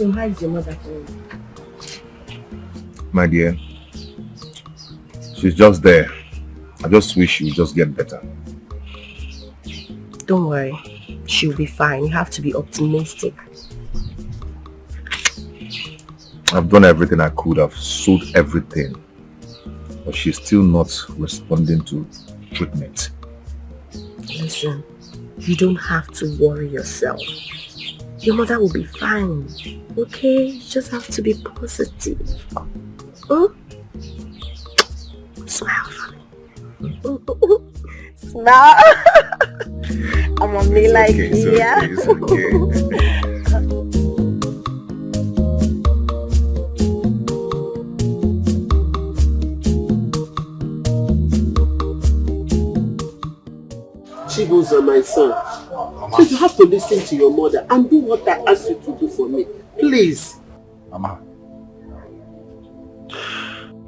Listen, how is your mother doing? My dear, she's just there. I just wish she would just get better. Don't worry, she'll be fine. You have to be optimistic. I've done everything I could. I've sold everything. But she's still not responding to treatment. Listen, you don't have to worry yourself. Your mother will be fine. Okay? You just have to be positive. Smile for me. Smile. I'm on me like yeah. It's okay. Chibuzo, my son. Please, you have to listen to your mother and do what I ask you to do for me. Please. Mama,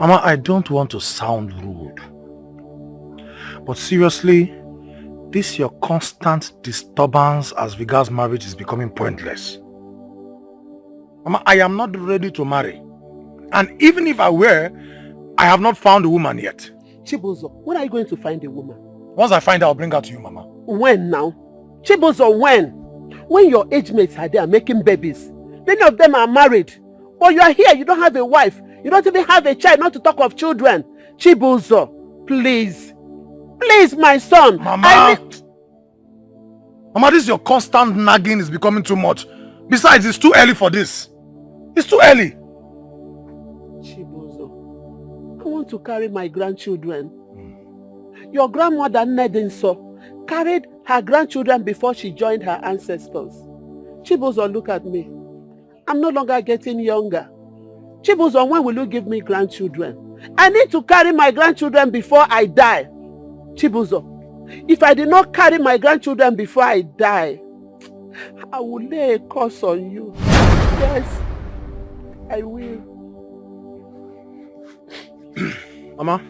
I don't want to sound rude. But seriously, this your constant disturbance as regards marriage is becoming pointless. Mama, I am not ready to marry. And even if I were, I have not found a woman yet. Chibuzo, when are you going to find a woman? Once I find her, I'll bring her to you, Mama. When now? Chibuzo, when? When your age mates are there making babies. Many of them are married. But you are here, you don't have a wife. You don't even have a child, not to talk of children. Chibuzo, please. Please, my son. Mama! Mama, this your constant nagging is becoming too much. Besides, it's too early for this. It's too early. Chibuzo, I want to carry my grandchildren. Your grandmother Nedinso carried her grandchildren before she joined her ancestors. Chibuzo, look at me. I'm no longer getting younger. Chibuzo, when will you give me grandchildren? I need to carry my grandchildren before I die. Chibuzo, if I did not carry my grandchildren before I die, I will lay a curse on you. Yes, I will. Mama,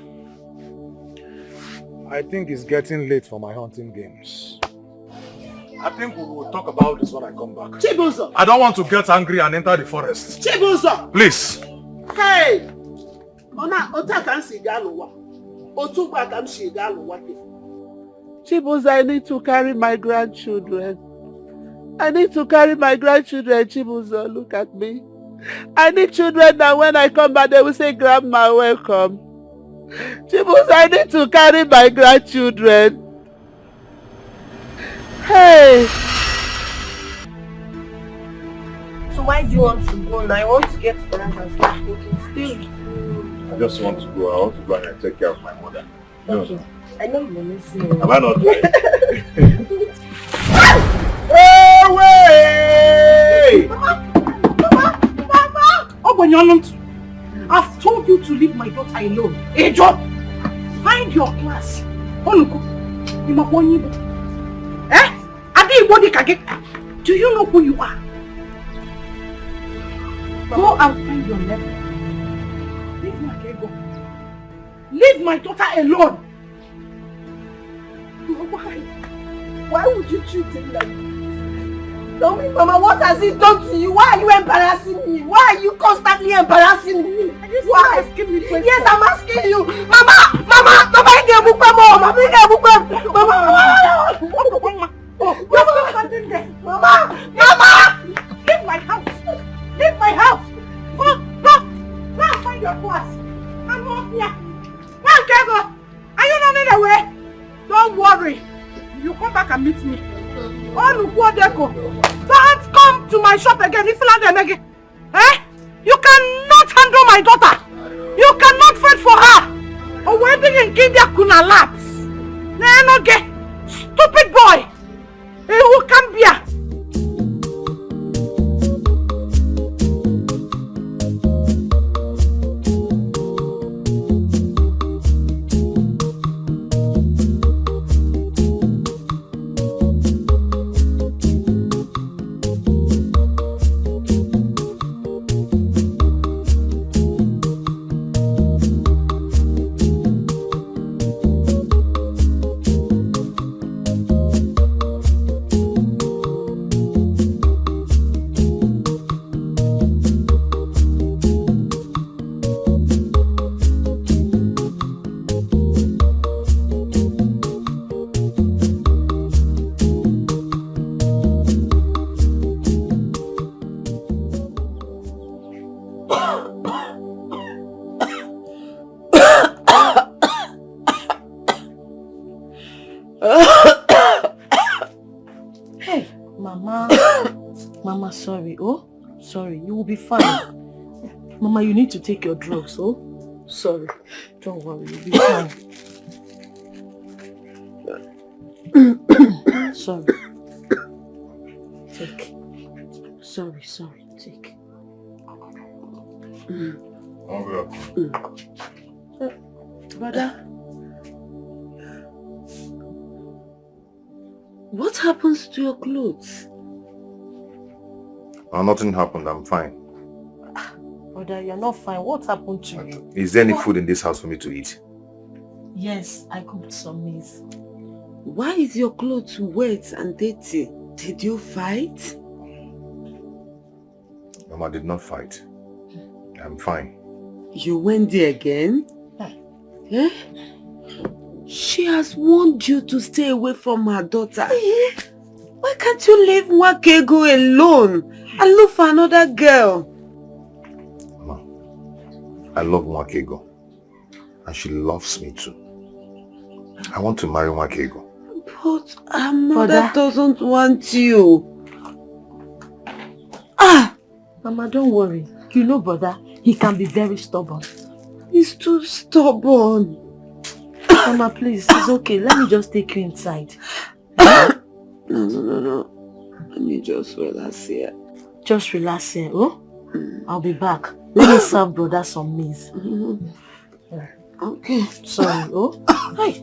I think it's getting late for my hunting games. I think we will talk about this when I come back. Chibuzo! I don't want to get angry and enter the forest. Chibuzo! Please! Hey! Chibuzo, I need to carry my grandchildren. I need to carry my grandchildren, Chibuzo. Look at me. I need children that when I come back, they will say, Grandma, welcome. Chibuzo, I need to carry my grandchildren. Hey! So why do you want to go now? I want to get to the house and start cooking. Still. I just want to go. I want to go and take care of my mother. Okay. I know you're listening. Am I not right? Away! Mama! I've told you to leave my daughter alone. Ejo! Find your class. Do you know who you are? Go and find your level. Leave my daughter alone. Why would you treat him like this? Tell me, Mama, what has he done to you? Why are you embarrassing me? Why are you constantly embarrassing me? Why? Asking me questions? Yes, I'm asking you. Mama, Leave my house. Leave my house. Go. Go and find your class. I'm not here. Go. Are you running away? Don't worry. You come back and meet me. Don't come to my shop again. Eh? You cannot handle my daughter. You cannot fight for her. A wedding in Kenya kuna lapse. Stupid boy. Who can be here? Hey, Mama. Mama, sorry. Oh, sorry. You will be fine. Mama, you need to take your drugs. Oh, sorry. Don't worry. You'll be fine. Sorry. Take. Sorry. Take. Brother. What happens to your clothes? Nothing happened. I'm fine. Brother, you're not fine. What happened to you? Is there any food in this house for me to eat? Yes, I cooked some maize. Why is your clothes wet and dirty? Did you fight? Mama did not fight. I'm fine. You went there again? Eh? She has warned you to stay away from her daughter. Why can't you leave Nwakego alone and look for another girl? Mama, I love Nwakego. And she loves me too. I want to marry Nwakego. But her mother doesn't want you. Ah! Mama, don't worry. You know, brother, he can be very stubborn. He's too stubborn. Mama, please, it's okay. Let me just take you inside. No. Let me just relax here. Just relax here, oh? I'll be back. Let me serve brother some maize. Okay. Sorry, oh? Hi.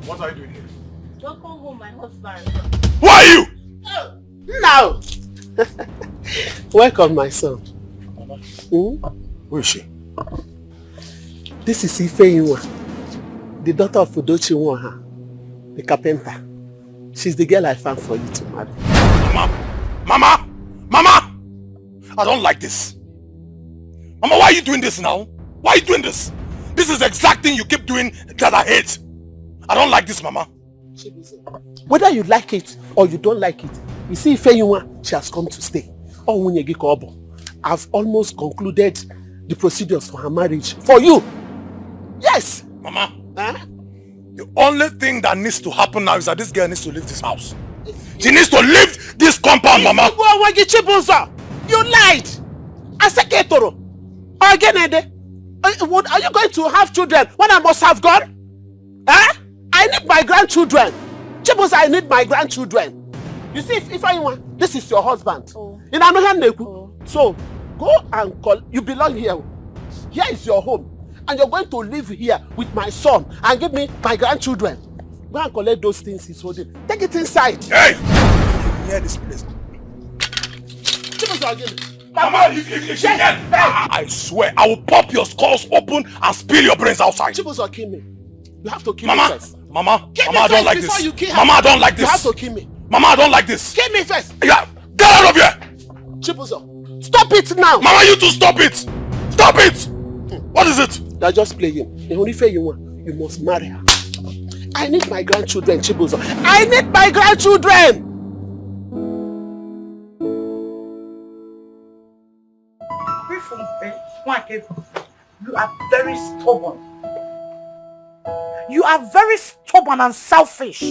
What are you doing here? Welcome home, my husband. Who are you? Now! Welcome, my son. Who is she? This is Ifeyinwa, the daughter of Udochi Nwaha, the carpenter. She's the girl I found for you to marry. Mama! I don't like this. Mama, why are you doing this now? Why are you doing this? This is the exact thing you keep doing that I hate. I don't like this, Mama. Whether you like it or you don't like it, you see Ifeyinwa, she has come to stay. I've almost concluded the procedures for her marriage. For you! Yes! Mama, the only thing that needs to happen now is that this girl needs to leave this house. She needs to leave this compound, Mama! You lied! Aseketoro! Again, are you going to have children when I must have gone? I need my grandchildren. Chibuza, I need my grandchildren. You see, if anyone, this is your husband. In another So, go and call. You belong here. Here is your home. And you're going to live here with my son and give me my grandchildren. Go and collect those things he's holding. Take it inside. Hey! Near this place. Chibuza, again. Mama, if she can, I swear, I will pop your skulls open and spill your brains outside. Chibuza, kill me. You have to kill me first. Mama, I don't like this. Mama, I don't like this. You have to kill me. Mama, I don't like this. Kill me first. Yeah, get out of here. Chibuzo, stop it now. Mama, you too, stop it. Stop it. What is it? They're just playing. The only thing you want, you must marry her. I need my grandchildren, Chibuzo. I need my grandchildren. You are very stubborn. You are very stubborn and selfish.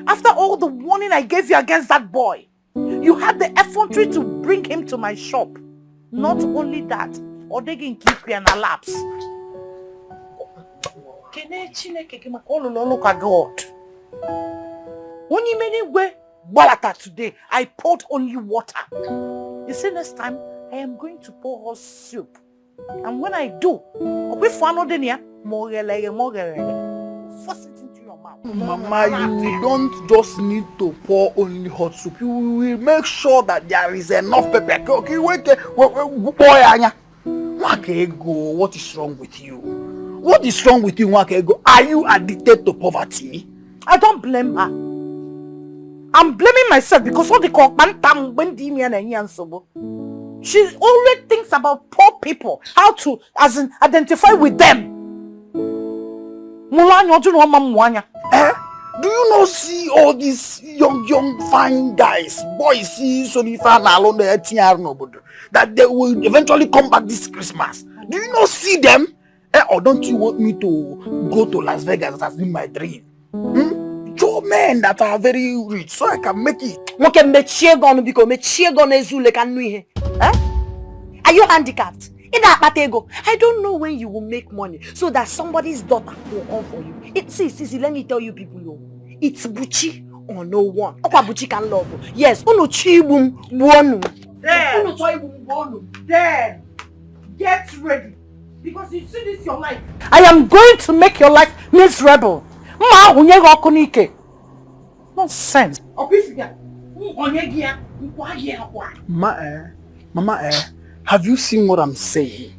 After all the warning I gave you against that boy, you had the effrontery to bring him to my shop. Not only that, Odegin keep you and lapse. God. When you made it today, I poured only water. You see, next time I am going to pour her soup. And when I do, force it into your mouth. Mama, you don't just need to pour only hot soup. You will make sure that there is enough pepper. Okay, wait, boy, Anya. Wakego, what is wrong with you? What is wrong with you, Wakego? Are you addicted to poverty? I don't blame her. I'm blaming myself because all the she always thinks about poor people, how to identify with them. Do you not see all these young fine guys, boys, see that they will eventually come back this Christmas? Do you not see them? Or don't you want me to go to Las Vegas as has been my dream? Show men that are very rich so I can make it. Are you handicapped? I don't know when you will make money so that somebody's daughter will come for you. It's easy, let me tell you people. It's Buchi or no one. Buchi can love. Yes, then get ready. Because you see this your life. I am going to make your life miserable. Nonsense. Mama, have you seen what I'm saying?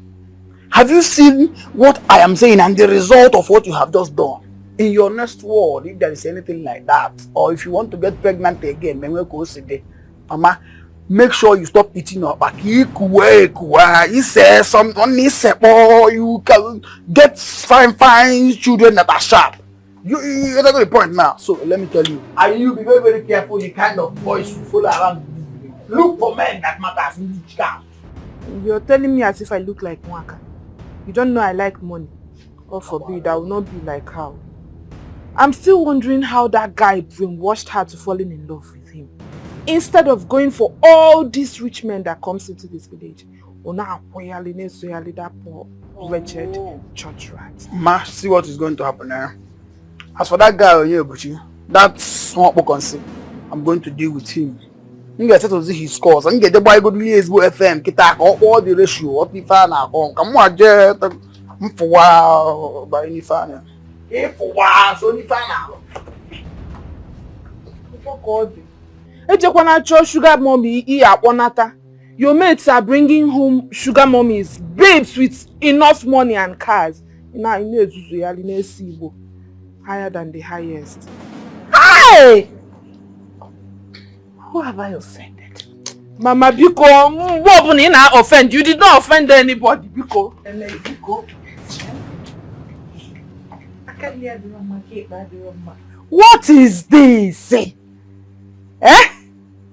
Have you seen what I am saying and the result of what you have just done? In your next world, if there is anything like that, or if you want to get pregnant again, Mama, make sure you stop eating your back. You say something, you can get fine children that are sharp. You got the point now. So let me tell you, and you be very, very careful the kind of boys you follow around. Look for men that matters in each camp. You're telling me as if I look like Mwaka. You don't know I like money. God forbid, I will not be like her. I'm still wondering how that guy brainwashed her to falling in love with him. Instead of going for all these rich men that comes into this village. That poor, wretched church rat. Ma, see what is going to happen there. As for that guy, that's what we can see. I'm going to deal with him. You get to see his scores. And get the boy go to Facebook FM. Get all the ratio. What we find out. Come on, Jet. For wow, by any fan. For wow, so any fan out. Sugar mommy, your mates are bringing home sugar mummies, babes with enough money and cars. Higher than the highest. Hey! Who have I offended? Mama Biko, what did I offend? You did not offend anybody, Biko. What is this? Eh?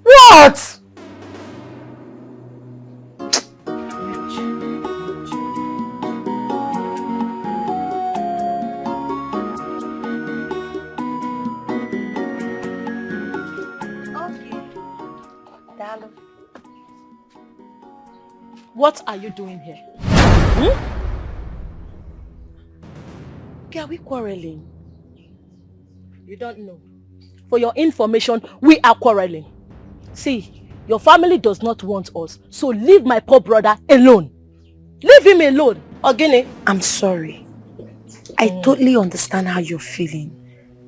What? What are you doing here? Okay, are we quarreling? You don't know. For your information, we are quarreling. See, your family does not want us, so leave my poor brother alone. Leave him alone, Ogini. I'm sorry. I totally understand how you're feeling.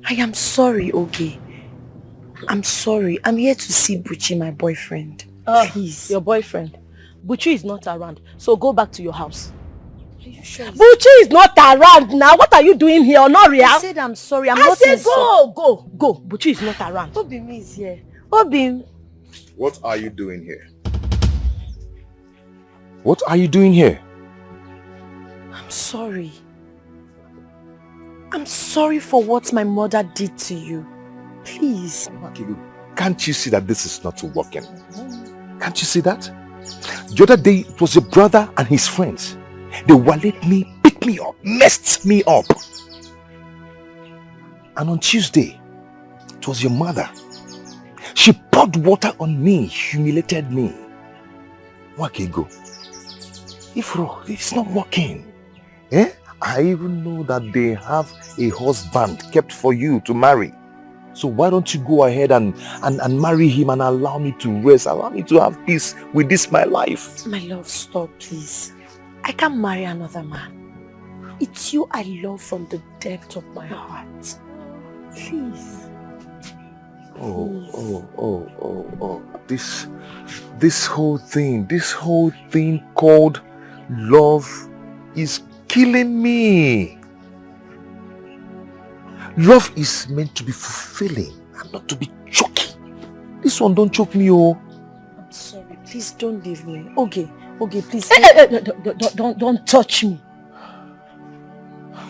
I am sorry, Oge. I'm sorry. I'm here to see Buchi, my boyfriend. Please. Your boyfriend? Buchi is not around, so go back to your house. Are you sure? Buchi is not around now. What are you doing here, Honoria? I said I'm sorry. I said go. Buchi is not around. Obim is here. Obim. What are you doing here? What are you doing here? I'm sorry. I'm sorry for what my mother did to you. Please. Can't you see that this is not working? Can't you see that? The other day, it was your brother and his friends. They walled me, picked me up, messed me up. And on Tuesday, it was your mother. She poured water on me, humiliated me. Wakego. Ifro, it's not working. Eh? I even know that they have a husband kept for you to marry. So why don't you go ahead and marry him and allow me to rest, allow me to have peace with this my life. My love, stop please. I can't marry another man. It's you I love from the depth of my heart. Please. This whole thing called Love is killing me. Love is meant to be fulfilling and not to be choky. This one don't choke me, oh. I'm sorry, please don't leave me. Okay, please. Don't touch me.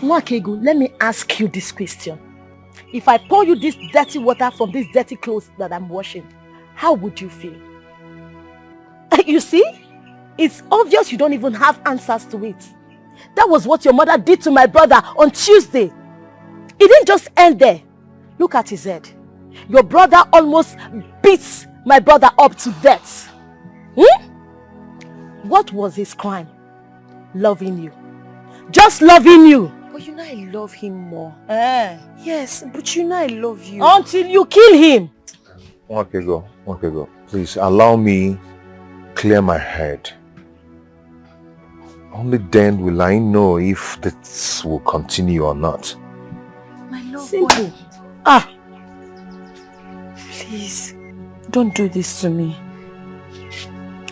Nwakego, let me ask you this question. If I pour you this dirty water from these dirty clothes that I'm washing, how would you feel? You see? It's obvious you don't even have answers to it. That was what your mother did to my brother on Tuesday. It didn't just end there. Look at his head. Your brother almost beats my brother up to death. What was his crime? Loving you. Just loving you. But you know I love him more. Yes, But you know I love you. until you kill him. Okay, please allow me clear my head. Only then will I know if this will continue or not. My love. Simple. Please, don't do this to me.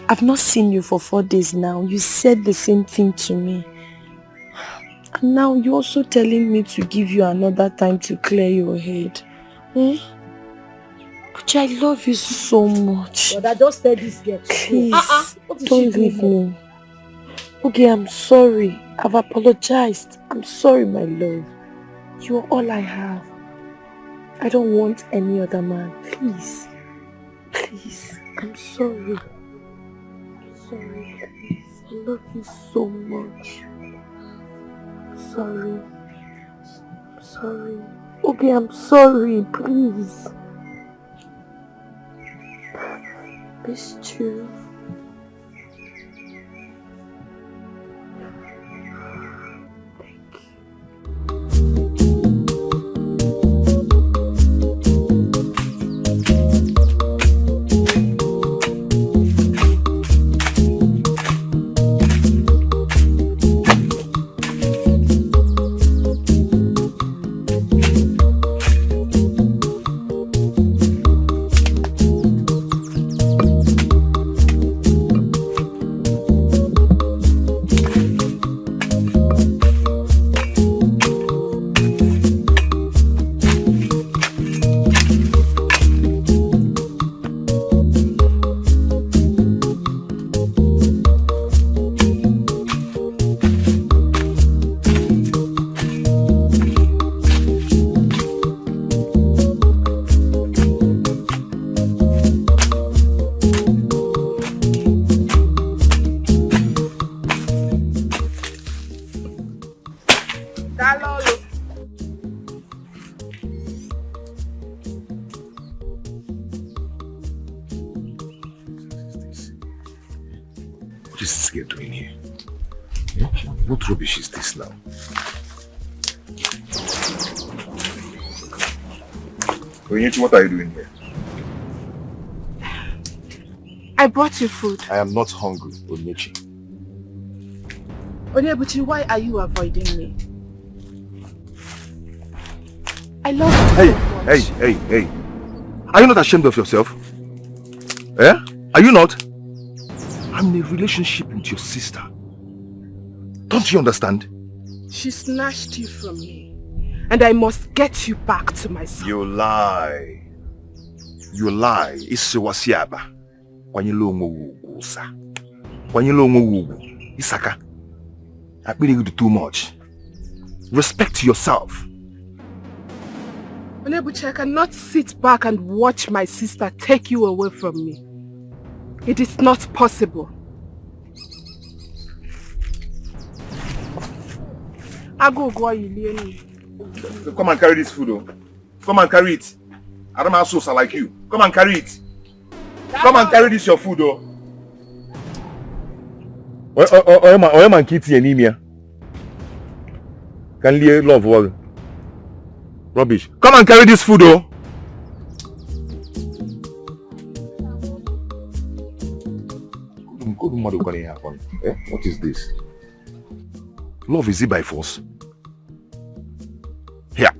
I've not seen you for 4 days now. You said the same thing to me. And now you're also telling me to give you another time to clear your head. But I love you so much. But I just tell this girl. Please, don't leave me. Okay, I'm sorry. I've apologized. I'm sorry, my love. You are all I have. I don't want any other man. Please. Please. I'm sorry. Sorry. Please. I love you so much. Sorry. I'm sorry. Okay, I'm sorry. Please. Missed you. What is this girl doing here? What rubbish is this now? Onyinyechi, what are you doing here? I brought you food. I am not hungry, Onyinyechi. Onyebuchi, why are you avoiding me? I love you so much. Hey. Are you not ashamed of yourself? Eh? Are you not? I'm in a relationship with your sister. Don't you understand? She snatched you from me, and I must get you back to myself. You lie. You lie. It's wasiaba. Wanyelo onwo usa. Wanyelo onwo isaka. I mean you do too much. Respect yourself. Onyebuchi, I cannot sit back and watch my sister take you away from me. It is not possible. Come and carry this food, oh. Come and carry it. I don't have sauce like you. Come and carry it. Come and carry this your food, oh. Oye kitty anemia. Can you love what? Rubbish. Come and carry this food, oh. What is this? Love is it by force? Here.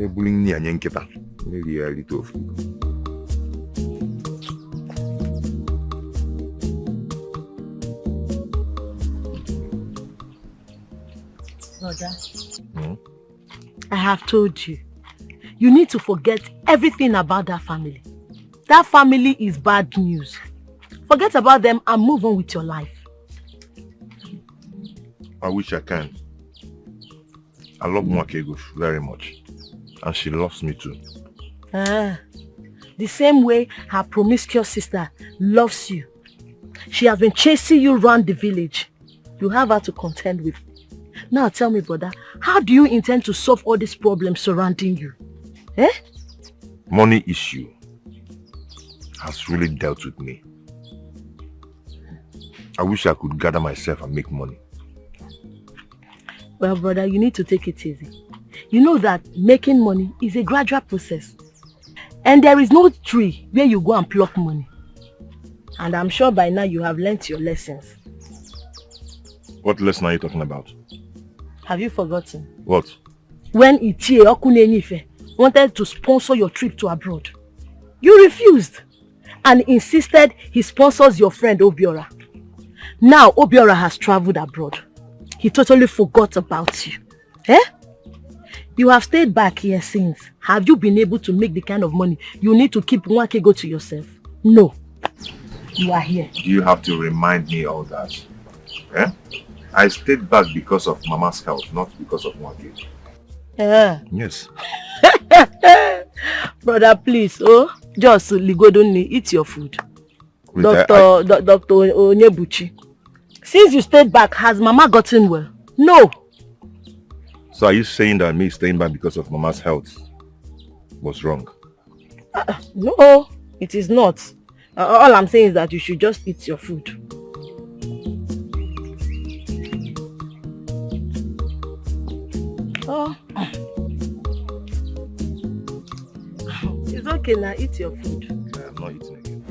Bullying me and Yanketa. Maybe a little food. Brother, I have told you. You need to forget everything about that family. That family is bad news. Forget about them and move on with your life. I wish I can. I love Mwakego very much. And she loves me too. The same way her promiscuous sister loves you. She has been chasing you around the village. You have her to contend with. Now tell me, brother, how do you intend to solve all these problems surrounding you? Money issue has really dealt with me. I wish I could gather myself and make money. Well, brother, you need to take it easy. You know that making money is a gradual process. And there is no tree where you go and pluck money. And I'm sure by now you have learnt your lessons. What lesson are you talking about? Have you forgotten? What? When Ichie Okunenife wanted to sponsor your trip to abroad, you refused and insisted he sponsors your friend Obiora. Now Obiora has traveled abroad. He totally forgot about you. You have stayed back here since. Have you been able to make the kind of money you need to keep Mwakego to yourself? No. You are here. You have to remind me all that. I stayed back because of Mama's health, not because of Mwakego. Yes. Brother, please, just Ligodoni, eat your food. Dr. Onyebuchi. Since you stayed back, has Mama gotten well? No. So are you saying that me staying back because of Mama's health was wrong? No, it is not. All I'm saying is that you should just eat your food. It's okay now, eat your food. I'm not eating again.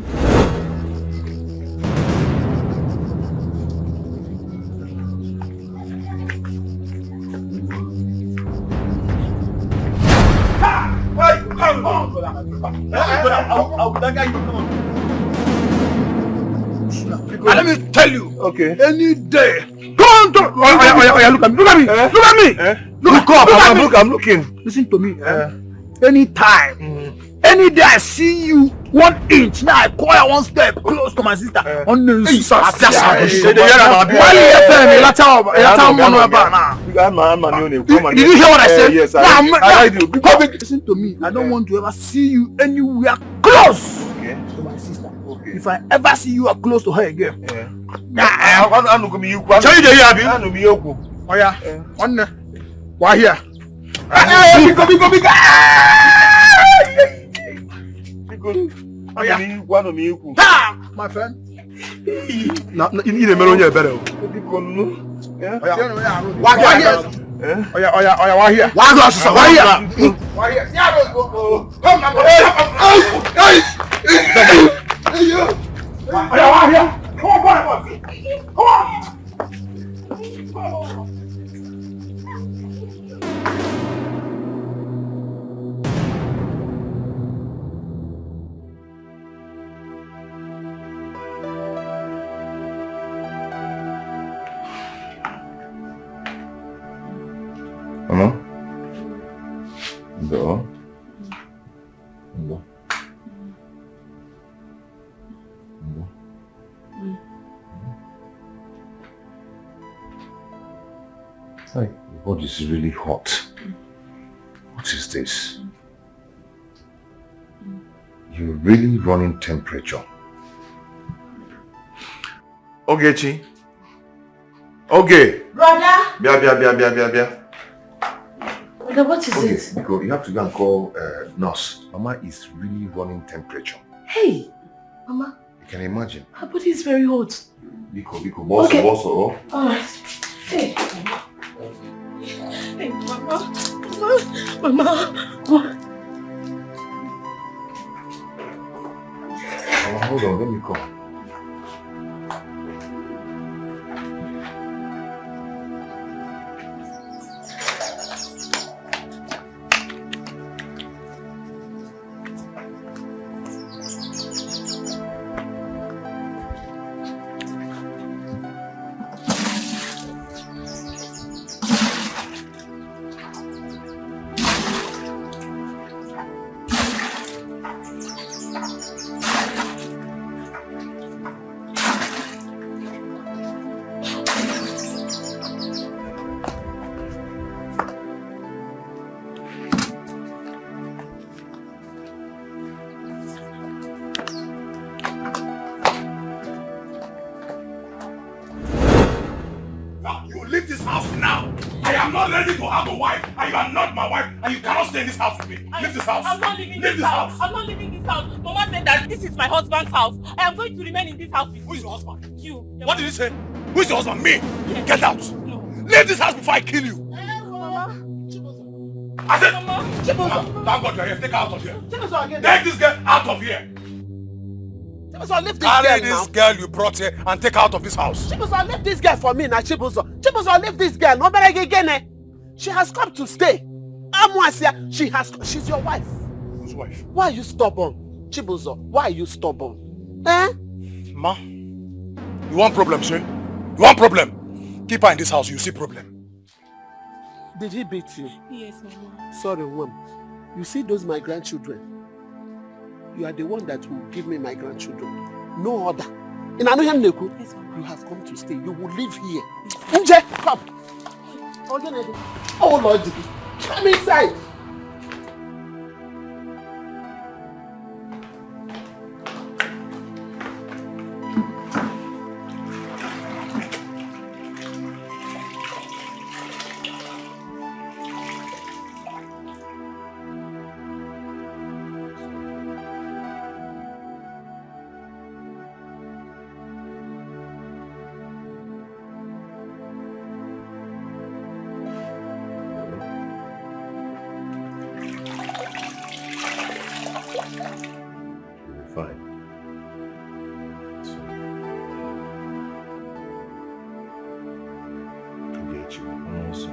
Let me tell you, okay, any day. Look at me. Look up. I'm looking. Listen to me. Anytime, any day I see you 1 inch, now I acquire 1 step close to my sister. On the Did you hear what I said? Yes, I do. Listen to me. I don't want to ever see you anywhere close to my sister. If I ever see you up close to her again, why here? My friend. You never know better. Hi, the body is really hot. What is this? You're really running temperature. Ogechi. Okay. Brother. Bia. Brother, what is it? Because you have to go and call nurse. Mama is really running temperature. Hey, Mama. You can imagine. Her body is very hot. Biko, boss. Alright. Hey. Hey, Mama. Hold on, let me come. leave this house now. I am not ready to have a wife, and you are not my wife, and you cannot stay in this house with me. Leave this house. I'm not leaving this house. I'm not leaving this house. Mama said that this is my husband's house. I am going to remain in this house with you. Who is your husband? You. What did you say? Who is your husband? Me? Yes. Get out. No. Leave this house before I kill you. Mama. I said, Mama. Mama, thank God you're here. Take her out of here. Chibuzo, Take this girl out of here. Chibuzo, leave this Carry girl this now. girl you brought here and take her out of this house. Chibuzo, leave this girl for me now, Chibuzo. Chibuzo, leave this girl. No matter again. She has come to stay. She's your wife. Whose wife? Why are you stubborn? Chibuzo, why are you stubborn? Eh? Ma, you want problem, sir? You want problem? Keep her in this house, you see problem. Did he beat you? Yes, Mama. Sorry, Wom. You see those my grandchildren? You are the one that will give me my grandchildren. No other. In Anuhem Neku, Yes, Mama. you have come to stay. You will live here. Nje, come. Oh, Lord. Come inside. Fine. Get you also,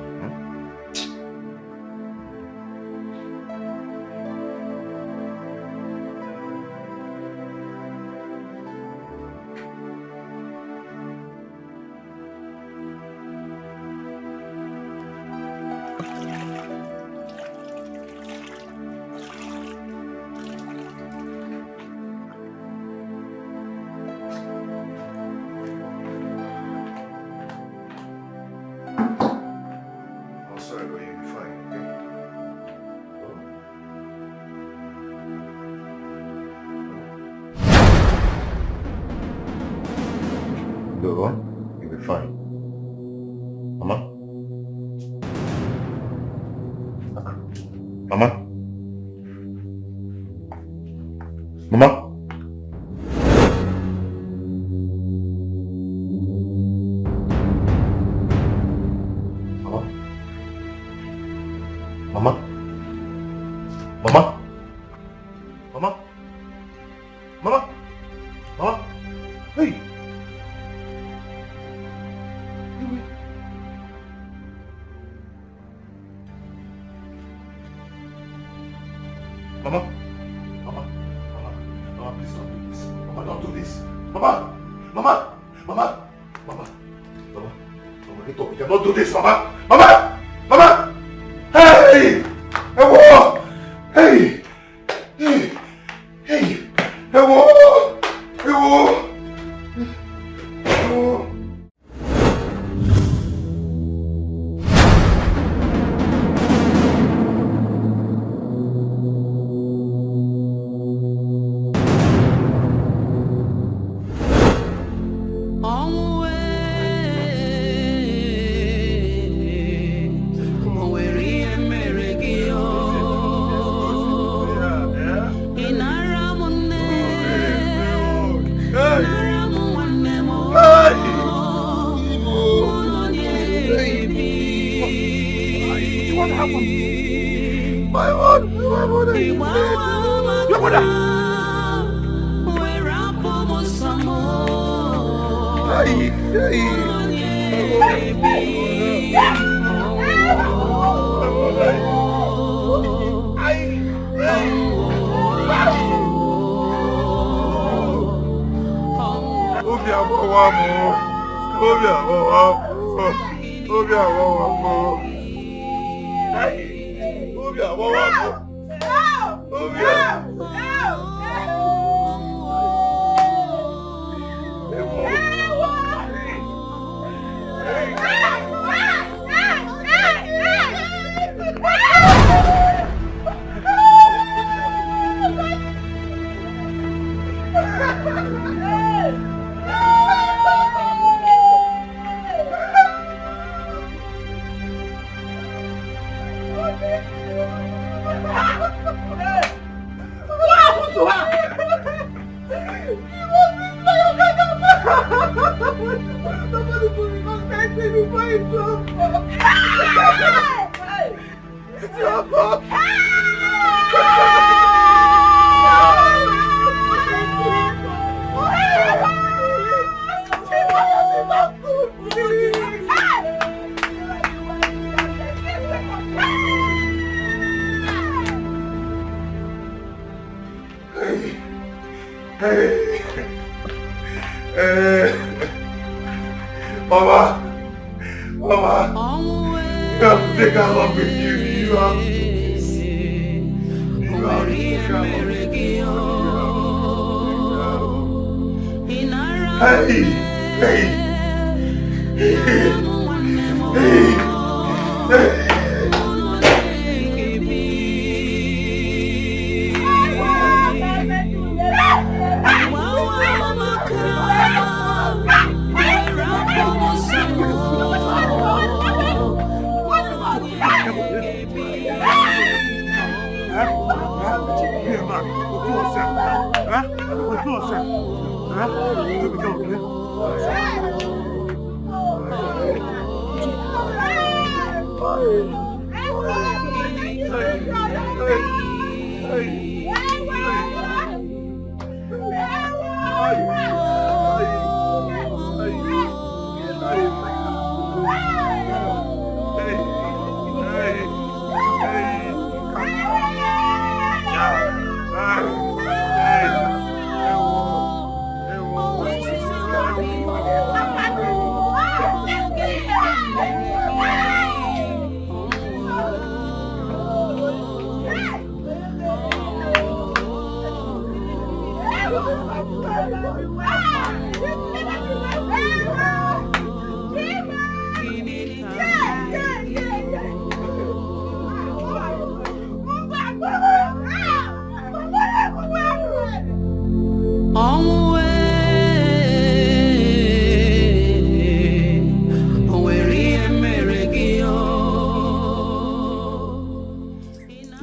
sorry, but you'll be fine, okay? Go on, you'll be fine. Mama? Mama? Mama? Mama? Mama? Mama? Mama? Mama? Hey! Mama? Mama? Mama? Mama, please don't do this. Mama, don't do this. Mama! Mama! Mama! Mama! Mama! Mama, get up. You cannot do this, Mama! Mama! Mama! Hey! Ewo! Hey! Hey! Hey! Ewo! Ewo! Ewo! What happened? My mother! My mother! Your mother! Ay, Obi àwọ̀wà mọ́. Obi àwọ̀wà mọ́. Obi àwọ̀wà mọ́. Obi àwọ̀wà mọ́. Obi Somebody put me on that baby before he drove. Mama, you have to take her home with you. You have to take her home with you.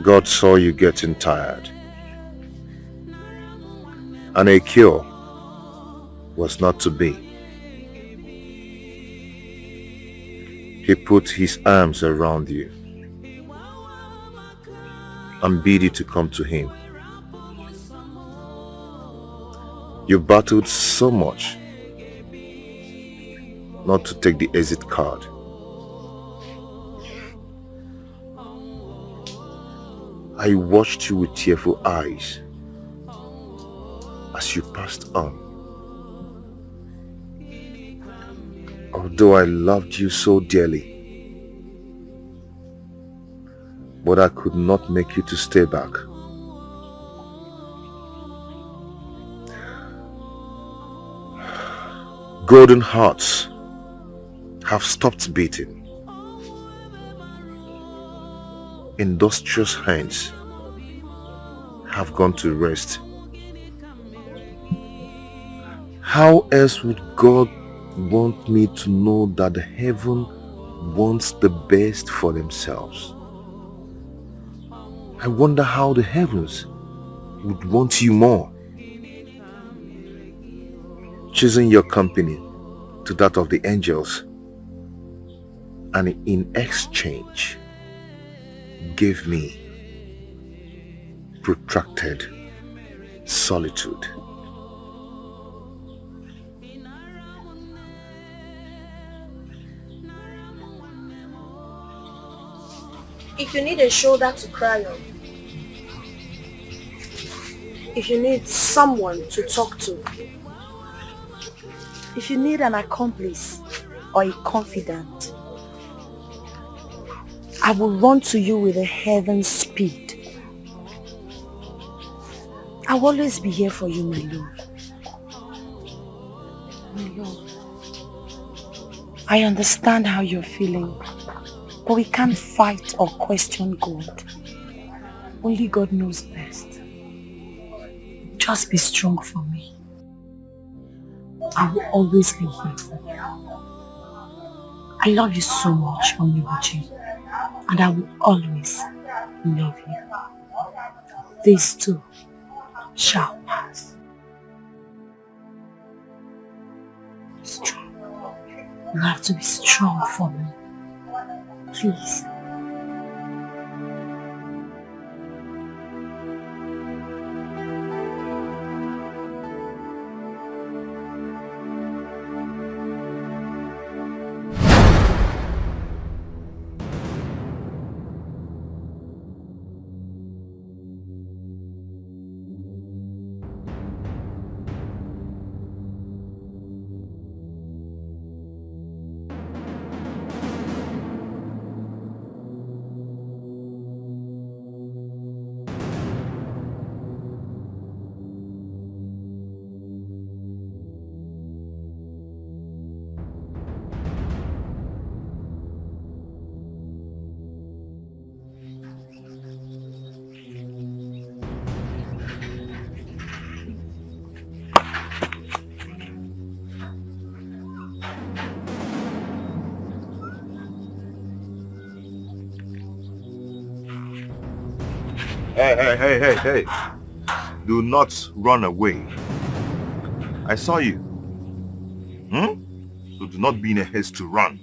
God saw you getting tired, and a cure was not to be. He put his arms around you and bid you to come to him. You battled so much not to take the exit card. I watched you with tearful eyes as you passed on. Although I loved you so dearly, but I could not make you to stay back. Golden hearts have stopped beating. Industrious hands have gone to rest. How else would God want me to know that the heaven wants the best for themselves? I wonder how the heavens would want you more. Choosing your company to that of the angels, and in exchange gave me protracted solitude. If you need a shoulder to cry on, if you need someone to talk to, if you need an accomplice or a confidant, I will run to you with a heaven's speed. I will always be here for you, my love. My love. I understand how you're feeling, but we can't fight or question God. Only God knows best. Just be strong for me. I will always be here for you. I love you so much, Onyemachi, and I will always love you. This too shall pass. Strong. You have to be strong for me. Please. Hey. Do not run away. I saw you. So do not be in a haste to run.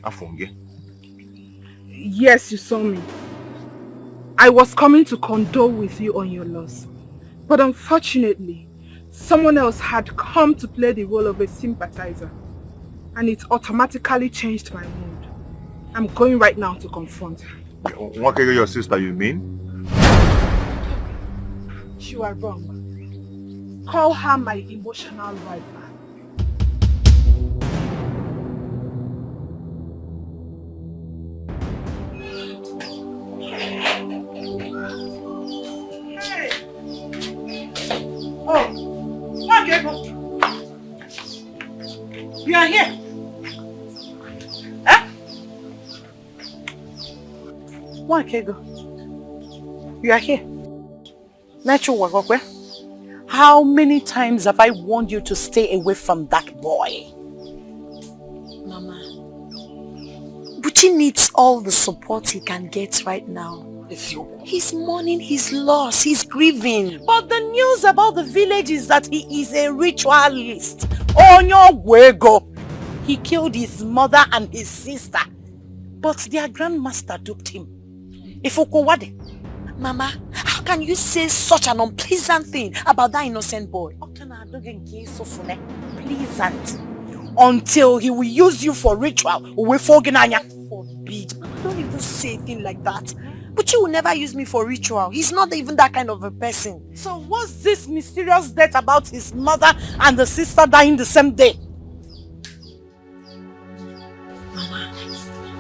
Afonge. Yes, you saw me. I was coming to condole with you on your loss. But unfortunately, someone else had come to play the role of a sympathizer. And it automatically changed my mood. I'm going right now to confront her. Wakego, your sister, you mean? You are wrong. Call her my emotional rival. Hey. Oh, okay. You are here. Huh? Wakego, you are here. How many times have I warned you to stay away from that boy? Mama, Buchi needs all the support he can get right now. He's mourning his loss, he's grieving. But the news about the village is that he is a ritualist. Onyo. He killed his mother and his sister. But their grandmaster duped him. Mama, how can you say such an unpleasant thing about that innocent boy? Pleasant. Until he will use you for ritual. Forbid. Mama, don't even say a thing like that. But you will never use me for ritual. He's not even that kind of a person. So what's this mysterious death about his mother and the sister dying the same day? Mama,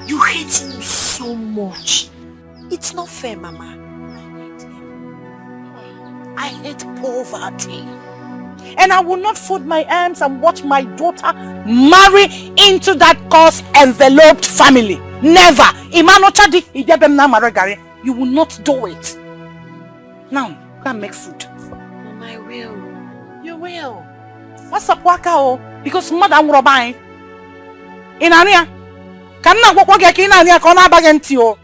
you hate him so much. It's not fair, Mama. I hate poverty. And I will not fold my arms and watch my daughter marry into that curse-enveloped family. Never. You will not do it. Now, go and make food. Mama, I will. You will. What's up, Waka? Because mother will buy. In Ania. Can not walk in Ania, can I bag you?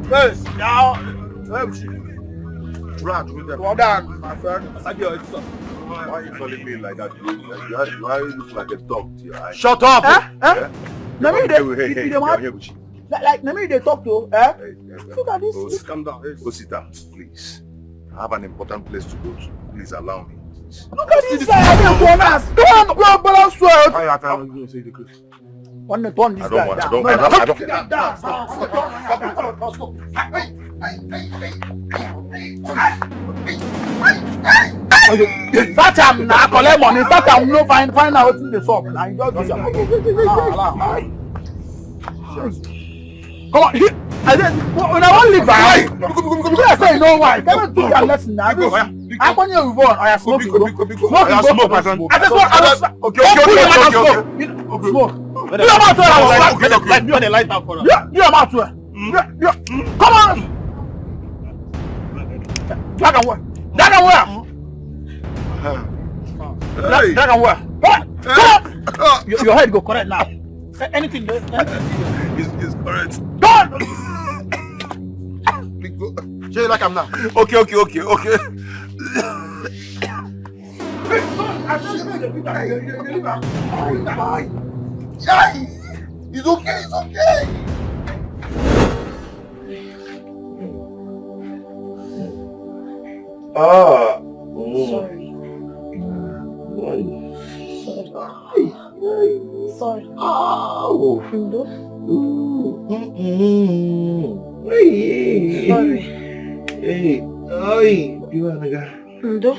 Yes, now, Raj, with the well done, my friend. Why are you calling me like that? Why you look like a dog to your eyes? Shut up! Yeah? Let me they talk to. Look at this. Calm down. Go sit down, please. I have an important place to go to. Please allow me. Look at this guy. Don't balance well. I can't say the truth. I don't want. That time I collect money. That time no find out in the shop. I just do come on. I said when I want to leave, I say no why. Can I do that lesson now? I want you to go. I smoke. Smoke, my friend. I just want. Okay. Smoke. You about to like you on the light out for us. You about to. Come on. Drag and where? Drag and where? Come on. Your head go correct now. Anything. It's correct. Don't! Say you like I'm now. Okay. Hey, son, I don't know the It's okay. Sorry. Sorry. Ndo? Sorry. Ndo?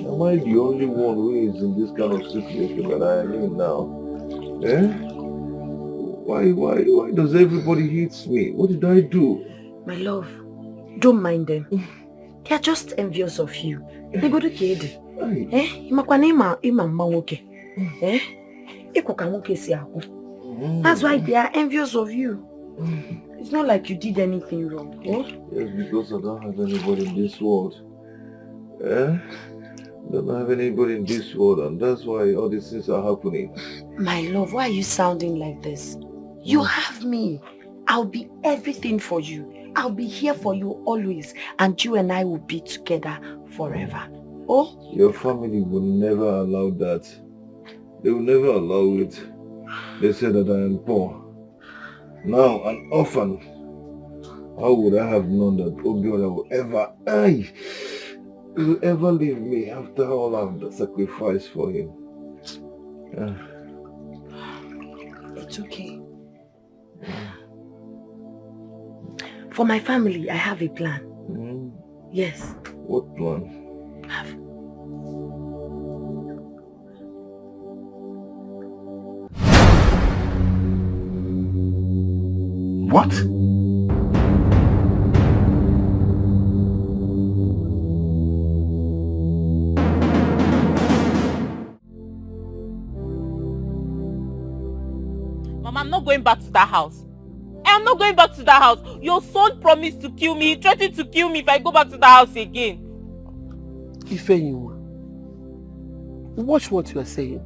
Am I the only one who is in this kind of situation that I am in now? Why does everybody hate me? What did I do? My love, don't mind them. They are just envious of you. They go to kid. That's why they are envious of you. It's not like you did anything wrong. Yes, because I don't have anybody in this world. I don't have anybody in this world, and that's why all these things are happening. My love, why are you sounding like this? You have me. I'll be everything for you. I'll be here for you always, and you and I will be together forever. Oh? Your family will never allow that. They will never allow it. They say that I am poor. Now, an orphan. How would I have known that Obiola will ever leave me after all I've sacrificed for him? It's okay. For my family, I have a plan. Yes. What plan? What? Mama, I'm not going back to that house. I'm not going back to that house. Your son promised to kill me. He threatened to kill me if I go back to the house again. Ifeyinwa, watch what you are saying.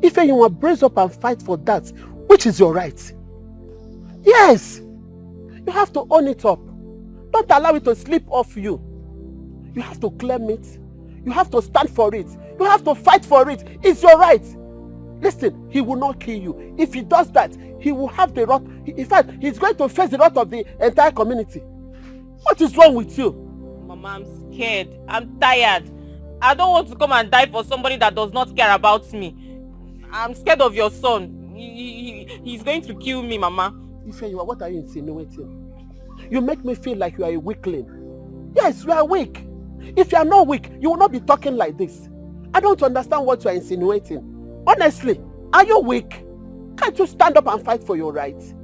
Ifeyinwa, brace up and fight for that, which is your right. Yes! You have to own it up. Don't allow it to slip off you. You have to claim it. You have to stand for it. You have to fight for it. It's your right. Listen, he will not kill you. If he does that, he will have the wrath. In fact, he's going to face the wrath of the entire community. What is wrong with you? Mama, I'm scared. I'm tired. I don't want to come and die for somebody that does not care about me. I'm scared of your son. He's going to kill me, Mama. Ifeyinwa, what are you insinuating? You make me feel like you are a weakling. Yes, you are weak. If you are not weak, you will not be talking like this. I don't understand what you are insinuating. Honestly, are you weak? Can't you stand up and fight for your rights?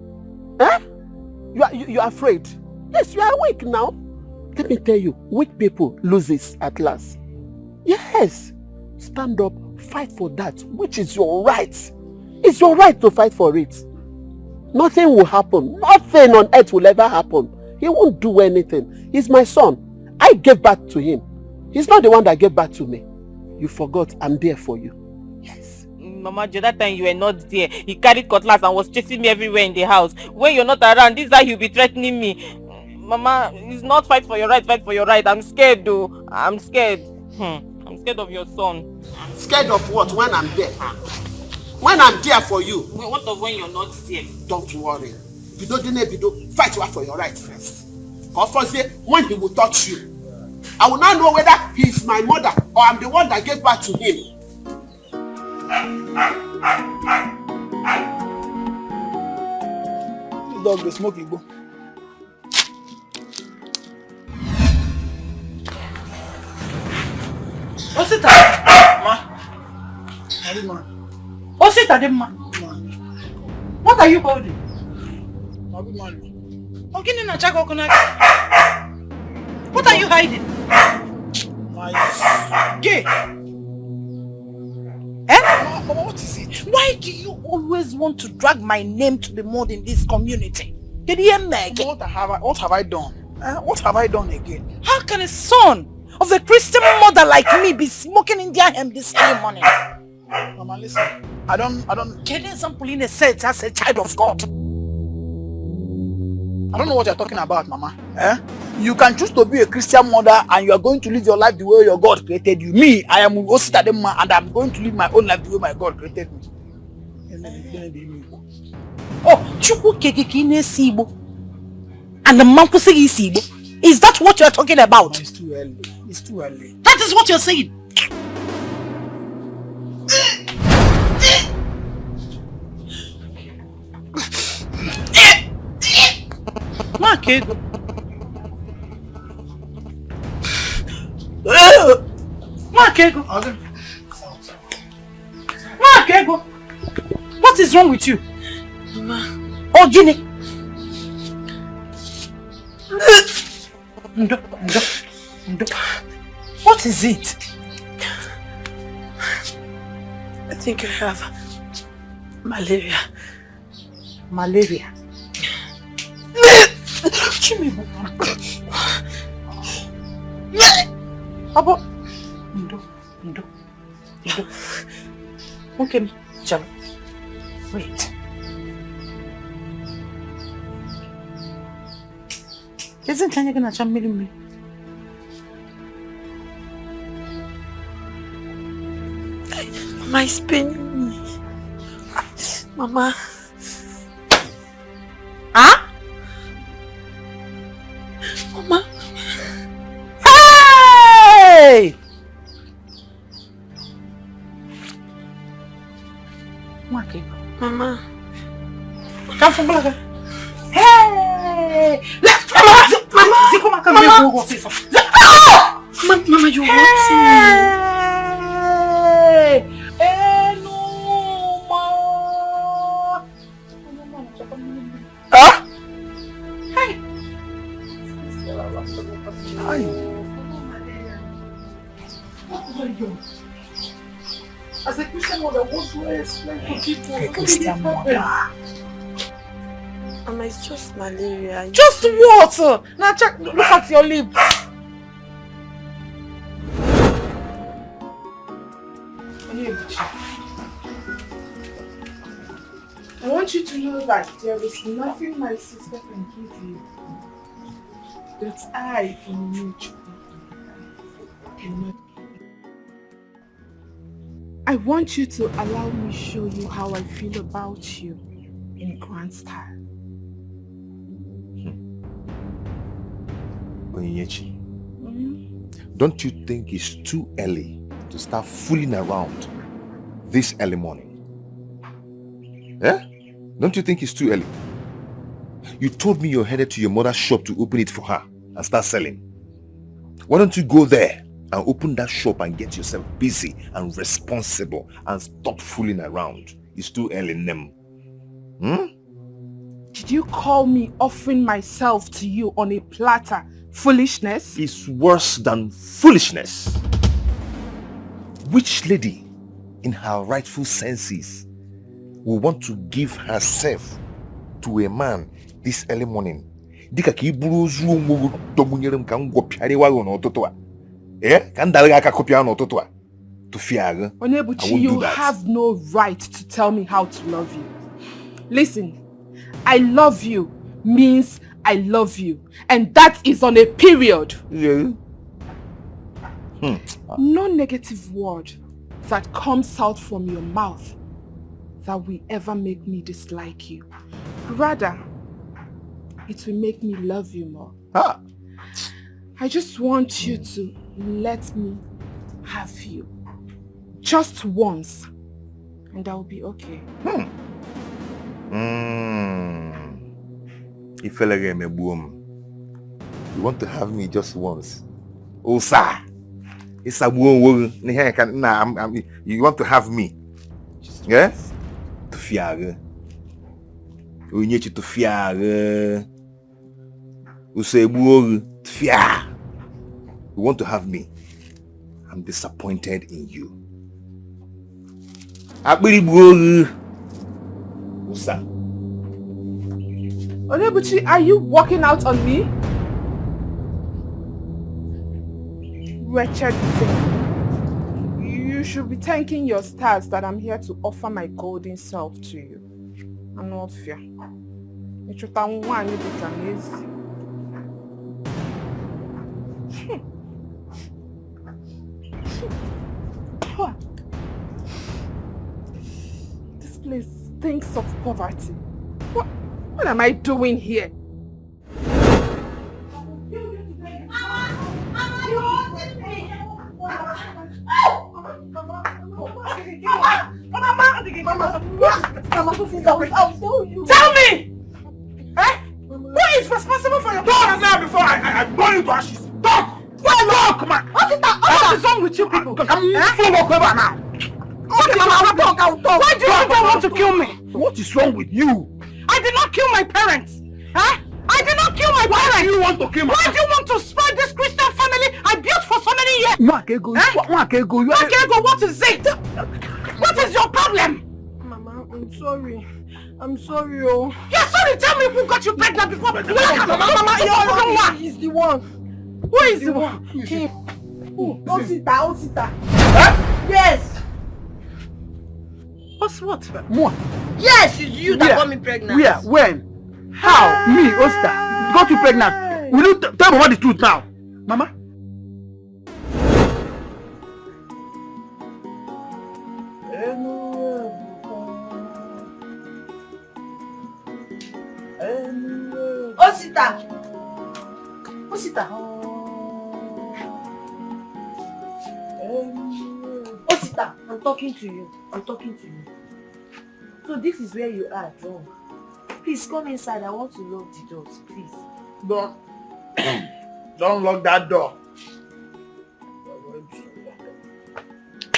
You are afraid. Yes, you are weak now. Let me tell you, weak people loses at last. Yes, stand up, fight for that, which is your right. It's your right to fight for it. Nothing will happen. Nothing on earth will ever happen. He won't do anything. He's my son. I gave birth to him. He's not the one that gave birth to me. You forgot I'm there for you. Yes. Mama, that time you were not there. He carried cutlass and was chasing me everywhere in the house. When you're not around, this is how he'll be threatening me. Mama, it's not fight for your right, fight for your right. I'm scared though. I'm scared. I'm scared of your son. Scared of what when I'm there? When I'm there for you. What of when you're not there? Don't worry. Fight for your right first. Because when he will touch you, I will not know whether he is my mother or I'm the one that gave birth to him. This dog is smoking, bro. What's it, Ma? What's it, Ma? What are you holding? What are you hiding? Gay. Mama, what is it? Why do you always want to drag my name to the mud in this community? What have I done? What have I done again? How can a son of a Christian mother like me be smoking Indian hemp this early morning? Mama, listen. I don't. Can example in a sense as a child of God? I don't know what you're talking about, Mama. Eh? You can choose to be a Christian mother and you are going to live your life the way your God created you. Me, I am Ositadema and I'm going to live my own life the way my God created me. Oh, Chukwu kekekine sibo. And the man pussy is sibo. Is that what you're talking about? It's too early. It's too early. That is what you're saying. Makego. Makego. Makego. What is wrong with you? Mama. Oh, Gini. Ndo. What is it? I think I have malaria. Malaria. Chimibu. Abo. Ndo. Okay, Jam. Wait. Isn't Tanya gonna jam me? Mama is paining me. Mama. Huh? Mama. Hey! Mama. Come from Blaga. Hey! Mama, you want me? Hey, no, ma. Huh? Hey. As a Christian mother, what do I explain to people? A Christian mother. Mama, it's just malaria. Just water. Now check. Look at your lips. I want you to know that there is nothing my sister can give you that I can make you. I want you to allow me show you how I feel about you in grand style. Onyechi, don't you think it's too early to start fooling around this early morning? Eh? Don't you think it's too early? You told me you're headed to your mother's shop to open it for her and start selling. Why don't you go there and open that shop and get yourself busy and responsible and stop fooling around? It's too early, Nem. Did you call me offering myself to you on a platter foolishness? It's worse than foolishness. Which lady in her rightful senses will want to give herself to a man this early morning? Dika ki buru ozu onwo dogunyere m ka ngwo piare wa no ototo a. Ka ndale aka kopia no ototo a. To fiare. Onebuchi, you have no right to tell me how to love you. Listen, I love you means I love you, and that is on a period. Yeah. No negative word that comes out from your mouth that will ever make me dislike you. Rather, it will make me love you more. I just want you to let me have you. Just once, and I will be okay. You want to have me just once? Oh, sir. You want to have me? Yeah? To fiare. We need you to fiare. You say, you want to have me? I'm disappointed in you. Onebuchi, are you walking out on me? Wretched thing. You You should be thanking your stars that I'm here to offer my golden self to you. I'm not fear. This place stinks of poverty. What am I doing here? Tell me! Who is responsible for your Talk now before I burn you to ashes. Talk! Well, come on! What is wrong with you people? I'm full of paper now. Why do you people want to kill me? What is wrong with you? I did not kill my parents! I did not kill my parents! Why do you want to kill my Why do you want to spoil this Christian family I built for so many years? What is it? What is your problem? Mama, I'm sorry. I'm sorry, oh. You're sorry, tell me who got you pregnant before. Mama, he's the one. Who is the one? Him. Osita. Yes. What's what? Yes, it's you that got me pregnant. Where? When? How? Me, Osta, got you pregnant. Will you tell Mama the truth now? Mama? Osita. Osita, I'm talking to you. So this is where you are, drunk. Please come inside. I want to lock the doors, please. Don't lock that door.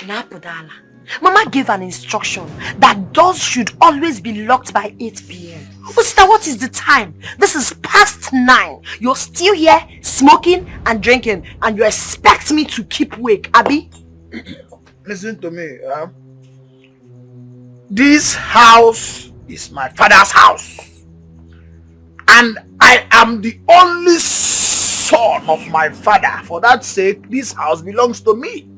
Napodala. Mama gave an instruction that doors should always be locked by 8 p.m. Osita, what is the time? This is past 9. You're still here smoking and drinking, and you expect me to keep awake, Abby? Listen to me. This house is my father's house. And I am the only son of my father. For that sake, this house belongs to me.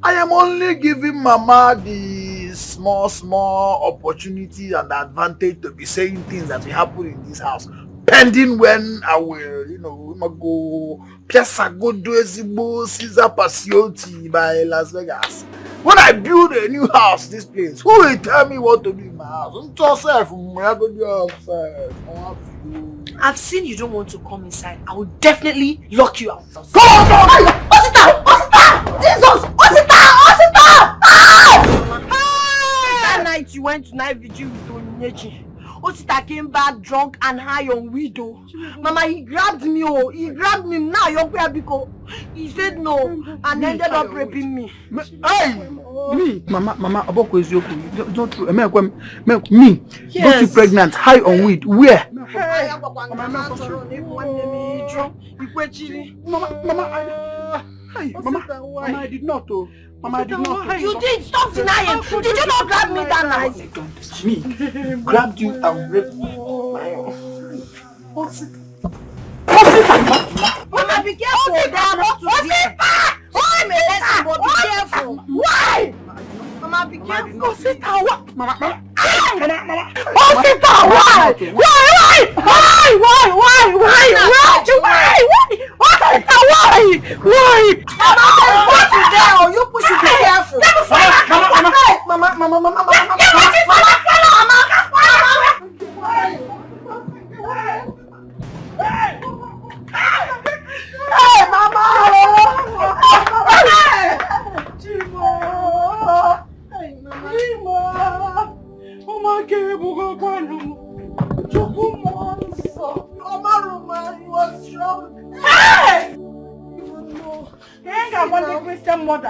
I am only giving Mama the small opportunity and advantage to be saying things that will happen in this house. Pending when I will, go Piazza go do Caesar Pacioti by Las Vegas. When I build a new house, this place, who will tell me what to do in my house? I've seen you don't want to come inside. I will definitely lock you out. Come on! Osita! Jesus! Osita! That night you went to night vigil with Onyinyechi. Osita came back drunk and high on widow. Mama, he grabbed me. Now you're because he said no and ended up raping me. Hey! Me? Mama, Aboko is yoku. Don't true. Me? Yes. Got you pregnant, high on weed. Where? Mama, I did not. Mama, I did not. You did. Stop denying. Did you not grab me that night? Me? Grabbed you and raped me. Mama, be careful. They are not to see. Be careful. Why? Mama, be careful. Osita, what? Mama. Osita, why? Why? Mama, what is there? You push it. Be careful. Mama. Hey,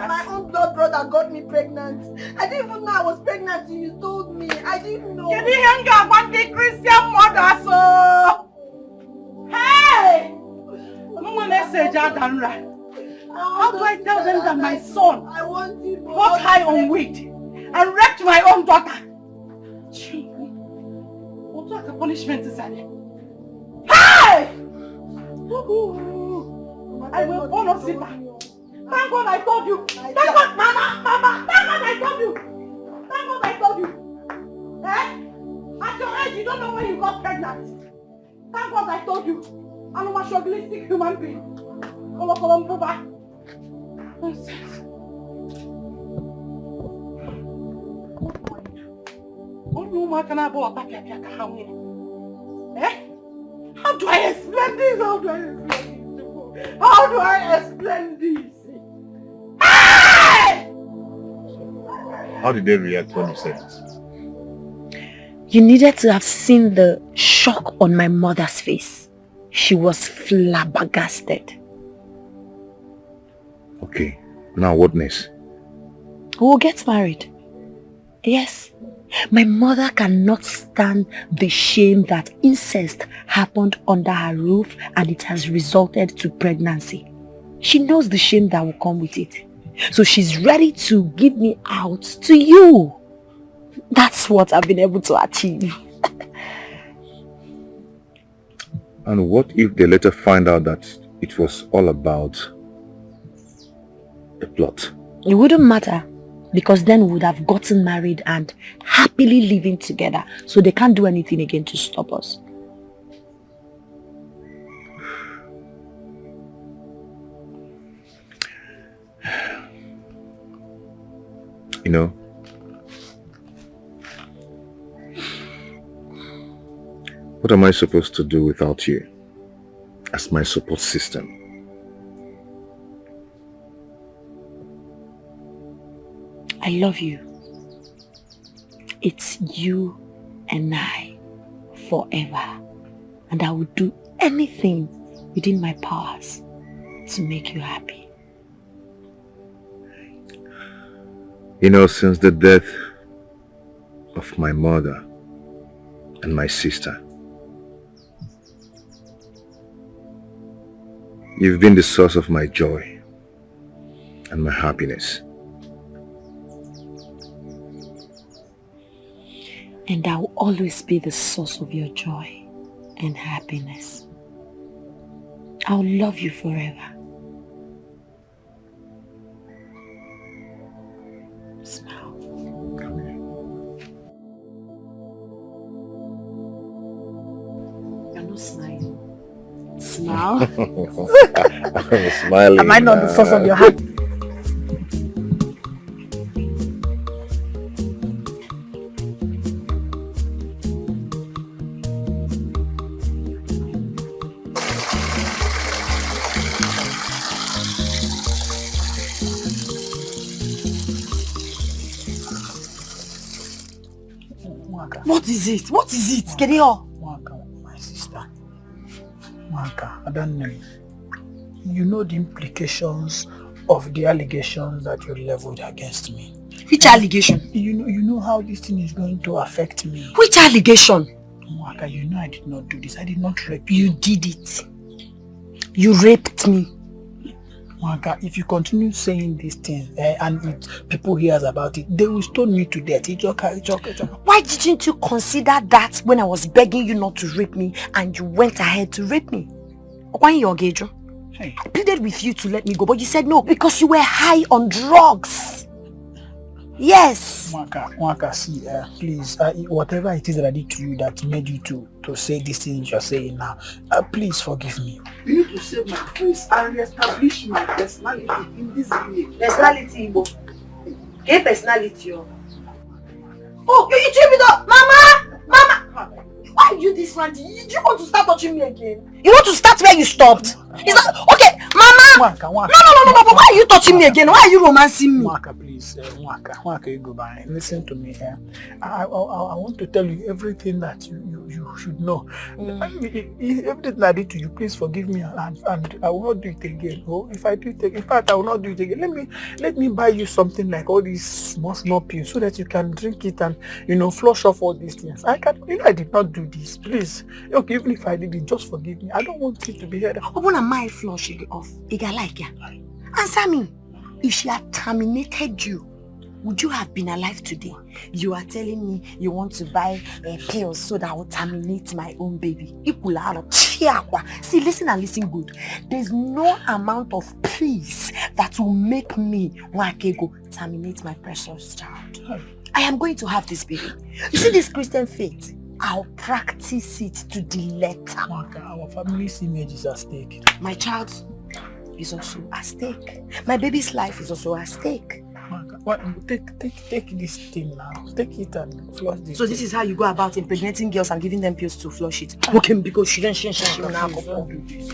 my own blood brother got me pregnant. I didn't even know I was pregnant till you told me. I didn't know. You didn't hang one the Christian mother, so. Hey! How do I tell them that my son got high on weed and raped my own daughter? What the punishment is that? Hey! I will born Osita. Thank God I told you. Thank God, Mama. Thank God I told you. Thank God I told you. Eh? At your age, you don't know when you got pregnant. Thank God I told you. I'm a chauvinistic human being. Come on, go back. Nonsense. How do I explain this? How do I explain this? How do I explain this? Hey! How did they react when you said this? You needed to have seen the shock on my mother's face. She was flabbergasted. Okay, now what next? We'll get married. Yes. My mother cannot stand the shame that incest happened under her roof and it has resulted to pregnancy. She knows the shame that will come with it. So she's ready to give me out to you. That's what I've been able to achieve. And what if they later find out that it was all about a plot? It wouldn't matter, because then we would have gotten married and happily living together. So they can't do anything again to stop us. You know, what am I supposed to do without you as my support system? I love you. It's you and I forever. And I will do anything within my powers to make you happy. You know, since the death of my mother and my sister, you've been the source of my joy and my happiness. And I will always be the source of your joy and happiness. I'll love you forever. Smile. Come here. You're not smiling. Smile. I'm smiling. Am I not the source of your happiness? What is it? What is it? Get it all. My sister. Mwaka, I don't know. You know the implications of the allegations that you leveled against me. Which allegation? You know how this thing is going to affect me. Which allegation? Mwaka, you know I did not do this. I did not rape you. You did it. You raped me. Mwaka, if you continue saying these things and people hears about it, they will stone me to death. Why didn't you consider that when I was begging you not to rape me and you went ahead to rape me? Why you engage? Hey. I pleaded with you to let me go, but you said no because you were high on drugs. Yes. Mwaka, see, please, whatever it is that I did to you that made you to say these things you're saying now, please forgive me. You need to save my face and reestablish my personality in this village. Personality, Igbo. Get personality. Oh, you treat me though, Mama! Mama! Why are you this man? Do you want to start touching me again? You want to start where you stopped? Is that okay, Mama? Mwaka. No, but why are you touching me again? Why are you romancing me? Mwaka, please, Mwaka, you go by. Listen to me. I want to tell you everything that you should know. Everything I did to you, please forgive me, and I will not do it again. Oh, if I do it again, in fact, I will not do it again. Let me buy you something like all these small pills so that you can drink it and flush off all these things. I did not do this. Please, okay, even if I did it, just forgive me. I don't want it to be heard. Open a mind flush it off. Iga like ya. Answer me. If she had terminated you, would you have been alive today? You are telling me you want to buy pills so that I will terminate my own baby. See, listen and listen good. There's no amount of peace that will make me terminate my precious child. I am going to have this baby. You see this Christian faith? I'll practice it to the letter. Our family's image is at stake. My child is also at stake. My baby's life is also at stake. What? Take this thing now. Take it and flush this. So this is how you go about impregnating girls and giving them pills to flush it. Okay, because she don't now. Don't do this.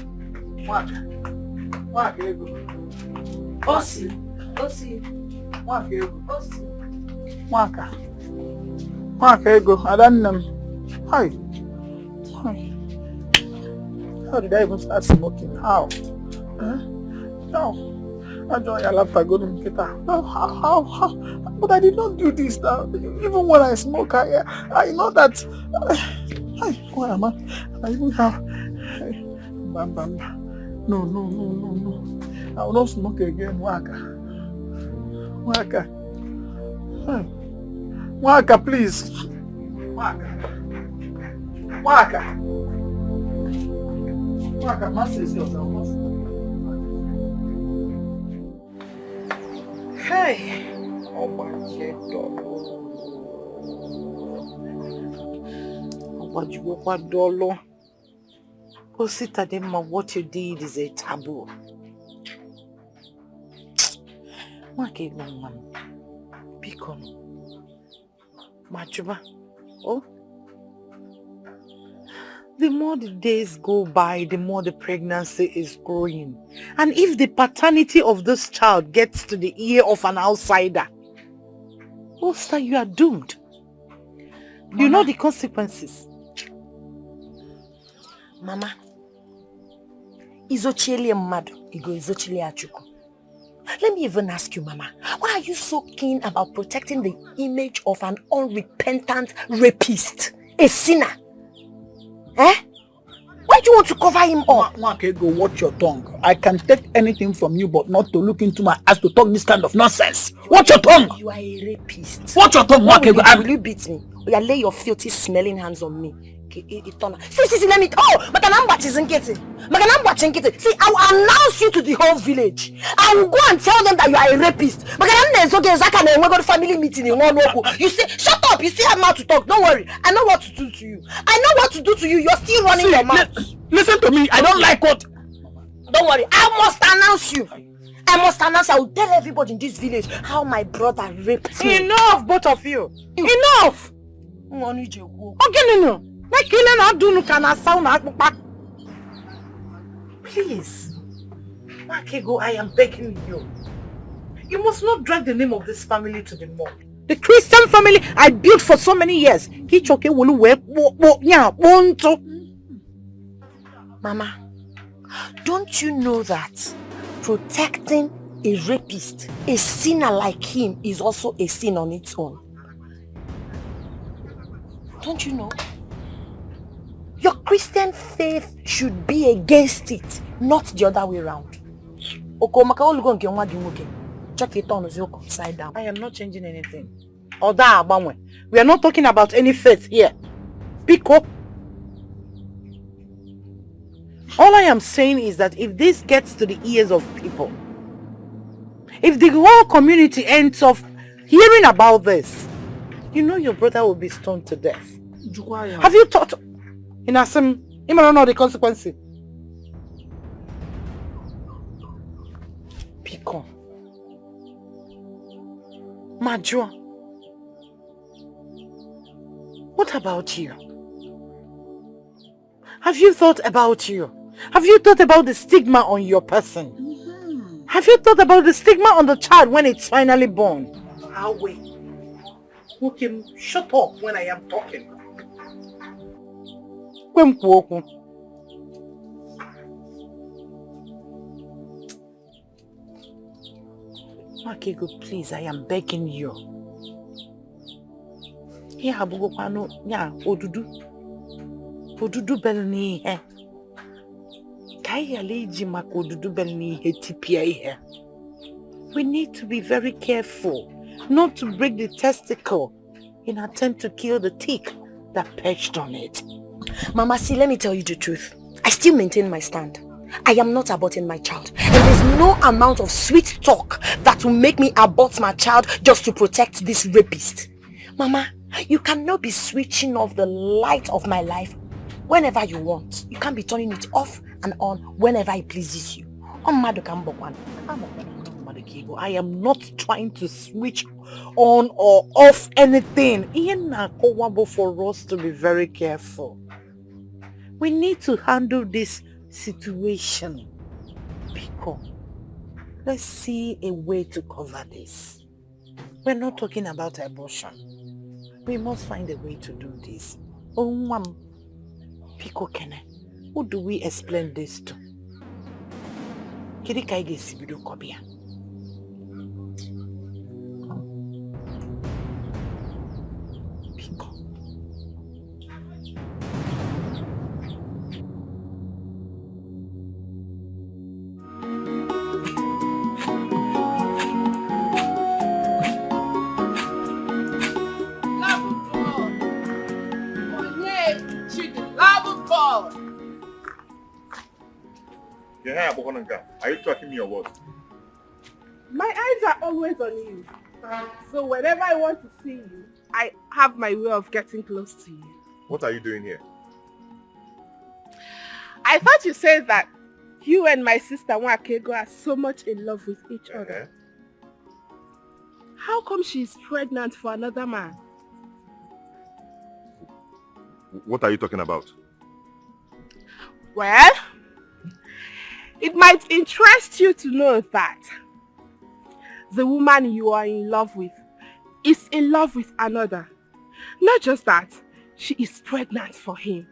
Osi. Hi. How did I even start smoking? How? No. I joined your laptop, go to Nikita. No, how? But I did not do this now. Even when I smoke, I know that. Why am I? I even have. Bam. No. I will not smoke again. Waka, please. Waka, master is yourself. Hey. Oh my God. Ositadema, what you did is a taboo. Bikon. Machuba. Oh. The more the days go by, the more the pregnancy is growing. And if the paternity of this child gets to the ear of an outsider, Osta, you are doomed. Mama, you know the consequences. Mama, izochili madu, igo izochili achuku. Let me even ask you, Mama, why are you so keen about protecting the image of an unrepentant rapist, a sinner? Eh? Why do you want to cover him up? Go watch your tongue. I can take anything from you, but not to look into my ass to talk this kind of nonsense. Watch your tongue. You are a rapist. Watch your tongue, Will you beat me? Or you lay your filthy smelling hands on me? See, let me. Oh, but an ambush isn't getting. See, I will announce you to the whole village. I will go and tell them that you are a rapist. But I'm going to family meeting in one local. You say, shut up. You still have mouth to talk. Don't worry. I know what to do to you. You're still running your mouth. Listen to me. I don't like what. Don't worry. I must announce you. I will tell everybody in this village how my brother raped me. Enough, both of you. Enough. Okay, no. Please, Makego, I am begging you. You must not drag the name of this family to the mud. The Christian family I built for so many years. Mama, don't you know that protecting a rapist, a sinner like him, is also a sin on its own? Don't you know? Your Christian faith should be against it, not the other way around. Check it on upside down. I am not changing anything. We are not talking about any faith here. Pick up. All I am saying is that if this gets to the ears of people, if the whole community ends up hearing about this, you know your brother will be stoned to death. Have you thought? In Assam, you don't know the consequences. Pico. Majua. What about you? Have you thought about you? Have you thought about the stigma on your person? Have you thought about the stigma on the child when it's finally born? I'll wait. Okay, shut up when I am talking. Makego, please, I am begging you. Here, Abugopano, yeah, Odudu belni he. Kaya leji mak odudu belni he tipia he. We need to be very careful. not to break the testicle in attempt to kill the tick that perched on it. Mama, see, let me tell you the truth. I still maintain my stand. I am not aborting my child. And there's no amount of sweet talk that will make me abort my child just to protect this rapist. Mama, you cannot be switching off the light of my life whenever you want. You can't be turning it off and on whenever it pleases you. I am not trying to switch on or off anything. For us to be very careful. We need to handle this situation. Pico, let's see a way to cover this. We're not talking about abortion. We must find a way to do this. Pico Kene, who do we explain this to? Kirikaige Sibido Kobia. Pico. Are you tracking me or what? My eyes are always on you. So whenever I want to see you, I have my way of getting close to you. What are you doing here? I thought you said that you and my sister Nwakego are so much in love with each other. How come she's pregnant for another man? What are you talking about? Well, it might interest you to know that the woman you are in love with is in love with another. Not just that, she is pregnant for him.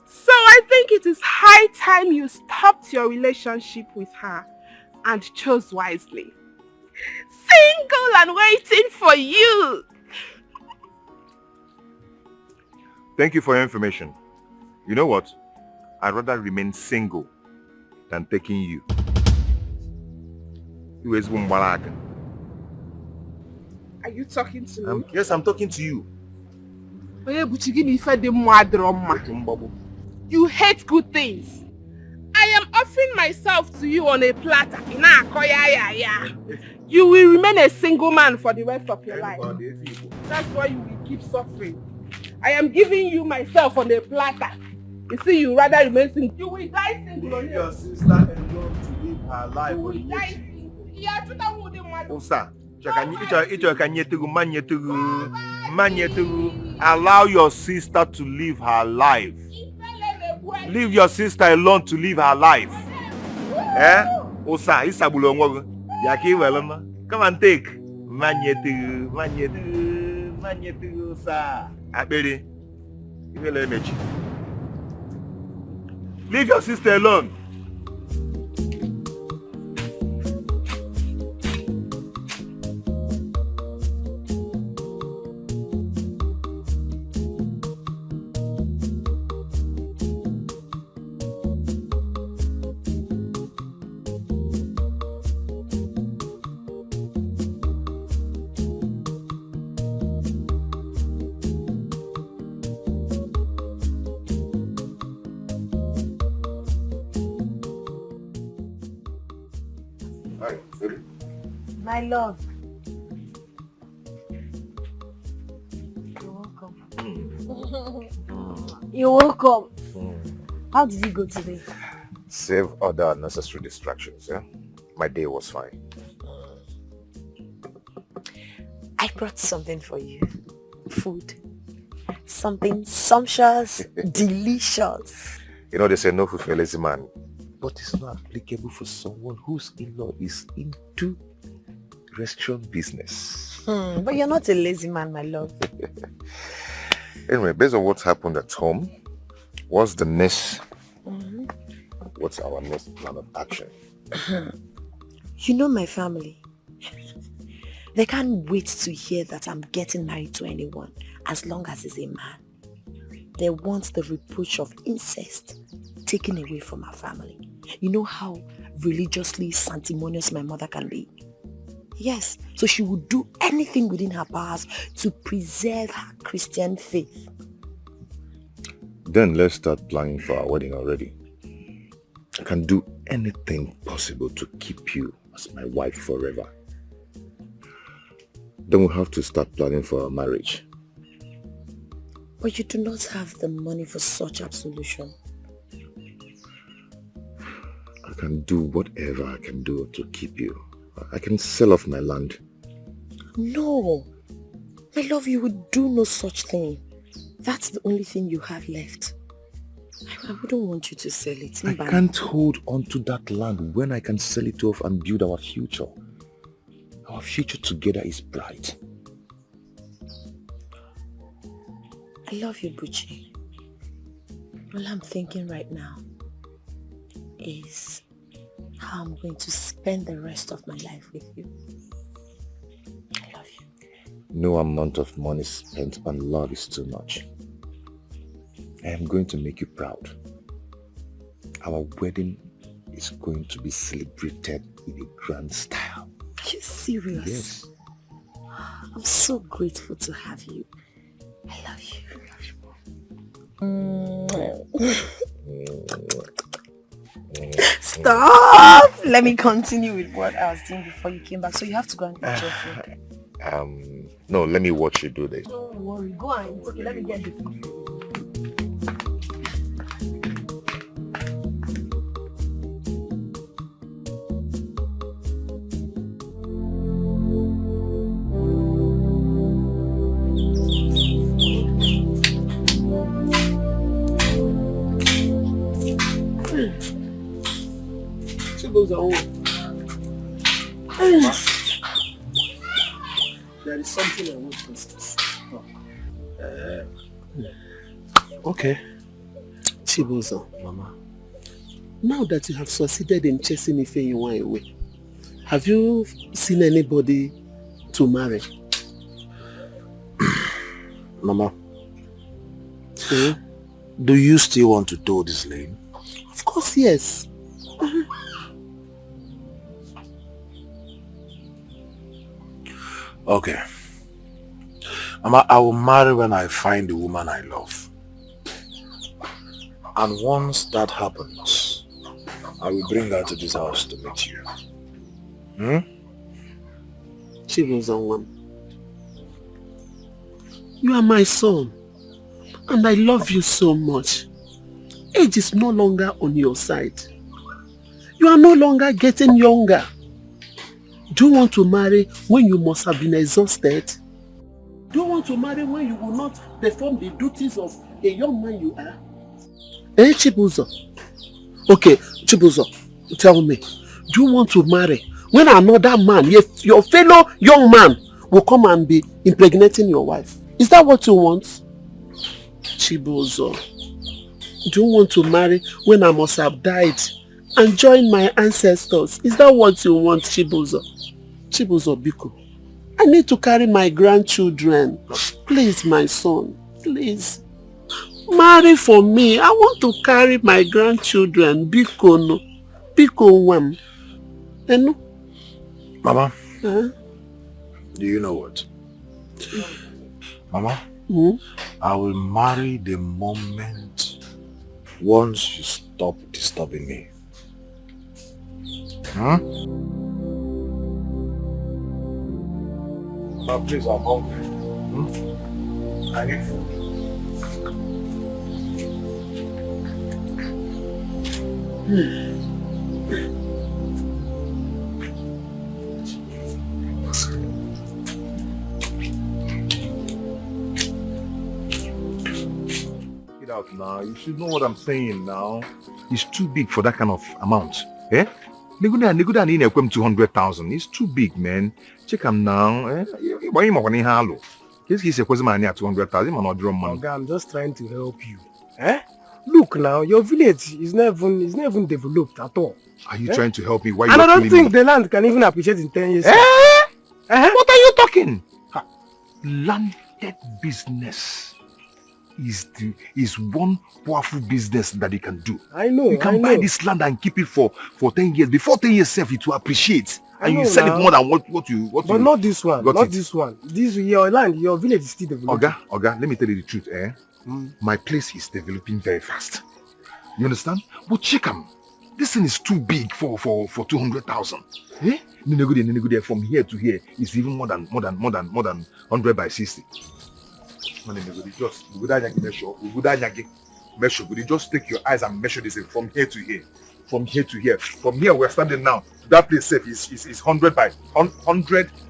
So I think it is high time you stopped your relationship with her and chose wisely. Single and waiting for you. Thank you for your information. You know what? I'd rather remain single than taking you. Are you talking to me? Yes, I'm talking to you. You hate good things. I am offering myself to you on a platter. You will remain a single man for the rest of your life. That's why you will keep suffering. I am giving you myself on a platter. You see, you rather remain single. You will die single. Leave your sister alone to live her life. You will die single. Allow your sister to live her life. Leave your sister alone to live her life. Osa, isabulongo. Yaki welama. Come and take. Manyetu, osa. Abedi. Leave your sister alone. My love. You're welcome. How did you go today? Save other unnecessary distractions, yeah? My day was fine. I brought something for you. Food. Something sumptuous, delicious. You know, they say no food for a lazy man. But it's not applicable for someone whose in-law is into restaurant business. But you're not a lazy man, my love. Anyway, based on what's happened at home, what's the next? What's our next plan of action? You know my family. They can't wait to hear that I'm getting married to anyone as long as it's a man. They want the reproach of incest taken away from our family. You know how religiously sanctimonious my mother can be. Yes, so she would do anything within her powers to preserve her Christian faith. Then let's start planning for our wedding already. I can do anything possible to keep you as my wife forever. Then we'll have to start planning for our marriage. But you do not have the money for such absolution. I can do whatever I can do to keep you. I can sell off my land. No. My love, you would do no such thing. That's the only thing you have left. I wouldn't want you to sell it. I can't hold on to that land when I can sell it off and build our future. Our future together is bright. I love you, Buchi. All I'm thinking right now is how I'm going to spend the rest of my life with you. I love you. No amount of money spent on love is too much. I am going to make you proud. Our wedding is going to be celebrated in a grand style. Are you serious? Yes. I'm so grateful to have you. I love you. Stop! Let me continue with what I was doing before you came back. So you have to go and eat your food. No, let me watch you do this. Don't worry, go on. It's okay, let me get the food. There is something I want to discuss. Okay. Chibuzo, Mama. now that you have succeeded in chasing Ifeyinwa away, have you seen anybody to marry? Mama. Do you still want to toe this lane? Of course, yes. Okay. Mama, I will marry when I find the woman I love. And once that happens, I will bring her to this house to meet you. Chibuzo, you are my son. And I love you so much. Age is no longer on your side. You are no longer getting younger. Do you want to marry when you must have been exhausted? Do you want to marry when you will not perform the duties of a young man you are? Chibuzo. Okay, Chibuzo, tell me. Do you want to marry when another man, your fellow young man, will come and be impregnating your wife? Is that what you want? Chibuzo, do you want to marry when I must have died and join my ancestors? Is that what you want, Chibuzo? Chibuzo Biko, I need to carry my grandchildren. Please, my son, please. Marry for me. I want to carry my grandchildren. Biko no. Biko wam. No? Mama, do you know what? Mama, I will marry the moment once you stop disturbing me. Please, I'm hungry. I need food. Get out now. You should know what I'm saying now. It's too big for that kind of amount. Eh? Niguda need 200,000. It's too big, man. Check him now. Eh? Why you money halo? He's a question money at 200,000. I'm not drum money. Okay, I'm just trying to help you. Eh? Look now, your village is not even developed at all. Are you trying to help me? Why and I don't think the land can even appreciate in 10 years. What are you talking? Landed business. is one powerful business that you can do. I know. You can buy this land and keep it for 10 years. Before 10 years, it will appreciate. And you sell it more than what you. But not this one. Not this one. This your land, your village is still developing. Oga, let me tell you the truth, My place is developing very fast. You understand? But check them. This thing is too big for 200,000. Eh? From here to here is even more than 100 by 60. Just take your eyes and measure this from here to here. From here to here. From here we're standing now. That place safe is 100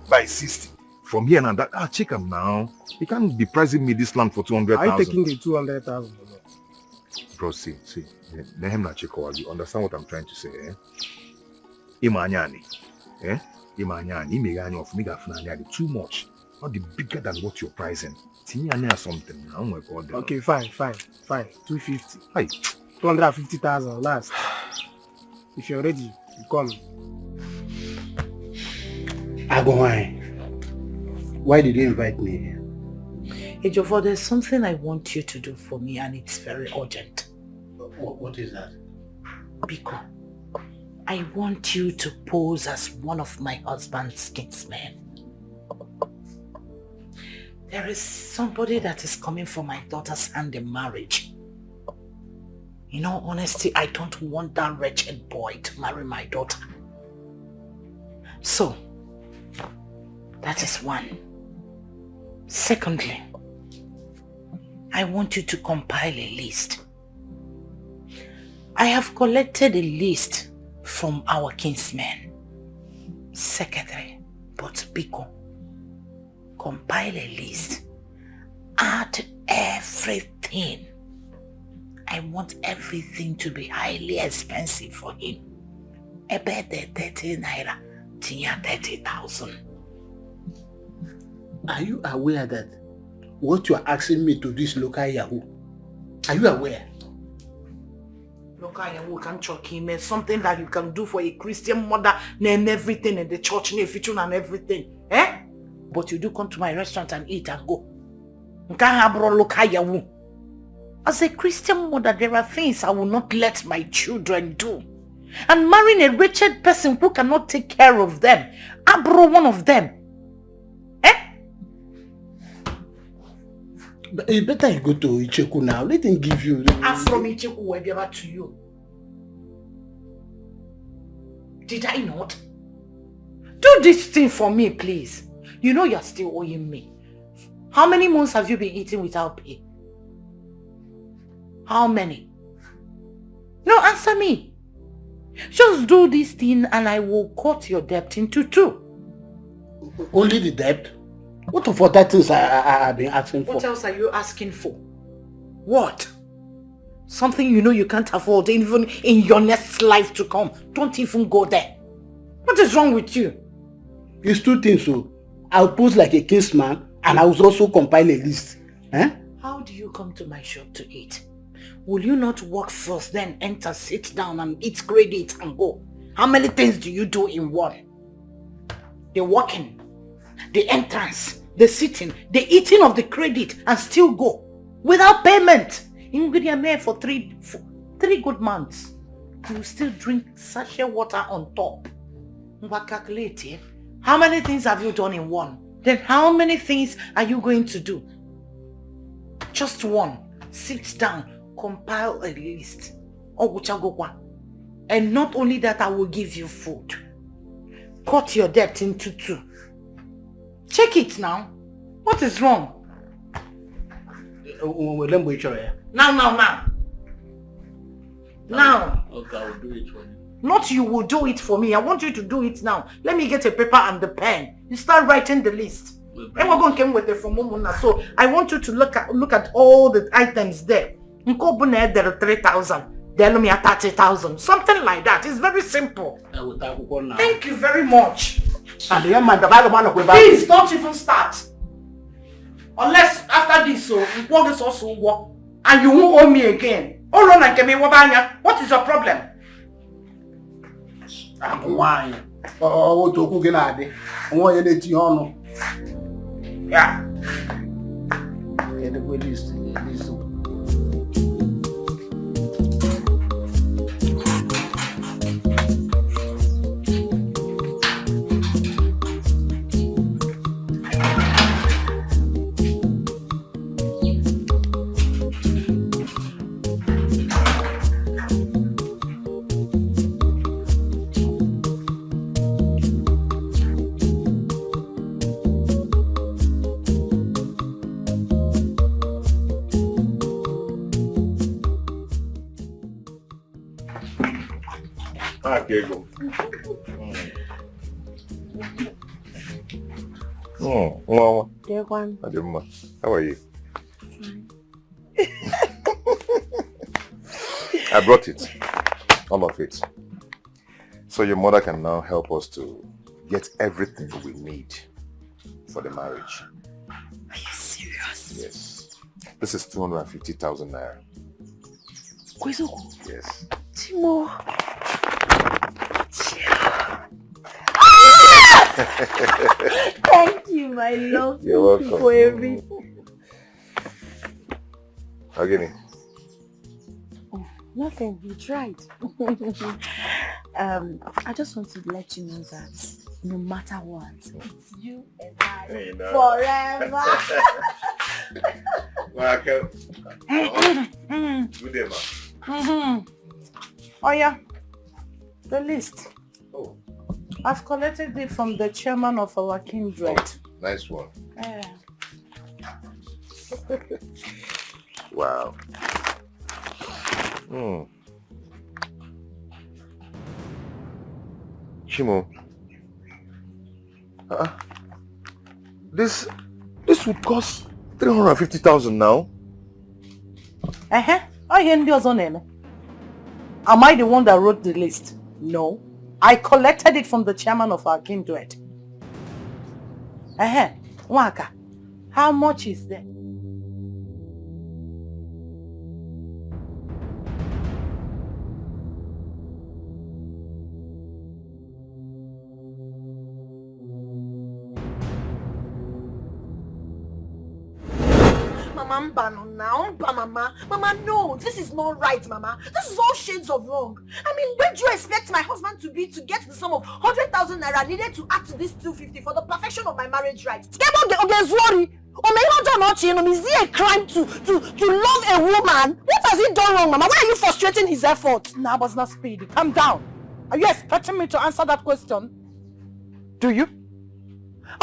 by 60. From here now, check them now. You can't be pricing me this land for 200,000. Are you taking the 200,000? Bro, see. You understand what I'm trying to say, Imanyani. Imanyani, too much. Not the bigger than what you're pricing. Something. Oh my God. Okay, fine. 250. Hi. 250,000 last. If you're ready, you come. Why did you invite me? Ejiofor, there's something I want you to do for me and it's very urgent. What is that? Biko, I want you to pose as one of my husband's kinsmen. There is somebody that is coming for my daughter's hand in marriage. In all honesty, I don't want that wretched boy to marry my daughter. So, that is one. Secondly, I want you to compile a list. I have collected a list from our kinsmen, secretary, but Biko, compile a list. Add everything. I want everything to be highly expensive for him. About 30 naira, 30,000. Are you aware that what you are asking me to do is local Yahoo? Are you aware? Local Yahoo can chuck him something that you can do for a Christian mother and everything in the church, and everything. But you do come to my restaurant and eat and go. You can't have local Yahoo. As a Christian mother, there are things I will not let my children do. And marrying a wretched person who cannot take care of them, I brought one of them. But it's better you go to Icheku now. Let him give you. I'm from Icheku, we'll be back to you. Did I not? Do this thing for me, please. You know you're still owing me. How many months have you been eating without pay? How many? No, answer me. Just do this thing and I will cut your debt into 2. Only the debt? What of other things I have been asking for? What else are you asking for? What? Something you know you can't afford even in your next life to come. Don't even go there. What is wrong with you? It's 2 things, so I'll pose like a kinsman and I will also compile a list. How do you come to my shop to eat? Will you not work first, then enter, sit down and eat credit and go? How many things do you do in one? The walking, the entrance, the sitting, the eating of the credit and still go without payment. Ingredient for 3 good months. You still drink sachet water on top. Calculate. How many things have you done in one? Then how many things are you going to do? Just one. Sit down, compile a list. And not only that, I will give you food. Cut your debt into 2. Check it now. What is wrong? Now. Okay, I will do it for you. Not you will do it for me. I want you to do it now. Let me get a paper and the pen. You start writing the list. And we're going to come with it from Momuna. So I want you to look at all the items there. There are 3,000. There are 30,000. Something like that. It's very simple. Thank you very much. Please don't even start. Unless after this, so you want this also work and you won't owe me again. What is your problem? Yeah. the list. Go. Mama. Dear one. How are you? I brought it. All of it. So your mother can now help us to get everything we need for the marriage. Are you serious? Yes. This is 250,000 naira. Yes. Timo. Thank you, my love. You're welcome. For everything. Again. Oh, nothing. You tried. I just want to let you know that no matter what, it's you and I forever. Rachael. Good day, ma. Oh yeah, the list. Oh. I've collected it from the chairman of our kindred. Nice one. Yeah. Wow. Chimo. This would cost 350,000 now. Am I the one that wrote the list? No. I collected it from the chairman of our kindred. Waka, how much is there? Mama, no, this is not right, Mama. This is all shades of wrong. I mean, where do you expect my husband to be to get the sum of 100,000 naira needed to add to this 250 for the perfection of my marriage rights? Is it a crime to love a woman? What has he done wrong, Mama? Why are you frustrating his efforts? Nah, but not speedy. Calm down. Are you expecting me to answer that question? Do you?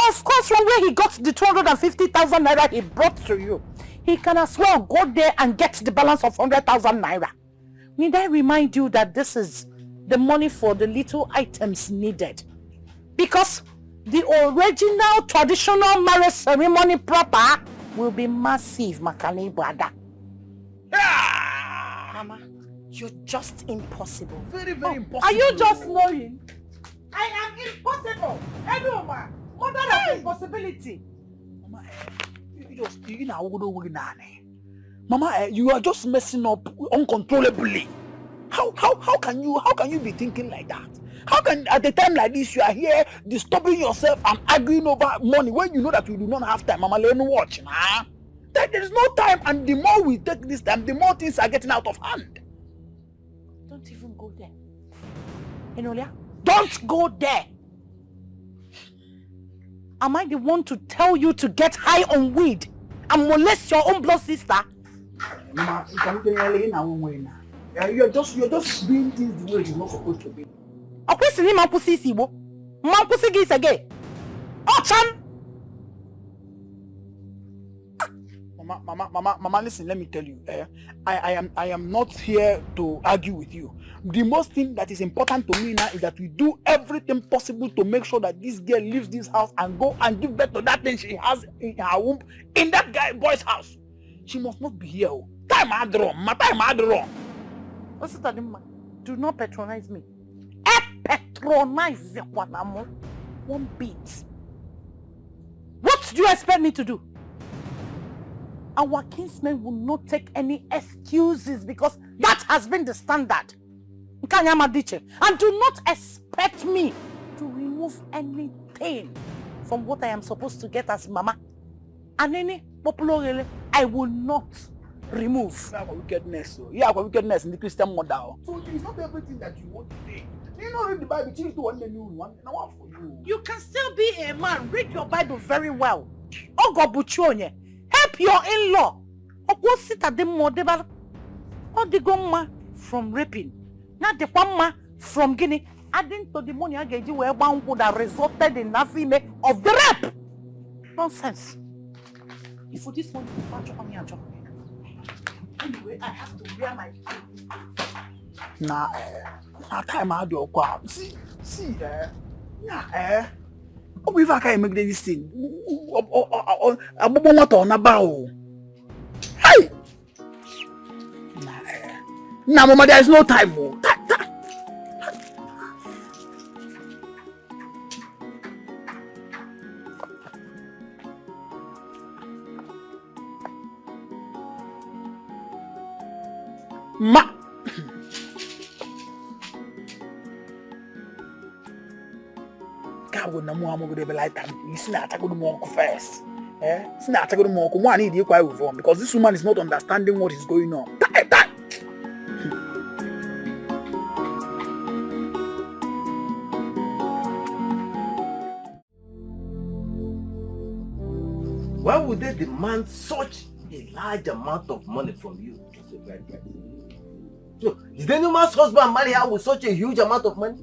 Of course, from where he got the 250,000 naira he brought to you, he can as well go there and get the balance of 100,000 naira. Need I remind you that this is the money for the little items needed? Because the original traditional marriage ceremony proper will be massive, Makani brother. Mama, you're just impossible. Very, very impossible. Are you just knowing? I am impossible. Everyone, what are impossibility? Mama, you are just messing up uncontrollably. How can you be thinking like that? How can at a time like this you are here disturbing yourself and arguing over money when you know that you do not have time? Mama, let me watch. Nah? There is no time, and the more we take this time, the more things are getting out of hand. Don't even go there. Enolia, don't go there. Am I the one to tell you to get high on weed and molest your own blood sister? Mama, you're just doing things the way it's not supposed to be. Mama, listen, let me tell you, I am not here to argue with you. The most thing that is important to me now is that we do everything possible to make sure that this girl leaves this house and go and give birth to that thing she has in her womb in that boy's house. She must not be here. Time had wrong. Do not patronize me. Patronize one bit. What do you expect me to do? Our kinsmen will not take any excuses because that has been the standard. And do not expect me to remove anything from what I am supposed to get as mama. And any popular I will not remove. Wickedness. Yeah, wickedness in the Christian model. So it's not everything that you want to take. You know, read the Bible, change to one new one, and I want for you. You can still be a man. Read your Bible very well. Ogobuchonye, help your in-law. Sit at the model. Or the goma from raping. Not the one from Guinea. Adding to the money I gave you where one would have resulted in nothing of the rape. Nonsense. If for this one, you catch on your job. Anyway, I have to wear my Nah, time I do a see, oh, if I can make this thing, I'm not on about. Hey! Nah, Mama, there is no time. Ma. God, no more. I'm going to be like that. Listen, I take the monk first. Listen, I take the monk. One need you quite reform because this woman is not understanding what is going on. Why would they demand such a large amount of money from you? So, did any man's husband marry her with such a huge amount of money?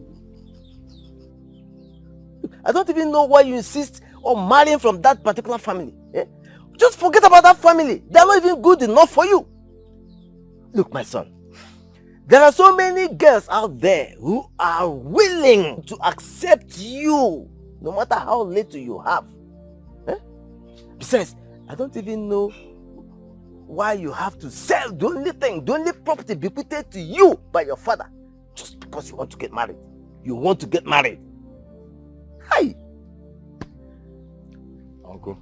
I don't even know why you insist on marrying from that particular family. Just forget about that family. They are not even good enough for you. Look, my son, there are so many girls out there who are willing to accept you, no matter how little you have. Besides, I don't even know why you have to sell the only property bequeathed to you by your father, just because you want to get married. You want to get married. Hi. Uncle,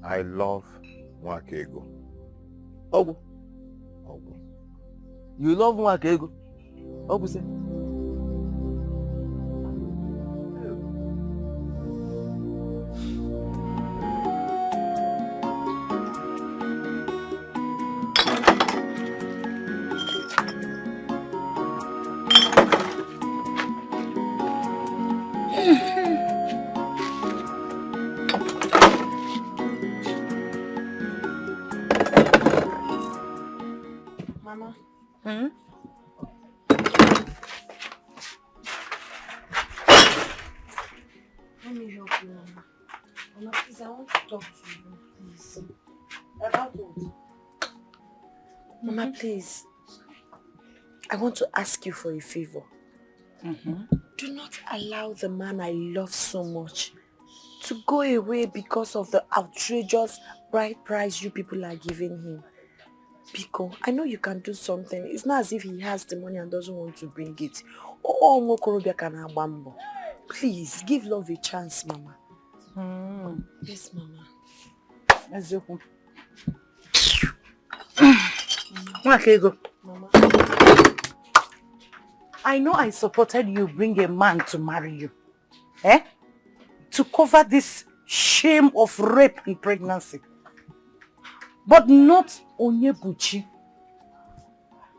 I love Nwakego. Ogu. You love Nwakego? Ogu say. Mama. Let me help you, Mama. Mama, please, I want to talk to you, please. About what? Mama, please. I want to ask you for a favor. Do not allow the man I love so much to go away because of the outrageous bride price you people are giving him. Biko, I know you can do something. It's not as if he has the money and doesn't want to bring it. Please, give love a chance, Mama. Yes, Mama. Mama. I know I supported you bring a man to marry you. To cover this shame of rape and pregnancy. But not Onyebuchi.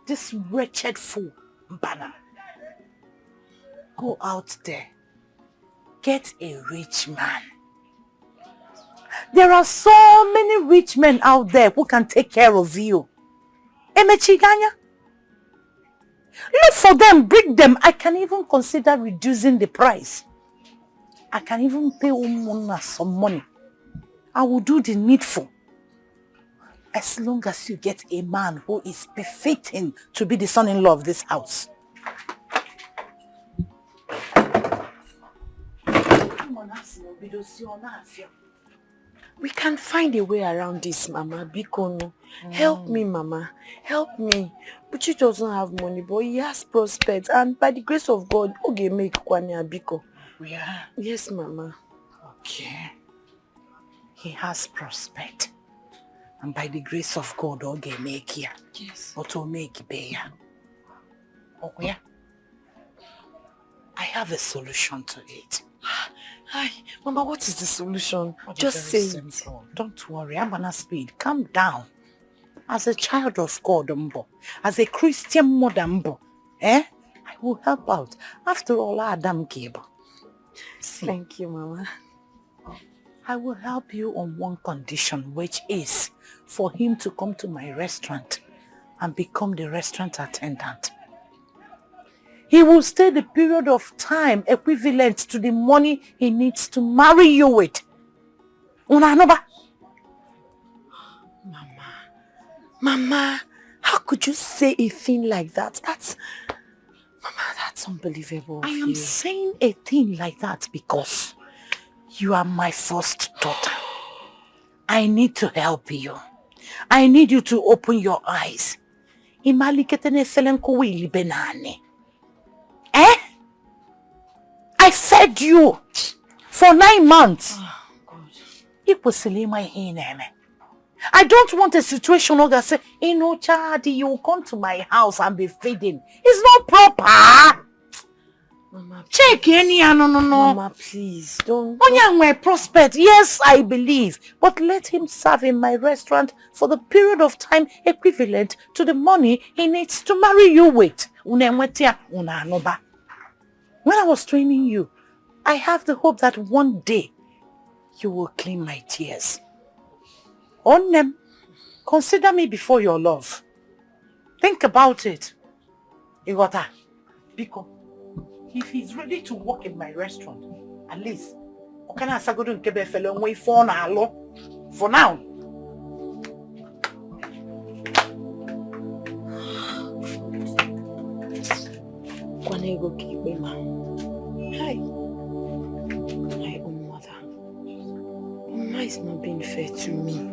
This wretched fool, Mbana. Go out there. Get a rich man. There are so many rich men out there who can take care of you. Emechiganya. Look for them, bring them. I can even consider reducing the price. I can even pay Umuna some money. I will do the needful. As long as you get a man who is befitting to be the son-in-law of this house. We can find a way around this, Mama. Bikono. Help me, Mama. Help me. Buchi doesn't have money, but he has prospects. And by the grace of God, Oge make Kwanya Biko. Yeah. Yes, Mama. Okay. He has prospect. And by the grace of God, Oge make here. Yes. Oto make beya. Okay. I have a solution to it. Hi, Mama, what is the solution? Just say it. Don't worry, I'm gonna speed. Calm down. As a child of God, Mbo, as a Christian mother, Mbo, I will help out. After all, Adam gave. Thank you, Mama. I will help you on one condition, which is for him to come to my restaurant and become the restaurant attendant. He will stay the period of time equivalent to the money he needs to marry you with. Mama, how could you say a thing like that? That's unbelievable. I am saying a thing like that because you are my first daughter. I need to help you. I need you to open your eyes. I fed you for 9 months. I don't want a situation where they say, child, you will come to my house and be feeding. It's not proper. Mama, check any no. Mama, please don't. My prospect, yes, I believe, but let him serve in my restaurant for the period of time equivalent to the money he needs to marry you with. When I was training you, I have the hope that one day you will clean my tears. On them, consider me before your love. Think about it. Igota, Biko, if he's ready to work in my restaurant, at least, for now. Hi. My own mother. Mama is not being fair to me.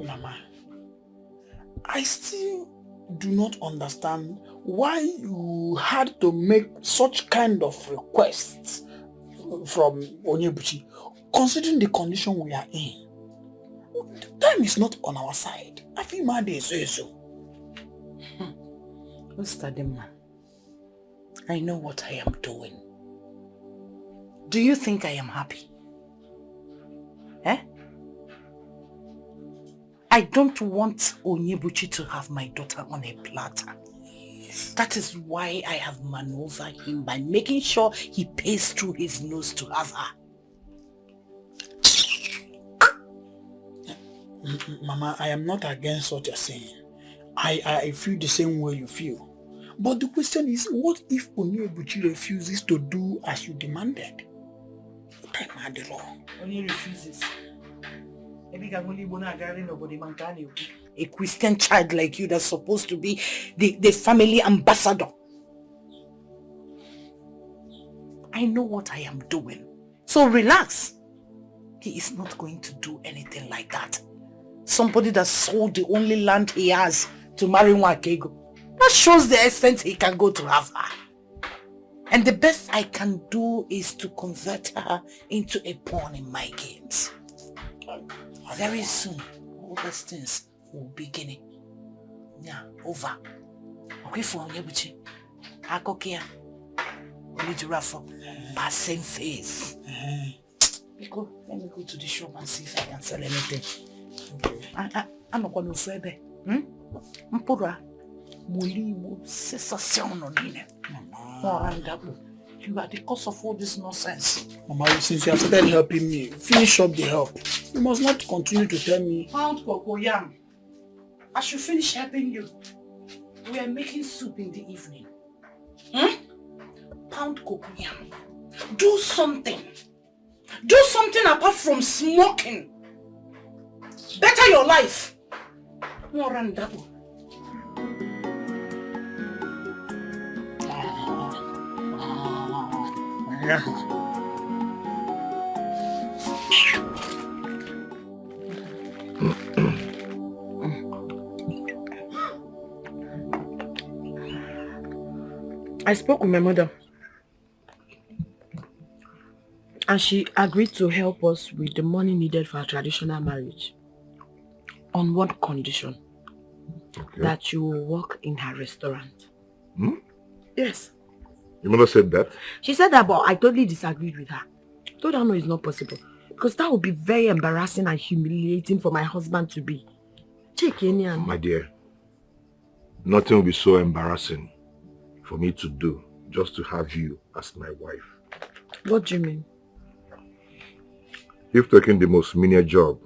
Mama, I still do not understand why you had to make such kind of requests from Onyebuchi, considering the condition we are in. Time is not on our side. I feel my day so. Mr. Demma, I know what I am doing. Do you think I am happy? I don't want Onyebuchi to have my daughter on a platter. That is why I have maneuvered him by making sure he pays through his nose to have her. Mama, I am not against what you're saying. I feel the same way you feel. But the question is, what if Onyebuchi refuses to do as you demanded? What am I the law? Onye refuses. A Christian child like you that's supposed to be the family ambassador. I know what I am doing. So relax. He is not going to do anything like that. Somebody that sold the only land he has to marry Nwakego. That shows the extent he can go to have her. And the best I can do is to convert her into a pawn in my games. Very soon, all these things will begin. Yeah, over. Okay, for Onyebuchi. Akokia. Only giraffe. Passing face. Let me go to the shop and see if I can sell anything. I'm not going to say that. Mpura. Mulimu. Cessation on it. You are the cause of all this nonsense. Mama, since you have started helping me, finish up the help. You must not continue to tell me. Pound cocoyam. I should finish helping you. We are making soup in the evening. Pound cocoyam. Do something. Do something apart from smoking. Better your life. More than double. I spoke with my mother And she agreed to help us with the money needed for our traditional marriage. On one condition. Okay. That you will work in her restaurant. Hmm? Yes. Your mother said that? She said that, but I totally disagreed with her. I told her no, it's not possible. Because that would be very embarrassing and humiliating for my husband to be. Check in. My dear, nothing will be so embarrassing for me to do just to have you as my wife. What do you mean? You've taken the most menial job.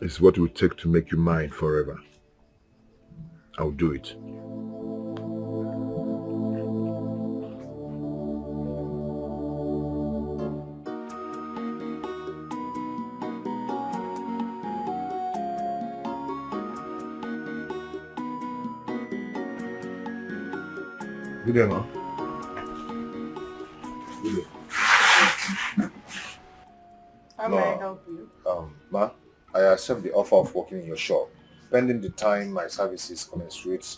It's what it will take to make you mine forever. I'll do it. Good day, ma. Good day. How may I help you? Ma, I accept the offer of working in your shop, pending the time my services commensurate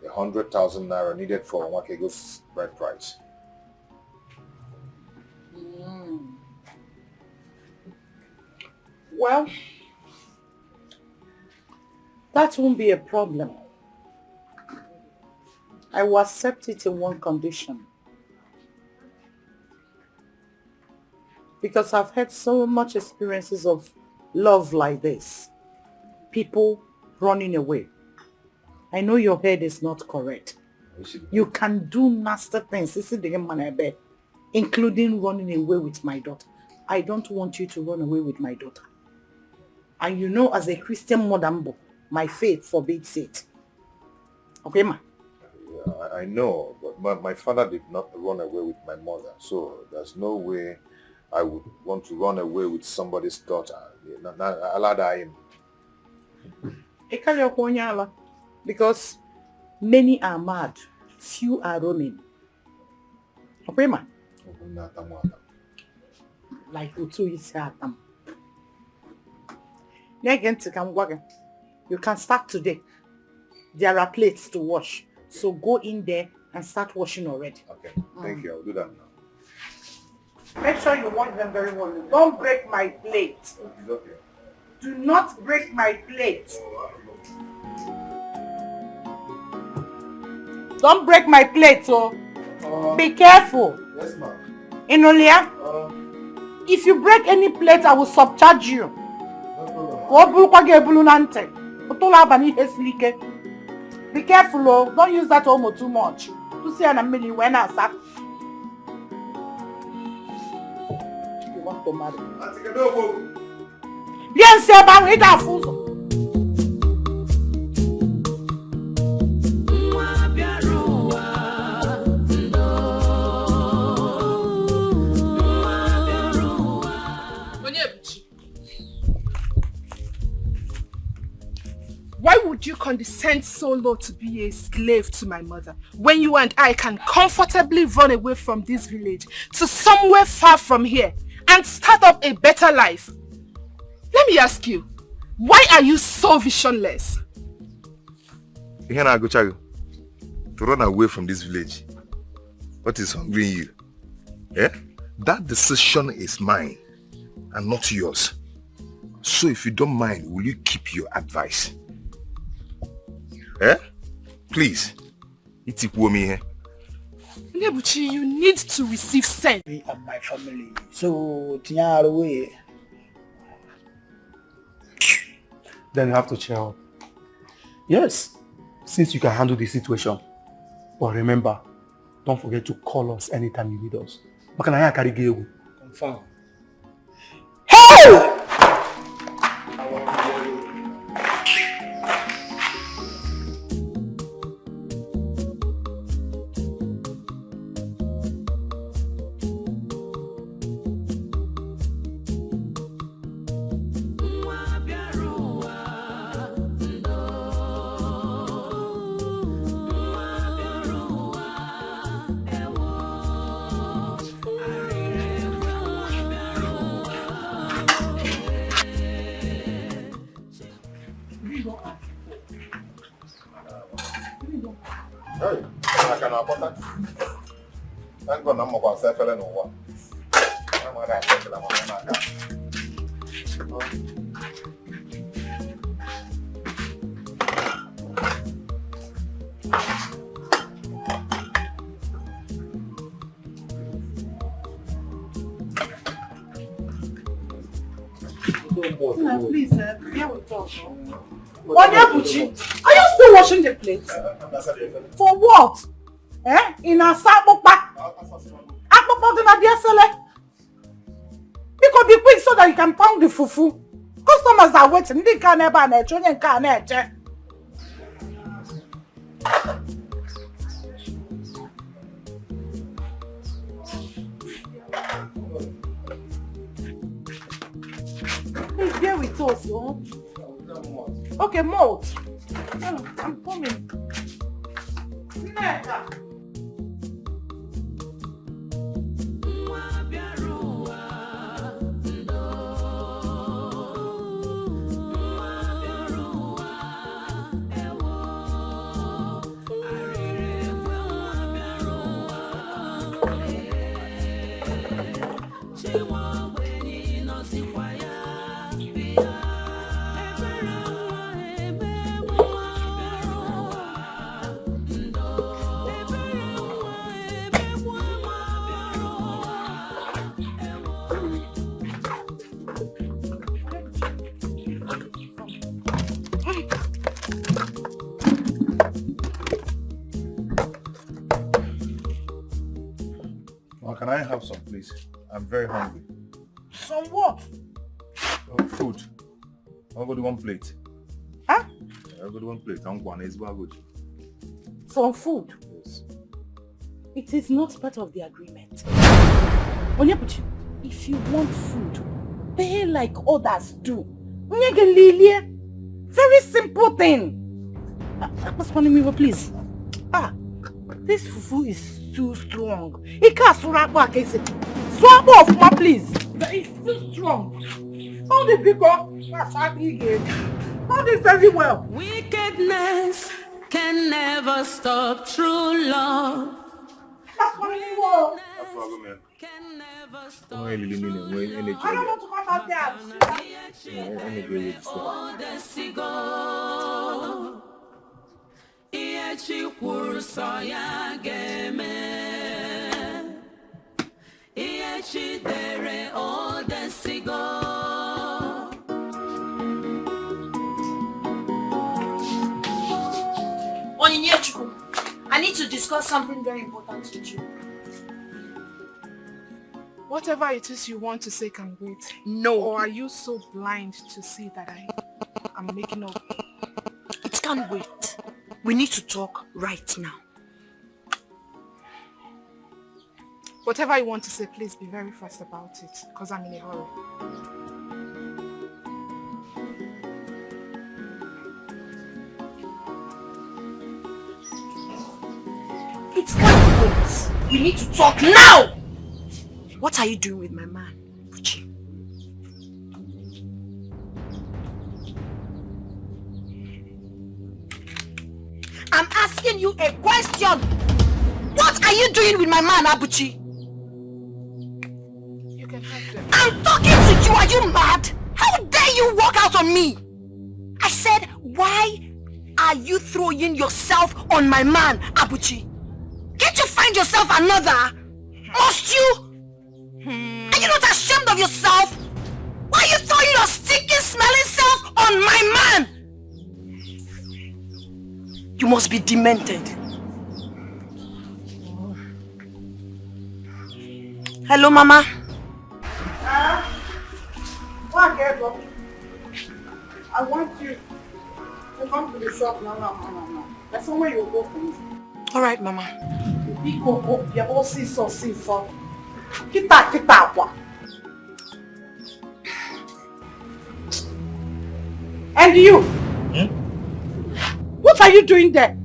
the 100,000 naira needed for Nwakego's bride price. Well, that won't be a problem. I will accept it in one condition. Because I've had so much experiences of love like this. People running away. I know your head is not correct. You can do nasty things, including running away with my daughter. I don't want you to run away with my daughter. And you know, as a Christian mother, my faith forbids it. Okay, ma? Yeah, I know, but my father did not run away with my mother, so there's no way I would want to run away with somebody's daughter. Because many are mad, few are running. Okay, ma? Like Utu is Atam. You can start today. There are plates to wash. So go in there and start washing already. Okay, thank you. I'll do that now. Make sure you wash them very well. Don't break my plate. It's okay. Do not break my plate. Don't break my plate, oh. Be careful. Yes, ma'am. Inolia, if you break any plate, I will subcharge you. No problem. Be careful, oh. Don't use that almost too much. To see an million when I start. You want to marry? Bien, c'est bon, it a fouzo. Why would you condescend so low to be a slave to my mother when you and I can comfortably run away from this village to somewhere far from here and start up a better life? Let me ask you, why are you so visionless? To run away from this village. What is hungering you? Eh? That decision is mine and not yours. So if you don't mind, will you keep your advice? Eh? Please. It's me here. Nebuchi, you need to receive sense. Me and my family. So, Tinya away. Then you have to cheer up. Yes, since you can handle the situation. But remember, don't forget to call us anytime you need us. Confirm. Hey! Thank God I'm going to say no one. Please, here we talk. Onyebuchi, are you still washing the plates? For what? In a sapokpa? Akpokpa di na diesele? Because be quick so that you can pound the fufu. Customers are waiting. They can't ever net. You can't net. Please bear with us, yo. Okay, malt. I'm coming. Can I have some, please? I'm very hungry. Some what? Food. I'll go to one plate. Huh? I'll go to one plate. I'm going to Some food? Yes. It is not part of the agreement. Onyebuchi, if you want food, pay like others do. Very simple thing. Please. This fufu is too strong. It can't swap back. Swap off, ma, please. It's too strong. How the people how this very well. Wickedness can never stop true love. That's what you want. No problem, man. Can never stop I don't want to come out there. I need to discuss something very important with you. Whatever it is you want to say can wait. No. Or are you so blind to see that I'm making up? It can't wait. We need to talk right now. Whatever you want to say, please be very fast about it, because I'm in a hurry. It can't wait. We need to talk now! What are you doing with my man, Buchi? I'm asking you a question. What are you doing with my man, Abuchi? You can have them. I'm talking to you. Are you mad? How dare you walk out on me? I said, why are you throwing yourself on my man, Abuchi? Can't you find yourself another? Must you? Are you not ashamed of yourself? Why are you throwing your stinking, smelling self on my man? You must be demented. Hello, Mama. I want you to come to the shop now. That's somewhere you'll go for me. All right, Mama. You're all see so. Kita. And you? What are you doing there?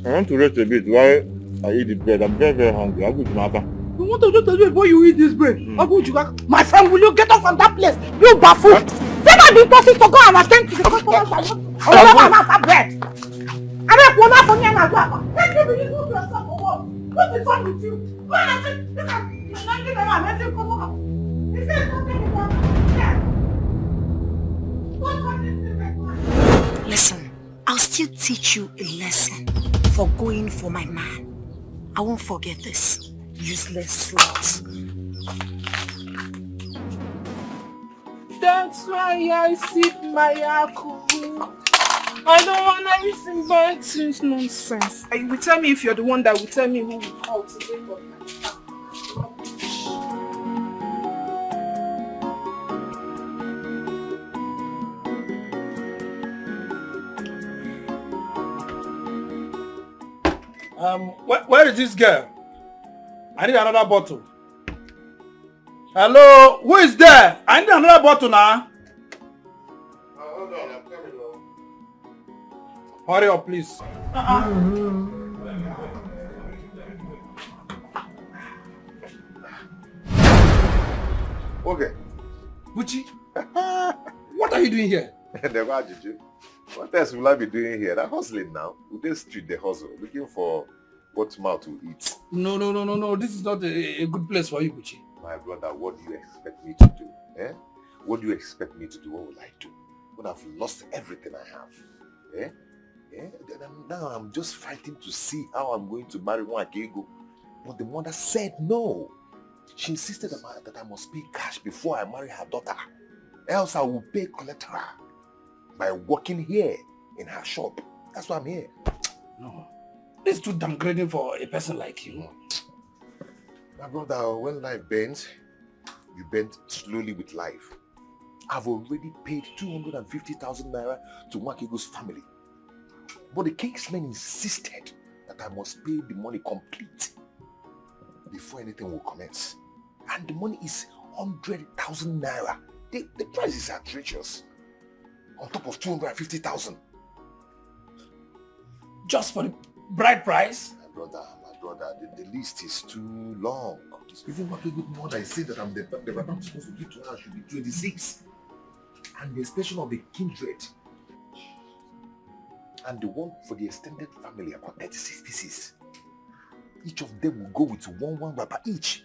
I want to rest a bit while I eat the bread. I'm very, very hungry. I'll go to Maba. You want to do before you eat this bread? My friend, will you get up from that place? You baffle. Say that the boss is to go and attend to the customers. Bread. I don't want to forget that. Let me yourself for what? What is wrong with you? Listen, I'll still teach you a lesson for going for my man. I won't forget this. Useless slut. That's why I sip my alcohol. I don't want to listen back to nonsense. You will tell me if you're the one that will tell me who will call to wake up. Where is this girl? I need another bottle. Hello, who is there? I need another bottle now. Hold on, I'm coming. Hurry up, please. Okay. Gucci, what are you doing here? What else will I be doing here? They're hustling now. With this street, they hustle, looking for what mouth to eat. No. This is not a good place for you, Gucci. My brother, what do you expect me to do? Eh? What do you expect me to do? What will I do? When I've lost everything I have? Eh? Now I'm just fighting to see how I'm going to marry Nwakego. But the mother said no. She insisted that I must pay cash before I marry her daughter. Else I will pay collateral by working here in her shop. That's why I'm here. No. This is too downgrading for a person like you. My brother, when life bends, you bend slowly with life. I've already paid 250,000 naira to Nwakego's family. But the kingsmen insisted that I must pay the money complete before anything will commence. And the money is 100,000 naira. The price is outrageous. On top of 250,000. Just for the bride price? My brother, the list is too long. Even Nwakego's mother is saying that the bride I'm supposed to give to her should be 26. And the extension of the kindred. And the one for the extended family, about 36 pieces. Each of them will go with one wrapper each.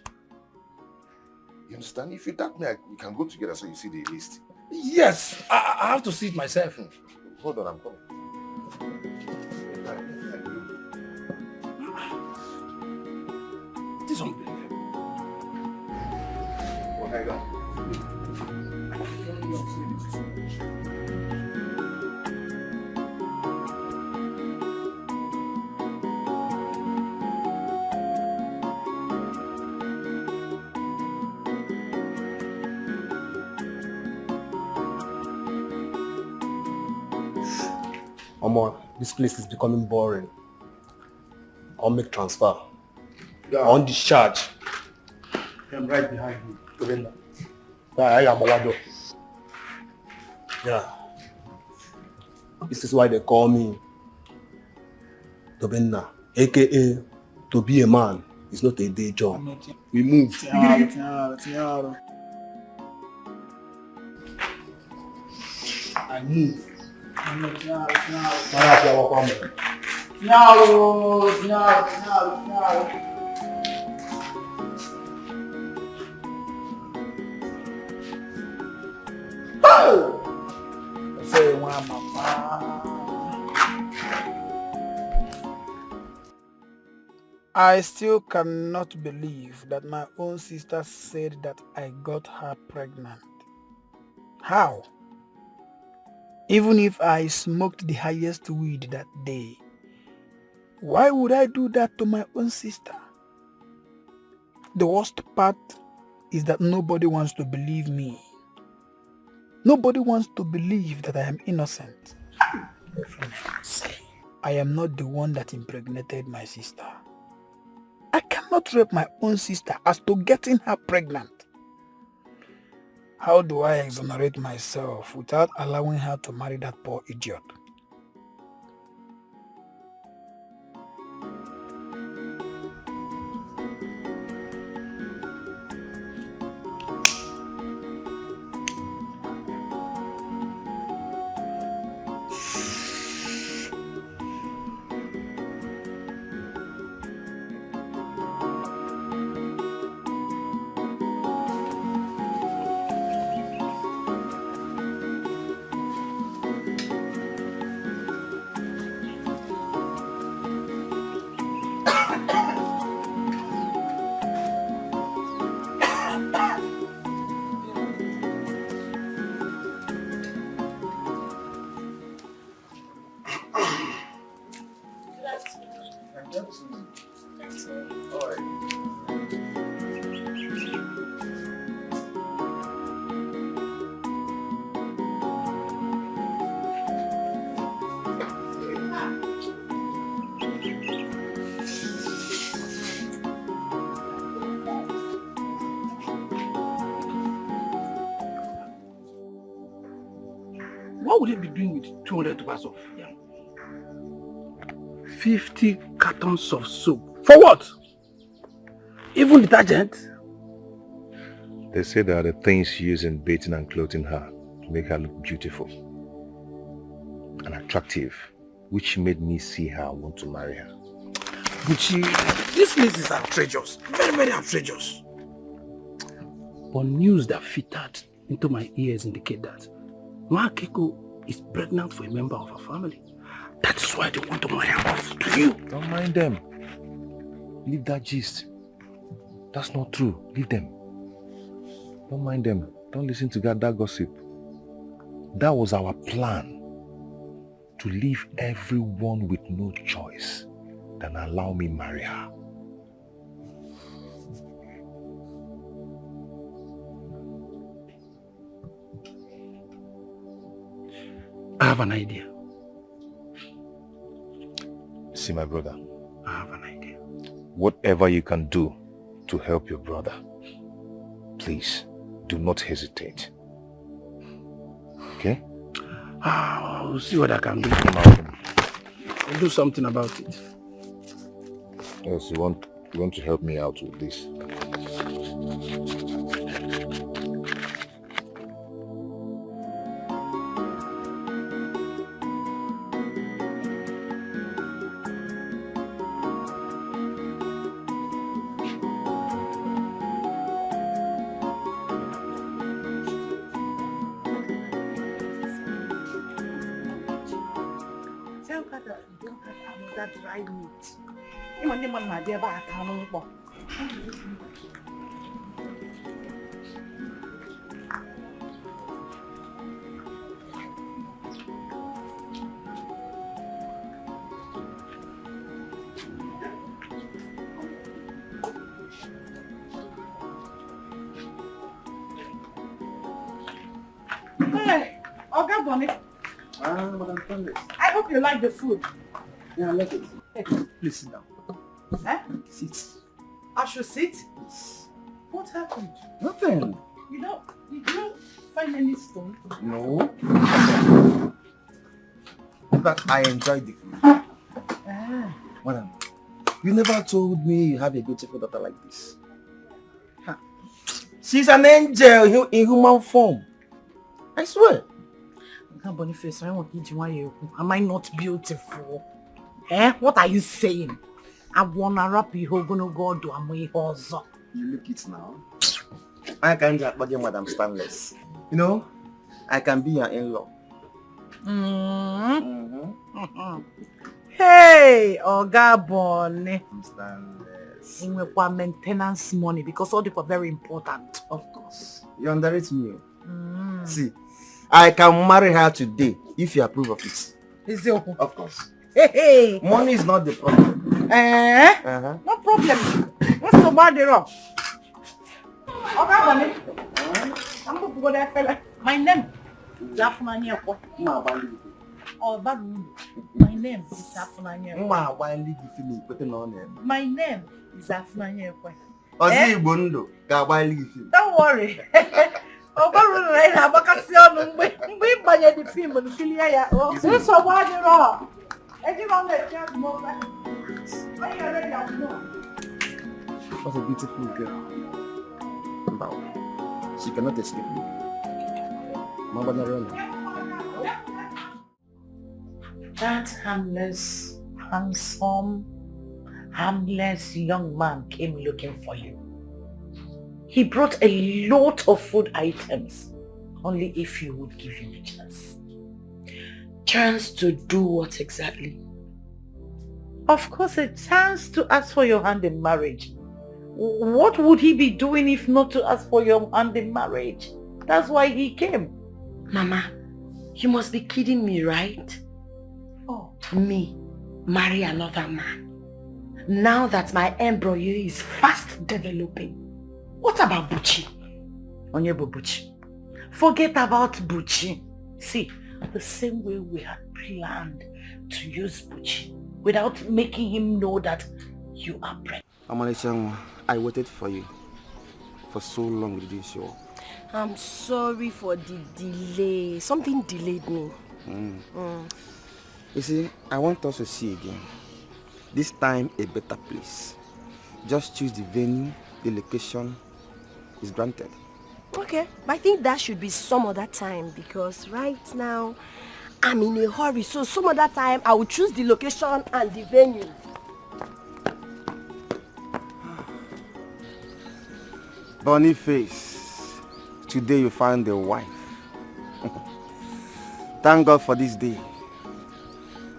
You understand? If you doubt me, we can go together so you see the list. Yes, I have to see it myself. Hold on, I'm coming. This is unbelievable. Oh, hang on. This place is becoming boring. I'll make transfer. Yeah. On discharge. I'm right behind you. Yeah. This is why they call me Tobenna, aka to be a man is not a day job. We move. I move. I still cannot believe that my own sister said that I got her pregnant. How? Even if I smoked the highest weed that day, why would I do that to my own sister? The worst part is that nobody wants to believe me. Nobody wants to believe that I am innocent. I am not the one that impregnated my sister. I cannot rape my own sister as to getting her pregnant. How do I exonerate myself without allowing her to marry that poor idiot? what would he be doing with 200 tubers of yam? 50 cartons of soap. For what? Even detergent? They say there are the things used in bathing and clothing her to make her look beautiful and attractive, which made me see her and want to marry her. Buchi, this list is outrageous. Very, very outrageous. But news that filtered into my ears indicate that Nwakiko is pregnant for a member of her family. That is why they want to marry her off to you. Don't mind them. Leave that gist. That's not true. Leave them. Don't mind them. Don't listen to that gossip. That was our plan. To leave everyone with no choice than allow me marry her. I have an idea. See, my brother. I have an idea. Whatever you can do to help your brother, please do not hesitate. Okay? I'll see what I can do. I'll do something about it. Yes, you want to help me out with this. Dry meat. You want them on my dear back, I don't know. Hey, Oga Bonnie. I hope you like the food. Yeah, I like it. Hey. Please sit down. Eh? Sit. I should sit? What happened? Nothing. Did you find any stone? No. In fact, I enjoyed the food. Madam, you never told me you have a beautiful daughter like this. Huh. She's an angel in human form. I swear. Boniface, am I not beautiful? Eh? What are you saying? I wanna rap you gonna go do a way also. You look it now. I can get body Madam Stanless. You know, I can be your in-law. Hey, Oga Bonnie. Stanless. In my maintenance money because all these are very important. Of course. You underrate me. See, I can marry her today if you approve of it. Is it? Of course. Hey. Money is not the problem. No problem. What's so bad there? Okay, Bonnie. I'm going to go there, fella. My name is Afunanya. Oh, bad. My name is Afunanya. My name is Afunanya. Don't worry. Oh, but right now, because we buy the film and kill ya. Oh, this so bad there. Everyone that just move. What a beautiful girl. Wow. She cannot escape me. That harmless, handsome, harmless young man came looking for you. He brought a lot of food items, only if you would give him a chance. Chance to do what exactly? Of course, a chance to ask for your hand in marriage. What would he be doing if not to ask for your hand in marriage? That's why he came. Mama, you must be kidding me, right? Oh. Me, marry another man. Now that my embryo is fast developing. What about Buchi? Onyebo Buchi. Forget about Buchi. See, the same way we had planned to use Buchi without making him know that you are pregnant. Amalisha, I waited for you for so long, did you show? I'm sorry for the delay. Something delayed me. You see, I want us to see again. This time, a better place. Just choose the venue, the location is granted. Okay, but I think that should be some other time because right now I'm in a hurry. So some other time I will choose the location and the venue. Boniface, today you found a wife. Thank God for this day.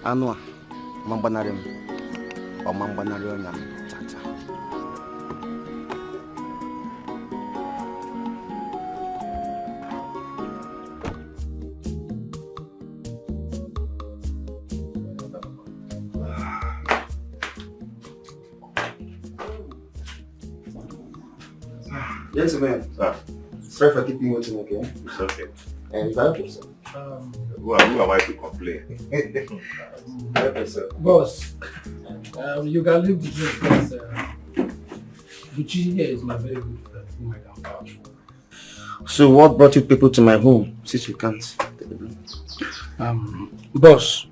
Anua, mambanarem, or mambanarionyam, cha-cha. Gentlemen, sorry for keeping you waiting, okay? It's okay. And you help yourself. Who am I to complain? Help yourself. Boss, you can leave the drink because Buchi here is my very good friend whom I can vouch for. So what brought you people to my home since you can't take the blame? Boss,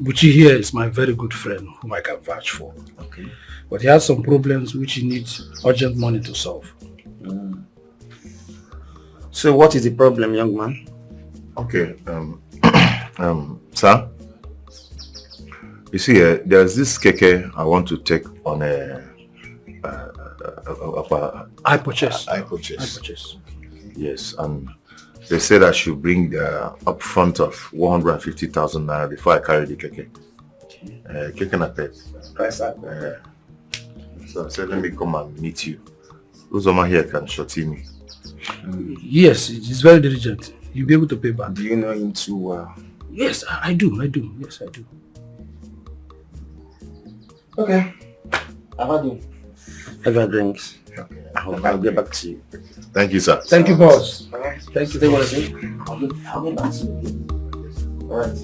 Buchi here is my very good friend whom I can vouch for. Okay. But he has some problems which he needs urgent money to solve. So what is the problem, young man? Okay, sir. You see, there's this keke I want to take on I purchase. I purchase. Yes, and they said I should bring the upfront of 150,000 naira before I carry the keke. Keke na pet. Price So I said, let me come and meet you. Those of here can shorty me. Yes, it's very diligent. You'll be able to pay back. Do you know him too well? Yes, I do. Yes, I do. Okay. I've had you. Have your drinks. Okay. I'll get back to you. Thank you, sir. Thank you, boss. All right. Thank you. I'll get back to you. All right.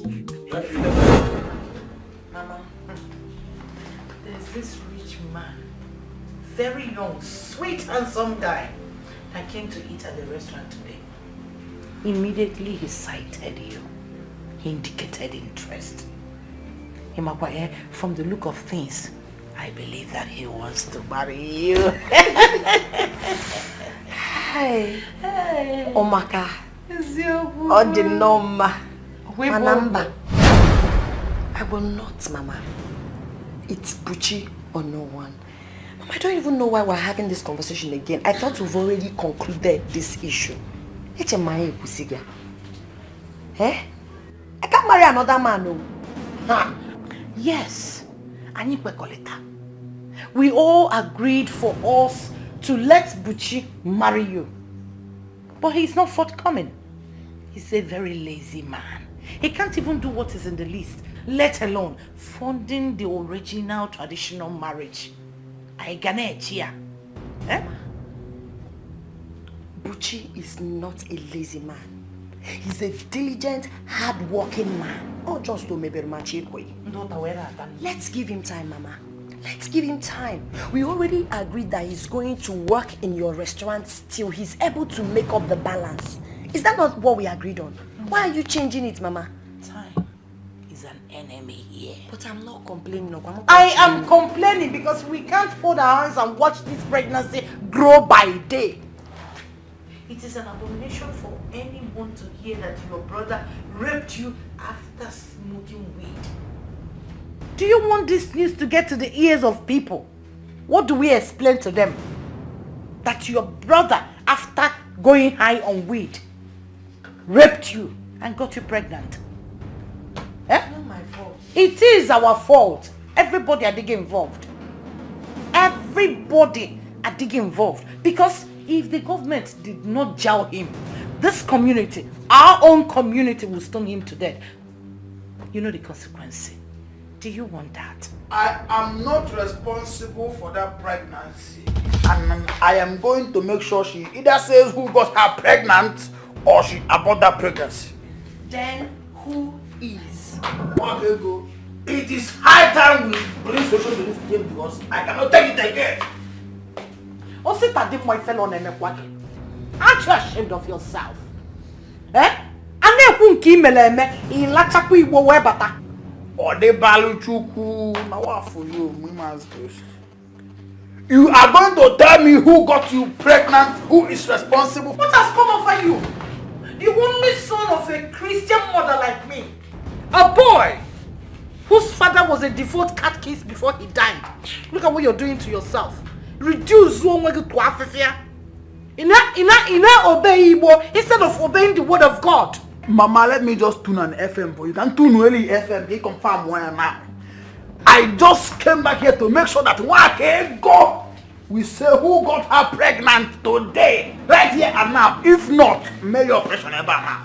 Mama, there's this rich man, very young, sweet, handsome guy that came to eat at the restaurant today. Immediately he sighted you. He indicated interest. From the look of things, I believe that he wants to marry you. Hey. Omaka. Odinoma. Manamba. I will not, Mama. It's Buchi or no one. Mama, I don't even know why we're having this conversation again. I thought we've already concluded this issue. Eh? I can't marry another man, no. Huh. Yes. We all agreed for us to let Buchi marry you. But he's not forthcoming. He's a very lazy man. He can't even do what is in the list, let alone funding the original traditional marriage. Eh? Buchi is not a lazy man. He's a diligent, hard-working man. Or just to maybe Let's give him time, Mama. Let's give him time. We already agreed that he's going to work in your restaurant till he's able to make up the balance. Is that not what we agreed on? Why are you changing it, Mama? Time is an enemy here. But I'm not complaining. No, I am complaining because we can't fold our hands and watch this pregnancy grow by day. It is an abomination for anyone to hear that your brother raped you after smoking weed. Do you want this news to get to the ears of people? What do we explain to them? That your brother, after going high on weed, raped you and got you pregnant? Eh? It's not my fault. It is our fault. Everybody are digging involved. Everybody are digging involved. Because if the government did not jail him, this community, our own community, will stone him to death. You know the consequence. Do you want that? I am not responsible for that pregnancy. And I am going to make sure she either says who got her pregnant or she aborted that pregnancy. Then who is? It is high time we bring solution to this game because I cannot take it again. Aren't you ashamed of yourself? Eh? And then Imechapu nke imele eme, ilachapu igbo we bata. Odebaluchuku, now what for you, Mima's ghost? You are going to tell me who got you pregnant, who is responsible? What has come over you? The only son of a Christian mother like me. A boy whose father was a devout catechist before he died. Look at what you're doing to yourself. Reduce one way to Afifia. Ina obey Igbo instead of obeying the word of God. Mama, let me just tune an FM for you. Can tune really FM, he confirm where I'm at. I just came back here to make sure that Wake go. We say who got her pregnant today, right here and now. If not, may your operation ever now.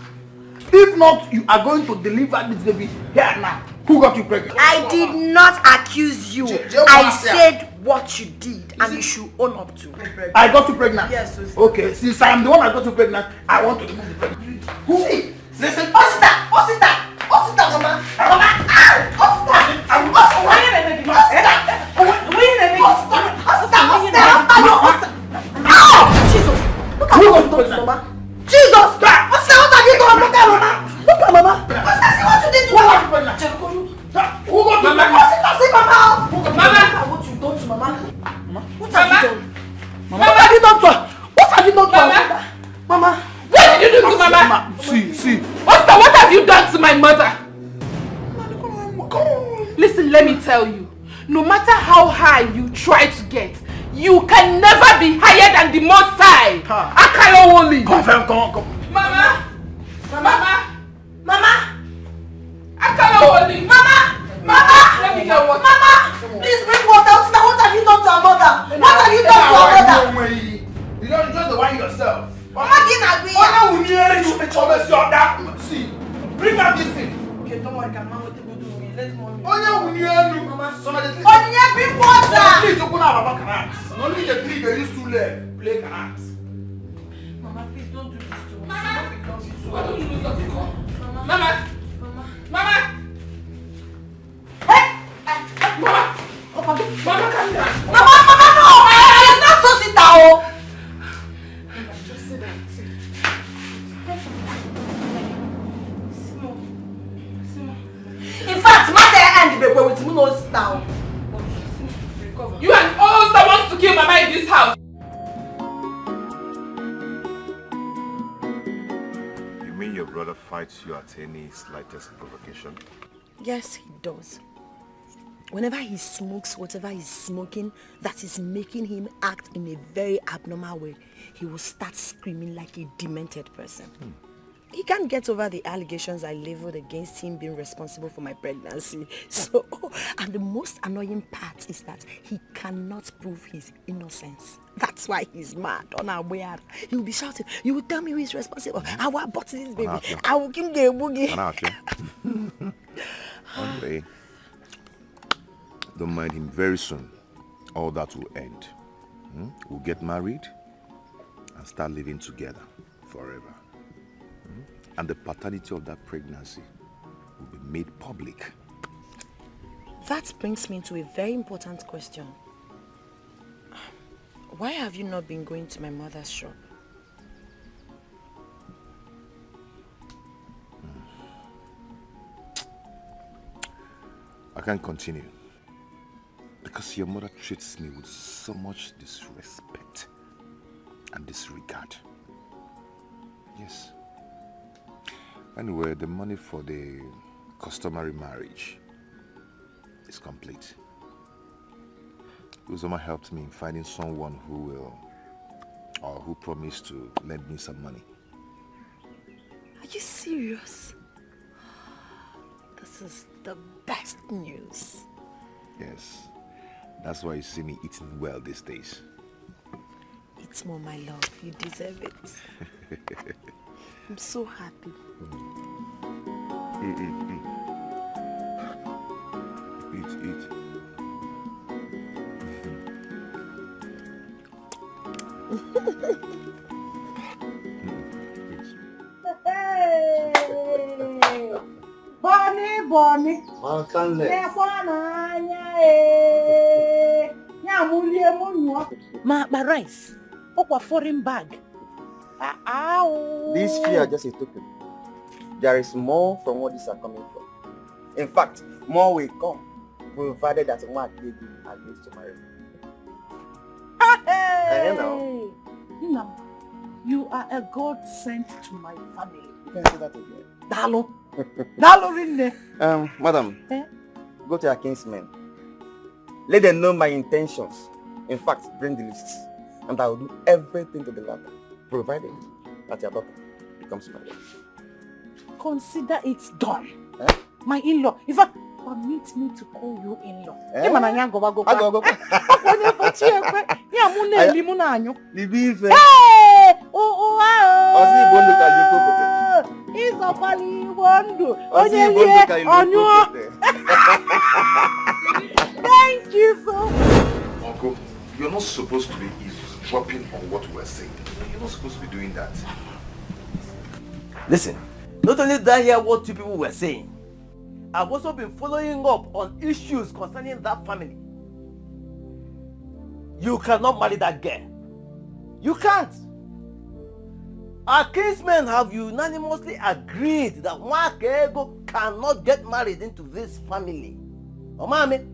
If not, you are going to deliver this baby here and now. Who got you pregnant? I did not accuse you. I said what you did and you should own up to. I got you pregnant? Yes. Okay, since I am the one that got you pregnant, I want to remove the pregnancy. Who? Listen. What's that, Mama? Mama! Jesus! Look at what you done to Mama. Jesus! What have you done? Look at Mama. Look at Mama. What's that? See what you did to Mama? Who got you Mama? What's that? See Mama. Mama! Look at what you done to Mama. What have you done? Mama, what have you done to her? What have you done to her? Mama! What did you do to Mama? See. What have you done to my mother? Listen, let me tell you. No matter how high you try to get, you can never be higher than the Most High. Akalo only. Come. Mama. Akalo only. Mama! Let me get water. Mama! Please bring water. What have you done to our mother? What have you done to our mother? You don't enjoy the wine yourself. Mama didn't agree. See, bring out this thing. Okay, don't worry, Mama. What will do? Let mommy. Mama, bring water. please open our canals. Only the three they used to play canals. Mama, please don't do this to us. What do you do? Mama. Hey! Mama, calm down. Mama, no! It's not so sit down. Just sit down. In fact, mother and the baby with me no sit down. You and all that wants to kill Mama in this house. You mean your brother fights you at any slightest provocation? Yes, he does. Whenever he smokes whatever he's smoking that is making him act in a very abnormal way, he will start screaming like a demented person. He can't get over the allegations I leveled against him being responsible for my pregnancy. So, and the most annoying part is that he cannot prove his innocence. That's why he's mad, unaware. He will be shouting, you will tell me who is responsible. I will abort this baby. I will give the boogie. Anyway, don't mind him. Very soon, all that will end. We'll get married and start living together forever. And the paternity of that pregnancy will be made public. That brings me to a very important question. Why have you not been going to my mother's shop? I can't continue. Because your mother treats me with so much disrespect and disregard. Yes. Anyway, the money for the customary marriage is complete. Uzoma helped me in finding someone who will, or who promised to lend me some money. Are you serious? This is the best news. Yes. That's why you see me eating well these days. Eat more, my love. You deserve it. I'm so happy. Eat. Bonnie. My rice. Okwa foreign bag. These few are just a token. there is more from what these are coming from. In fact, more will come, provided that one agrees to marry. Hey! Know. Nnam, you are a God sent to my family. You can say that again. Dalo. Dalo rinne. Madam, go to your kinsmen. Let them know my intentions. In fact, bring the lists. And I will do everything to the latter, provided that your daughter becomes my wife. Consider it done. My in-law. In fact, permit me to call you in-law. Hey, thank you so much. Uncle, you're not supposed to be eavesdropping on what we're saying. You're not supposed to be doing that. Listen, not only did I hear what you people were saying, I've also been following up on issues concerning that family. You cannot marry that girl. You can't. Our kinsmen have unanimously agreed that Nwakego cannot get married into this family. Oh, mommy.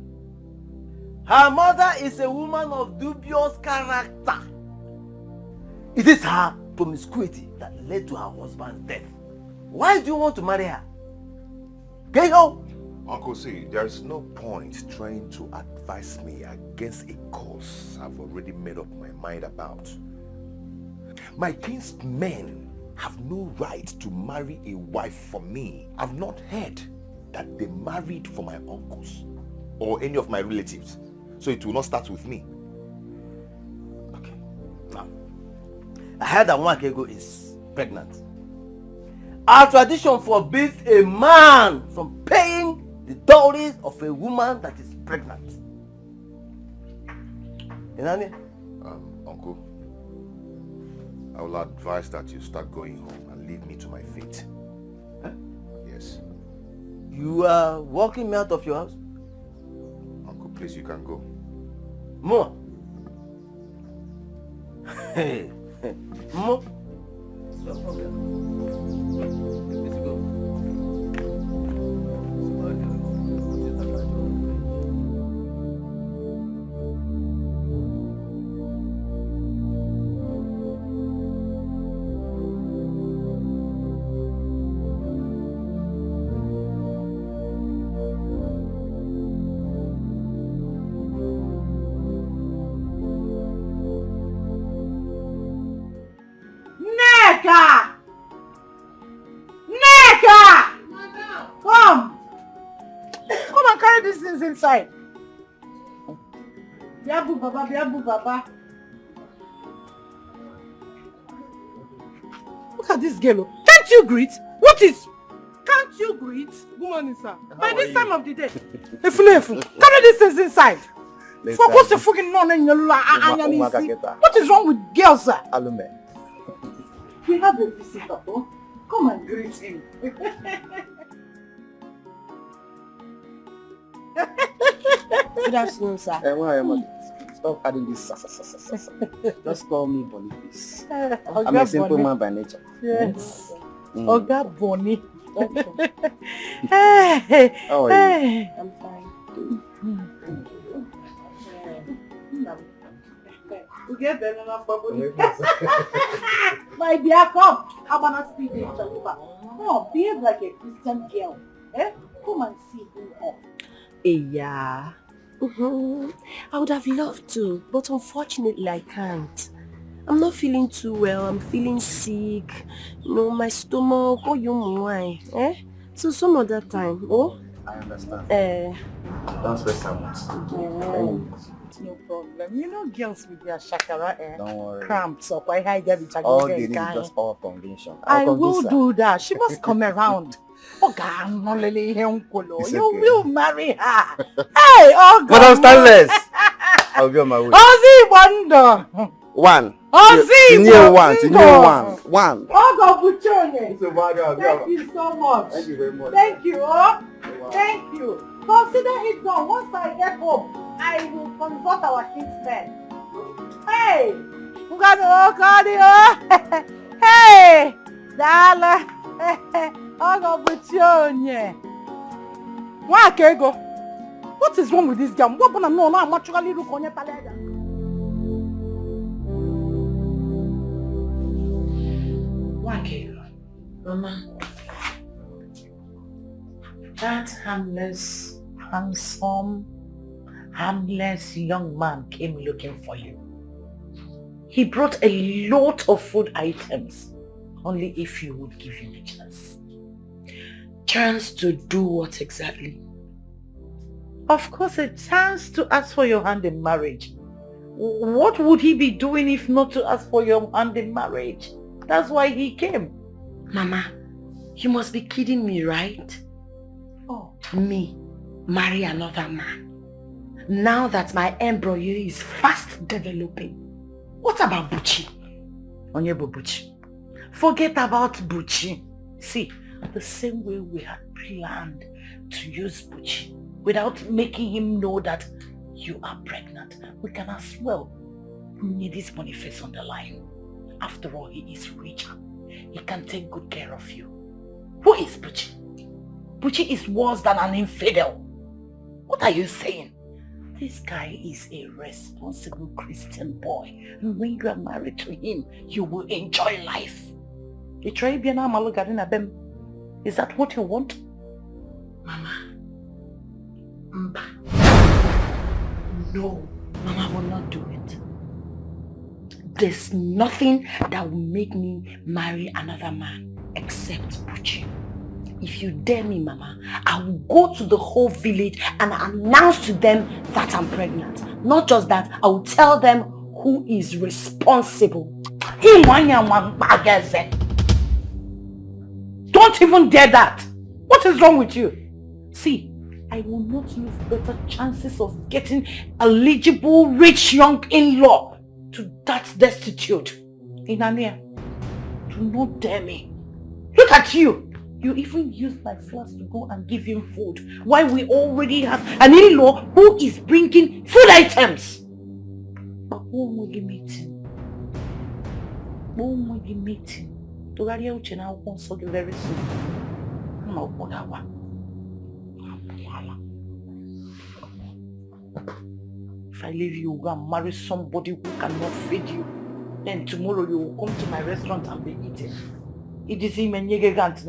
Her mother is a woman of dubious character. It is her promiscuity that led to her husband's death. Why do you want to marry her? Go. Uncle, see, there is no point trying to advise me against a cause I've already made up my mind about. My kinsmen have no right to marry a wife for me. I've not heard that they married for my uncles or any of my relatives. So it will not start with me. Okay. Now, I heard that Nwakego is pregnant. Our tradition forbids a man from paying the dowries of a woman that is pregnant. Inani? Uncle, I will advise that you start going home and leave me to my fate. Huh? Yes. You are walking me out of your house? Uncle, please, you can go. More. Hey. More. No problem. Let's go. Come and carry these things inside. Biabu Baba. Look at this girl. Can't you greet? What is? Can't you greet? Good morning, sir. By this time of the day. Carry these things inside. What is wrong with girls, sir? We have a visitor. Come and greet him. Good afternoon, sir. Stop adding this. Just call me Bonnie, please. I'm Oga a simple Bonnie. man by nature. Yes. Mm. Oga Bonnie. How are you? I'm fine. My dear, come. I wanna speak to you. Come on, behave like a Christian girl. Come and see him up. Yeah. I would have loved to, but unfortunately I can't. I'm not feeling too well. I'm feeling sick. You know, my stomach. Oh, you why? So some other time. Oh. I understand. Don't stress so much. No problem. You know girls with their shakara Don't worry. cramps or quite high debit. All they need is just our convention. I will do that. She must come around. You will marry her. Hey, oh God. Madam Stanless! I'll be on my way. Ozzy Wonder. One. Ozzy One. Oh God, Buchone. Thank you so much. Thank you very much. Thank you. Thank you. Consider it done. Once I get home, I will consult our kinsmen. Hey! Hey! Dala! What is wrong with this girl? What no, I'm actually look on your talaga. Mama, that harmless, handsome, harmless young man came looking for you. He brought a lot of food items, only if you would give him a chance. Chance to do what exactly? Of course, a chance to ask for your hand in marriage. What would he be doing if not to ask for your hand in marriage? That's why he came. Mama, you must be kidding me, right? Oh. Me, marry another man. Now that my embryo is fast developing. What about Buchi? Onyebo Buchi. Forget about Buchi. See, the same way we had planned to use Buchi without making him know that you are pregnant, we can as well need this Boniface on the line. After all, he is richer. He can take good care of you. Who is Buchi? Buchi is worse than an infidel. What are you saying? This guy is a responsible Christian boy. And when you are married to him, you will enjoy life. Is that what you want? Mama. No, Mama will not do it. There's nothing that will make me marry another man except Buchi. If you dare me, Mama, I will go to the whole village and announce to them that I'm pregnant. Not just that, I will tell them who is responsible. Don't even dare that! What is wrong with you? See, I will not lose better chances of getting eligible rich young in-law to that destitute. Inania, do not dare me. Look at you! You even used my flowers to go and give him food, while we already have an in-law who is bringing food items. But when will you meeting? When will you meeting? Togaria uchena won't very soon. If I leave you, go and marry somebody who cannot feed you. Then tomorrow you will come to my restaurant and be eating. It is him and Yegegant.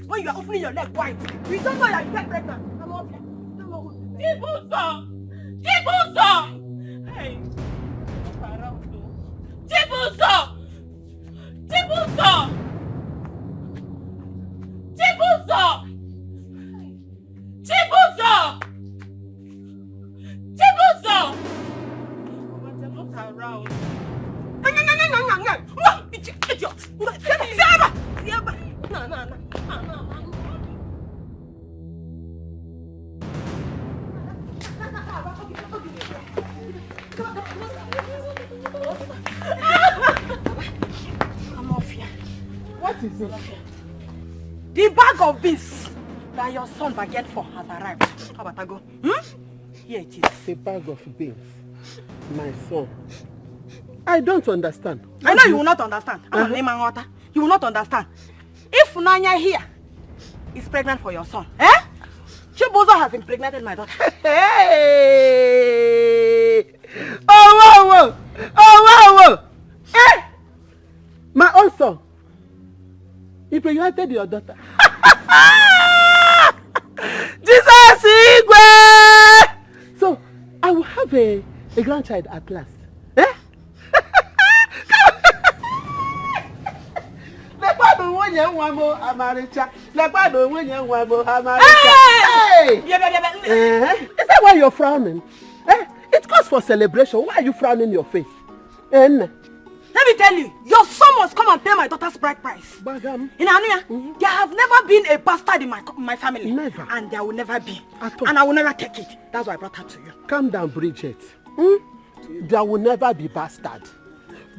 When you are opening your leg wide, we don't know that you get pregnant. I'm off here. Chibuzo! Hey! Chibuzo! Not around. Idiot! No. I'm off here. What is it? The bag of beans that your son bargained for has arrived. How about I go? Here it is. The bag of beans. My son. I don't understand. I know you will not understand. You will not understand. If Nanya here is pregnant for your son, Chibuzo has impregnated my daughter. Hey! Oh, wow! Eh? My own son. He impregnated your daughter. Jesus Igwe! So, I will have a grandchild at last. nwunye nwa m Amaricha. Lekwa na nwunye nwa m Amaricha. Hey! Is that why you're frowning? It calls for celebration. Why are you frowning your face? Let me tell you, your son must come and pay my daughter's bride price. Bagam. In Anuya, there have never been a bastard in my family. Never. And there will never be. And I will never take it. That's why I brought her to you. Calm down, Bridget. There will never be bastard.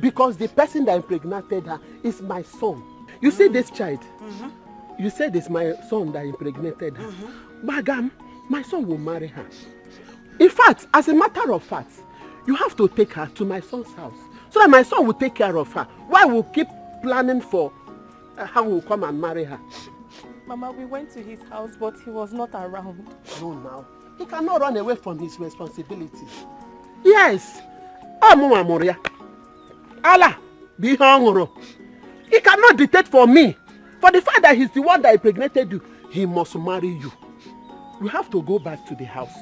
Because the person that impregnated her is my son. You see this child? You said it's my son that impregnated her. Bagam, my son will marry her. In fact, as a matter of fact, you have to take her to my son's house so that my son will take care of her. Why we'll keep planning for how we'll come and marry her? Mama, we went to his house, but he was not around. No, now. He cannot run away from his responsibility. Yes. Mama Moria. Allah, be hungry. He cannot dictate for me. For the fact that he's the one that impregnated you, he must marry you. You have to go back to the house.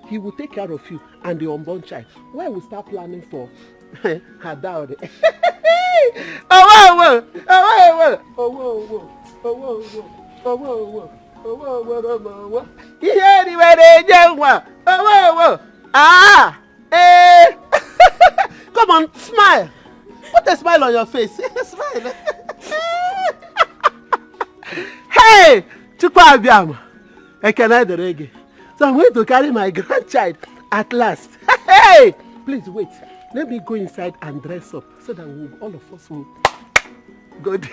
He will take care of you and the unborn child. Where we start planning for her dowry. Come on, smile. Put a smile on your face. Smile. Hey, Chukwabiam. I cannot the reggae. So I'm going to carry my grandchild at last. Hey! Please wait. Let me go inside and dress up so that all of us will go there.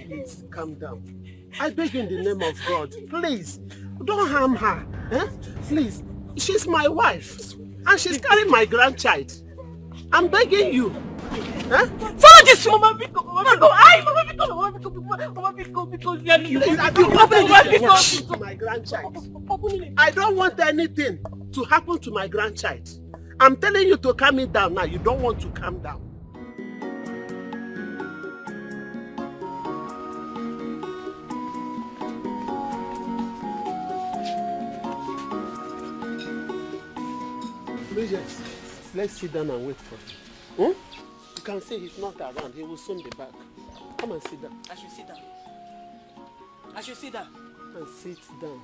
Please, calm down. I beg in the name of God, please, don't harm her. Please, she's my wife, and she's carrying my grandchild. I'm begging you. Follow this woman because my grandchild. I don't want anything to happen to my grandchild. I'm telling you to calm it down now. You don't want to calm down. Let's sit down and wait for him. You can see he's not around. He will soon be back. Come and sit down. I should sit down. I should sit down. And sit down.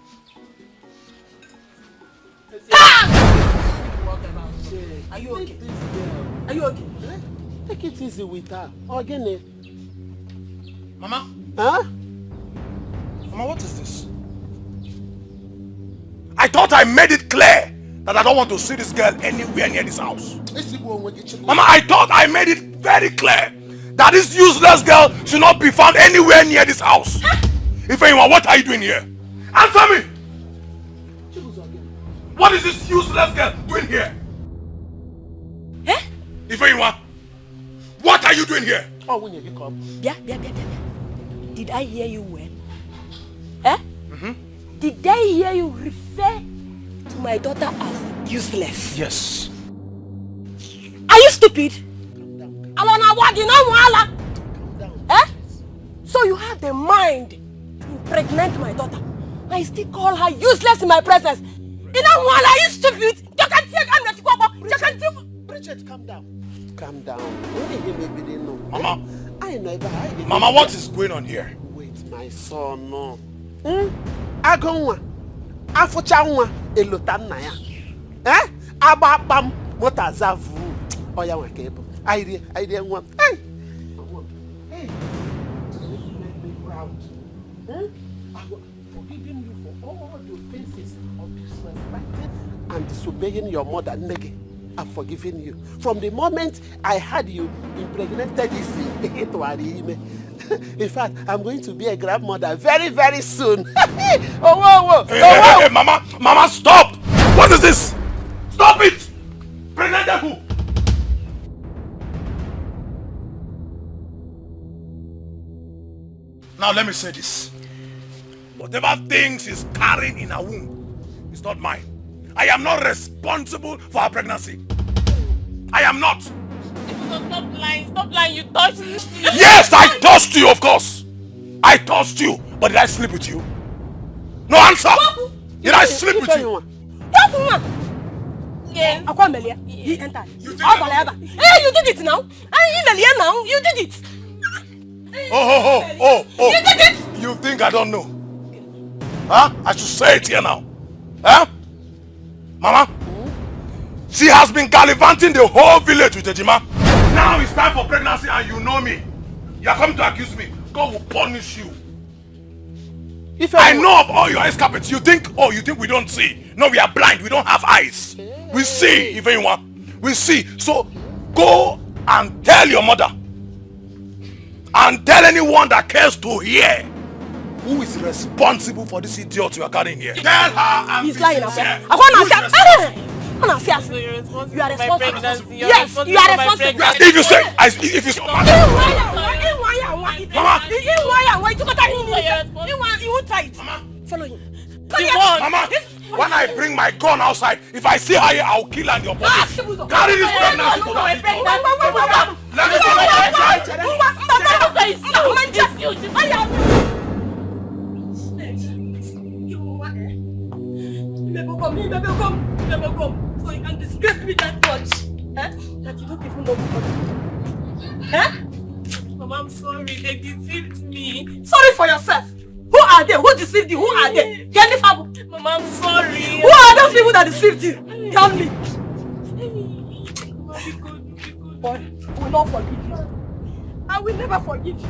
Are you okay? Are you okay? Take it easy with her. Again. Mama? Huh? Mama, what is this? I thought I made it clear that I don't want to see this girl anywhere near this house. Mama, I thought I made it very clear that this useless girl should not be found anywhere near this house. If anyone, what are you doing here? Answer me! What is this useless girl doing here? If anyone, what are you doing here? Oh, when you come. Yeah. Did I hear you well? Did I hear you refer to my daughter as useless? Yes. Are you stupid? So you have the mind to impregnate my daughter. I still call her useless in my presence. Are you stupid? Bridget, calm down. Calm down. Mama, what is going on here? Wait, my son, no. Agonwa. Afuchanwa. Elotanaya. Ababam. Motazavu. Oya wakebo. I didn't want. Hey! Hey! You make me proud. I'm forgiving you for all the offenses of disrespecting and disobeying your mother, Negi. I've forgiven you. From the moment I had you impregnated this thing, in fact, I'm going to be a grandmother very, very soon. Hey, Mama, stop! What is this? Stop it! Pregnant who? Now let me say this. Whatever things she's carrying in her womb is not mine. I am not responsible for her pregnancy. I am not. Stop lying, you touched me. Yes, I touched you, of course. I touched you, but did I sleep with you? No answer. Did I sleep with you? Yes. He entered. Hey, you did it now. Now, you did it. Oh. You did it. You think I don't know? Huh? I should say it here now. Huh? Mama? She has been gallivanting the whole village with Ejima. Now it's time for pregnancy and you know me. You are coming to accuse me. God will punish you. I know of all your escapades. You think we don't see? No, we are blind. We don't have eyes. We see, if anyone. We see. So go and tell your mother. And tell anyone that cares to hear who is responsible for this idiot you are carrying here. Tell her and he's lying. You are responsible. Yes, you are responsible. If you say, if you say, Mama. You won't try it. Follow him. Mama, when I bring my gun outside, if I see her here, I'll kill her in your body. Carry this pregnancy to that. Let me go. So you can disgrace me that much. That you don't even know me. Mama, I'm sorry. They deceived me. Sorry for yourself. Who are they? Who deceived you? Who are they? Mama, I'm sorry. Who are those people that deceived you? Tell me. Mama, be good. But I will not forgive you. I will never forgive you.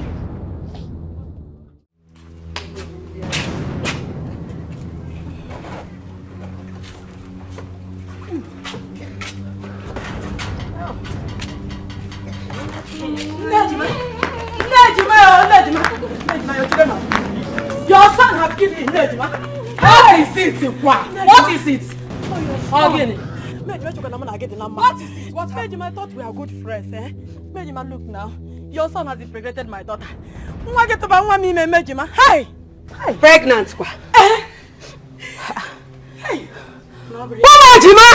Your son have killed him, Nejima. What is it? What is it? What is it? What? Nejima, I thought we are good friends, eh? Nejima, look now. Your son has impregnated my daughter. Hey! Pregnant, kwa? Hey! Nejima!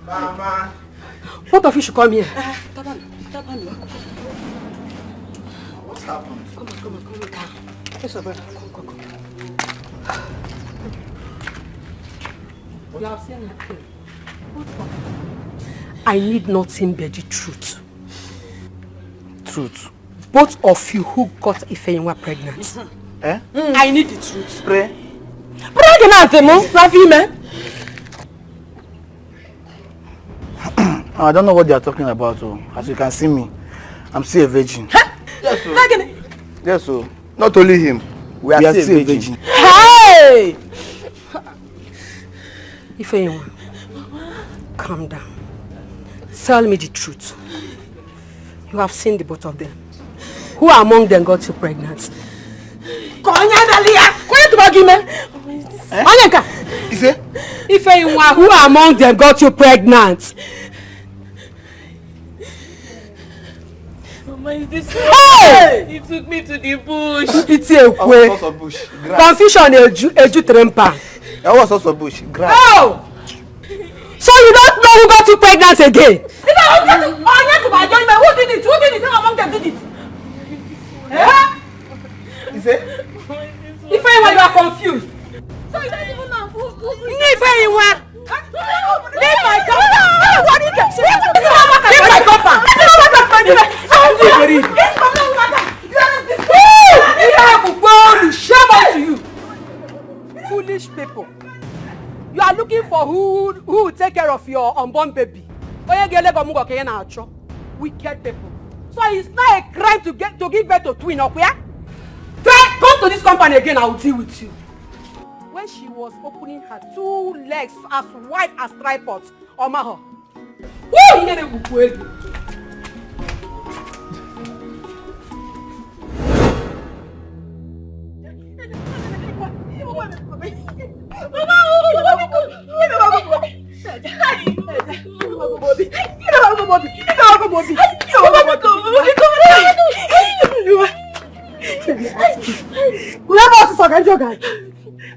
Mama! What of you should come here? What's happened? Come on. Yes, brother. Come. You have seen nothing. I need nothing but the truth. Truth? Both of you who got Ifeyinwa pregnant. I need the truth. Pray. I don't know what they are talking about. As you can see me, I'm still a virgin. Yes, sir. Yes, sir. Not only him. We are still a virgin. Hey! Ifeyinwa, calm down. Tell me the truth. You have seen the both of them. Who among them got you pregnant? Ifeyinwa, who among them got you pregnant? Mama, is this Hey! He took me to the bush. It's a way. Confusion, eju trempa. That was also bush. Grass. Oh! So you don't know who got you pregnant again? Who did it? Who did it? Who among them did it? Is it? Ifeyinwa, you are confused. So you don't even know who Ifeyinwa! Leave my compound! What did you say? Leave my compound! Shame on to you! Foolish people. You are looking for who will take care of your unborn baby. Wicked people. So it's not a crime to give birth to twin, okay? Come to this company again, I will deal with you. When she was opening her 2 legs as wide as tripods, Omaha.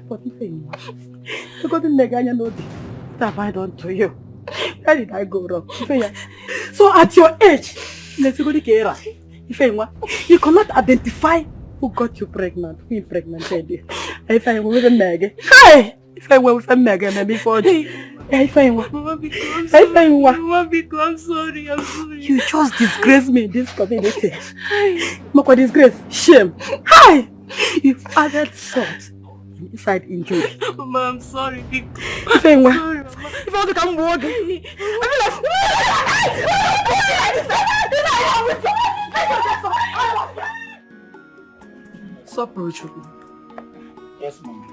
But if you got the neganya no what have I done to you? Where did I go wrong? So at your age, you cannot identify who got you pregnant, who impregnated you. If I were with a Meg, hey! If I were with a Meg and before if I were, I'm sorry. You just disgrace me in this community. Moko disgrace, shame. Hi! You've added salt inside injury. Mama, I'm sorry. If I were, if I want to come walk, Stop, Rachel. Yes, Mama.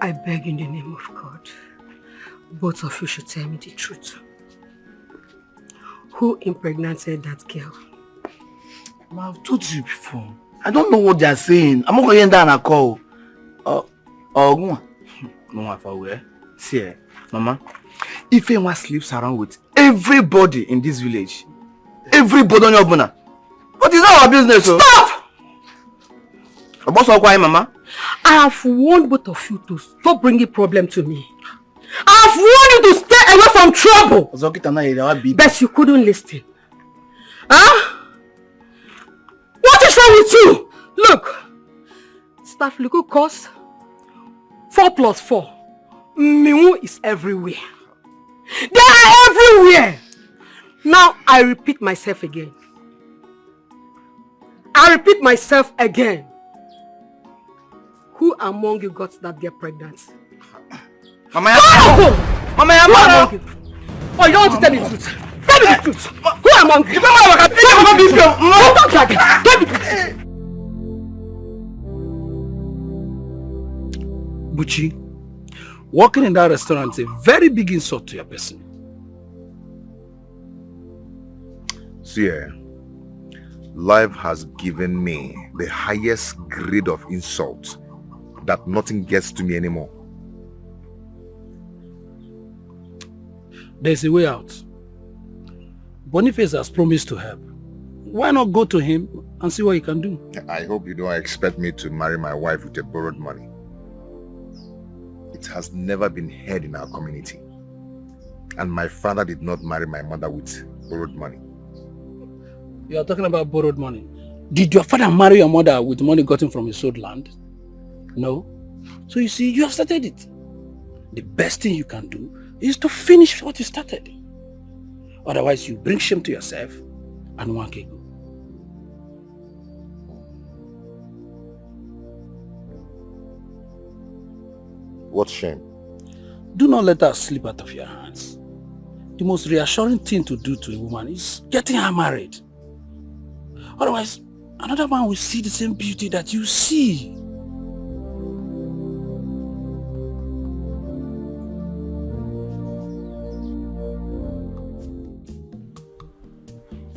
I beg in the name of God, both of you should tell me the truth. Who impregnated that girl? I've told you before. I don't know what they are saying. I'm not going to end down a call. Mama, see, Mama, if anyone sleeps around with everybody in this village, everybody on your bonnet, what is our business? Stop! Mama? I have warned both of you to stop bringing problem to me. I have warned you to stay away from trouble. But you couldn't listen. Huh? What is wrong with you? Look. Staphylococcus cause 4 plus 4. Mimu is everywhere. They are everywhere. Now I repeat myself again. Who among you got that girl pregnant? Mama, Mama, oh, you don't want to tell me the truth. Tell me the truth. Who among you? Buchi, working in that restaurant is a very big insult to your person. See, life has given me the highest grade of insult that nothing gets to me anymore. There's a way out. Boniface has promised to help. Why not go to him and see what he can do? I hope you don't expect me to marry my wife with a borrowed money. It has never been heard in our community. And my father did not marry my mother with borrowed money. You are talking about borrowed money. Did your father marry your mother with money gotten from his sold land? No. So you see, you have started it. The best thing you can do is to finish what you started. Otherwise, you bring shame to yourself and one can go. What shame? Do not let her slip out of your hands. The most reassuring thing to do to a woman is getting her married. Otherwise, another man will see the same beauty that you see.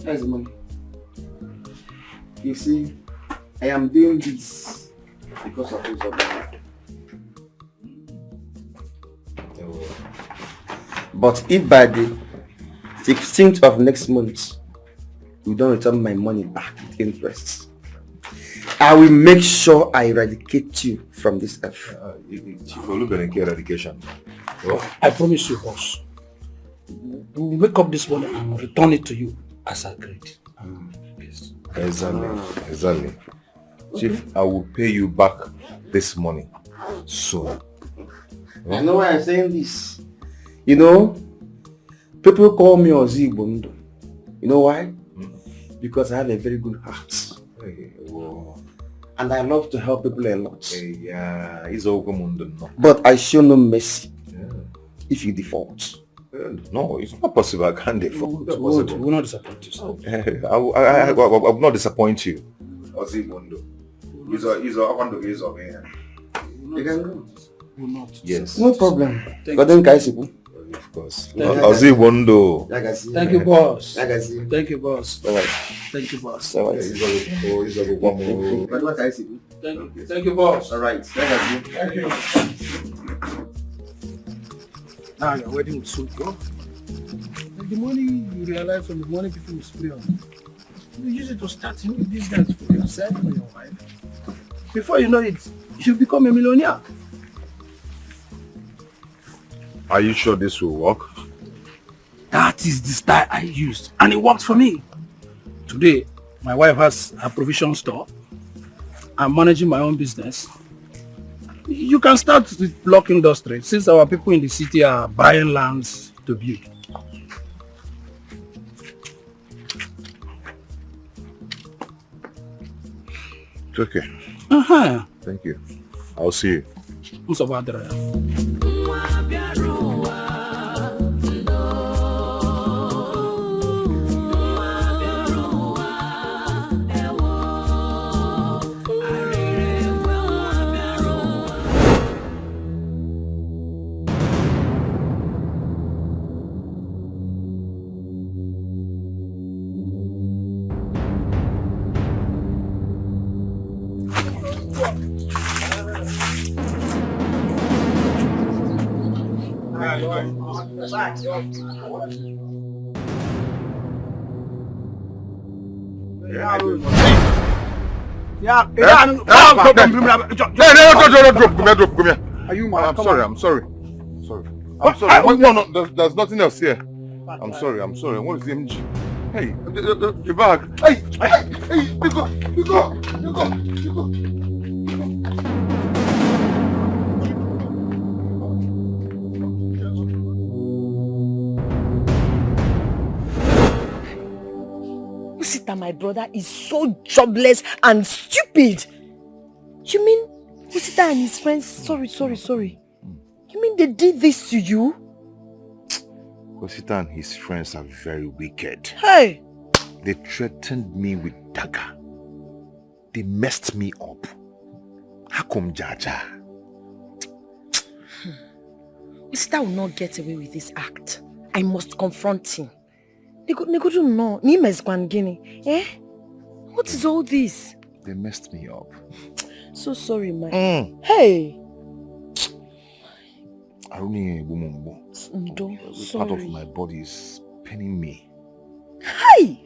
Here's the money. You see, I am doing this because of his obligation. But if by the 16th of next month you don't return my money back with interest, I will make sure I eradicate you from this earth. Chief Olubeneke eradication. I promise you, boss. We will wake up this morning and return it to you as agreed. Yes. Exactly. Chief, I will pay you back this money soon. I know why I'm saying this. You know, people call me Ozigbondo. You know why? Because I have a very good heart. And I love to help people a lot. But I show no mercy if you default. No, it's not possible. I can't default. We will not disappoint you. I will not disappoint you. Ozigbondo. You can go. Will not. Yes. No problem. Thank you. Of course. Ozigbondo. Thank you, boss. Thank you, boss. Thank you, boss. Thank you, boss. All right. Thank you. Now your wedding will soon go. And the money you realize from the money people will spray on you use it to start a new business for yourself and your wife. Before you know it, you'll become a millionaire. Are you sure this will work? That is the style I used, and it worked for me. Today, my wife has a provision store. I'm managing my own business. You can start with block industry, since our people in the city are buying lands to build. It's okay. Thank you. I'll see you. I'm sorry. No, there's nothing else here. I'm sorry. What is the MG? Hey, the bag. Hey, you go. Usita, my brother, is so jobless and stupid. You mean Usita and his friends? Sorry. You mean they did this to you? Usita and his friends are very wicked. Hey! They threatened me with dagger. They messed me up. Hakum Jaja. Usita will not get away with this act. I must confront him. Negodu no. Eh? What is all this? They messed me up. So sorry, man. Hey! Part of my body is paining me. Hey!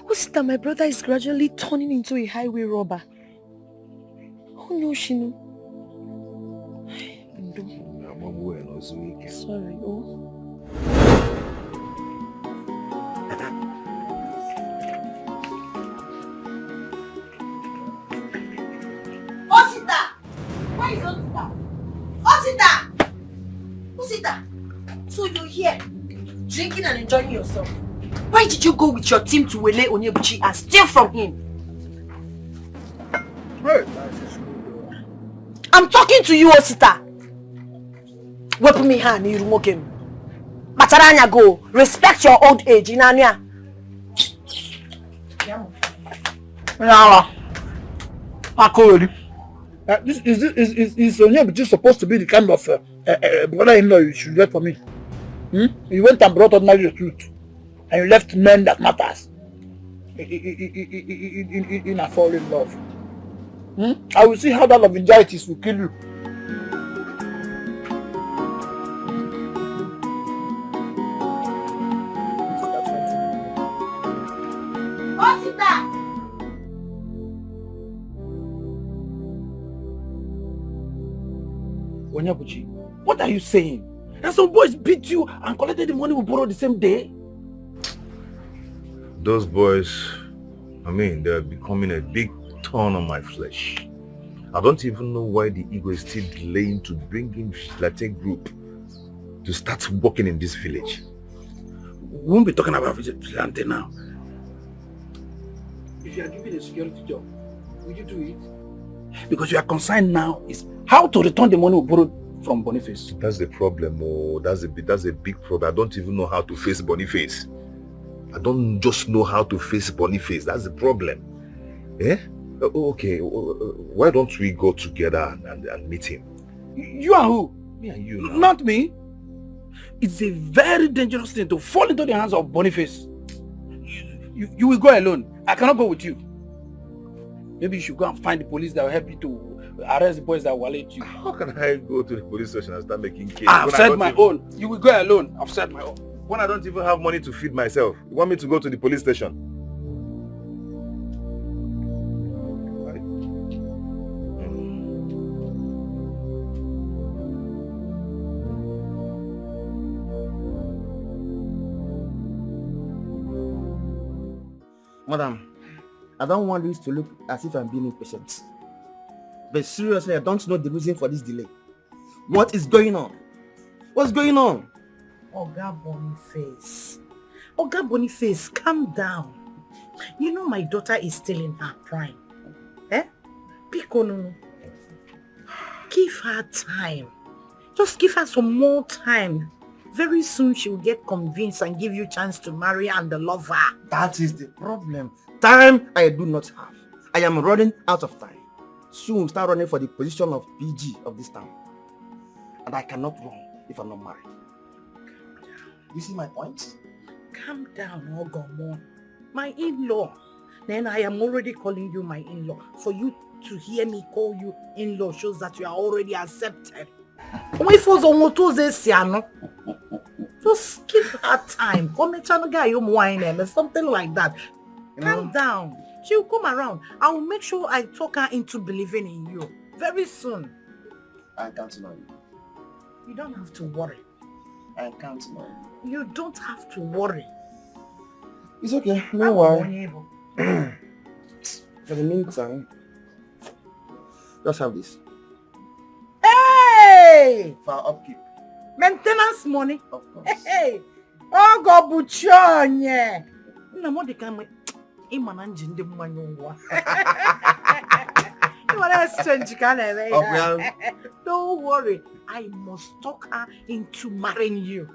Usita, my brother is gradually turning into a highway robber. Oh no, Shinu. Sorry, Osita! Where is Osita? Osita! Osita! So you're here, drinking and enjoying yourself. Why did you go with your team to Wele Onyebuchi and steal from him? I'm talking to you, Osita. Wepu me hand, you remoke him. Mataranya go. Respect your old age, Inanya. This is Onyebuchi supposed to be the kind of brother-in-law you should get for me. You went and brought ordinary recruit, and you left men that matters in a fallen love. I will see how that love anxieties will kill you. Onyebuchi, what are you saying? And some boys beat you and collected the money we borrowed the same day? Those boys, they're becoming a big thorn on my flesh. I don't even know why the ego is still delaying to bring in Latte Group to start working in this village. We won't be talking about vigilante now. If you are given a security job, will you do it? Because your concern now is how to return the money we borrowed from Boniface. That's the problem. That's a big problem. I don't even know how to face Boniface. I don't just know how to face Boniface. That's the problem. Eh? Okay, why don't we go together and meet him? You and who? Me and you. Not me. It's a very dangerous thing to fall into the hands of Boniface. You will go alone. I cannot go with you. Maybe you should go and find the police that will help you to arrest the boys that will alert you. How can I go to the police station and start making cases? I've said my own. You will go alone. I've said my own. When I don't even have money to feed myself, you want me to go to the police station? Madam, I don't want this to look as if I'm being impatient. But seriously, I don't know the reason for this delay. What is going on? What's going on? Oga Boniface. Oga Boniface, calm down. You know my daughter is still in her prime. Pikono. Give her time. Just give her some more time. Very soon she will get convinced and give you a chance to marry and love her. That is the problem. Time I do not have. I am running out of time. Soon we'll start running for the position of PG of this town. And I cannot run if I'm not married. You see my point? Calm down, Ogomo. My in-law. Then I am already calling you my in-law. For you to hear me call you in-law shows that you are already accepted. Just give her time. Something like that. Calm down. She will come around. I will make sure I talk her into believing in you. Very soon. I can't know you. You don't have to worry. I can't know you. You don't have to worry. It's okay. No worry. For the meantime, just have this. Hey! For our upkeep. Maintenance money. Of course. Hey! Oh, go buchonye. No more the kind of imananjin de manyongwa. You want to strange kind of Don't worry. I must talk her into marrying you.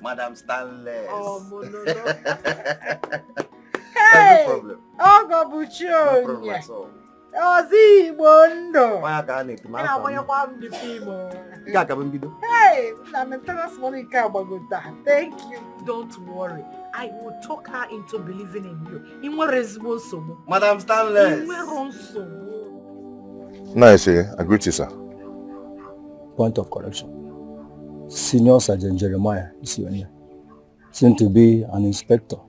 Madam Stanley. Oh, no. Hey! No problem. Oh, go buchonye. No problem at all. Ozi Bondo. Why can't it? Hey, thank you. Don't worry. I will talk her into believing in you. Madam Stanley. Nice, I greet you, sir. Point of correction. Senior Sergeant Jeremiah is your name. Seem to be an inspector.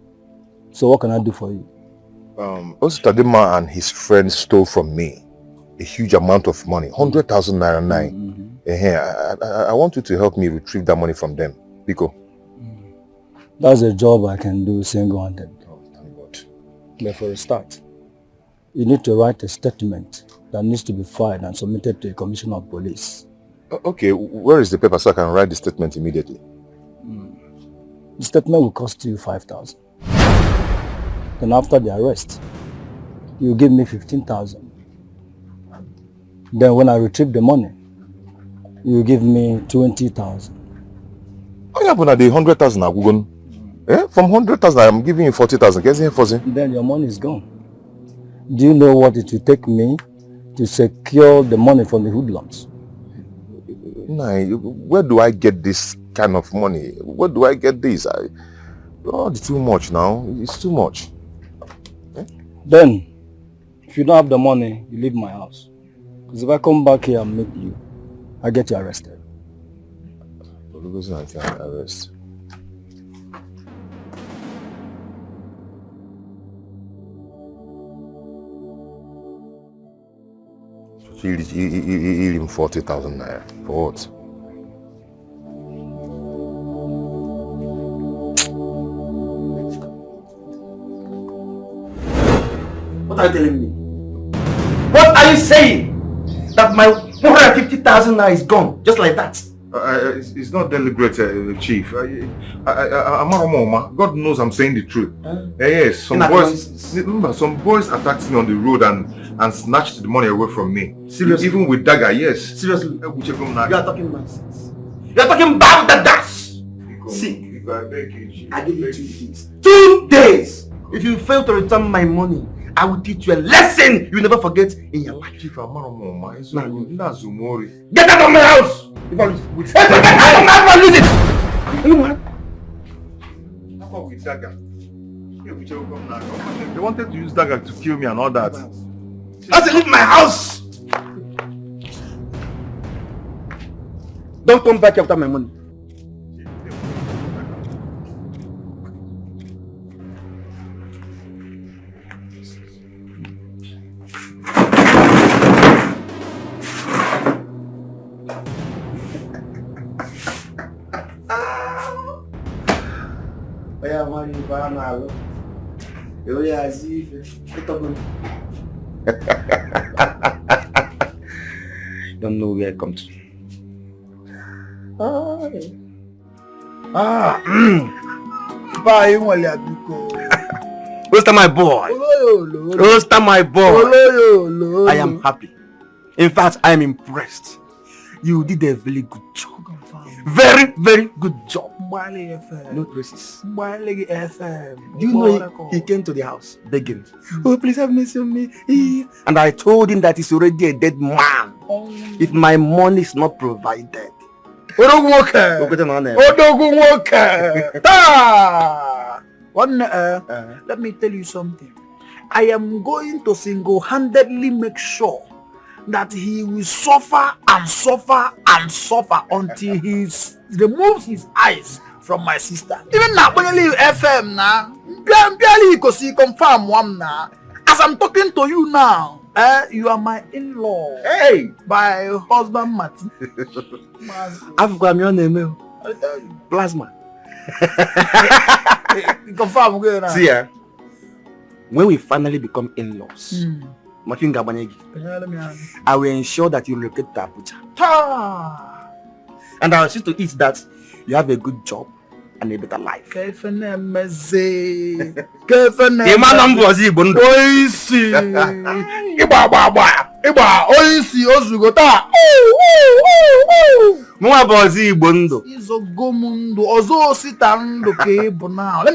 So what can I do for you? Ositadima and his friends stole from me a huge amount of money, 100,000 naira nine. I want you to help me retrieve that money from them. Biko. That's a job I can do single-handed. Oh, thank God. But for a start, you need to write a statement that needs to be filed and submitted to the Commissioner of Police. Okay, where is the paper so I can write the statement immediately? The statement will cost you 5,000. Then after the arrest, you give me 15,000. Then when I retrieve the money, you give me 20,000. Oh yeah, but the 100,000 are going. From 100,000, I'm giving you 40,000. Then your money is gone. Do you know what it will take me to secure the money from the hoodlums? Nah, where do I get this kind of money? Where do I get this? It's too much now. It's too much. Then, if you don't have the money, you leave my house. Because if I come back here and meet you, I get you arrested. Because I can arrest. So you him 40,000 naira. For what? What are you telling me? What are you saying? That my 150,000 naira is gone, just like that? It's not deliberate, Chief. God knows I'm saying the truth. Yes, some boys attacked me on the road and snatched the money away from me. Seriously? Even with dagger, yes. Seriously? You are talking nonsense. You are talking about the dash. See, I give you 2 days. 2 days! If you fail to return my money, I will teach you a lesson you will never forget in your life. Chief, I'm Get out of my house! If I lose it! Are you mad? How about with dagger? They wanted to use dagger to kill me and all that. I said leave my house! Don't come back after my money. Oh yeah, I see. Don't know where I come to. Bye, Mwaliabiko. Roaster my boy. Roaster my boy. I am happy. In fact, I am impressed. You did a very good job. Very, very good job. No traces. Do you know he came to the house begging? Oh, please have mercy on me. And I told him that he's already a dead man. If my money is not provided. Let me tell you something. I am going to single-handedly make sure that he will suffer and suffer and suffer until he removes his eyes from my sister. Even now, when you leave FM now, barely you can see confirm one now. As I'm talking to you now, you are my in-law. Hey, my husband Mati. I've got your name. Plasma. Confirm now. See ya. When we finally become in-laws, I will ensure that you relocate to Abuja. And I will see to it that you have a good job and a better life. Let me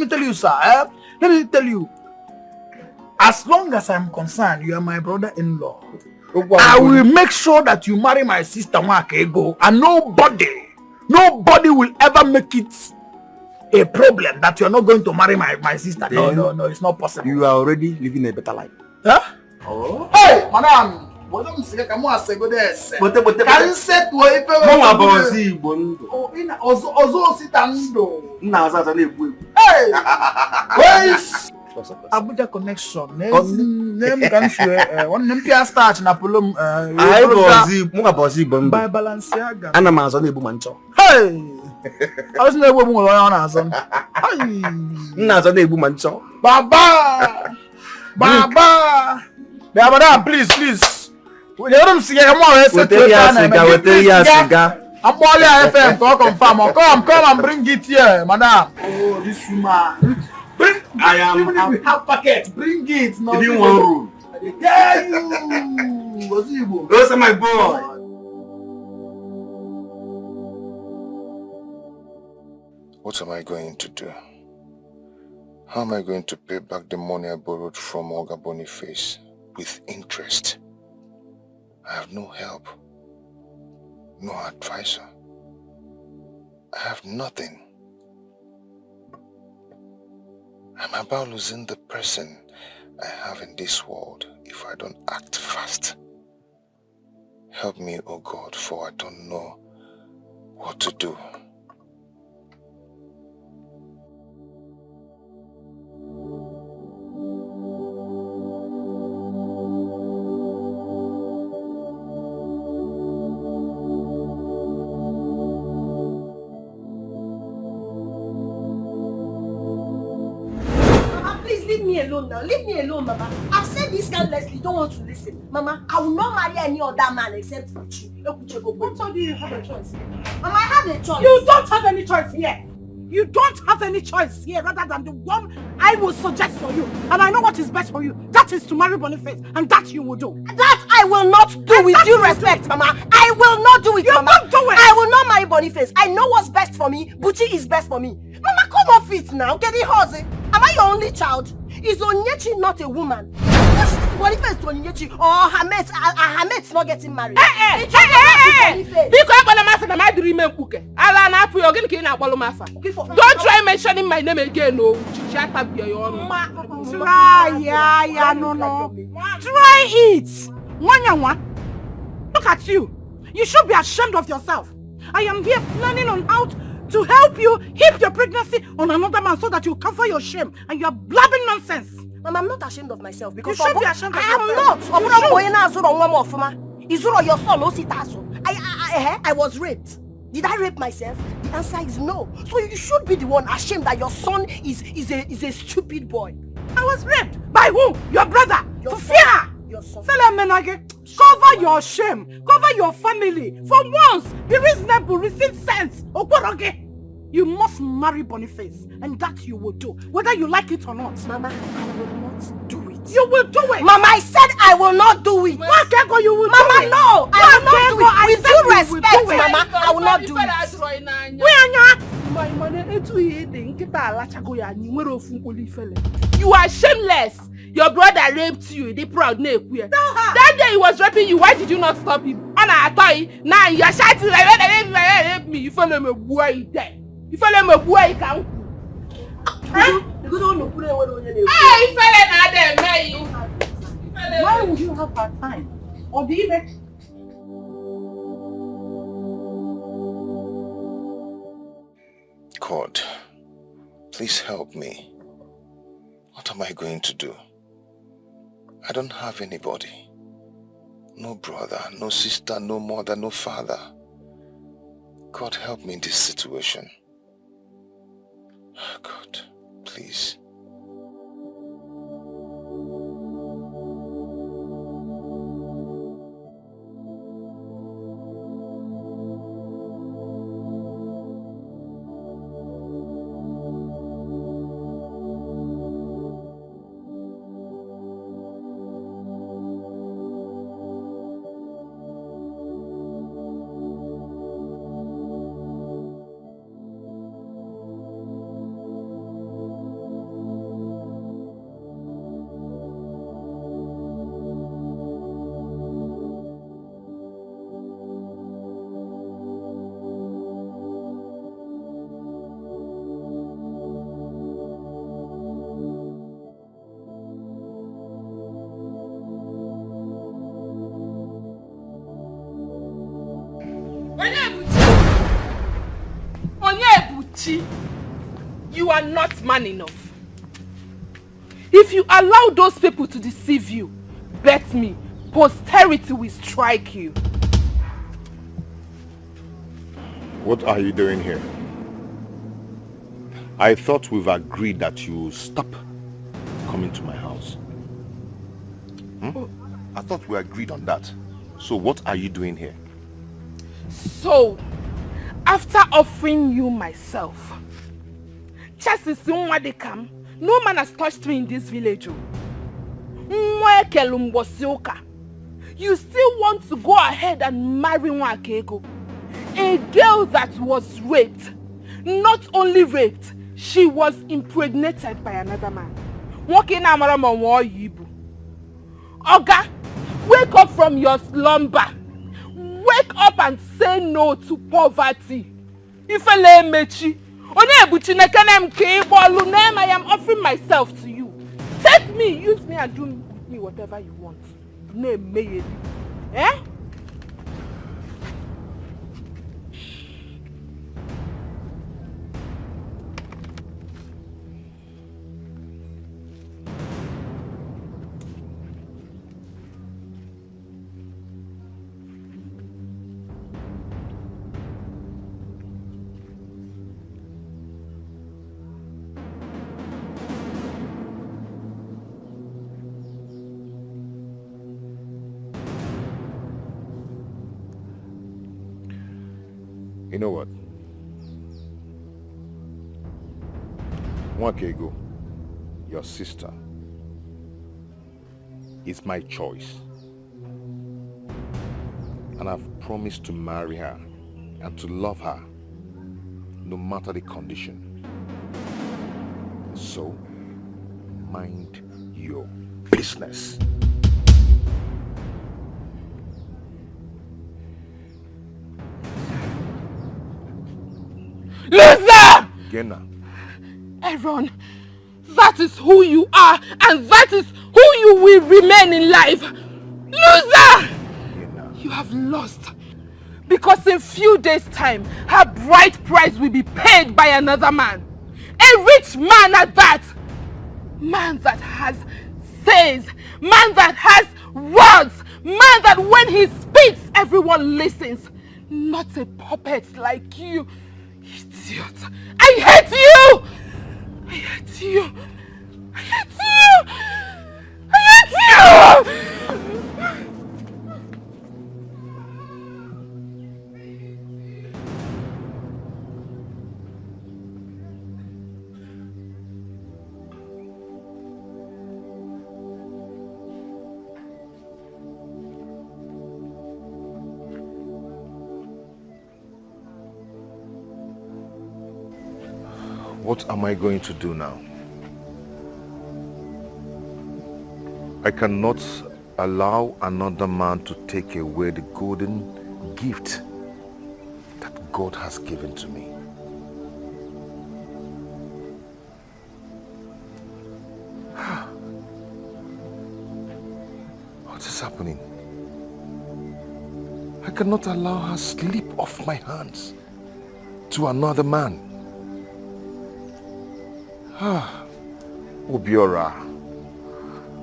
tell you, sir. Let me tell you. As long as I'm concerned, you are my brother-in-law. I will make sure that you marry my sister Nwakego, and nobody will ever make it a problem that you are not going to marry my sister. No, it's not possible. You are already living a better life. Huh? Oh. Hey, madam. Can you set Hey! Abuja connection. Name can share. One Olympia starch na polum. I was by Balenciaga. And I'm as unable mancho. Hey! I was never on as on. Not unable mancho. Baba! Madam, please. We don't see a more. I'm Bolia FM. Come and bring it here, madam. Oh, this woman. Bring. I am. Even if we have packets, bring it. No, in one room. Yeah, you. Those are my boy. What am I going to do? How am I going to pay back the money I borrowed from Oga Boniface with interest? I have no help, no advisor. I have nothing. I'm about losing the person I have in this world if I don't act fast. Help me, oh God, for I don't know what to do. Now. Leave me alone, Mama. I've said this countlessly. Don't want to listen. Mama, I will not marry any other man except Uchi. Who told you you have a choice? Mama, I have a choice. You don't have any choice here. You don't have any choice here rather than the one I will suggest for you. And I know what is best for you. That is to marry Boniface. And that you will do. That I will not do with due respect, Mama. I will not do it, Mama. You don't do it. I will not marry Boniface. I know what's best for me. Buchi is best for me. Mama, come off it now. Get it, Jose. Am I your only child? Is Onyechi not a woman? Boniface to Onyechi or her mates not getting married? Hey! Don't try mentioning my name again, no. Try it. Look at you. You should be ashamed of yourself. I am here planning on how to help you heap your pregnancy on another man so that you cover your shame, and you are blabbing nonsense. Mama, I'm not ashamed of myself because you should be ashamed of yourself. I am not. Your son, I was raped. Did I rape myself? The answer is no. So you should be the one ashamed that your son is a stupid boy. I was raped. By who? Your brother. Your Fear. Cover your shame. Cover your family. For once, be reasonable. Receive sense. You must marry Boniface, and that you will do, whether you like it or not. Mama, I will not do it. You will do it. Mama, I said I will not do it. Wakego, you will Mama, do it. no, I will not do it. I With said due you will respect, do it. Mama, I will not do it. You are shameless. Your brother raped you. The proud name. That day he was raping you. Why did you not stop him? Now you are shouting like rape me. You follow me, boy. You follow me, boy. Hey, why would you have her time? Or do you let... God, please help me. What am I going to do? I don't have anybody. No brother, no sister, no mother, no father. God, help me in this situation. God, please. You are not man enough. If you allow those people to deceive you, bet me, posterity will strike you. What are you doing here? I thought we've agreed that you stop coming to my house. I thought we agreed on that. So what are you doing here? So, after offering you myself, no man has touched me in this village. You still want to go ahead and marry Wakego, a girl that was raped. Not only raped, she was impregnated by another man. Oga, wake up from your slumber. Wake up and say no to poverty. I am offering myself to you. Take me, use me and do with me whatever you want. Eh? You know what? Wakego, your sister, is my choice. And I've promised to marry her and to love her, no matter the condition. So, mind your business. Loser! Gena. Aaron, that is who you are, and that is who you will remain in life. Loser! Gena. You have lost. Because in few days' time, her bride price will be paid by another man. A rich man at that. Man that has says, man that has words, man that when he speaks, everyone listens. Not a puppet like you. Idiot. I hate you! I hate you. What am I going to do now? I cannot allow another man to take away the golden gift that God has given to me. What is happening? I cannot allow her slip off my hands to another man. Obiora,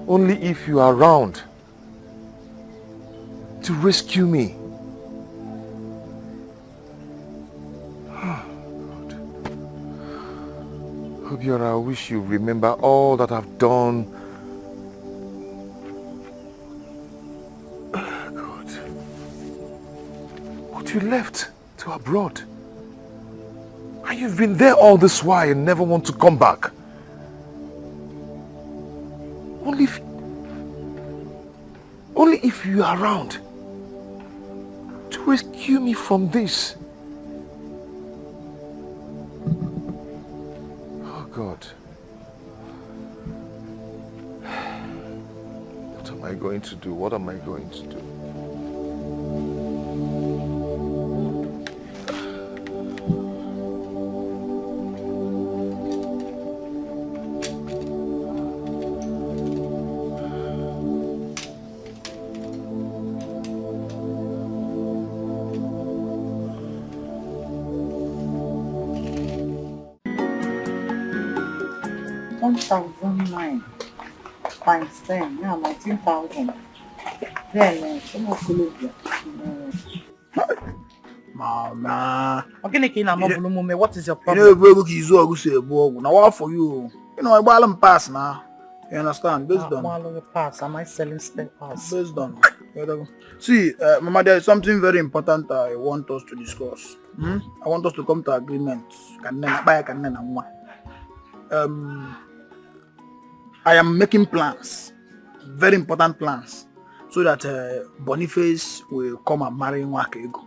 only if you are around to rescue me. Obiora, I wish you remember all that I've done. God. But you left to abroad. And you've been there all this while and never want to come back. Only if you are around to rescue me from this. Oh God. What am I going to do? What am I going to do? $1,009 times 10, yeah, 19,000. Yeah, Mama. What is your problem? You know, now what for you? You know, I buy them pass now. You understand? Based on pass. Am I selling spare pass? Based on. See, Mama, there is something very important I want us to discuss. I want us to come to agreement. I am making plans, very important plans, so that Boniface will come and marry Nwakego.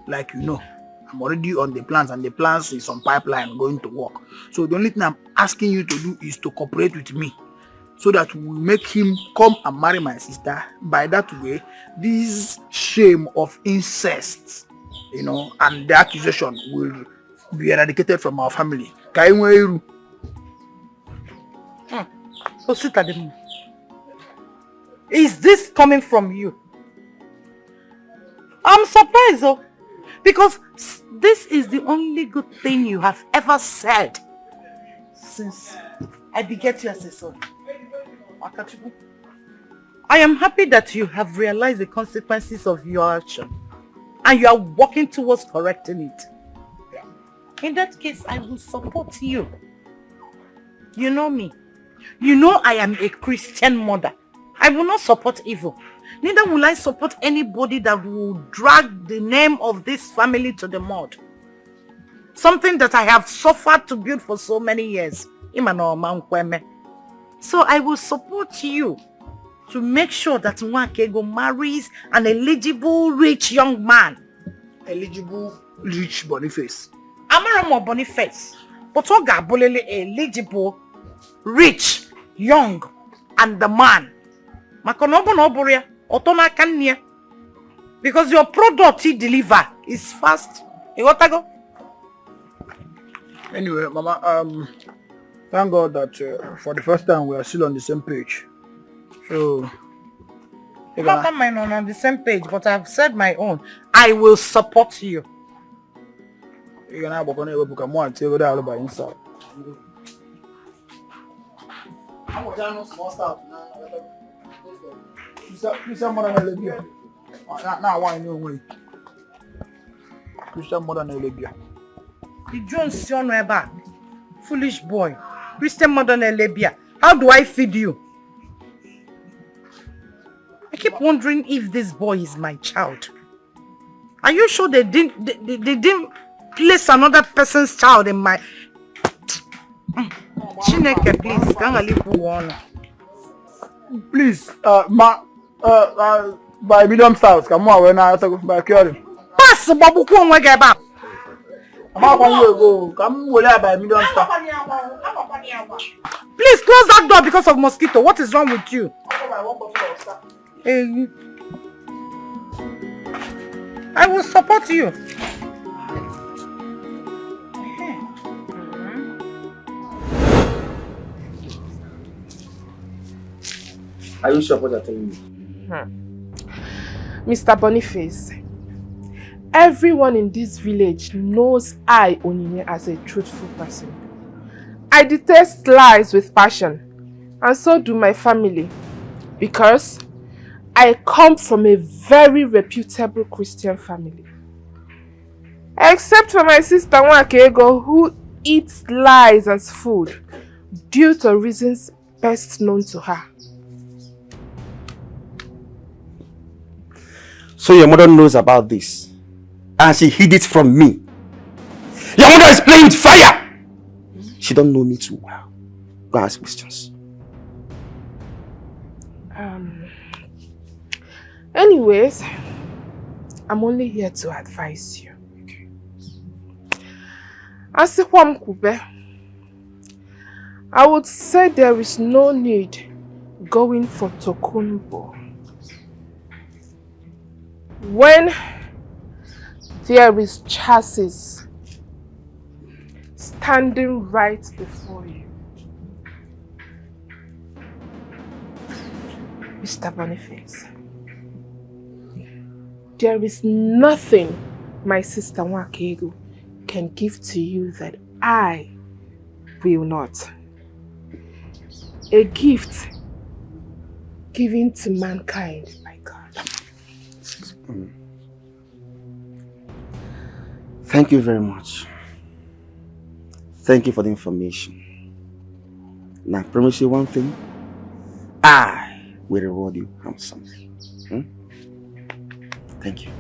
Like you know, I'm already on the plans, and the plans is on pipeline going to work. So the only thing I'm asking you to do is to cooperate with me, so that we make him come and marry my sister. By that way, this shame of incest, you know, and the accusation will be eradicated from our family. Is this coming from you? I'm surprised though, because this is the only good thing you have ever said since I beget you as a son. I am happy that you have realized the consequences of your action and you are working towards correcting it. In that case, I will support you. You know me. You know I am a Christian mother. I will not support evil. Neither will I support anybody that will drag the name of this family to the mud. Something that I have suffered to build for so many years. So I will support you to make sure that Nwakego marries an eligible rich young man. Eligible rich Boniface. Amaramo Boniface. But Oga Bolele eligible, rich, young, and the man. Because your product he deliver is fast. You got to go? Anyway, Mama, thank God that for the first time we are still on the same page. So, Papa might not on the same page, but I've said my own. I will support you. You're gonna have a book and one table there by inside. I'm going to small stuff now. Christian mother na Libya. Now why no way? Christian mother na Libya. The Jones son ever. Foolish boy. Christian mother na Libya. How do I feed you? I keep wondering if this boy is my child. Are you sure they didn't place another person's child in my... Chineke, please. Please, by medium stars, come on, when I talk by curing. Pass, Babu, come on, get back. How can you go? Come by medium stars. Please close that door because of mosquito. What is wrong with you? Hey, I will support you. Are you sure what you're telling me? Mr. Boniface, everyone in this village knows I, Onyinye, as a truthful person. I detest lies with passion, and so do my family, because I come from a very reputable Christian family. Except for my sister Nwakego, who eats lies as food due to reasons best known to her. So your mother knows about this, and she hid it from me. Your mother is playing with fire! She don't know me too well. Go ask questions. Anyways, I'm only here to advise you. As I would say there is no need going for Tokunbo when there is chassis standing right before you. Mr. Boniface, there is nothing my sister Nwakego can give to you that I will not. A gift given to mankind by God. Thank you very much. Thank you for the information. Now I promise you one thing. I will reward you handsomely. Thank you.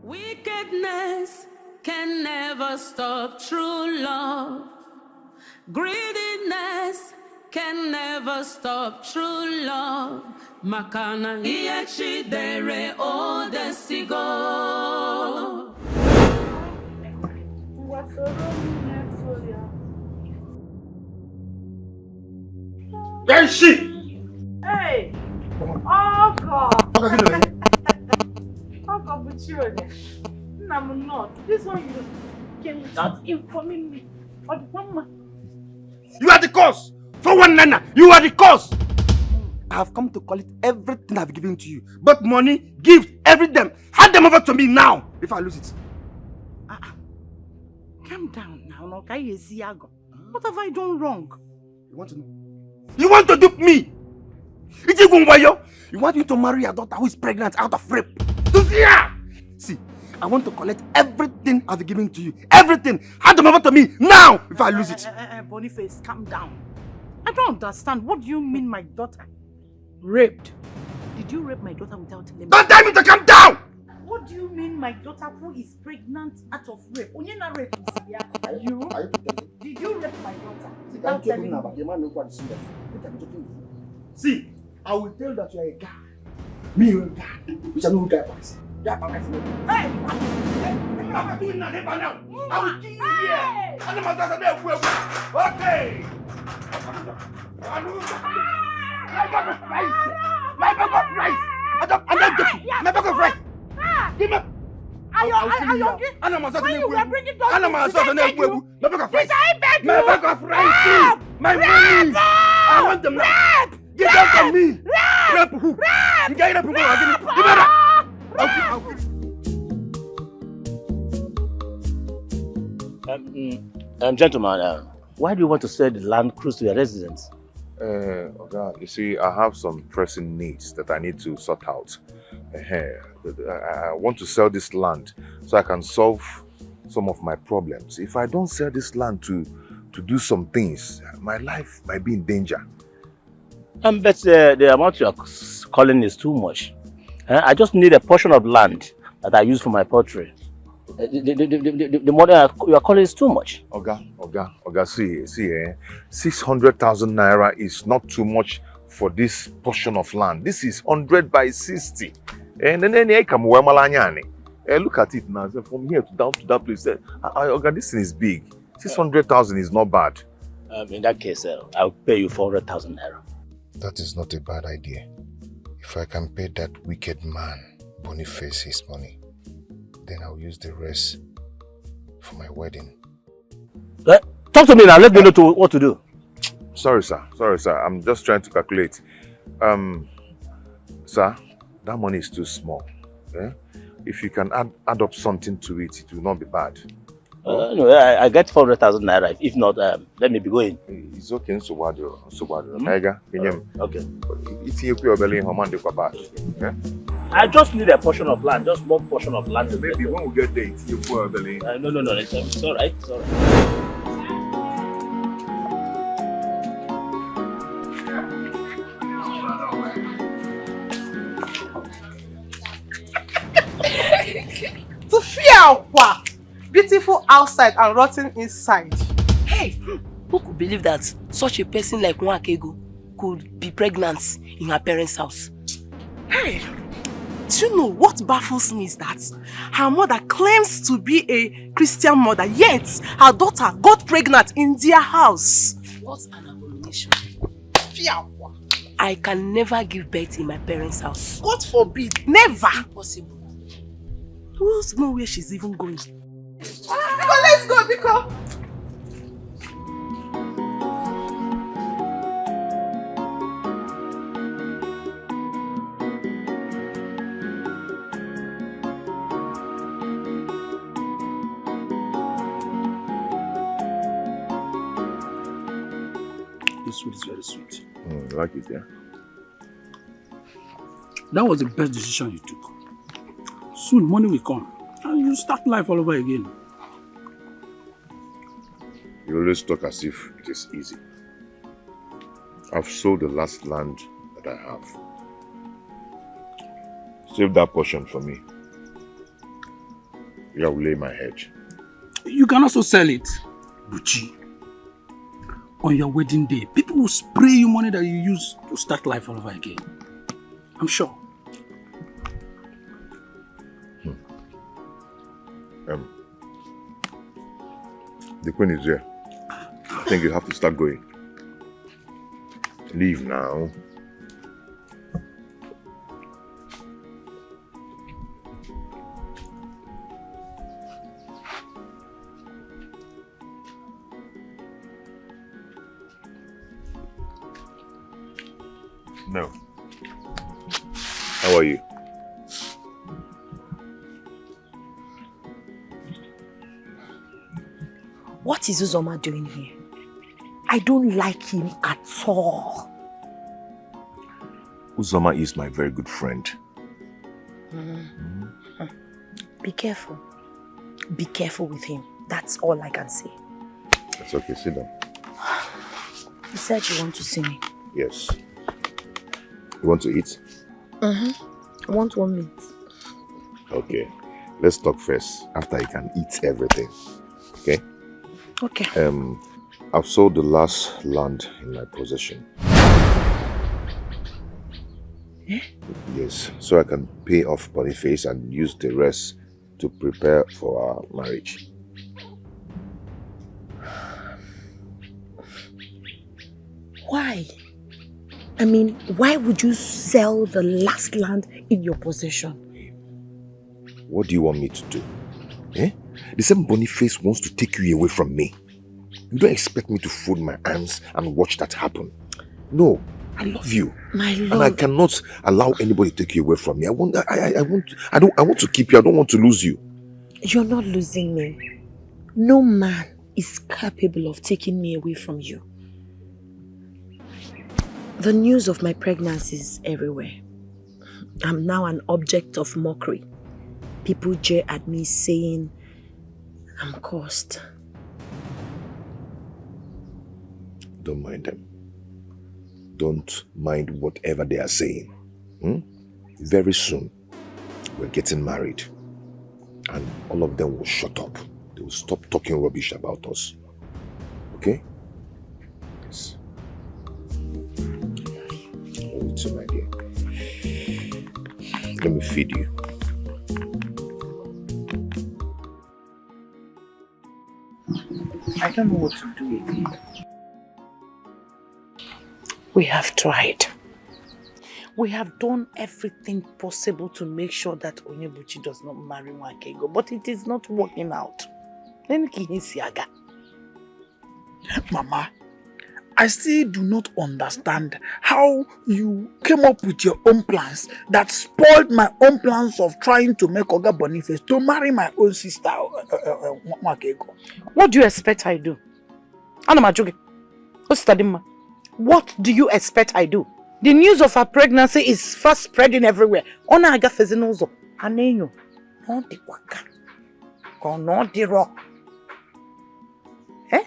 Wickedness can never stop true love. Greediness can never stop true love. Makana iyechi dere o desigo. There is she. Hey. Oh God. How come with you again? I'm not. This one you came without informing me. But Mama. You are the cause! For one nana, you are the cause! I have come to collect everything I've given to you. But money, gift, everything. Hand them over to me now, if I lose it. Calm down now, no? What have I done wrong? You want to know? You want to dupe me? You want me to marry a daughter who is pregnant out of rape? See, I want to collect everything I've given to you. Everything! Hand them over to me now, if I lose it. Boniface, calm down. I don't understand. What do you mean my daughter? Raped? Did you rape my daughter without telling me? Don't tell me to calm down! What do you mean my daughter who is pregnant out of rape? Onyena rape is you? Did you rape my daughter without telling me? See, I will tell that you are a guy. Me, you are a guy. Which I know who guy is. Hey! I'm doing that now. I will kill you here. Okay. My bag of rice. My bag of rice. Give me. When you were bringing those things, did I beg you? My Did I beg you? bag of rice, my money. I want them now. Give them to me. Rap who? You get it, people. Gentlemen, why do you want to sell the land close to your residence? Okay, you see, I have some pressing needs that I need to sort out. I want to sell this land so I can solve some of my problems. If I don't sell this land to do some things, my life might be in danger. But the amount you are calling is too much. I just need a portion of land that I use for my poultry. The money you are calling is too much. Oga, see, 600,000 naira is not too much for this portion of land. This is 100 by 60. And then I come look at it now. From here to down to that place. Oga, this thing is big. 600,000 is not bad. In that case, I'll pay you 400,000 naira. That is not a bad idea. If I can pay that wicked man Boniface his money, then I'll use the rest for my wedding. Talk to me now. Let me know what to do. Sorry, sir. I'm just trying to calculate. Sir, that money is too small. If you can add up something to it, it will not be bad. No, I get 400,000 naira. If not, let me be going. It's okay. Okay. I just need a portion of land, just one portion of land. Maybe when we get there, it's your poor belly. No, it's all right. Sophia, beautiful outside and rotten inside. Hey, who could believe that such a person like Nwakego could be pregnant in her parents' house? Hey, do you know what baffles me is that her mother claims to be a Christian mother, yet her daughter got pregnant in their house. What an abomination. I can never give birth in my parents' house. God forbid, never. Impossible. Who knows where she's even going? Let's go, Biko. This food is very sweet. I like it, yeah? That was the best decision you took. Soon money will come and you start life all over again. You always talk as if it is easy. I've sold the last land that I have. Save that portion for me. I will lay my head. You can also sell it, Buchi. On your wedding day, people will spray you money that you use to start life all over again. I'm sure. The queen is here. I think you have to start going. Leave now. No. How are you? What is Uzoma doing here? I don't like him at all. Uzoma is my very good friend. Be careful. Be careful with him. That's all I can say. It's okay, sit down. You said you want to see me. Yes. You want to eat? I want 1 minute. Okay. Let's talk first after you can eat everything. Okay? Okay. I've sold the last land in my possession. Eh? Yes, so I can pay off Boniface and use the rest to prepare for our marriage. Why? I mean, why would you sell the last land in your possession? What do you want me to do? Eh? The same Boniface wants to take you away from me. You don't expect me to fold my arms and watch that happen. No, I love you. My love. And I cannot allow anybody to take you away from me. I want to keep you. I don't want to lose you. You're not losing me. No man is capable of taking me away from you. The news of my pregnancy is everywhere. I'm now an object of mockery. People jeer at me saying I'm cursed. Don't mind them. Don't mind whatever they are saying. Very soon, we're getting married. And all of them will shut up. They will stop talking rubbish about us. Okay? Yes. Love you too, my dear. Let me feed you. I don't know what to do again. We have tried. We have done everything possible to make sure that Onyebuchi does not marry Nwakego, but it is not working out. Mama, I still do not understand how you came up with your own plans that spoiled my own plans of trying to make Oga Boniface to marry my own sister, Nwakego. What do you expect I do? What do you expect I do? The news of her pregnancy is fast spreading everywhere. Ona aga fezinozo. Anenyo. No di waka. No di ro. Eh?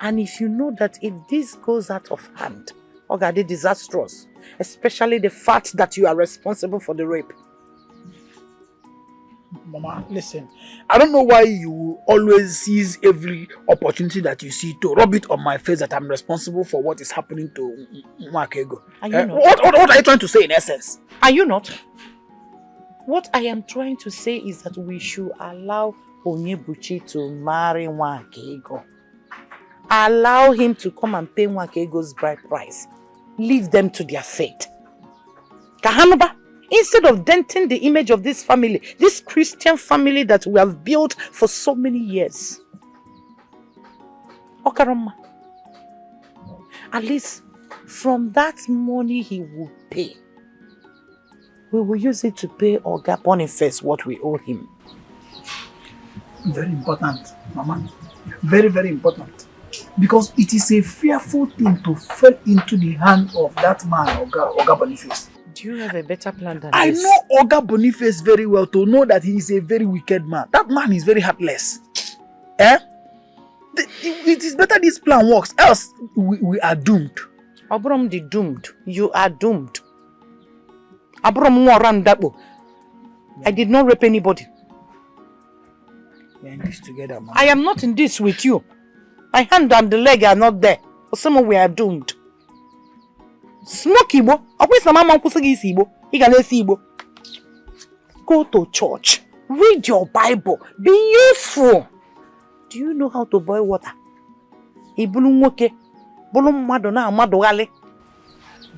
And if you know that if this goes out of hand, Oga, they disastrous. Especially the fact that you are responsible for the rape. Mama, listen. I don't know why you always seize every opportunity that you see to rub it on my face that I'm responsible for what is happening to Nwakego. Are you not? What are you trying to say in essence? Are you not? What I am trying to say is that we should allow Onyebuchi to marry Nwakego. Allow him to come and pay Nwakego's bride price. Leave them to their fate. Kahanuba, instead of denting the image of this family, this Christian family that we have built for so many years. Okaroma, at least from that money he will pay, we will use it to pay Oga Boniface what we owe him. Very important, Mama. Very, very important. Because it is a fearful thing to fall into the hand of that man, Oga Boniface. Do you have a better plan than I this? know Oga Boniface very well to know that he is a very wicked man. That man is very heartless. Eh? It is better this plan works, else we are doomed. Abram the doomed. You are doomed. Abram Warandabo. I did not rape anybody. We are in this together, man. I am not in this with you. My hand and the leg are not there. For someone we are doomed. Smoke Igbo. Go to church. Read your Bible. Be useful. Do you know how to boil water?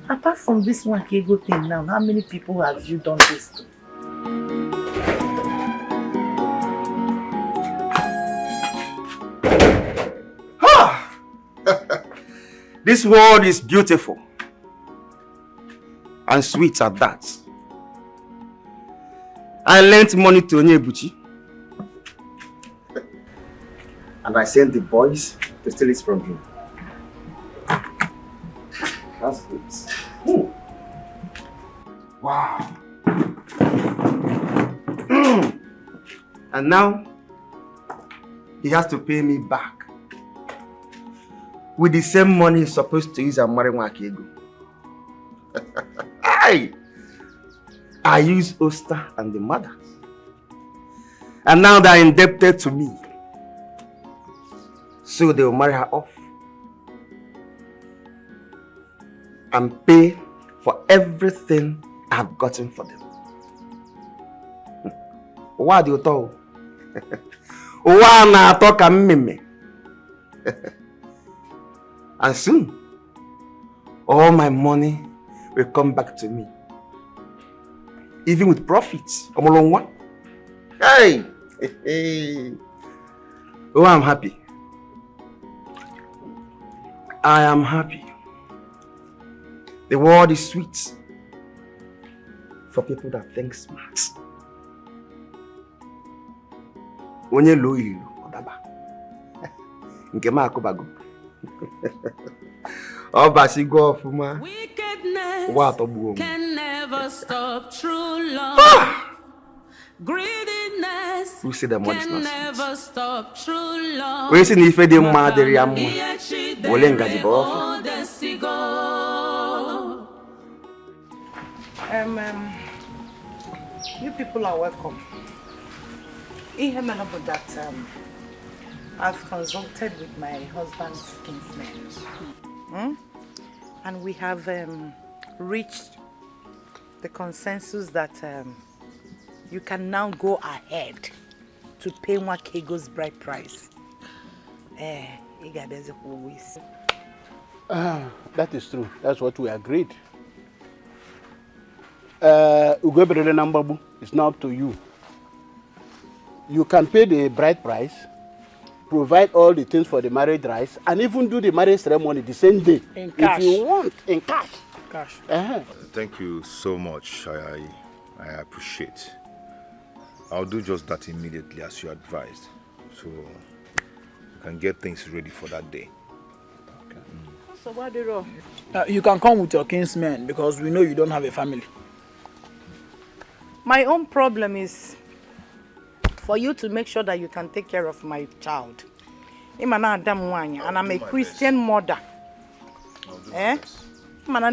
Apart from this one Kego thing now, how many people have you done this to? This world is beautiful and sweet at that. I lent money to Onyebuchi and I sent the boys to steal it from him. That's it. Wow. And now he has to pay me back with the same money he's supposed to use and marry Nwakego. I use Oster and the mother. And now they're indebted to me. So they will marry her off. And pay for everything I've gotten for them. Why do you talk? Why not talk a meme? And soon, all my money will come back to me. Even with profits. Hey! Hey! Oh, I'm happy. I am happy. The world is sweet for people that think smart. Onye lo ilu odaba. Nke ma akobago. Obasi go ofuma. Wickedness can never stop true love. Greediness Who said that money is can not never stop true love. We see if they mother ya mo. Olenga di bo. You people are welcome. That I've consulted with my husband's kinsmen. And we have reached the consensus that you can now go ahead to pay Nwakego's bride price. That is true. That's what we agreed. Ugweberele, it's now up to you. You can pay the bride price, provide all the things for the marriage rites, and even do the marriage ceremony the same day. In cash. If you want, in cash. Cash. Thank you so much. I appreciate. I'll do just that immediately as you advised. So you can get things ready for that day. Okay. So what do you do? You can come with your kinsmen because we know you don't have a family. My own problem is for you to make sure that you can take care of my child. And I'm a Christian mother. And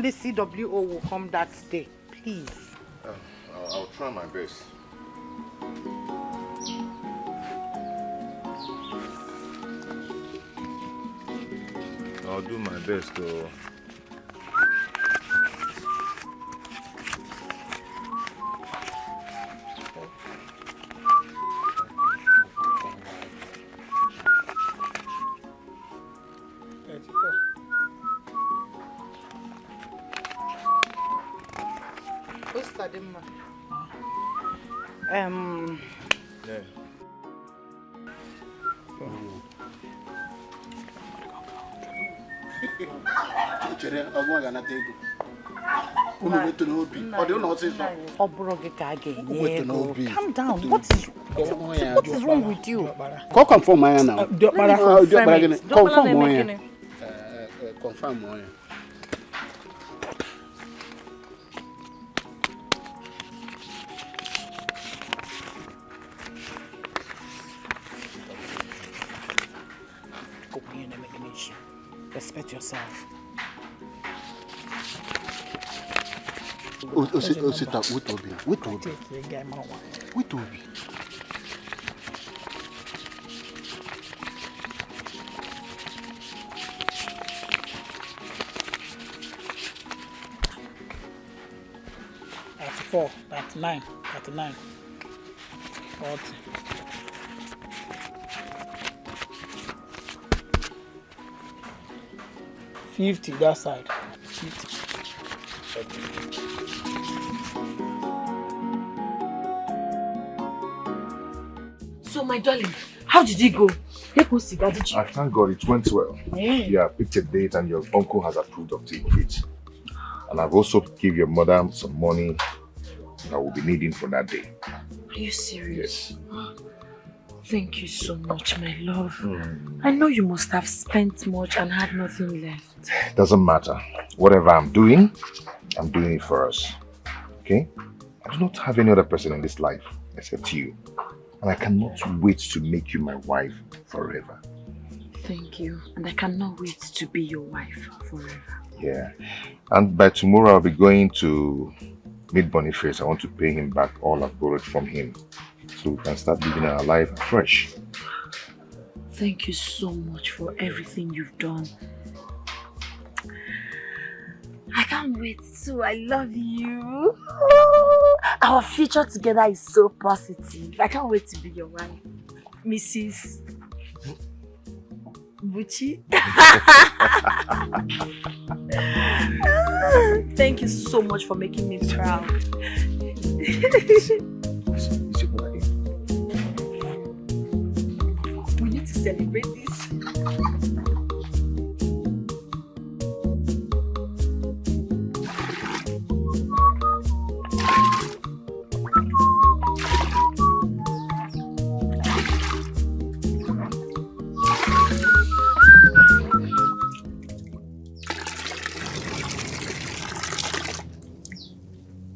the CWO will come that day. Please. I'll try my best. I'll do my best though. Yeah. Calm down. What is wrong with you? Confirm for my now. Confirm my. Respect yourself. $34, $39, $39, $40. $50 that side. $50. So my darling, how did it go? I thank God it went well. Yeah, I picked a date and your uncle has approved of it. And I've also given your mother some money that we'll be needing for that day. Are you serious? Yes. Thank you so much, my love. I know you must have spent much and had nothing left. Doesn't matter. Whatever I'm doing it for us. Okay? I do not have any other person in this life except you. And I cannot wait to make you my wife forever. Thank you. And I cannot wait to be your wife forever. Yeah. And by tomorrow I'll be going to meet Boniface. I want to pay him back all I've borrowed from him. So we can start living our life fresh. Thank you so much for everything you've done. I can't wait to. I love you. Our future together is so positive. I can't wait to be your wife. Mrs. Buchi. Thank you so much for making me proud. celebrate this.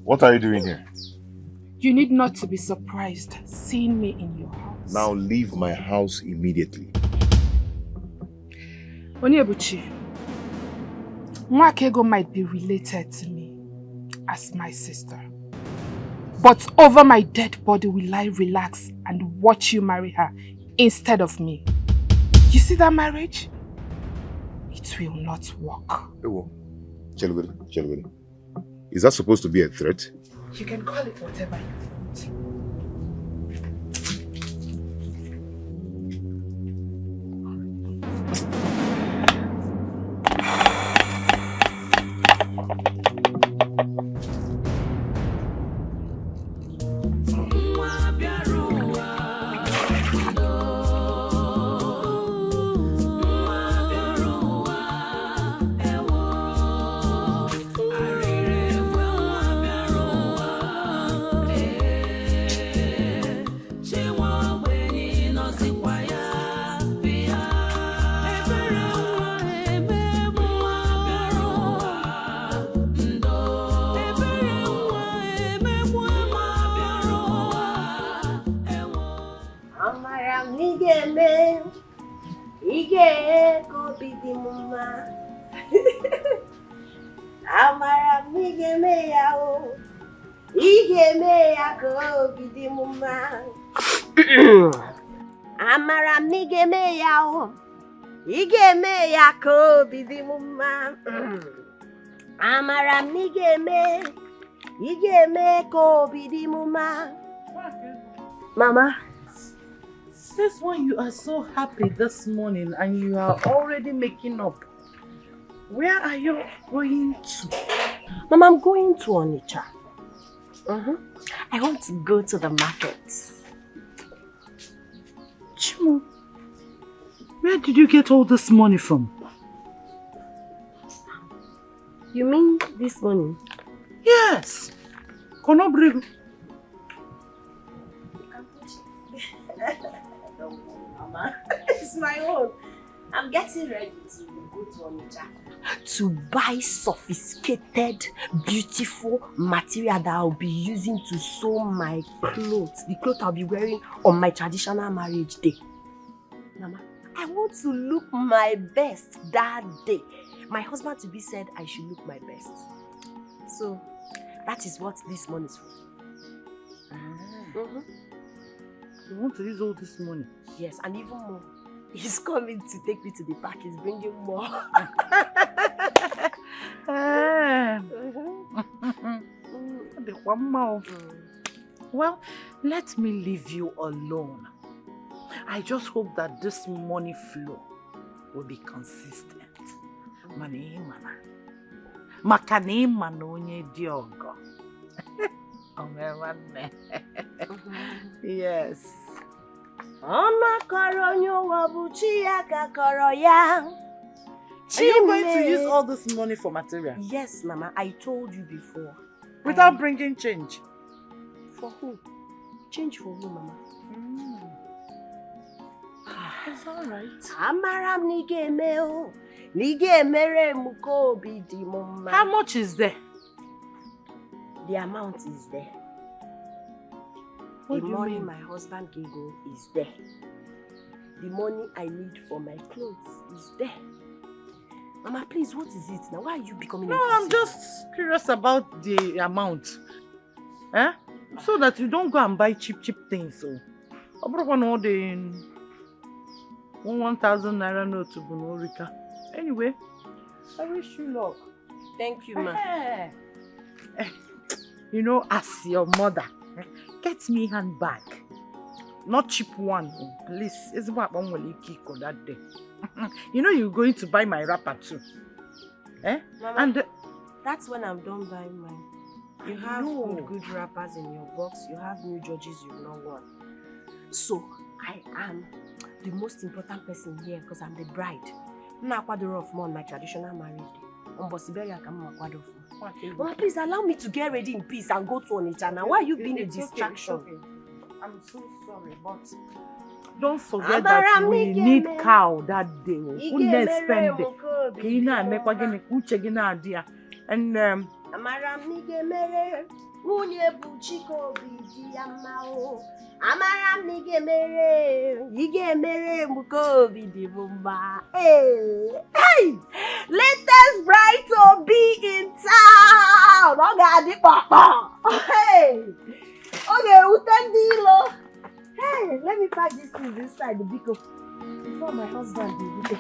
What are you doing here? You need not to be surprised seeing me in your house. Now leave my house immediately. Onyebuchi, Nwakego might be related to me as my sister. But over my dead body will I relax and watch you marry her instead of me. You see that marriage? It will not work. Ewo, Chelugodi. Is that supposed to be a threat? You can call it whatever you want. Amara migeme yao, igeme yako bidimuma. Amara migeme, igeme ko bidimuma. Mama, This one, you are so happy this morning and you are already making up. Where are you going to? Mama, I'm going to Onitsha. I want to go to the market. Chimo, where did you get all this money from? You mean this money? Yes. Konobrigo. Mama, it's my own. I'm getting ready to go to Onitsha to buy sophisticated, beautiful material that I'll be using to sew my clothes. The clothes I'll be wearing on my traditional marriage day. Mama, I want to look my best that day. My husband to be said I should look my best. So, that is what this money is for. You want to use all this money? Yes, and even more. He's coming to take me to the park. He's bringing more. Well, let me leave you alone. I just hope that this money flow will be consistent. Makani manonye diogo. Yes. Are you going to use all this money for material? Yes, Mama. I told you before. Without bringing change? For who? Change for who, Mama? It's alright. How much is there? The amount is there. What the do you money mean? my husband gave me is there. The money I need for my clothes is there. Mama, please, what is it now? Why are you becoming No, I'm just curious about the amount. So that you don't go and buy cheap things. So, I brought one all the 1,000 naira note to Bunorika. Anyway, I wish you luck. Thank you, ma. You know, as your mother, get me handbag. Not cheap one, please. It's what one will kick on that day. You know you're going to buy my wrapper too. Mama, And that's when I'm done buying mine. You have good wrappers in your box. You have new Georges you've not worn. So I am the most important person here because I'm the bride. I'm not of more on my traditional marriage day. Mama, please allow me to get ready in peace and go to Onitsha now. Why are you being a distraction? Okay. I'm so sorry, but don't forget that we need cow that day. And Hey! Latest bride to be in town! Hey! Okay, hey, let me pack these things inside the biko before my husband will be there.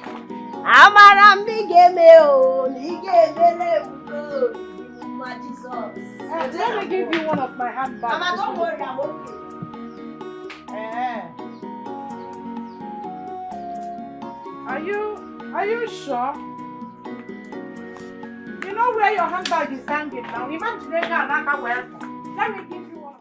let me give you one of my handbags. Mama, don't worry, I'm okay. Are you sure? You know where your handbag is hanging now? Imagine they can't wear. Let me give you one.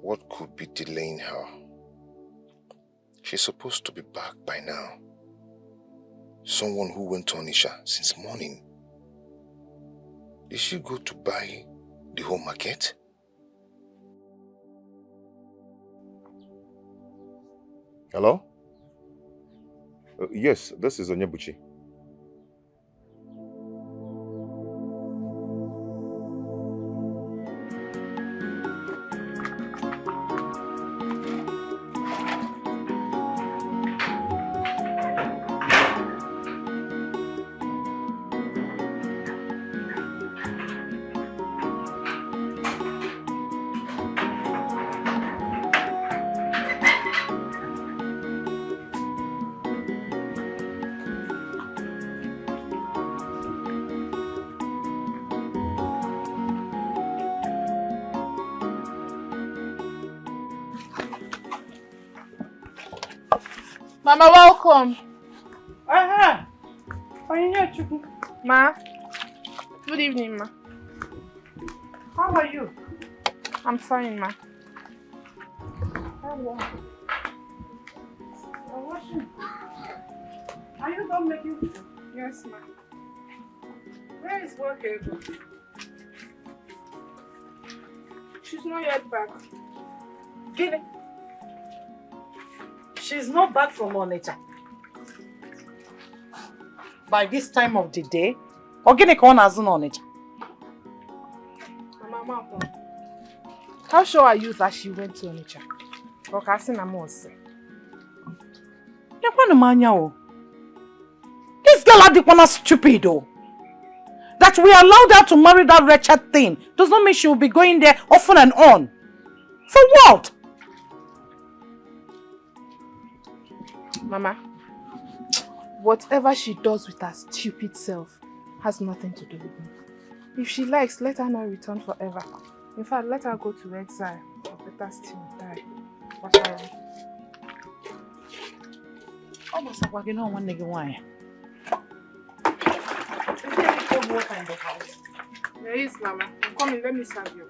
What could be delaying her? She's supposed to be back by now. Someone who went to Onitsha since morning. Did she go to buy the whole market? Hello? Yes, this is Onyebuchi. Mama, welcome. Ma. Good evening, ma. How are you? I'm fine, ma. You're washing. Are you done making food? Yes, ma. Where is work? She's not yet back. Guinea. She's not back from Onitsha. By this time of the day, Organic one has no Onitsha. Mama, how sure are you that she went to Onitsha? Or Kasina Mose? This girl Adikwana stupid oh. That we allowed her to marry that wretched thing does not mean she will be going there often and on. For what? Mama, Whatever she does with her stupid self has nothing to do with me. If she likes, let her not return forever. In fact, let her go to exile, or better still, die. Almost like we're not one nigga wine. What kind of house? There is, Mama. Come in, let me serve you.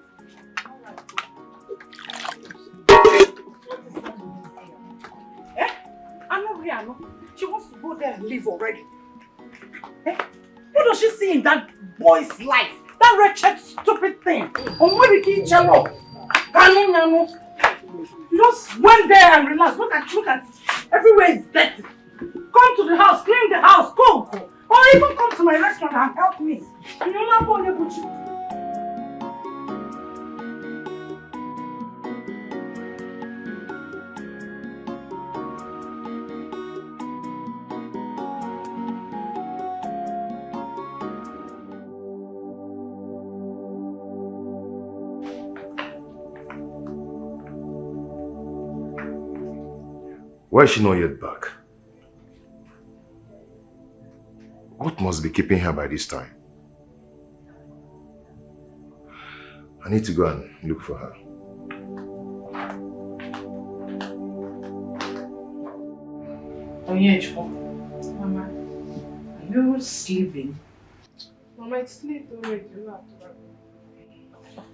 Eh? I'm not here, no. She wants to go there and live already. Eh? What does she see in that boy's life? That wretched, stupid thing. On what we keep jello. You just went there and relaxed. Look at everywhere is dirty. Come to the house, clean the house, go. Or even come to my restaurant and help me. And you're not going to put you. Why is she not yet back? What must be keeping her by this time? I need to go and look for her. Mama, are you sleeping? Mama, it's late already.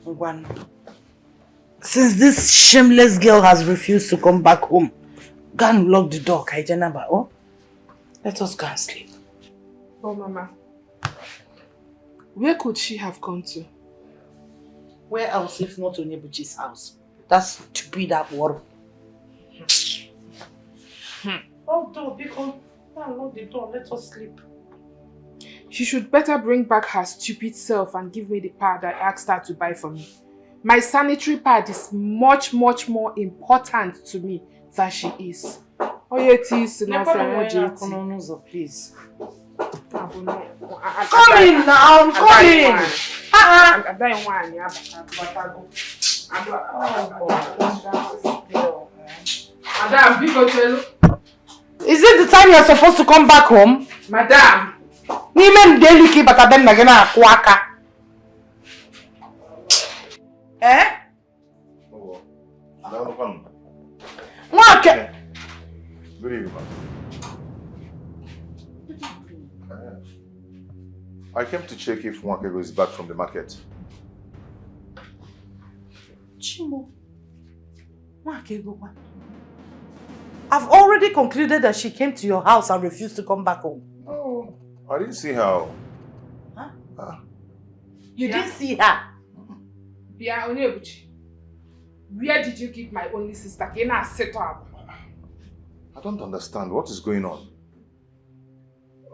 One. Since this shameless girl has refused to come back home, go and lock the door, Kaijanaba. Oh, let us go and sleep. Oh, Mama. Where could she have gone to? Where else if not Onyebuchi's house? That's to be that war. Oh, door, because lock the door. Let us sleep. She should better bring back her stupid self and give me the pad I asked her to buy for me. My sanitary pad is much, much more important to me than she is. Oh, yeah, it is. Please. Come in now, come in. Is it the time you are supposed to come back home? Madam. Eh? Good evening, ma'am. I came to check if Mwakego is back from the market. Chimo. Mwakego. I've already concluded that she came to your house and refused to come back home. Oh, I didn't see her. Huh? You didn't see her? Bia Onyebuchi, where did you keep my only sister? Can I set up? I don't understand. What is going on?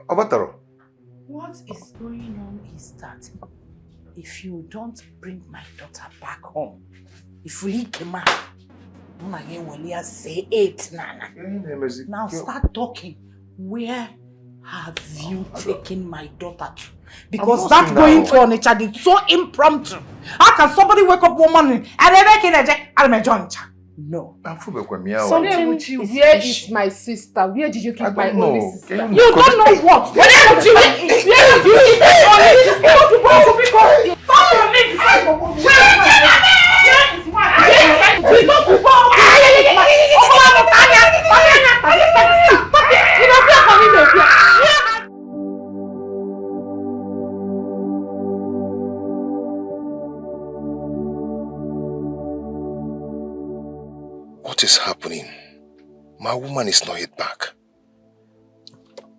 Abataro. What is going on is that if you don't bring my daughter back home, if we came out, say it, Nana. Now start talking. Where have you taken my daughter to? Because that going to Onitsha is so impromptu. How can somebody wake up one morning and then make it no. Onyebuchi, where is my sister? Where did you keep my only sister? You don't know what? Onyebuchi, where did you keep my only sister? What is happening? My woman is not yet back.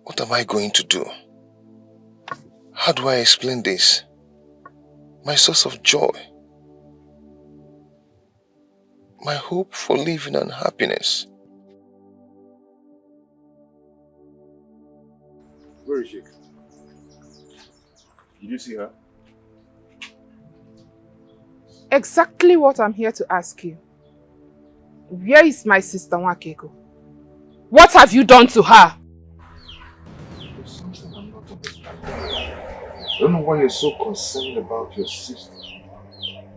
What am I going to do? How do I explain this? My source of joy. My hope for living and happiness. Where is she? Did you see her? Exactly what I'm here to ask you. Where is my sister Mwakego? What have you done to her? There's something I'm not understanding. I don't know why you're so concerned about your sister.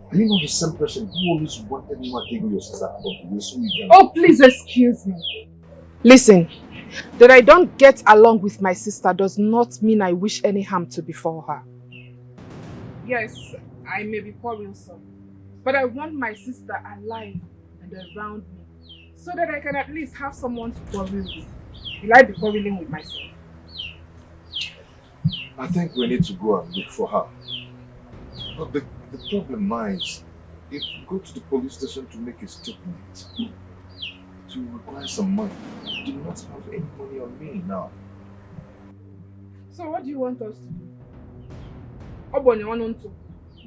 Are you not the same person who always wanted Mwakego, your sister, to be so young? Oh, please excuse me. Listen, That I don't get along with my sister does not mean I wish any harm to befall her. Yes, I may be quarrelsome, but I want my sister alive and around me so that I can at least have someone to quarrel with. Will I be quarreling with myself? I think we need to go and look for her. But the problem lies, if we go to the police station to make a statement, to require some money, I do not have any money on me now. So what do you want us to do?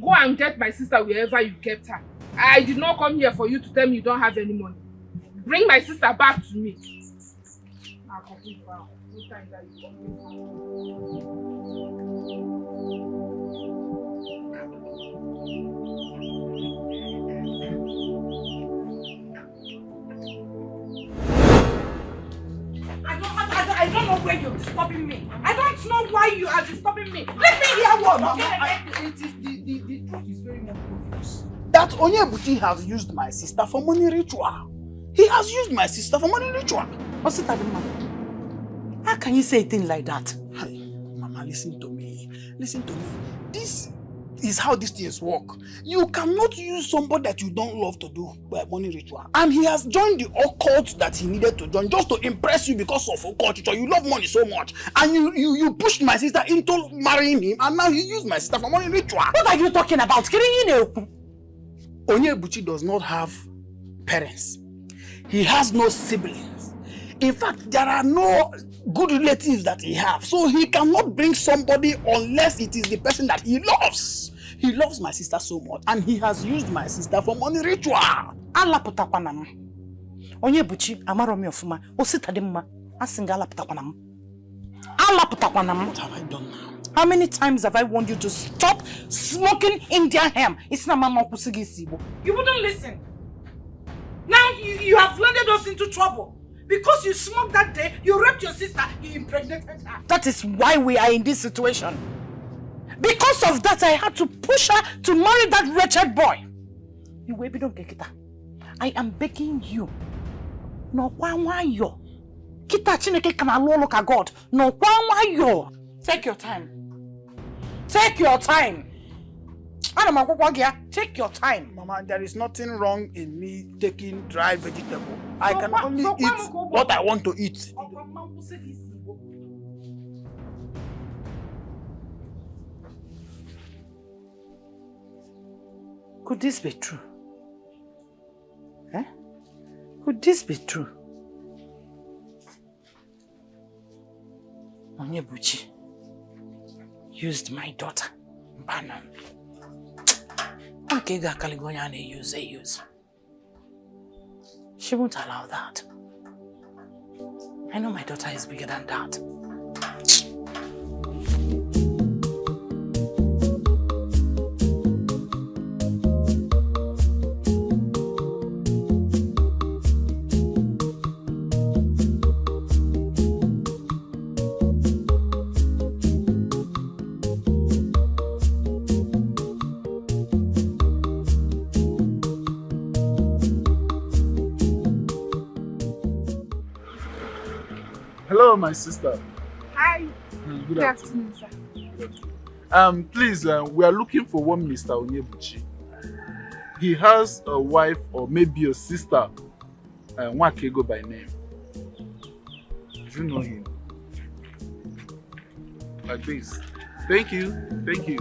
Go and get my sister wherever you kept her. I did not come here for you to tell me you don't have any money. Bring my sister back to me. I'll complete now. No time that you I don't know where you're disturbing me. I don't know why you are disturbing me. Let me hear what. The truth is very obvious. That Onyebuchi has used my sister for money ritual. He has used my sister for money ritual. What's it, Mama? How can you say a thing like that? Hi, Mama, listen to me. Listen to me. This is how these things work. You cannot use somebody that you don't love to do by money ritual. And he has joined the occult that he needed to join just to impress you because of occult ritual. You love money so much. And you pushed my sister into marrying him, and now he used my sister for money ritual. What are you talking about? Onyebuchi does not have parents. He has no siblings. In fact, there are no good relatives that he has. So he cannot bring somebody unless it is the person that he loves. He loves my sister so much, and he has used my sister for money ritual. Alaputakwanam. Onyebuchi amaromi ofuma. Ositadimma. Asinga alaputakwanam. Alaputakwanam. What have I done now? How many times have I warned you to stop smoking Indian hemp? It's not Mama Kusigi Sibo. You wouldn't listen. Now you have landed us into trouble. Because you smoked that day, you raped your sister, you impregnated her. That is why we are in this situation. Because of that, I had to push her to marry that wretched boy. You baby, don't get it. I am begging you. No, why yo? Kita chineke kana look at God. No, why yo? Take your time. Take your time. Take your time. Mama, there is nothing wrong in me taking dry vegetable. I can only eat what I want to eat. Could this be true? Eh? Could this be true? Onyebuchi used my daughter, Mbana. Use. She won't allow that. I know my daughter is bigger than that. Hello, my sister. Hi. Good afternoon, sir. Please, we are looking for one Mr. Onyebuchi. He has a wife or maybe a sister, Nwakego by name. Do you know him? Like this. Thank you. Thank you.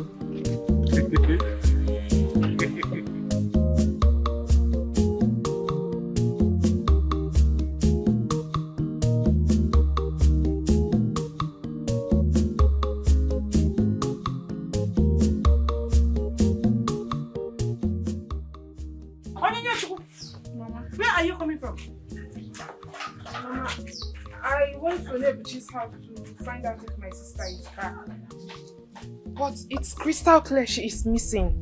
Where are you coming from? Mama, I went to Nebuchi's house to find out if my sister is back. But it's crystal clear she is missing.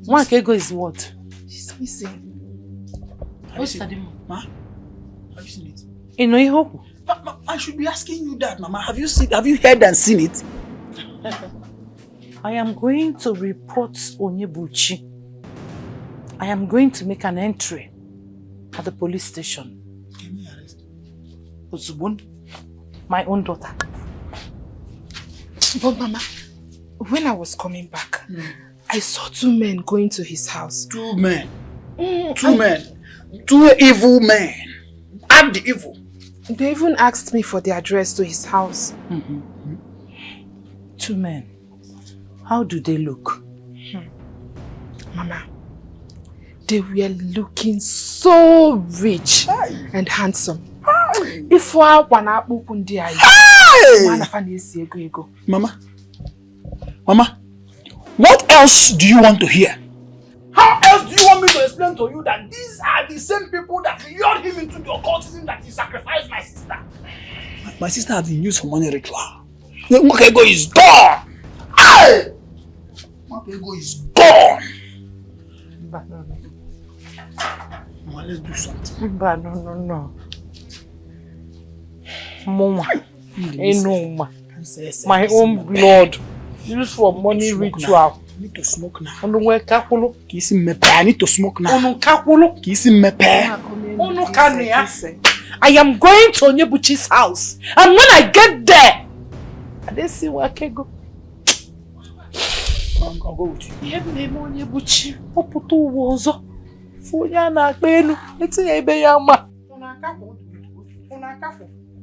Nwakego is what? She's missing. What's that, Ma? Have you seen it? I should be asking you that, Mama. Have you heard and seen it? I am going to report Onyebuchi. I am going to make an entry at the police station. My own daughter. But Mama, when I was coming back, I saw 2 men going to his house. 2 men? 2 men? 2 evil men? Add the evil. They even asked me for the address to his house. 2 men. How do they look? Mama, they were looking so rich and handsome. Mama, what else do you want to hear? How else do you want me to explain to you that these are the same people that lured him into the occultism that he sacrificed my sister? My sister has been used for money ritual. Mwakego is gone! Hey! Mwakego is gone! Mama, let's do something. No. Mama, my own blood used for money ritual. I need to smoke now. I need to smoke now. I am going to Onyebuchi's house, and when I get there, I didn't see Wakego. I'll go with you. Onyebuchi, Oputu Wozo, Funyana Belu, let's say Ebeyama.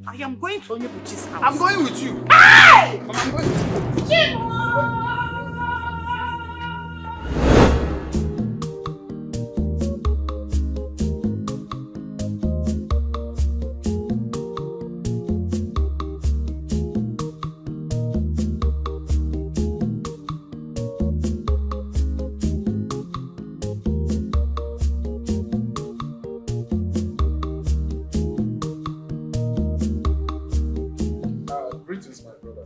I am going to Onyebuchi's house. I'm going with you. Hey! I'm going with you. Greetings, my brother.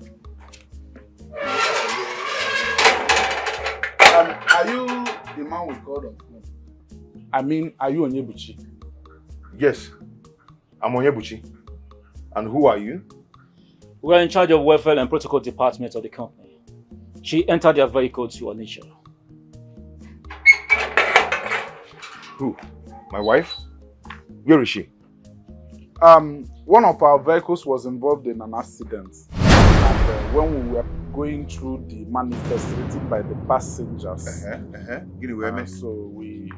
Are you the man we called on phone? I mean, are you Onyebuchi? Yes, I'm Onyebuchi. And who are you? We are in charge of welfare and protocol department of the company. She entered their vehicle to Onitsha. Who? My wife? Where is she? One of our vehicles was involved in an accident. And when we were going through the manifest written by the passengers, so we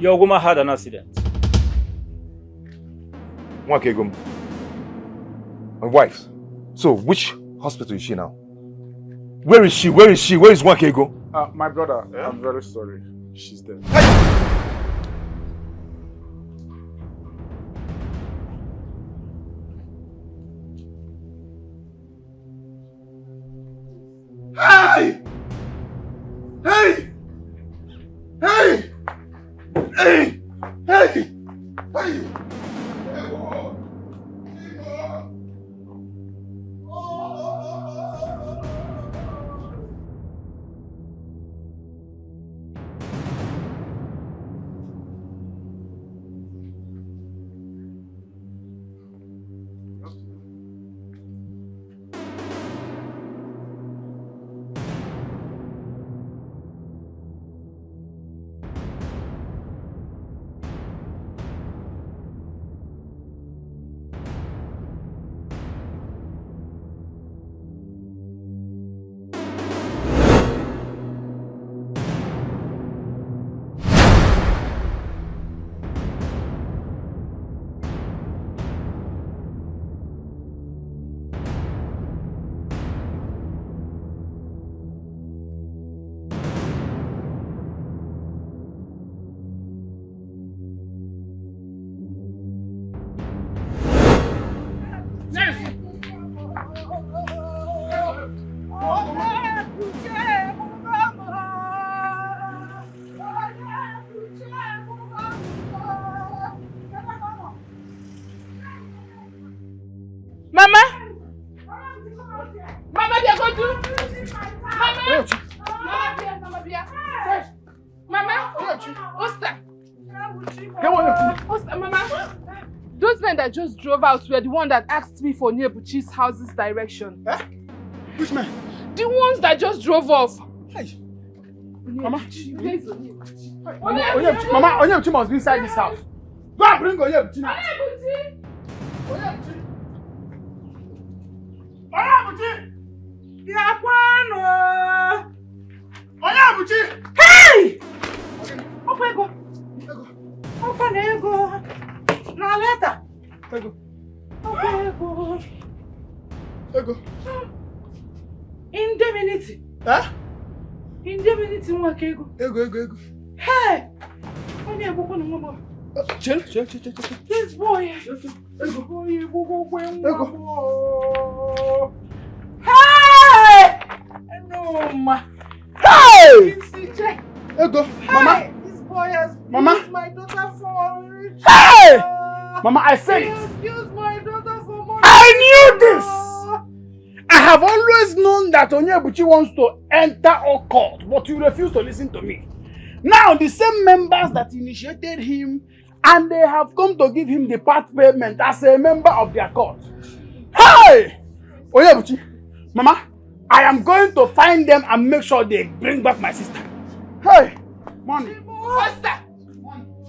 Your woman had an accident. Mwakegum. My wife. So, which hospital is she now? Where is she? Where is she? Where is Mwakego? My brother, I'm very sorry. She's dead. Hey! Hey! Hey! Hey! Hey! Hey! Mama, they go do. Mama. Mama, Bia. Mama, Osta. Osta, Mama. Those men that just drove out were the one that asked me for Onyebuchi's house's direction. Eh? Which men? The ones that just drove off. Hey. Mama. Mama, Onyebuchi must be inside this house. Go and bring Onyebuchi now. Onyebuchi. Onyebuchi. Hey! Okwego. Okwego. Na leta. Ego. Okwego. Ego. Indemnity. Eh? Indemnity Nwakego. Ego. Hey! Onyebuchi. Chill. This boy. Hey! No, ma. Hey! Ego, Mama. This boy has Mama. my daughter for rich. Hey! Mama, I said it. He used my daughter for money. I knew this. I have always known that Onyebuchi wants to enter our court, but you refuse to listen to me. Now, the same members that initiated him, and they have come to give him the part payment as a member of their court. Hey! Onyebuchi, Mama, I am going to find them and make sure they bring back my sister. Hey! Money. Osta,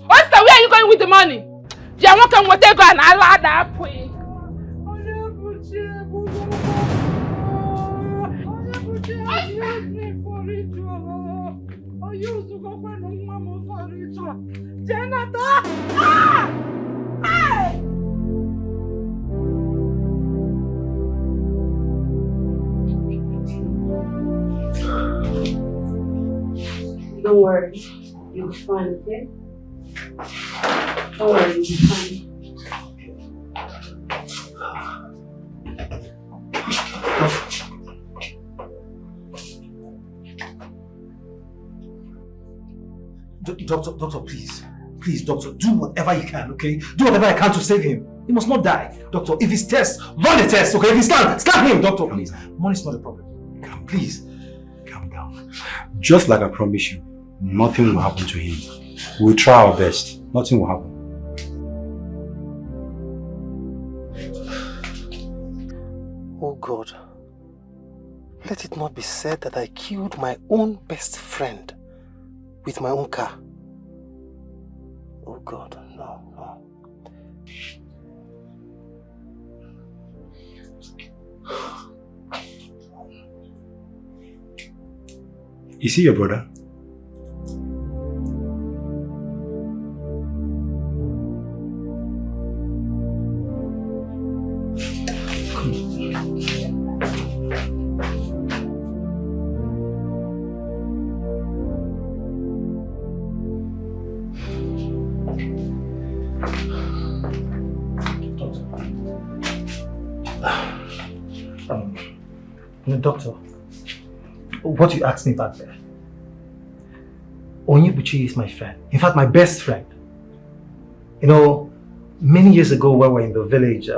where are you going with the money? You want to go and allow that point. Don't worry, you'll be fine, okay? Don't worry, you'll be fine. Doctor, please. Please, doctor, do whatever you can, okay? Do whatever I can to save him. He must not die. Doctor, if he's test, run the test, okay? If he's scan him, doctor, please. Money's not a problem. Please. Calm down. Just like I promised you, nothing will happen to him. We'll try our best. Nothing will happen. Oh God, let it not be said that I killed my own best friend with my own car. Oh God, no. Is he your brother? Doctor, what you asked me back there. Onyebuchi is my friend. In fact, my best friend. You know, many years ago when we were in the village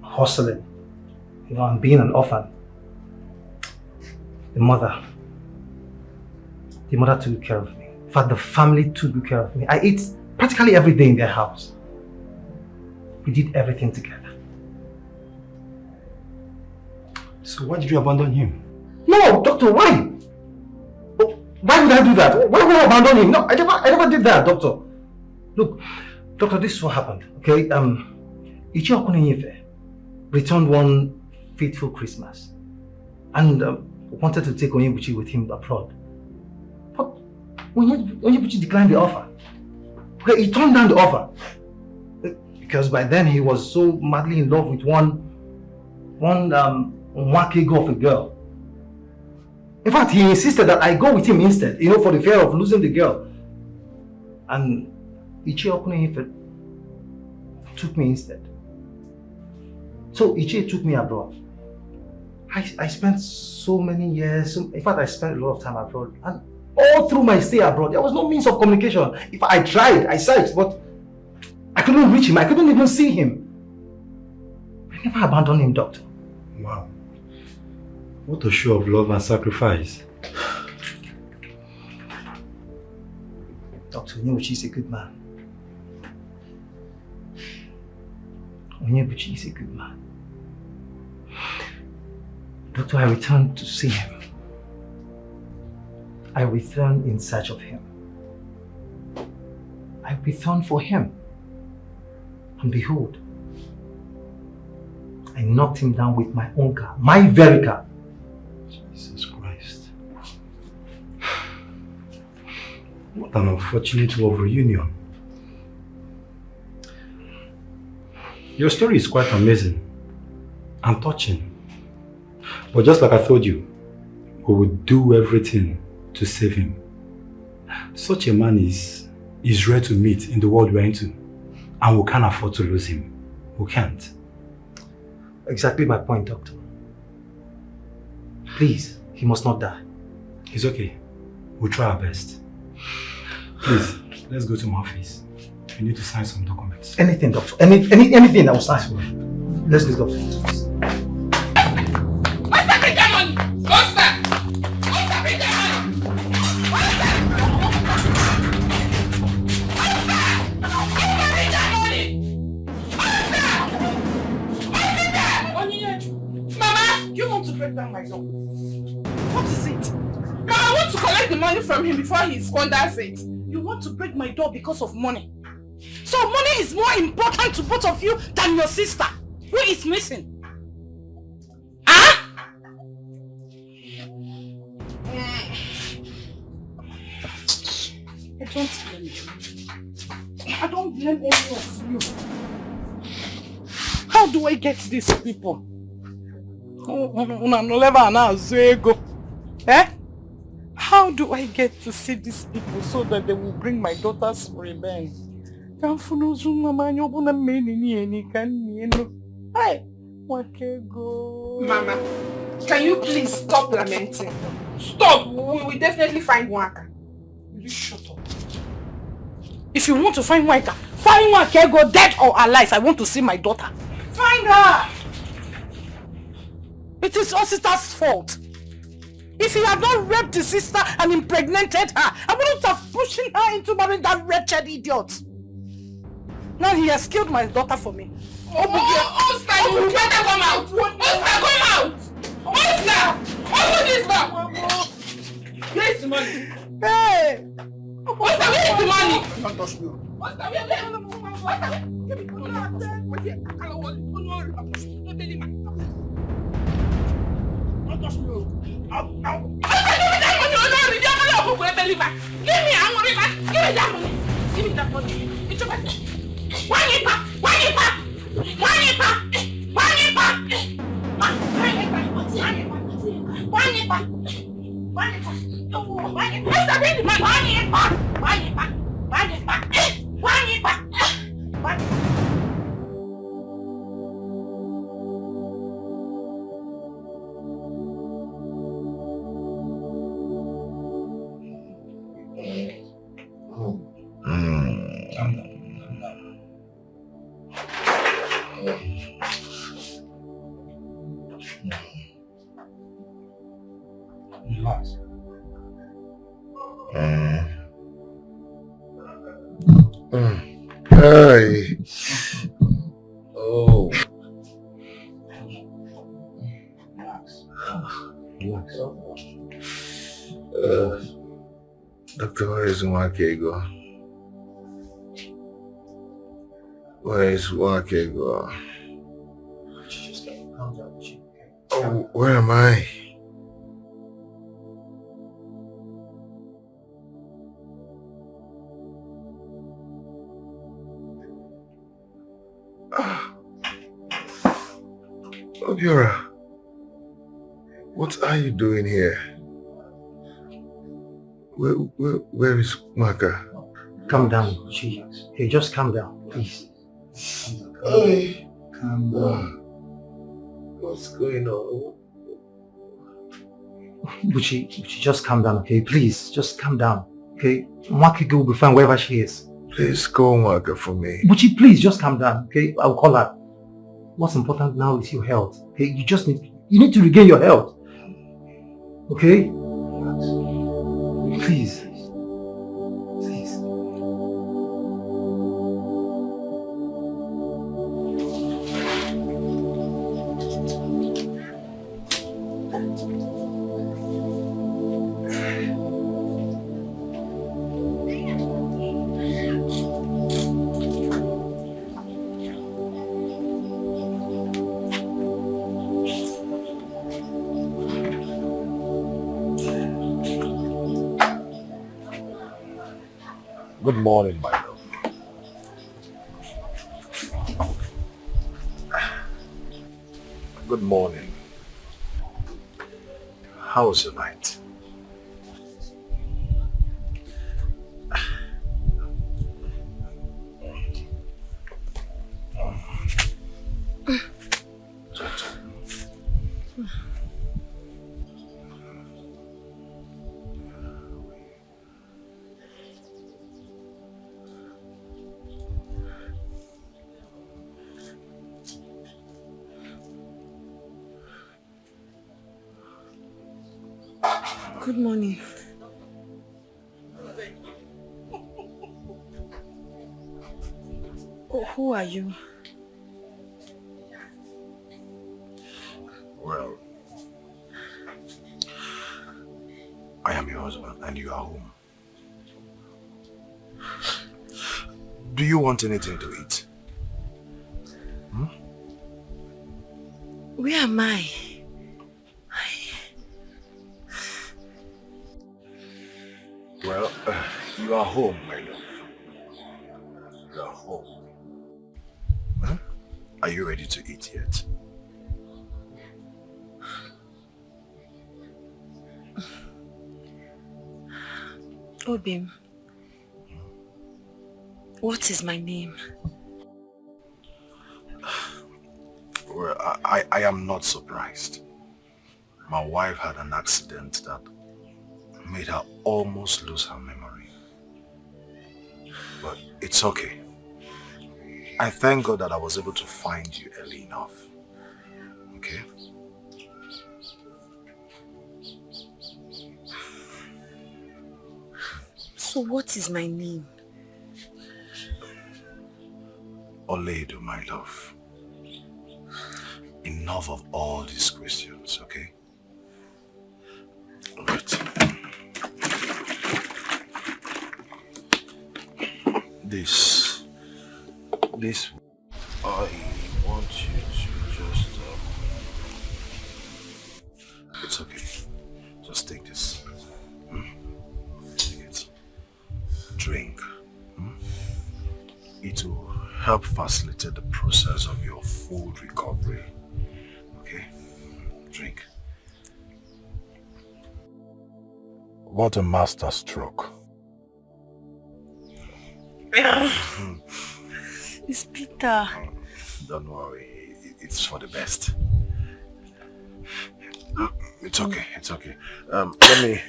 hustling, you know, and being an orphan, the mother took care of me. In fact, the family took good care of me. I ate practically every day in their house. We did everything together. So why did you abandon him? No, doctor, why? Why would I do that? Why would I abandon him? No, I never did that, doctor. Look, doctor, this is what happened, okay? Ichiokunenyefe returned one fateful Christmas and wanted to take Onyebuchi with him abroad. But Onyebuchi declined the offer. Okay, he turned down the offer. Because by then he was so madly in love with one Nwakego of a girl. In fact, he insisted that I go with him instead, you know, for the fear of losing the girl. And Ichie Okunehife took me instead. So Ichie took me abroad. I spent so many years, in fact I spent a lot of time abroad. And all through my stay abroad, there was no means of communication. If I tried, I searched, but I couldn't reach him. I couldn't even see him. I never abandoned him, doctor. Wow. What a show of love and sacrifice. Dr. Onyebuchi is a good man. Onyebuchi is a good man. Doctor, I returned to see him. I returned in search of him. I returned for him. And behold, I knocked him down with my own car, my very car. Jesus Christ. What an unfortunate love reunion. Your story is quite amazing and touching. But just like I told you, we would do everything to save him. Such a man is rare to meet in the world we're into. And we can't afford to lose him. We can't. Exactly my point, Doctor. Please, he must not die. It's okay. We'll try our best. Please, let's go to my office. We need to sign some documents. Anything, Doctor. Anything I will sign. Let's go. My door. What is it? Mama, I want to collect the money from him before he squanders it. You want to break my door because of money? So money is more important to both of you than your sister, who is missing. Huh? I don't blame any of you. How do I get these people? How do I get to see these people so that they will bring my daughter's revenge? Mama, can you please stop lamenting? Stop! We will definitely find Waka. Will you shut up? If you want to find Waka, find Waka, go dead or alive. I want to see my daughter. Find her! It is your sister's fault. If he had not raped his sister and impregnated her, I wouldn't have pushed her into marrying that wretched idiot. Now he has killed my daughter for me. Oscar, you better come out! Oscar, come out! Oscar! Open this door! Where is the money? Hey! Oscar, where is the money? Don't touch me. Oscar, where is the money? Give me the don't touch me. Give me that money. Give me that money. It's your money. One it back. Hey. Oh. Doctor, where is Wakego? Where is Wakego? Oh, where am I? Obiora, what are you doing here? Where is Maka? Calm down, Hey, just calm down, please. Hey, calm down. What's going on? Buchi, just calm down, okay? Please, just calm down, okay? Mwakiko will be fine wherever she is. Please call Maka for me. Buchi, please, just calm down, okay? I'll call her. What's important now is your health, okay? You need to regain your health. Okay? Please. Please. Good morning, my love. Good morning. How was your night? Good morning. Oh, who are you? Well, I am your husband and you are home. Do you want anything to eat? Where am I? Well, you are home, my love. You are home. Huh? Are you ready to eat yet? Obim, what is my name? Well, I am not surprised. My wife had an accident that made her almost lose her memory. But it's okay. I thank God that I was able to find you early enough. Okay? So what is my name? Oledo, my love. Enough of all these questions, okay? Alright. This, I want you to just, it's okay. Just take this. Take it. Drink. It will help facilitate the process of your full recovery. Okay? Drink. What a master stroke. It's bitter. Don't worry, it's for the best. It's okay, it's okay. Let me...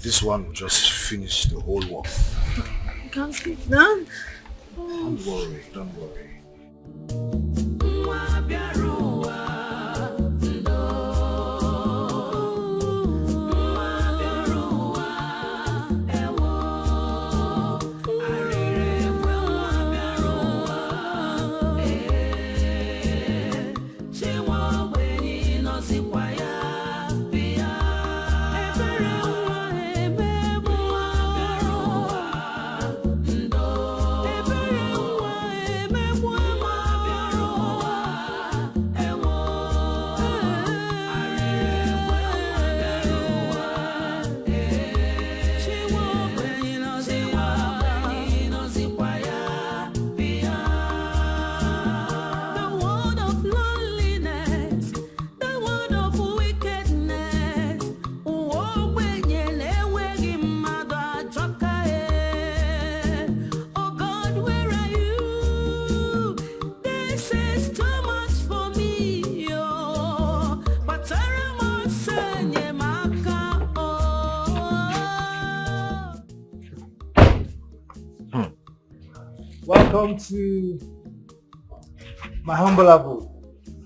This one will just finish the whole work. You can't speak now. Don't worry, don't worry. Welcome to my humble abode.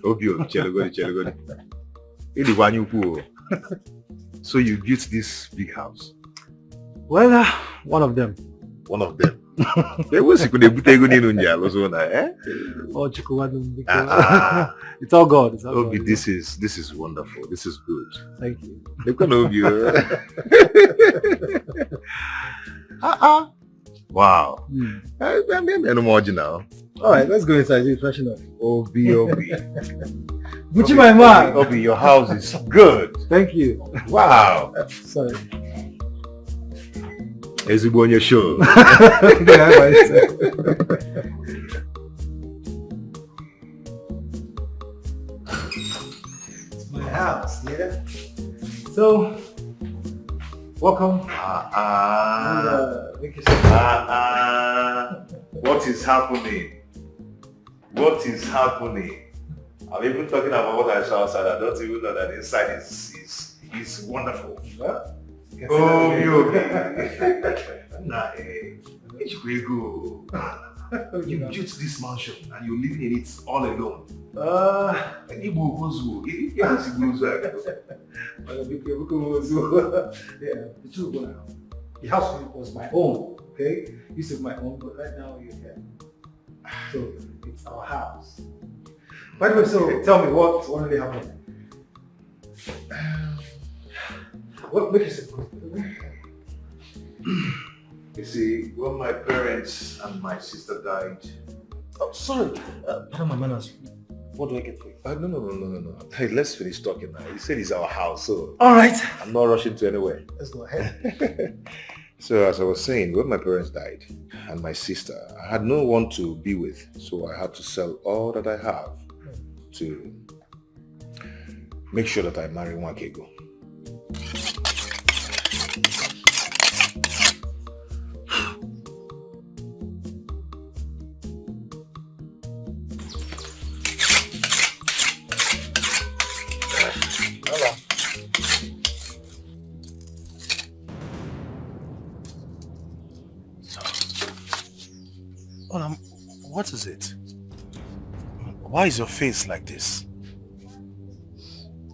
Obio, Chelogodi. So you built this big house? Well, one of them. One of them. They was eh? Oh, it's all God. It's all Obi, God. this is wonderful. This is good. Thank you. They can Obio. Wow. I'm now. All right, let's go inside. You freshen up. Obi. Gucci, my man. Obi, your house is good. Thank you. Wow. Sorry. Ezigbo on your show. It's my house, yeah. So, welcome. What is happening? What is happening? I'm even talking about what I saw outside. I don't even know that inside is wonderful. Huh? Oh, you built this mansion and you're living in it all alone. Yeah, the two go now. The house was my own, okay? This is my own, but right now you're here. So it's our house. By the way, so tell me what really happened? What makes it good? You see, when my parents and my sister died. Oh, sorry. Pardon my manners. What do I get for you? No. Hey, let's finish talking now. You said it's our house, so... All right. I'm not rushing to anywhere. Let's go ahead. So as I was saying, when my parents died and my sister, I had no one to be with. So I had to sell all that I have to make sure that I marry Nwakego. What is it? Why is your face like this?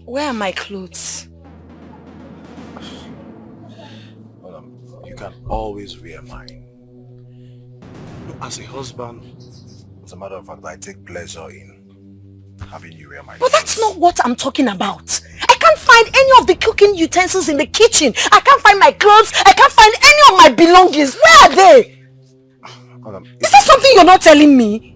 Where are my clothes? You can always wear mine. As a husband, as a matter of fact, I take pleasure in having you wear my But that's not what I'm talking about. I can't find any of the cooking utensils in the kitchen. I can't find my clothes. I can't find any of my belongings. Where are they? Is there something you're not telling me?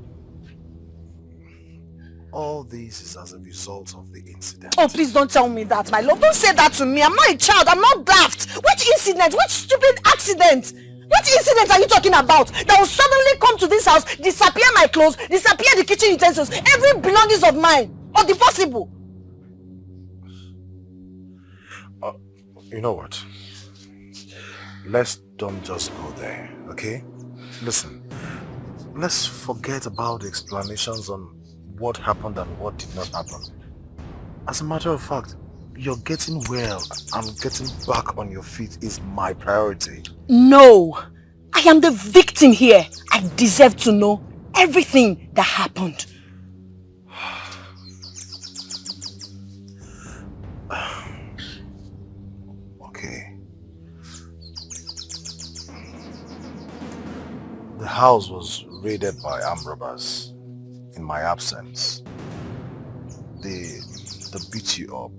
All this is as a result of the incident. Oh, please don't tell me that, my love. Don't say that to me. I'm not a child. I'm not daft. Which incident? Which stupid accident? Which incident are you talking about? That will suddenly come to this house, disappear my clothes, disappear the kitchen utensils, every belongings of mine. Or the possible. You know what? Let's don't just go there, okay? Listen, let's forget about the explanations on what happened and what did not happen. As a matter of fact, you're getting well and getting back on your feet is my priority. No, I am the victim here. I deserve to know everything that happened. Okay. The house was raided by armed robbers in my absence. They beat you up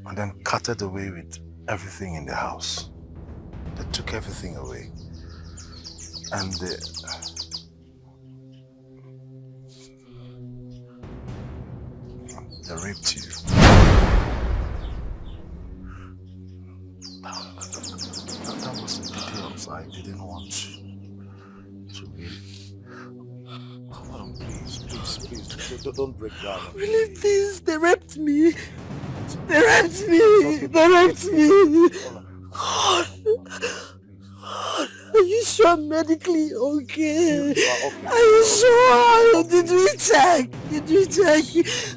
and then carted away with everything in the house. They took everything away and they raped you. That was the details I didn't want to read. Please, don't break down. Really, please, they raped me. They raped me. They raped me. God. Are you sure I'm medically okay? Are you sure? Did we check?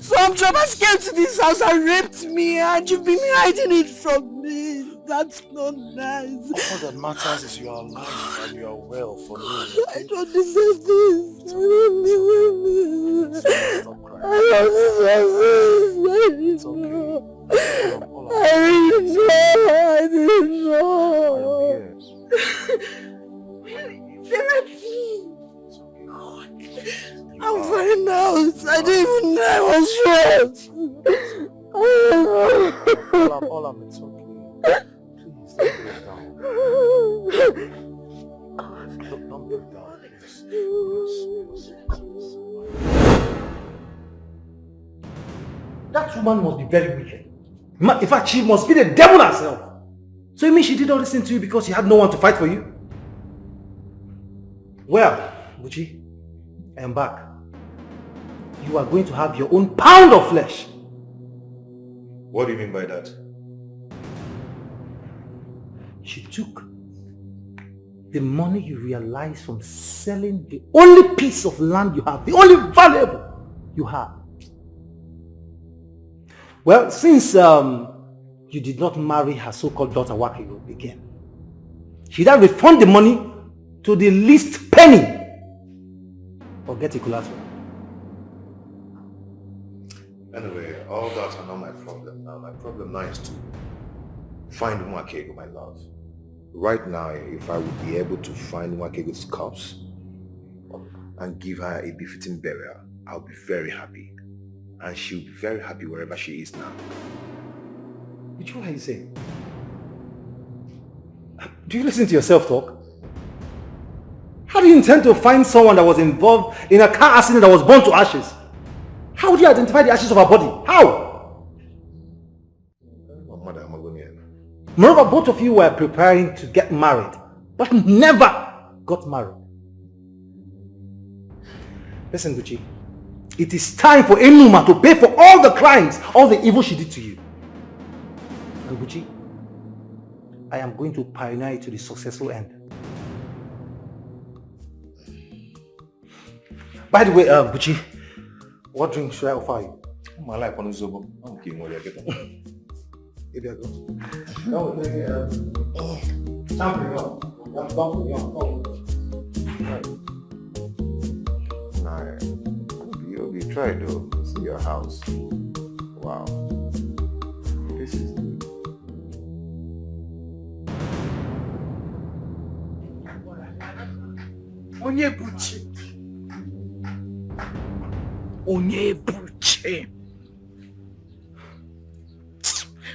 Some jobbers came to this house and raped me and you've been hiding it from me. That's not nice. All that matters is you are alive and you are well for me. I don't deserve this. Stop crying. I'm fine now. I didn't even know I was stressed. Olam, it's okay. Please, don't break down. Don't break down, please. That woman must be very wicked. In fact, she must be the devil herself. So you mean she did all this thing to you because she had no one to fight for you? Well, Buchi, I am back. You are going to have your own pound of flesh. What do you mean by that? She took the money you realized from selling the only piece of land you have, the only valuable you have. Well, since you did not marry her so-called daughter Wakego again, she then refund the money to the least penny or get a collateral. Anyway, all that are not my problem now. My problem now is to find Wakego, my love. Right now, if I would be able to find Wakego's corpse and give her a befitting burial, I'll be very happy. And she'll be very happy wherever she is now. Which one are you saying? Do you listen to yourself talk? How do you intend to find someone that was involved in a car accident that was burned to ashes? How would you identify the ashes of her body? How? Mother, Moreover, both of you were preparing to get married, but never got married. Listen, Gucci. It is time for Enuma to pay for all the crimes, all the evil she did to you. And Gucci, I am going to pioneer it to the successful end. By the way, Gucci, what drink should I offer you? My life on Zobo. I'm kidding what you get. Here you go. You try to see your house. Wow. This is good. Onyebuchi. Onyebuchi.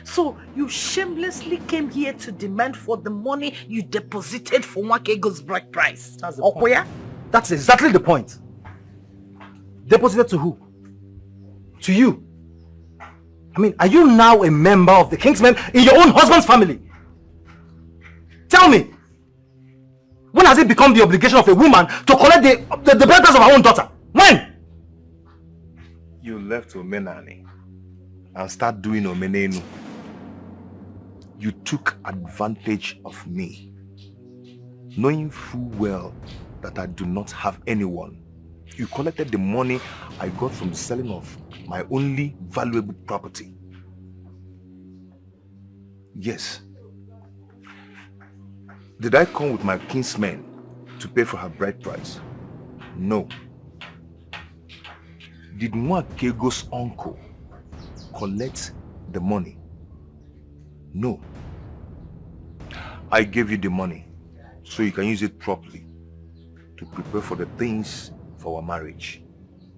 So you shamelessly came here to demand for the money you deposited for Wakego's bride price. That's the point. That's exactly the point. Deposited to who? To you. I mean, are you now a member of the Kingsmen in your own husband's family? Tell me. When has it become the obligation of a woman to collect the bride price of her own daughter? When? You left Omenani and start doing Omenenu. You took advantage of me, knowing full well that I do not have anyone. You collected the money I got from the selling of my only valuable property. Yes. Did I come with my kinsmen to pay for her bride price? No. Did Nwakego's uncle collect the money? No. I gave you the money so you can use it properly to prepare for the things for our marriage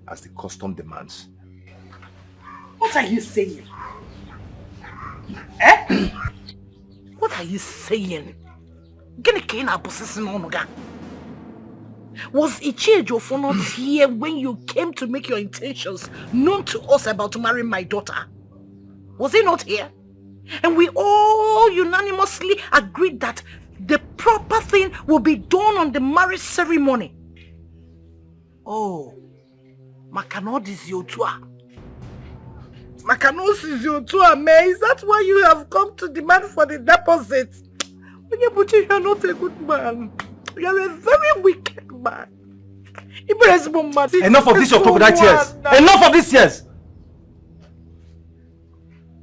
as the custom demands. What are you saying? Eh? What are you saying? Was Ichie not here when you came to make your intentions known to us about marrying my daughter? Was he not here? And we all unanimously agreed that the proper thing will be done on the marriage ceremony. Oh, Makanod is your tour. Makanos is your tour, man. Is that why you have come to demand for the deposit? You are not a good man. You are a very wicked man. Enough of this, your crocodile tears. Enough of these tears.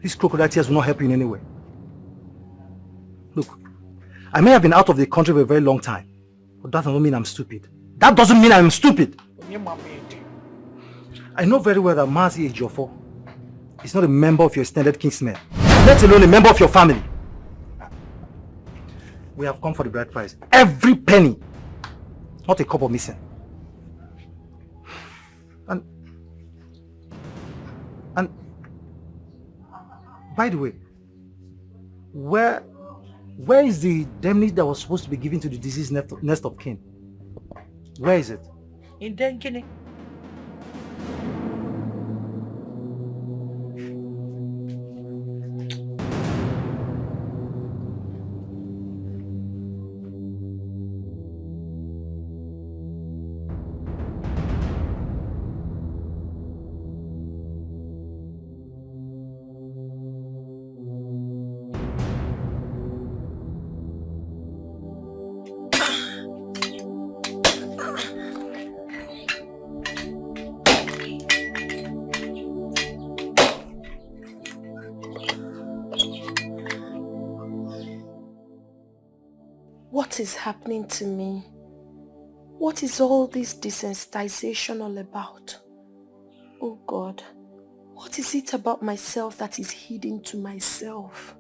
These crocodile tears will not help you in any way. Look, I may have been out of the country for a very long time, but that doesn't mean I'm stupid. That doesn't mean I'm stupid. I know very well that Mazi Ejiofor is not a member of your extended kinsmen, let alone a member of your family. We have come for the bride price. Every penny. Not a couple missing. And by the way, where is the indemnity that was supposed to be given to the deceased next of kin? Where is it? In Denkini. What is happening to me? What is all this desensitization all about? Oh God, what is it about myself that is hidden to myself?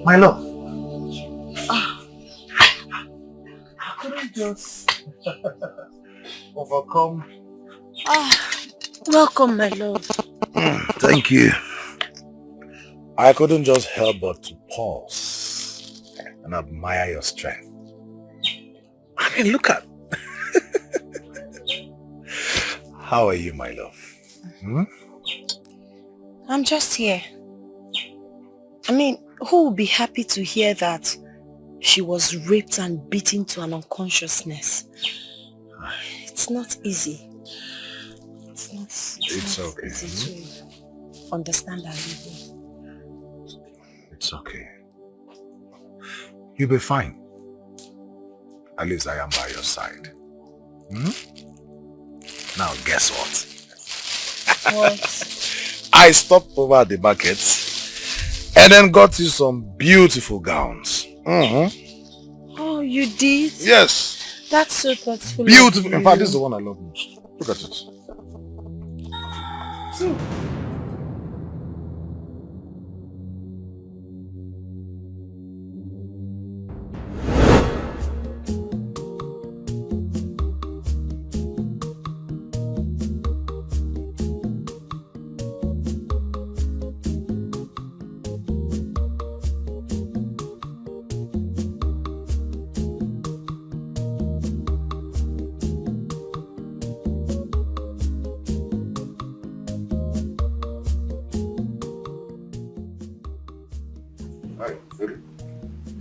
My love. I couldn't just overcome. Welcome, my love. Thank you. I couldn't just help but to pause and admire your strength. I mean, look at... How are you, my love? I'm just here. I mean, who would be happy to hear that she was raped and beaten to an unconsciousness? It's not easy. It's not okay. easy to understand that reason. It's okay. You'll be fine. At least I am by your side. Now guess what? What? I stopped over at the market and then got you some beautiful gowns. Oh, you did? Yes. That's so thoughtful. Beautiful. In fact, this is the one I love most. Look at it.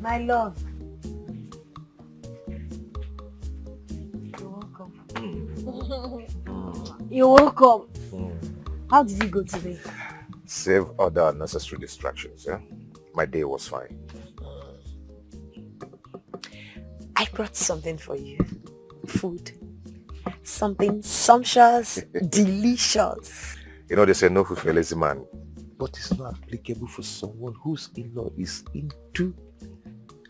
My love. You're welcome. You're welcome. How did you go today? Save other unnecessary distractions, yeah? My day was fine. I brought something for you. Food. Something sumptuous, delicious. You know, they say no food for a lazy man. But it's not applicable for someone whose in-law is into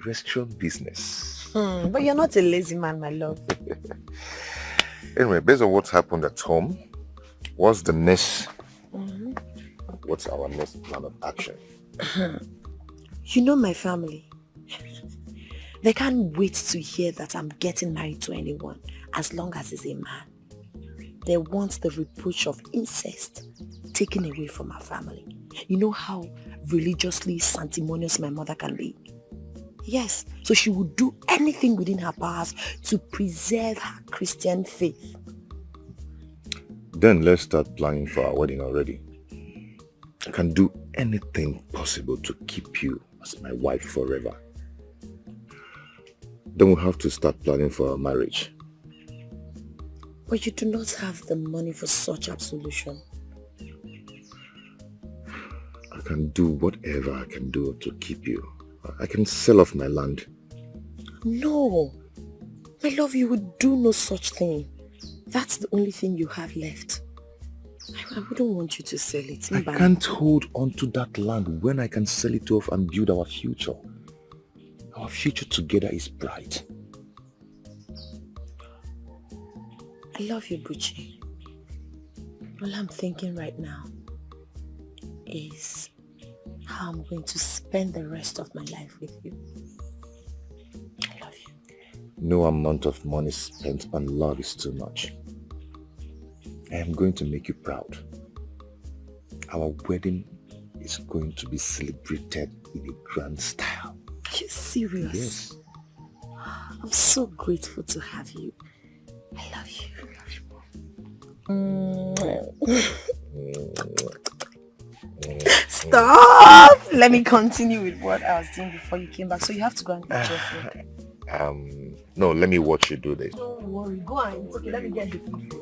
restaurant business. But you're not a lazy man, my love. Anyway, based on what happened at home, what's the next? What's our next plan of action? You know my family. They can't wait to hear that I'm getting married to anyone as long as he's a man. They want the reproach of incest taken away from our family. You know how religiously sanctimonious my mother can be? Yes, so she would do anything within her powers to preserve her Christian faith. Then let's start planning for our wedding already. I can do anything possible to keep you as my wife forever. Then we'll have to start planning for our marriage. But you do not have the money for such absolution. I can do whatever I can do to keep you. I can sell off my land. No. My love, you would do no such thing. That's the only thing you have left. I wouldn't want you to sell it. I can't hold on to that land when I can sell it off and build our future. Our future together is bright. I love you, Buchi. All I'm thinking right now is how I'm going to spend the rest of my life with you. I love you. No amount of money spent on love is too much. I am going to make you proud. Our wedding is going to be celebrated in a grand style. Are you serious? Yes. I'm so grateful to have you. I love you. Stop! Let me continue with what I was doing before you came back. So you have to go and eat your food. No, let me watch you do this. Don't worry, go and eat. Okay, let me get the food.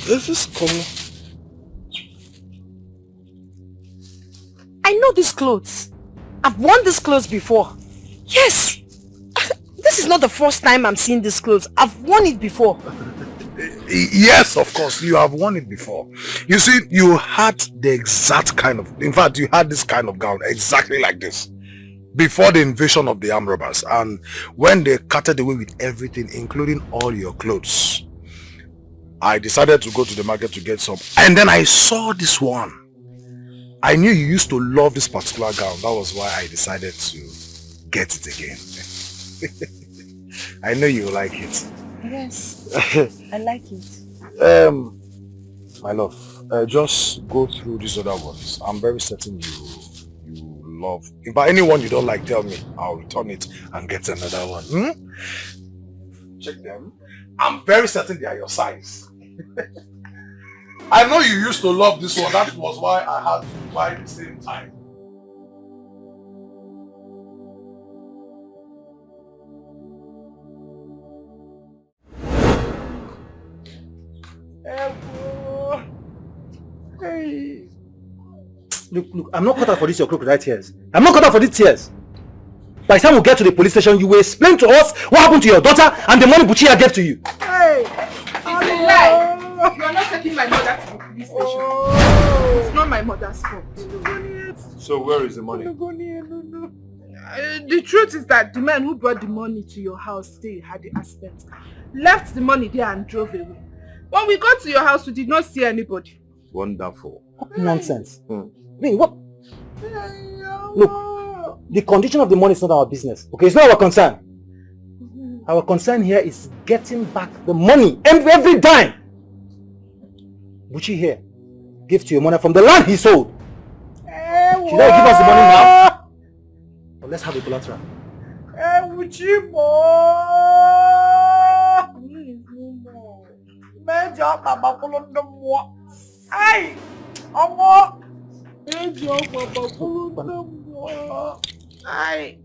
This is cool. I know these clothes. I've worn these clothes before. Yes! This is not the first time I'm seeing these clothes. I've worn it before. Yes, of course, you have worn it before. You see, you had the exact kind of, in fact, you had this kind of gown exactly like this before the invasion of the armed robbers, and when they carted away with everything, including all your clothes, I decided to go to the market to get some, and then I saw this one. I knew you used to love this particular gown. That was why I decided to get it again. I know you like it. Yes, I like it. My love, just go through these other ones. I'm very certain you love. If by anyone you don't like, tell me. I'll return it and get another one. Check them. I'm very certain they are your size. I know you used to love this one. That was why I had to buy the same time. Hey. Look, I'm not cut out for this your crocodile tears. I'm not cut out for these tears. By the time we get to the police station, you will explain to us what happened to your daughter and the money Buchia gave to you. Hey! It's a lie! You are not taking my mother to the police station. It's not my mother's fault. So where is the money? The truth is that the man who brought the money to your house today had the accident. Left the money there and drove away. When we got to your house, we did not see anybody. Wonderful. Nonsense. I mean, what? Look, the condition of the money is not our business. Okay, it's not our concern. Our concern here is getting back the money every dime. Buchi here gave to your mother from the land he sold. Should I give us the money now? Or let's have a collateral. Hey! Ay!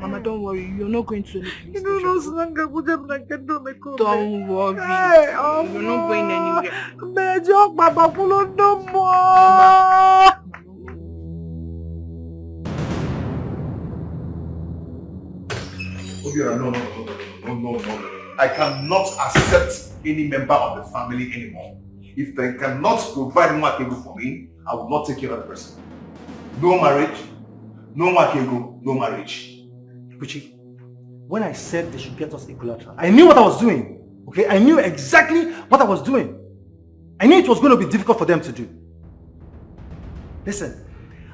Mama, don't worry. You're not going to any police station. Don't worry. You're not going anywhere. No. I cannot accept any member of the family anymore. If they cannot provide Mwakego for me, I will not take care of the person. No marriage, no Mwakego, no marriage. Buchi, when I said they should get us a collateral, I knew what I was doing. Okay, I knew exactly what I was doing. I knew it was going to be difficult for them to do. Listen,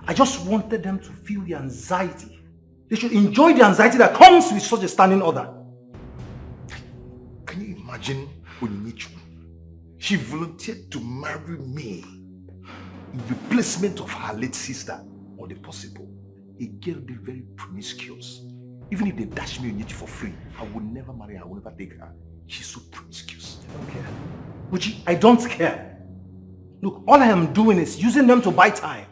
I just wanted them to feel the anxiety. They should enjoy the anxiety that comes with such a standing order. Can you imagine Onyinyechu? She volunteered to marry me in replacement of her late sister, or the possible. A girl be very promiscuous. Even if they dash me Onyinyechu for free, I will never marry her, I will never take her. She's so promiscuous. I don't care. Buchi, I don't care. Look, all I am doing is using them to buy time.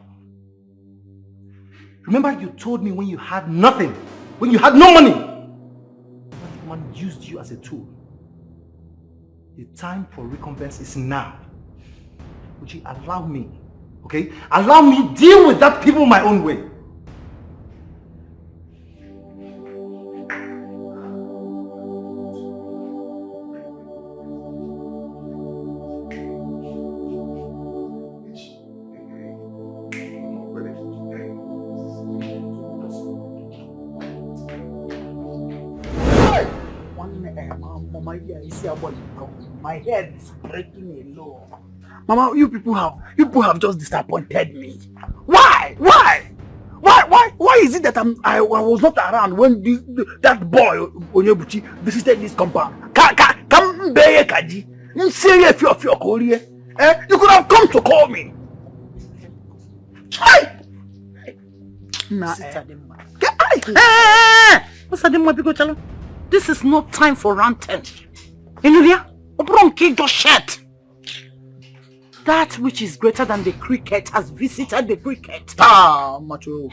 Remember you told me when you had nothing, when you had no money, that man used you as a tool. The time for recompense is now. Would you allow me, okay? Allow me deal with that people my own way. Mama, yeah, you see about my head is breaking a law. Mama, you people have just disappointed me. Why? Why is it that I was not around when that boy Onyebuchi visited this compound? Come Mbeye Kaji. You could have come to call me. This is not time for ranting. Just shut. That which is greater than the cricket has visited the cricket. Macho.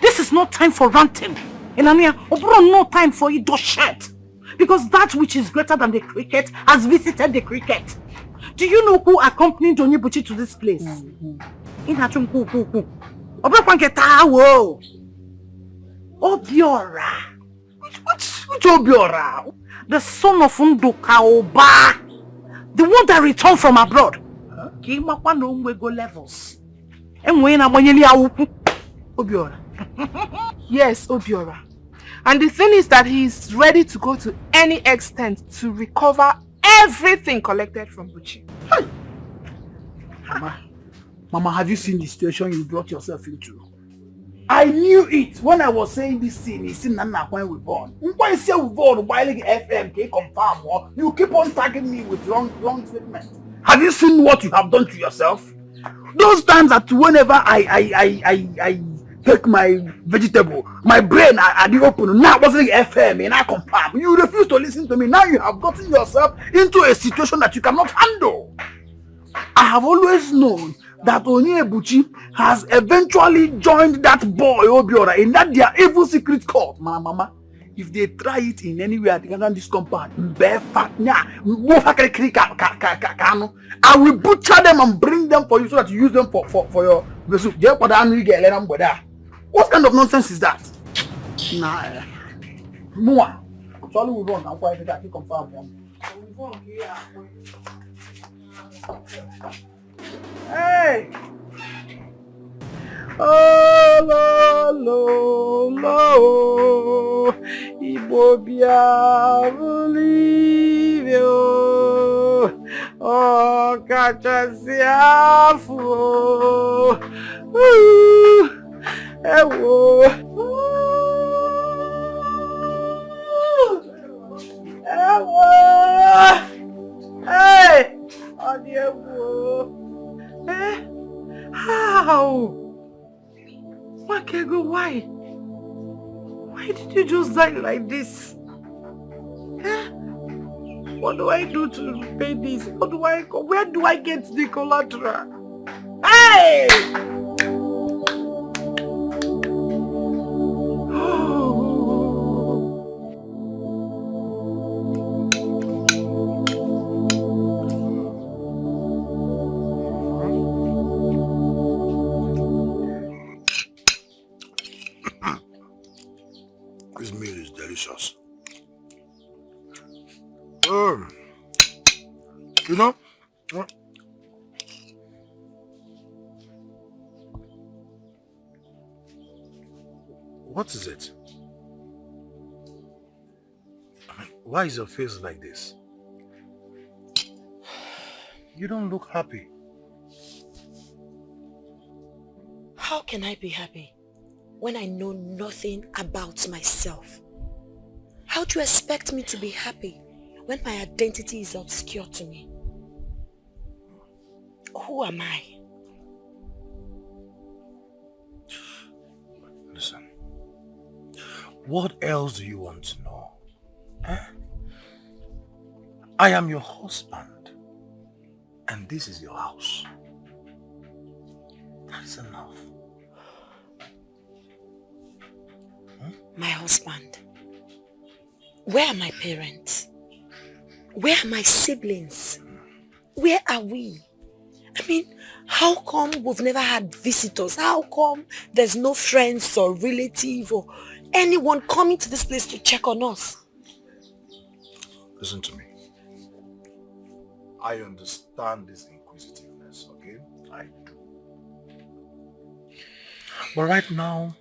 This is not time for ranting. No time for you to shut. Because that which is greater than the cricket has visited the cricket. Do you know who accompanied Onyebuchi to this place? Obiora. Which Obiora? The son of Nduka Oba. The one that returned from abroad. Levels. Obiora. Yes, Obiora. And the thing is that he's ready to go to any extent to recover everything collected from Buchi. Hey. Mama, have you seen the situation you brought yourself into? I knew it when I was saying this scene. It's in Nana when we born. When you say we born, while FM can confirm, you keep on tagging me with wrong statements. Have you seen what you have done to yourself? Those times that whenever I take my vegetable, my brain at the open, now wasn't FM and I confirm. You refuse to listen to me. Now you have gotten yourself into a situation that you cannot handle. I have always known that Onyebuchi has eventually joined that boy Obiora in that their evil secret cult. Mama, if they try it in anywhere at this compound, I will butcher them and bring them for you so that you use them for your soup. What kind of nonsense is that? Nah. Mua. Surely we run. I'm quite sure I can confirm one. Hey! Oh, lo, Ibobia, believe you. Oh, Kachasiafu. Ewo. Ewo. Hey! Odiewo. How? Makego, why? Why did you just die like this? What do I do to pay this? Where do I get the collateral? Hey! This meal is delicious. You know, what is it? Why is your face like this? You don't look happy. How can I be happy when I know nothing about myself? How do you expect me to be happy when my identity is obscure to me? Who am I? Listen, what else do you want to know? I am your husband, and this is your house. That's enough. My husband. Where are my parents? Where are my siblings? Where are we? I mean, how come we've never had visitors? How come there's no friends or relative or anyone coming to this place to check on us? Listen to me. I understand this inquisitiveness, okay? I do. But right now,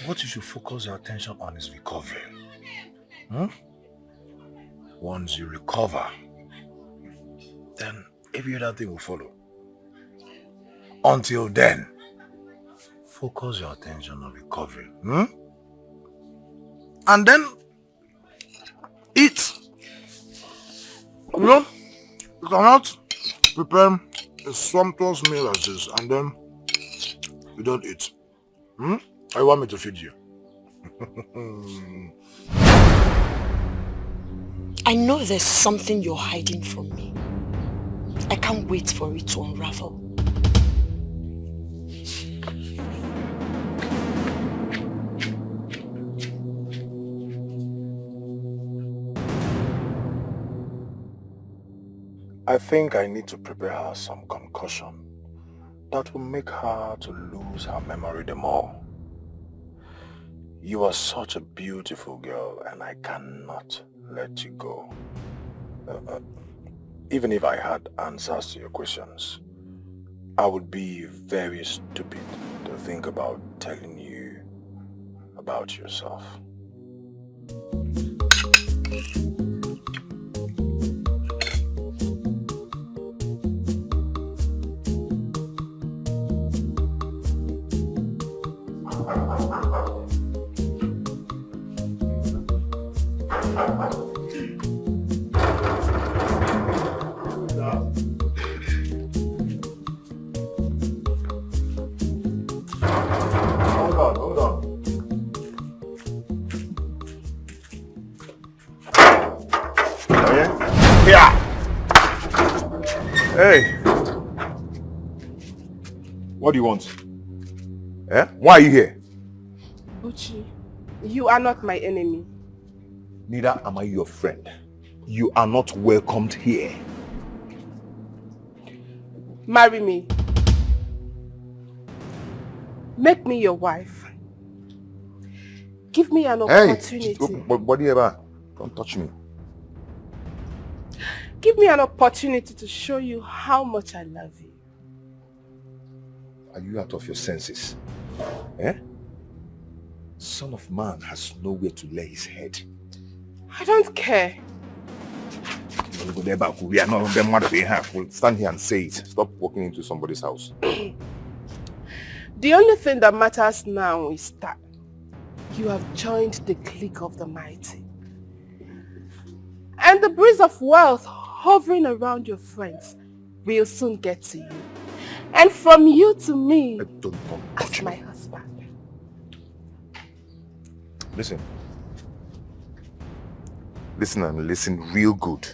what you should focus your attention on is recovery. Once you recover, then every other thing will follow. Until then, focus your attention on recovery. And then, eat. You know, you cannot prepare a sumptuous meal as this and then you don't eat. Or you want me to feed you? I know there's something you're hiding from me. I can't wait for it to unravel. I think I need to prepare her some concussion that will make her to lose her memory the more. You are such a beautiful girl and I cannot let you go. Even if I had answers to your questions, I would be very stupid to think about telling you about yourself. Hold on. Oh yeah? Yeah! Hey! What do you want? Eh? Why are you here? Uchi, you are not my enemy. Neither am I your friend. You are not welcomed here. Marry me. Make me your wife. Give me an opportunity. Don't touch me. Give me an opportunity to show you how much I love you. Are you out of your senses? Eh? Son of man has nowhere to lay his head. I don't care. We are not them mother they have. We'll stand here and say it. Stop walking into somebody's house. The only thing that matters now is that you have joined the clique of the mighty. And the breeze of wealth hovering around your friends will soon get to you. And from you to me as my husband. Listen. Listen and listen real good.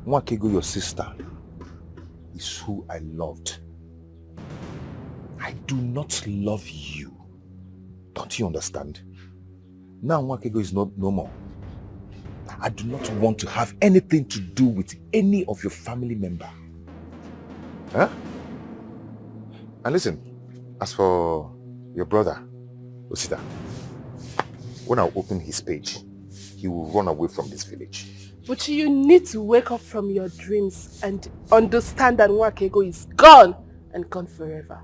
Nwakego, your sister, is who I loved. I do not love you. Don't you understand? Now Nwakego is no more. I do not want to have anything to do with any of your family member. Huh? And listen, as for your brother, Osita, when I open his page, he will run away from this village. But you need to wake up from your dreams and understand that Nwakego is gone and gone forever.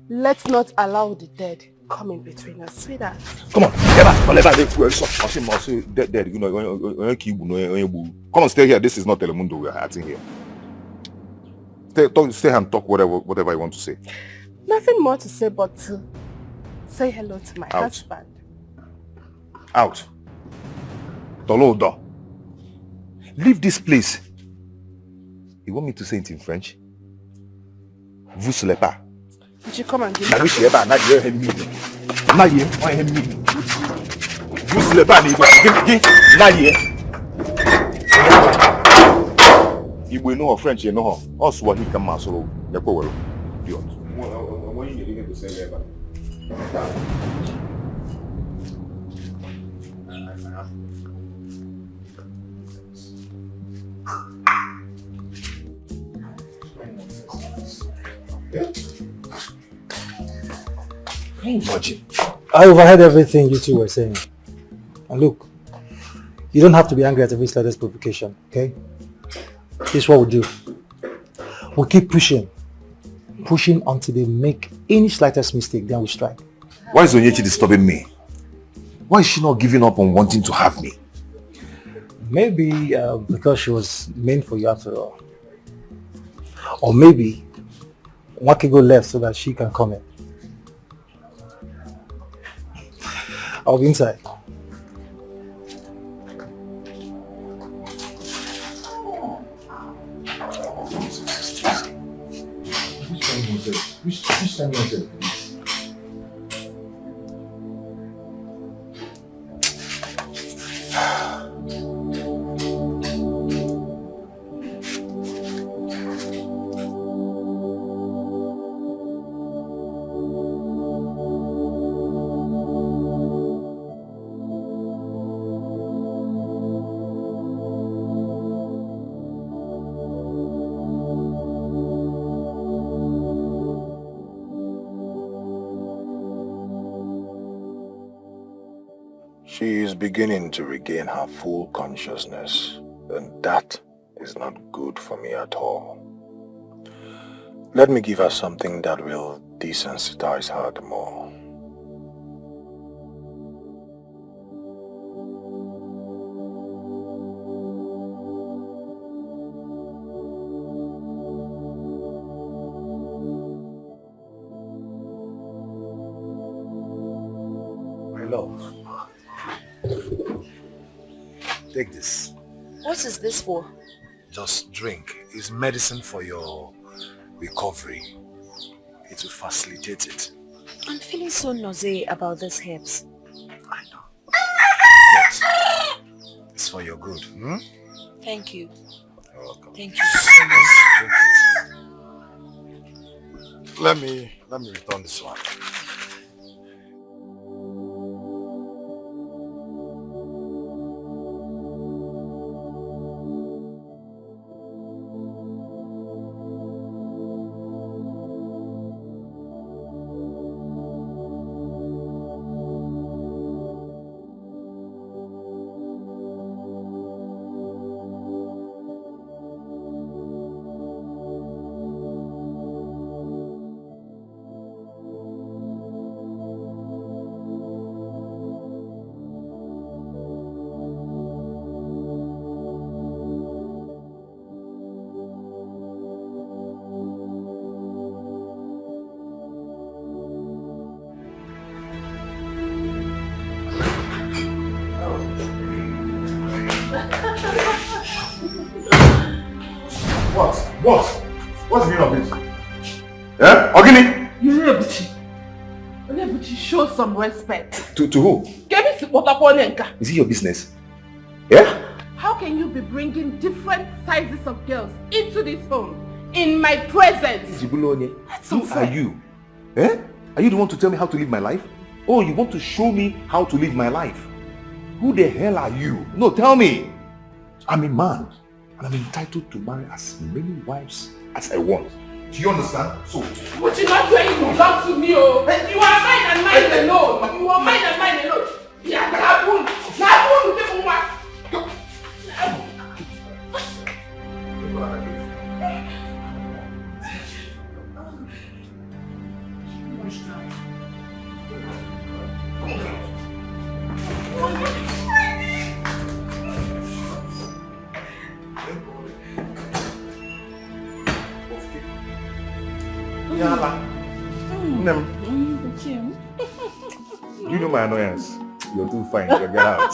Let's not allow the dead come in between us, sweetheart. Come on, dead. Come on, stay here. This is not Telemundo. We are acting here. Stay and talk whatever you want to say. Nothing more to say but to say hello to my husband. Out. Tolodo. Leave this place. You want me to say it in French? Vous ne pas. Would you come and give me? Vous ne pas. Igbo know French, you know. Also, what he can master. The power. When you need to say that. I overheard everything you two were saying. And look, you don't have to be angry at every slightest provocation, okay? Here's what we'll do. We'll keep pushing until they make any slightest mistake, then we strike. Why is Onyechi disturbing me? Why is she not giving up on wanting to have me? Maybe because she was meant for you after all. Or maybe Wakigo left so that she can come in. I'll be inside. Which time was it? She is beginning to regain her full consciousness, and that is not good for me at all. Let me give her something that will desensitize her the more. My love. Take this. What is this for? Just drink. It's medicine for your recovery. It will facilitate it. I'm feeling so nauseous about these herbs. But it's for your good. Hmm? Thank you. You're welcome. Thank you so much. Let me return this one. What's the meaning of this? Yeah? Ogini? Onebuchi, show some respect. To who? Is it your business? Yeah? How can you be bringing different sizes of girls into this home in my presence? Who are you? Eh? Are you the one to tell me how to live my life? Oh, you want to show me how to live my life? Who the hell are you? No, tell me. I'm a man and I'm entitled to marry as many wives as I want. Do you understand? So, but you're not where you belong to me, oh. You are mine and mine alone. You are mine and mine alone. Yeah, you know my annoyance. You're too fine. So get out.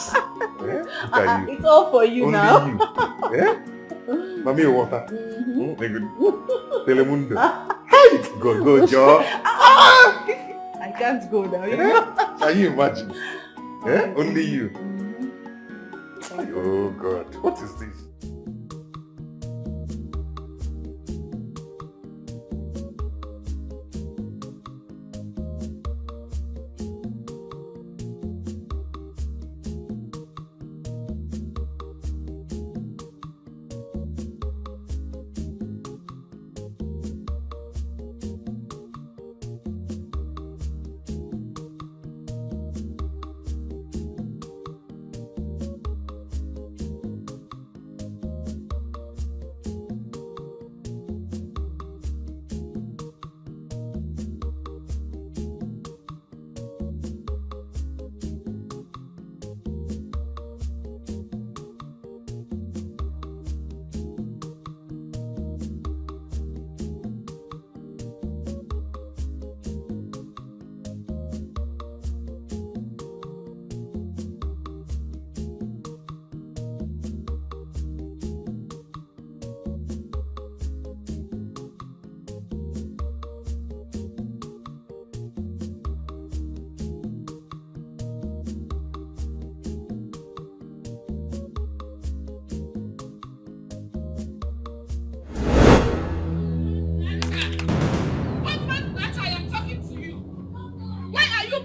Yeah? Look at you. It's all for you Only now. you. Yeah? Mami, water. Telemundo. Go, Joe. I can't go now. Yeah? Can you imagine? Yeah? Only you. Oh God. What is this?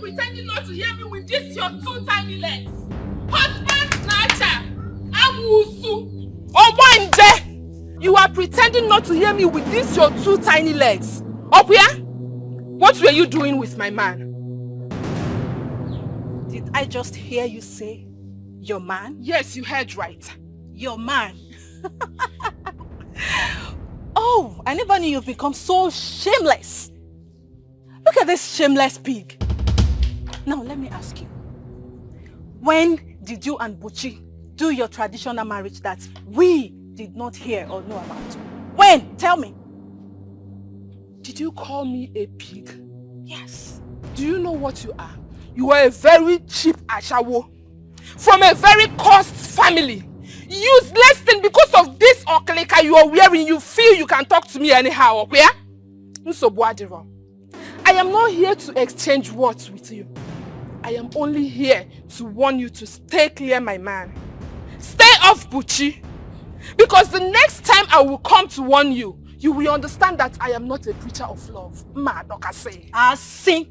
pretending not to hear me with this your two tiny legs? Husband snatcher! Awusu! Obanje! You are pretending not to hear me with this your two tiny legs. Opuya? What were you doing with my man? Did I just hear you say, your man? Yes, you heard right. Your man. Oh, I never knew you've become so shameless. Look at this shameless pig. Now let me ask you. When did you and Buchi do your traditional marriage that we did not hear or know about? When? Tell me. Did you call me a pig? Yes. Do you know what you are? You are a very cheap ashawo. From a very cursed family. Useless thing because of this okleka you are wearing. You feel you can talk to me anyhow, okay? I am not here to exchange words with you. I am only here to warn you to stay clear, my man. Stay off Buchi. Because the next time I will come to warn you, you will understand that I am not a preacher of love. Madokase. I see.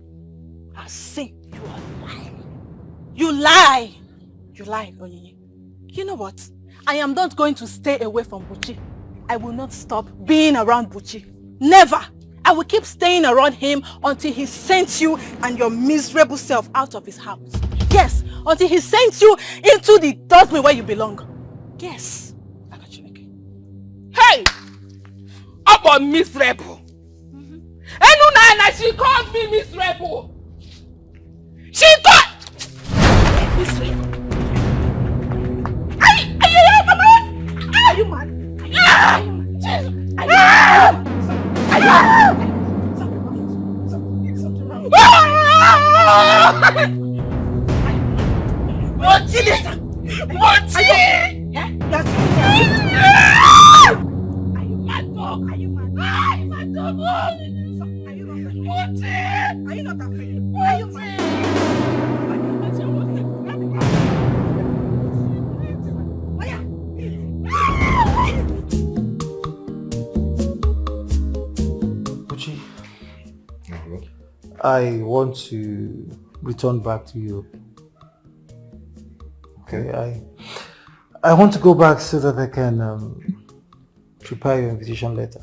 You are lying. You lie. You lie, Onyinye. You know what? I am not going to stay away from Buchi. I will not stop being around Buchi. Never. I will keep staying around him until he sends you and your miserable self out of his house. Yes, until he sends you into the dustbin where you belong. Yes. Hey! About miserable. Enunana, she called me miserable. She called miserable. Are you mad? I want to return back to you. Okay, I want to go back so that I can prepare your invitation letter.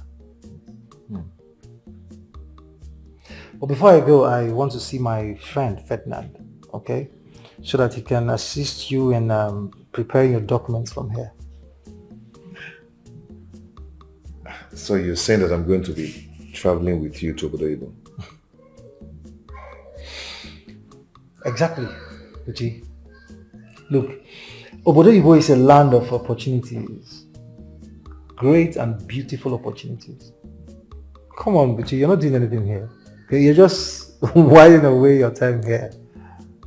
But before I go, I want to see my friend Ferdinand, okay? So that he can assist you in preparing your documents from here. So you're saying that I'm going to be traveling with you to Obodo? Exactly, Buchi. Look, Obodo is a land of opportunities. Great and beautiful opportunities. Come on, Buchi, you're not doing anything here. Okay? You're just whiling away your time here.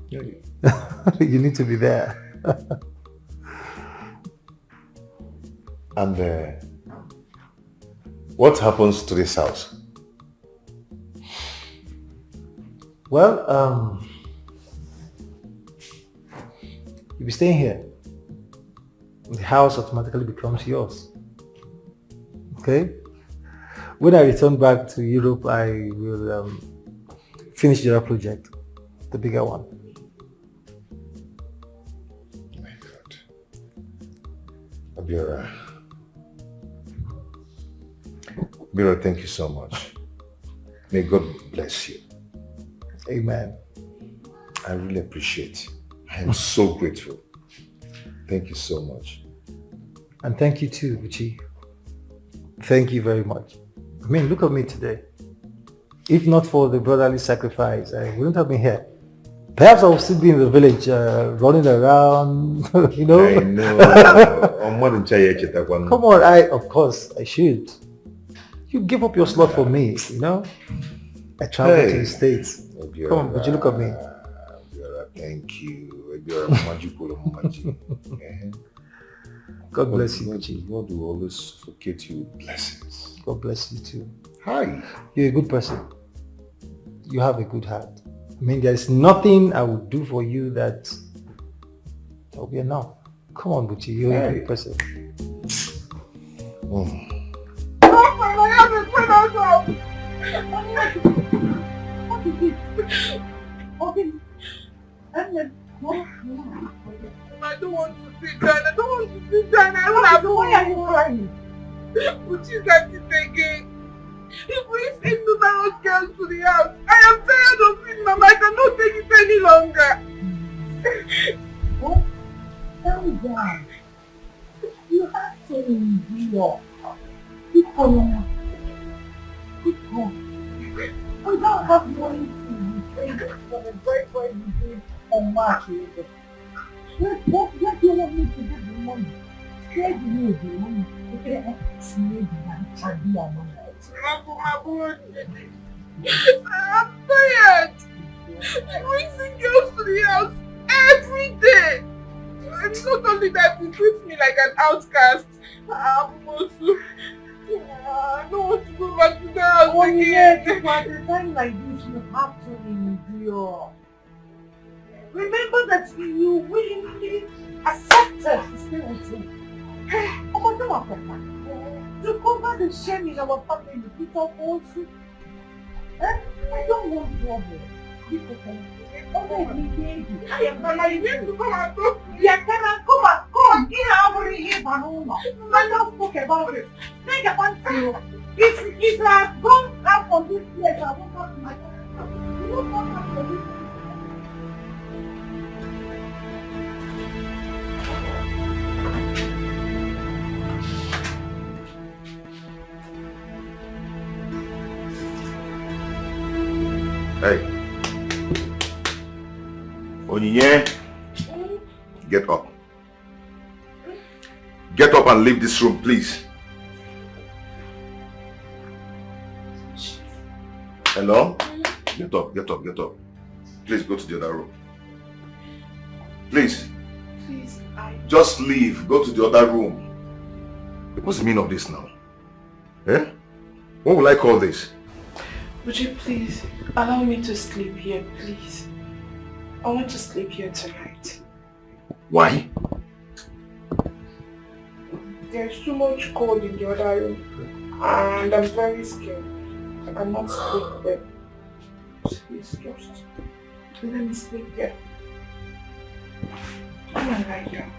You need to be there. And what happens to this house? Well, you'll be staying here. The house automatically becomes yours. Okay? When I return back to Europe, I will finish the other project, the bigger one. Oh my God. Abiola. Abiola, thank you so much. May God bless you. Amen. I really appreciate it. I am so grateful. Thank you so much. And thank you too, Buchi. Thank you very much. I mean, look at me today. If not for the brotherly sacrifice, I wouldn't have been here. Perhaps I would still be in the village, running around, you know. I know. Come on, of course, I should. You give up your slot for me, you know. I travel to the States. Abiola, come on, would you look at me? Abiola, thank you. God bless you, Buchi. God will always forget you with blessings. God bless you too. Hi. You're a good person. You have a good heart. I mean, there's nothing I would do for you that will be enough. Come on, Buchi, you're a good person. What is it? Okay. sit down. I don't want to sit down. I don't have to. Why are you crying? Uchi said it again. If we send numerous girls to the house, I am tired of it, Mama. I cannot take it any longer. Oh, calm down. You have to endure. Keep on. Keep on. We don't have money to pay for the break we did on March. What do you want me to do with the money? Where do you need the money? Okay, it's made that be a money. I'm tired. Bringing girls to the house every day. And not only that, it treats me like an outcast. I don't want to go back to the house again. At a time like this, you have to endure. Remember that you willingly accepted to stay with him. To cover the shame in our family, people also. I don't want trouble. I am not like you. Yeah, come and come. Get out of here, Banana. I don't talk about it. Think about it. If I have gone out from this place, I won't have my you won't have to leave. Hey. Onyinye, get up. Get up and leave this room, please. Hello? Get up, get up, get up. Please go to the other room. Please. Please, Just leave. Go to the other room. What's the meaning of this now? Eh? What will I call this? would you please allow me to sleep here, please? I want to sleep here tonight. Why? There's too much cold in the other room and I'm very scared. I cannot sleep there. Please just let me sleep there. Come on, lie down.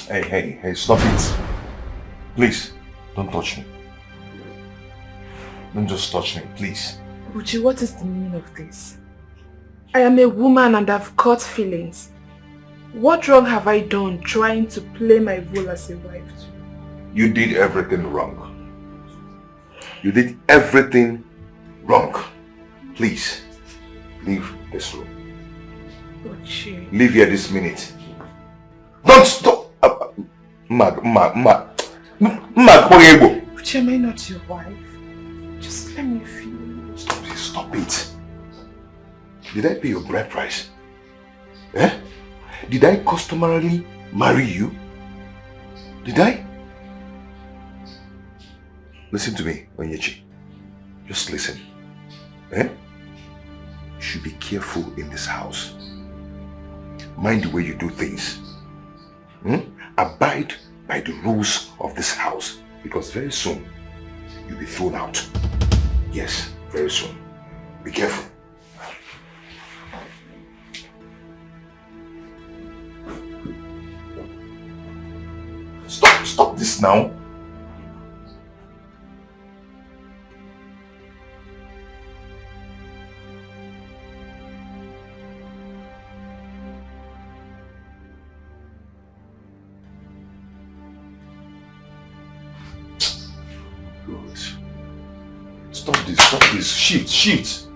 Hey, stop it. Please, don't touch me. Don't just touch me, please. Uchi, what is the meaning of this? I am a woman and I've caught feelings. What wrong have I done trying to play my role as a wife? You did everything wrong. You did everything wrong. Please, leave this room. Uchi. Leave here this minute. Don't stop! Uchi, am I not your wife? Just let me feel. Stop it. Did I pay your bride price? Eh? Did I customarily marry you? Did I? Listen to me, Onyechi. Just listen. Eh? You should be careful in this house. Mind the way you do things. Abide by the rules of this house, because very soon you'll be thrown out. Yes, very soon. Be careful. Stop this now. Stop this. Shift.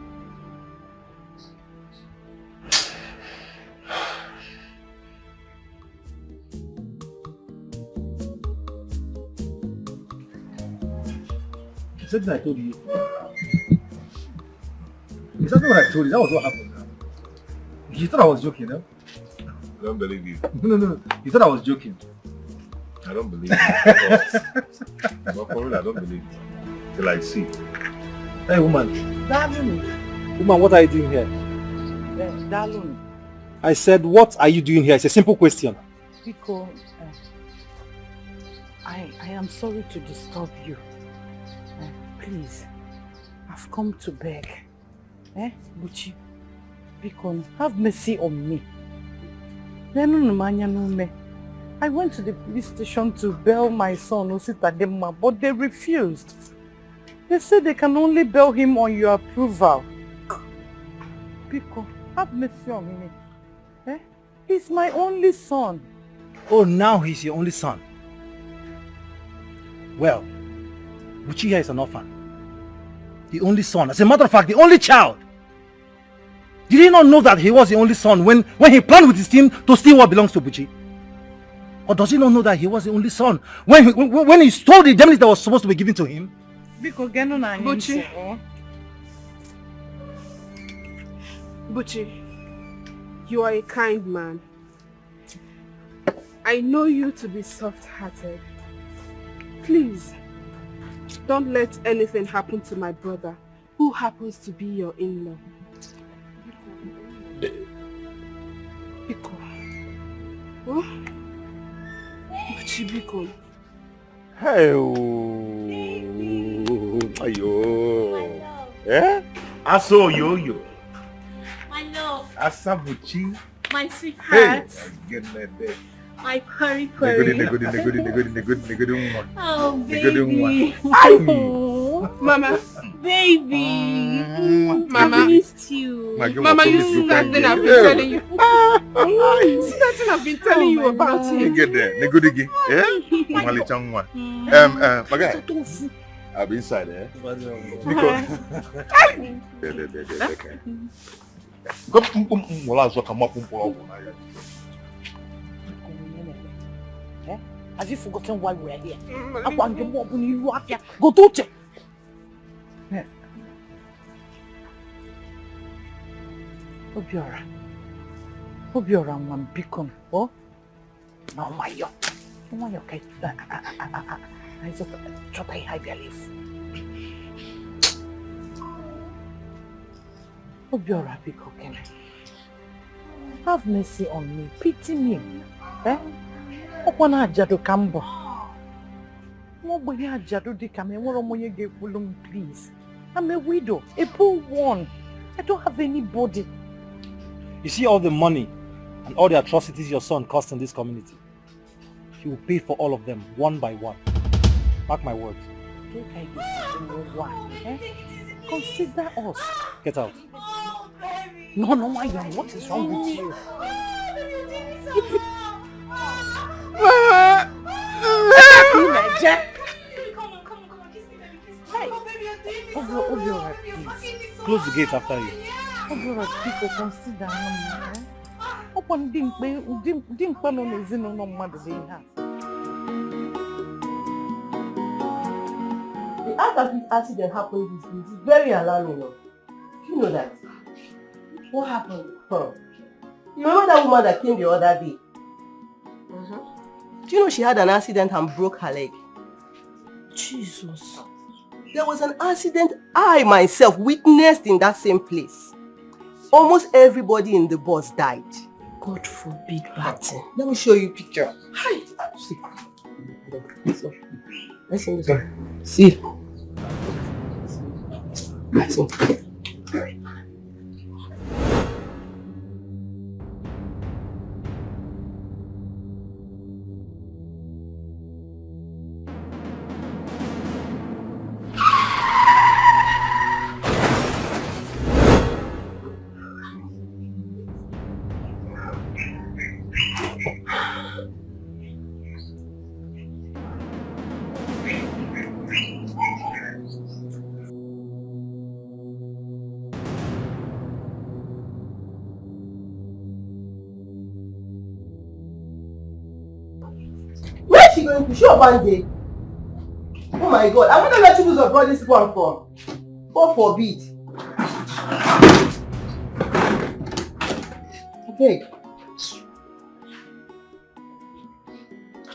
Is that what I told you? Is that what I told you? That was what happened. You thought I was joking, no? I don't believe you. No. You thought I was joking. I don't believe you. But for real, I don't believe you. Till I see. Hey, woman. Darling. Woman, what are you doing here? Darling. I said, what are you doing here? It's a simple question. Because I am sorry to disturb you. Please, I've come to beg. Buchi, because have mercy on me. I went to the police station to bail my son, Ositadema, but they refused. They said they can only bail him on your approval. Because have mercy on me. He's my only son. Oh, now he's your only son. Well, Buchi here is an orphan. The only son. As a matter of fact, the only child. Did he not know that he was the only son when he planned with his team to steal what belongs to Buchi? Or does he not know that he was the only son when he stole the indemnity that was supposed to be given to him? Buchi. Buchi, you are a kind man. I know you to be soft-hearted. Please, don't let anything happen to my brother, who happens to be your in-law. Biko. Oh? Buchi, Biko. Hey, ayo. Eh? Aso yo. My love. Asabuchi. My sweetheart. Hey, I'm getting that day. My purry. Oh, baby. Mama. Baby. Mama. I missed you. Mama, you see that thing I've been telling you. See that thing I've been telling you about him. Get there. Negudigi. Yeah? Mali changwa. My guy. I'll be inside, eh? Because... Have you forgotten why we are here? Go to check. Obiora, one beacon. Oh, no, my yo. Okay. I just try to believe. Obiora, beacon. Have mercy on me. Pity me. Opona ajado kambo. Nobody ajado di kame. Please. I'm a widow, a poor one. I don't have anybody. You see all the money and all the atrocities your son caused in this community. He will pay for all of them, one by one. Mark my words. Consider us. Get out. No, Mayam, what is wrong with you? Close the gate after you. People consider The act of this accident happened this week is very alarming. Do you know that? What happened? You remember that woman that came the other day? Do you know she had an accident and broke her leg? Jesus. There was an accident I myself witnessed in that same place. Almost everybody in the bus died. God forbid, Martin. Let me show you a picture. Hi. See. Listen. See. Listen. is she going to? She one day. Oh my God, I wonder where Chibuzo brought this one from. God forbid. Okay.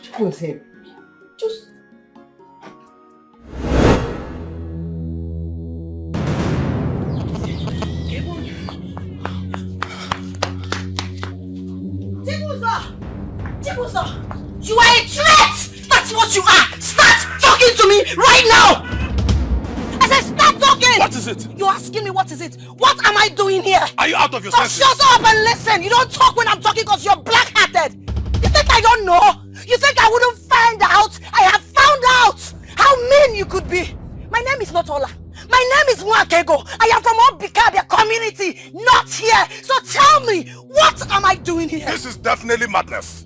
Chibuzo, just. Chibuzo, you are a threat! That's what you are! Start talking to me right now! I said start talking! What is it? You're asking me what is it? What am I doing here? Are you out of your So senses? shut up and listen! You don't talk when I'm talking because you're black-hearted! You think I don't know? You think I wouldn't find out? I have found out how mean you could be! My name is not Ola. My name is Mwakego. I am from Obikabia community, not here. So tell me, what am I doing here? This is definitely madness.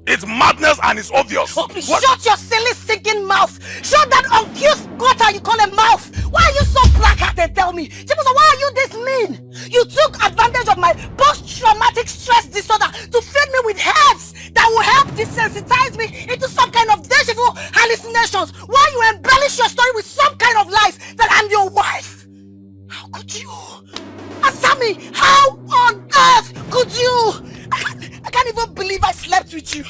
It's madness and it's obvious. Oh, please shut your silly stinking mouth. Shut that uncouth gutter you call a mouth. Why are you so black-hearted? Tell me. Chibuzo, why are you this mean? You took advantage of my post-traumatic stress disorder to feed me with herbs that will help desensitize me into some kind of deja vu hallucinations while you embellish your story with some kind of lies that I'm your wife. How could you? Answer me. How on earth could you? I can't even believe I slept with you.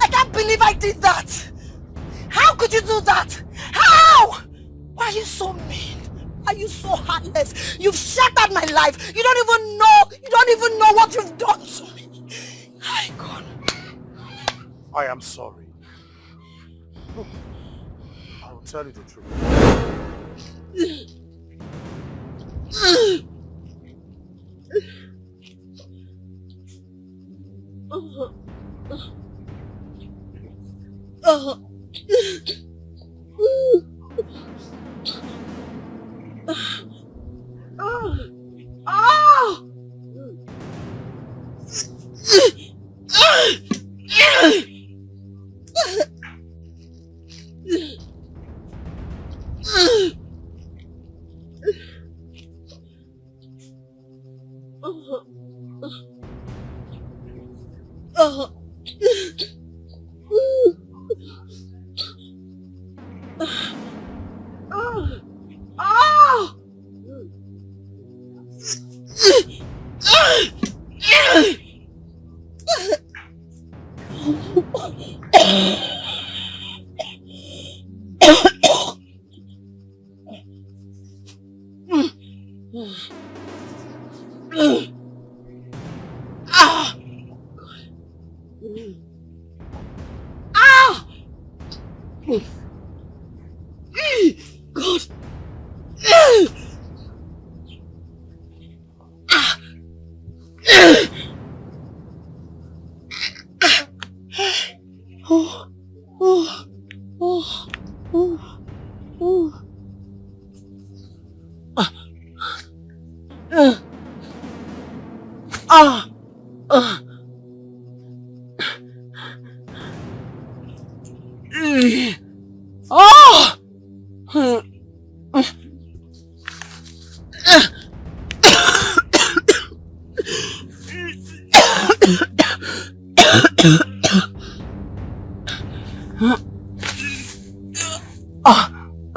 I can't believe I did that. How could you do that? How? Why are you so mean? Why are you so heartless? You've shattered my life. You don't even know what you've done to me. My God. I am sorry. I will tell you the truth.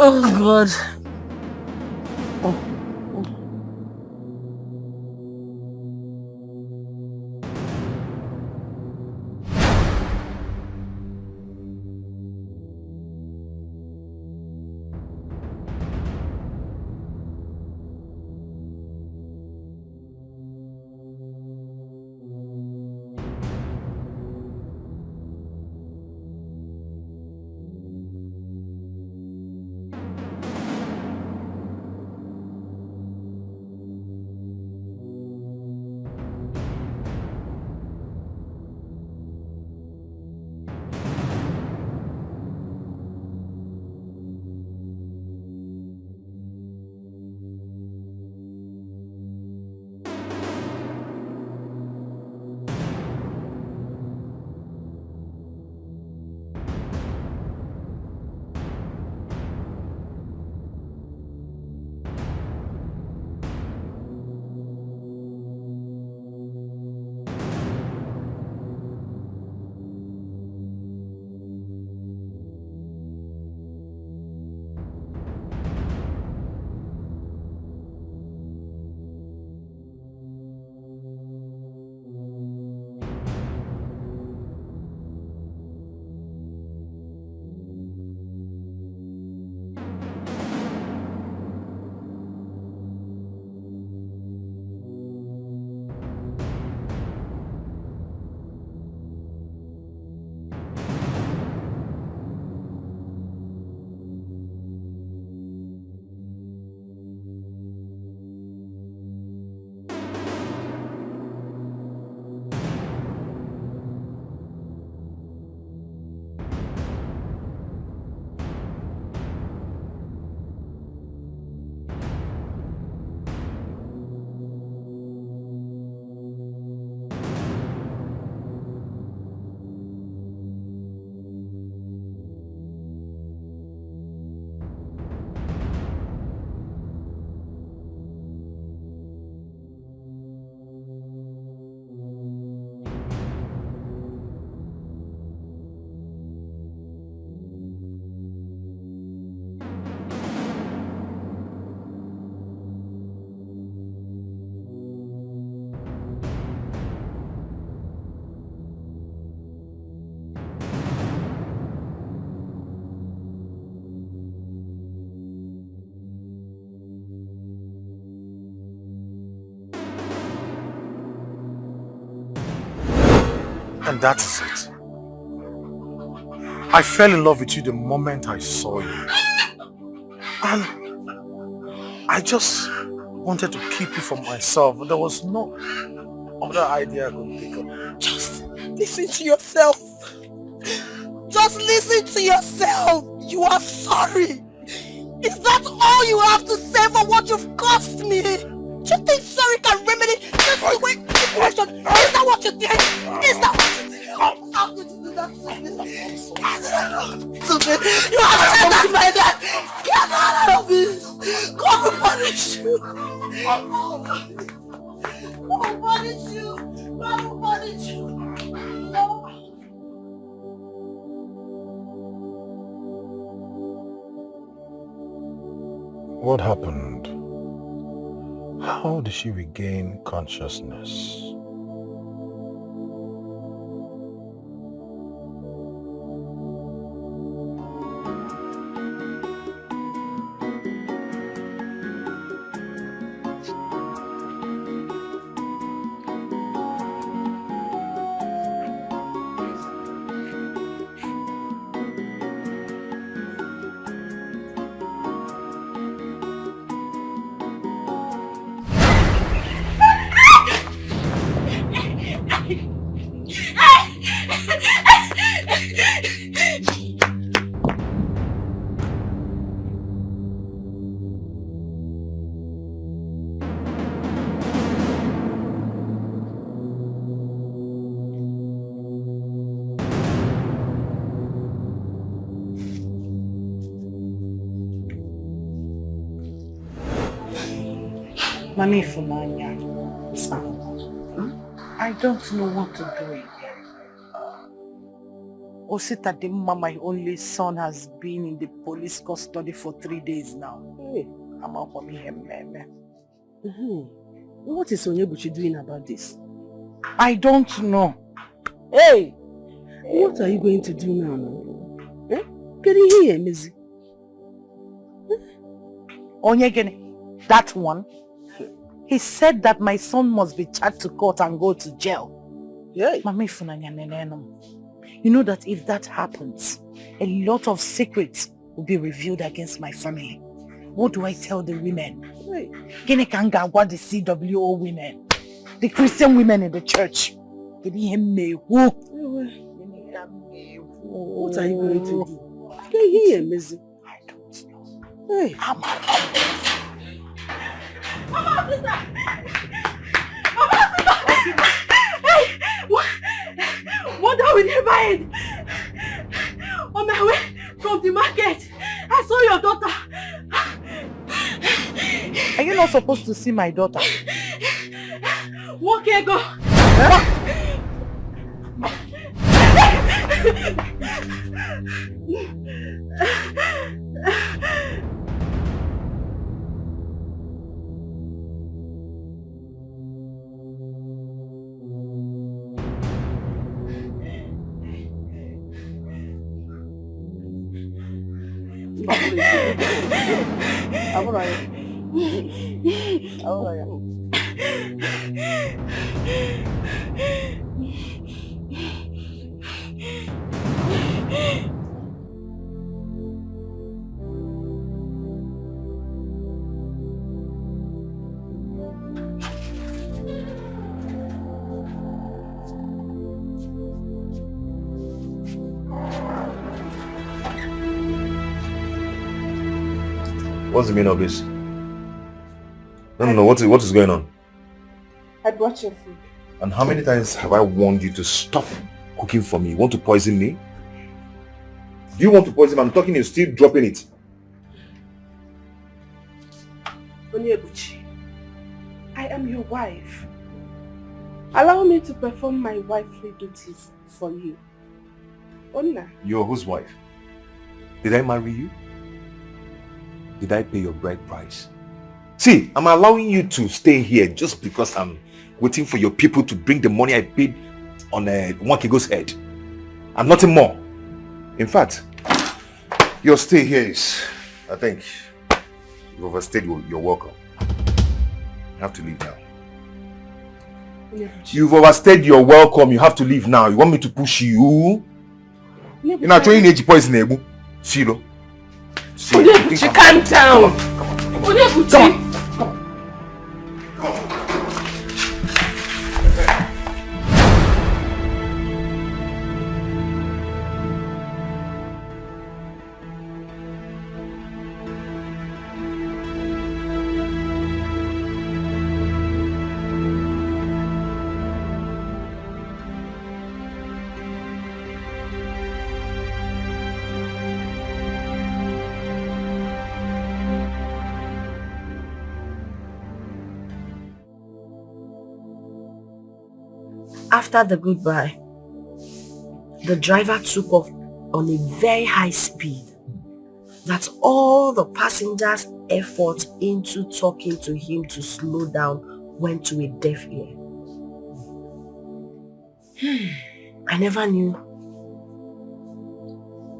Oh God. And that is it. I fell in love with you the moment I saw you. And I just wanted to keep you for myself. There was no other idea I could think of. Just listen to yourself. Just listen to yourself. You are sorry. Is that all you have to say for what you've cost me? Do you think sorry can remedy just the way situation? Is that what you think? Is that what you think? How did you do that to me? You have said that my dad. Get out of this. God will punish you. God will punish you. God will punish you. What happened? How did she regain consciousness? Mami Funanya, I don't know what to do again. Osita, my only son, has been in the police custody for 3 days now. Hey. I'm up on him, man. What is Onyebuchi doing about this? I don't know. Hey! What are you going to do now? Can you hear me? Onyegene, that one. He said that my son must be charged to court and go to jail. Yeah. Mami Funanya Nenenum. You know that if that happens, a lot of secrets will be revealed against my family. What do I tell the women? Gene Kangagwa, the CWO women, the Christian women in the church. What are you going to do? Can you hear me? I don't know. Hey. Mama, sister! Mama, sister! Hey! What are we never end? On my way from the market, I saw your daughter. Are you not supposed to see my daughter? Walk here, go. What's the meaning of this? No, what is going on? I brought your food. And how many times have I warned you to stop cooking for me? You want to poison me? Do you want to poison me? I'm talking, you're still dropping it. Onyebuchi, I am your wife. Allow me to perform my wifely duties for you. Onna. You're whose wife? Did I marry you? Did I pay your bride price? See, I'm allowing you to stay here just because I'm waiting for your people to bring the money I paid on Nwakego's head. And nothing more. In fact, your stay here is, I think, you've overstayed your welcome. You have to leave now. You've overstayed your welcome. You have to leave now. You want me to push you? You're not trying to poison Ebu. Silo. Onyebuchi, calm down. Onyebuchi. After the goodbye, the driver took off on a very high speed that all the passengers' effort into talking to him to slow down went to a deaf ear. I never knew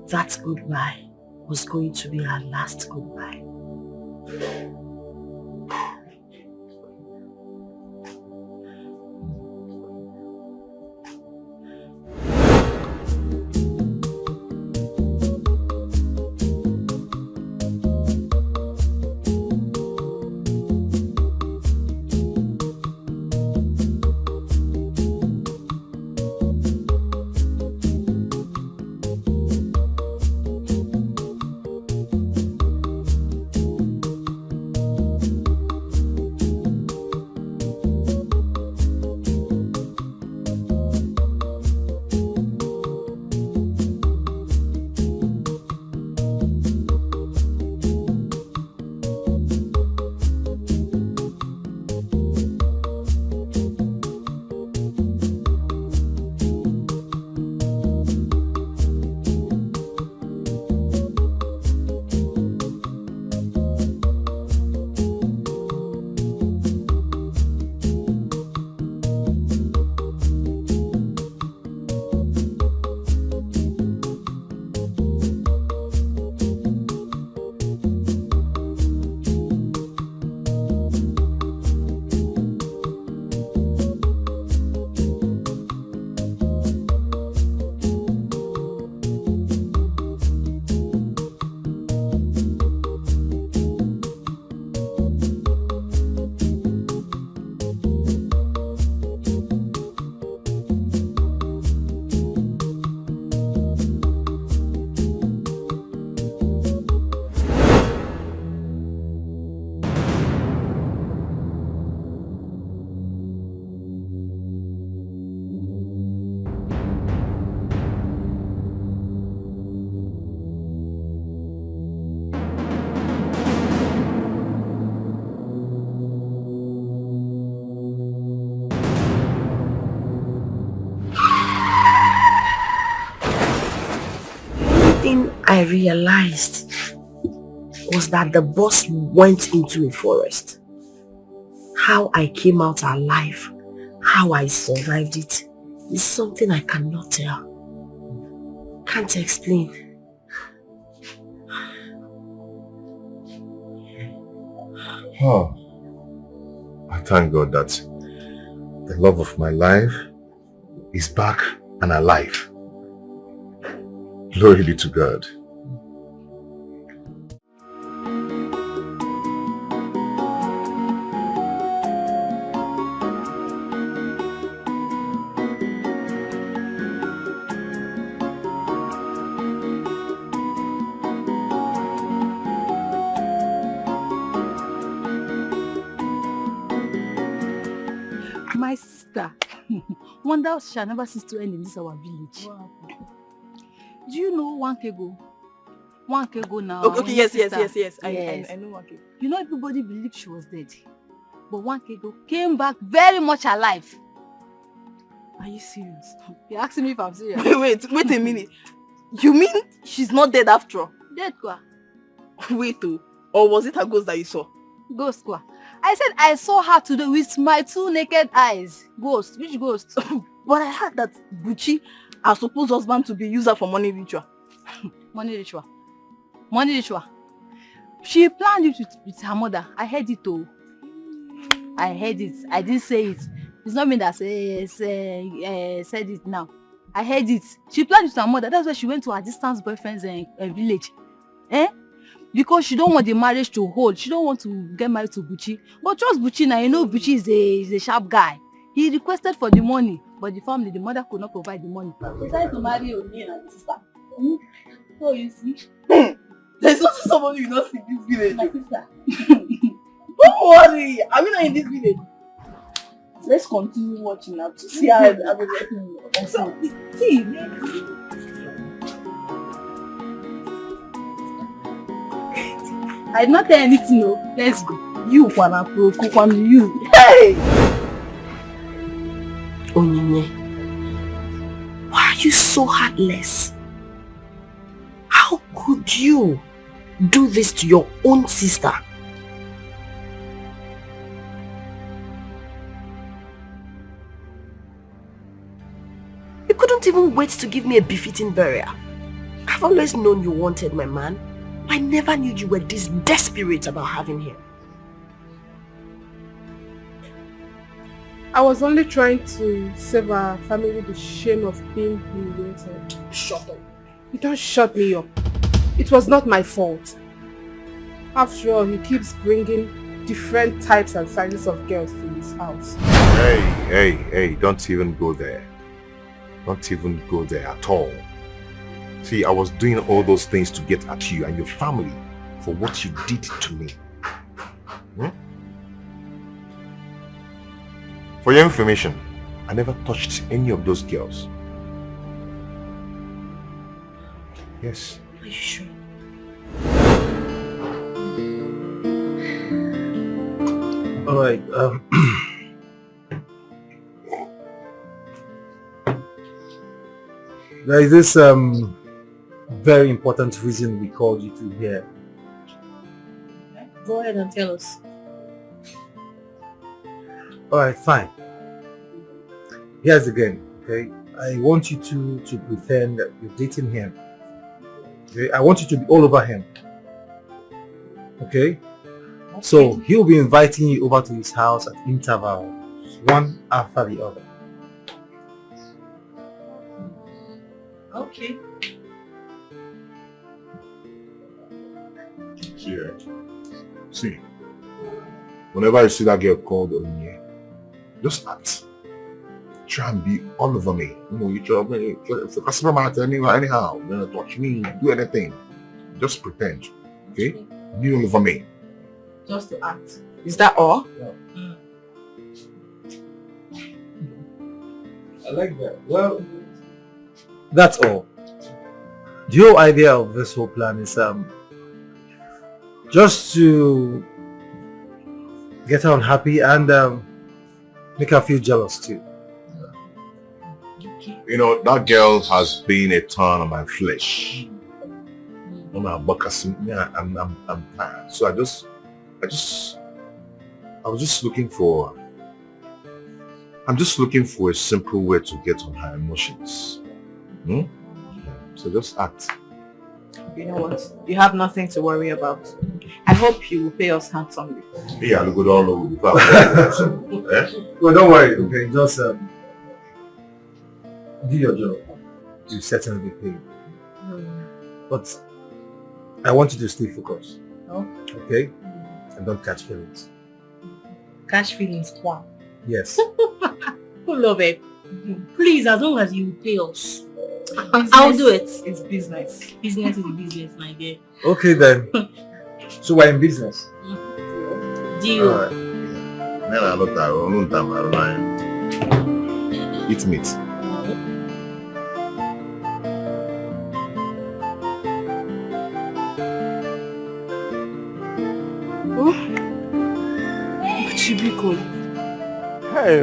that goodbye was going to be our last goodbye. I realized was that the bus went into a forest. How I came out alive, how I survived it, is something I cannot tell. Can't explain. Oh, I thank God that the love of my life is back and alive. Glory be to God. My sister, wonder shall never cease to end in this our village. Wow. Do you know 1K go? 1K go now. Okay, yes. I know 1K. You know, everybody believed she was dead. But 1K go came back very much alive. Are you serious? You're asking me if I'm serious. Wait a minute. You mean she's not dead after all? Dead kwa? Wait, or was it a ghost that you saw? Ghost kwa? I said I saw her today with my 2 naked eyes. Ghost? Which ghost? But I heard that Buchi, her supposed husband, to be used for money ritual. Money ritual? Money ritual? She planned it with her mother. I heard it though. I heard it. I didn't say it. It's not me that said it now. I heard it. She planned with her mother. That's why she went to her distant boyfriend's village. Because she don't want the marriage to hold. She don't want to get married to Buchi. But trust Buchi now. You know Buchi is a sharp guy. He requested for the money, but the mother could not provide the money. He decided to marry me and my sister. So you see? There's also somebody you not see in this village. My sister. Don't worry. Are we not in this village? Let's continue watching now to see how everything works. See, I did not tell anything, no. Let's go. You wanna pro, you. Hey! Onyinye, why are you so heartless? How could you do this to your own sister? You couldn't even wait to give me a befitting burial. I've always known you wanted my man. I never knew you were this desperate about having him. I was only trying to save our family the shame of being humiliated. Shut up. You don't shut me up. It was not my fault. After all, he keeps bringing different types and sizes of girls to his house. Hey, don't even go there. Don't even go there at all. See, I was doing all those things to get at you and your family for what you did to me. For your information, I never touched any of those girls. Yes. Are you sure? Alright, there is this very important reason we called you to here. Go ahead and tell us. Alright, fine. Here's the game, okay? I want you to pretend that you're dating him. Okay? I want you to be all over him. Okay? So he'll be inviting you over to his house at intervals, one after the other. Okay. See, whenever you see that girl called Onyinye, just act. Try and be all over me. You know, you try if the customer matter anyhow, you're gonna touch me, do anything. Just pretend. Okay? Be all over me. Just to act. Is that all? Yeah. I like that. Well, that's all. The whole idea of this whole plan is just to get her unhappy and make her feel jealous too. You know, that girl has been a thorn on my flesh. I'm tired. So I was just looking for a simple way to get on her emotions. So just act. You know what? You have nothing to worry about. I hope you will pay us handsomely. Yeah, look at all over. Well, don't worry, okay? Just do your job. You'll certainly be paid. But I want you to stay focused. Okay? And don't catch feelings. Catch feelings, wow. Yes. Full of it. Please, as long as you pay us. Business, I'll do it. It's business. Business is business, my dear. Okay then. So we're in business. Deal. Alright. Eat meat. Chibiko. Hey,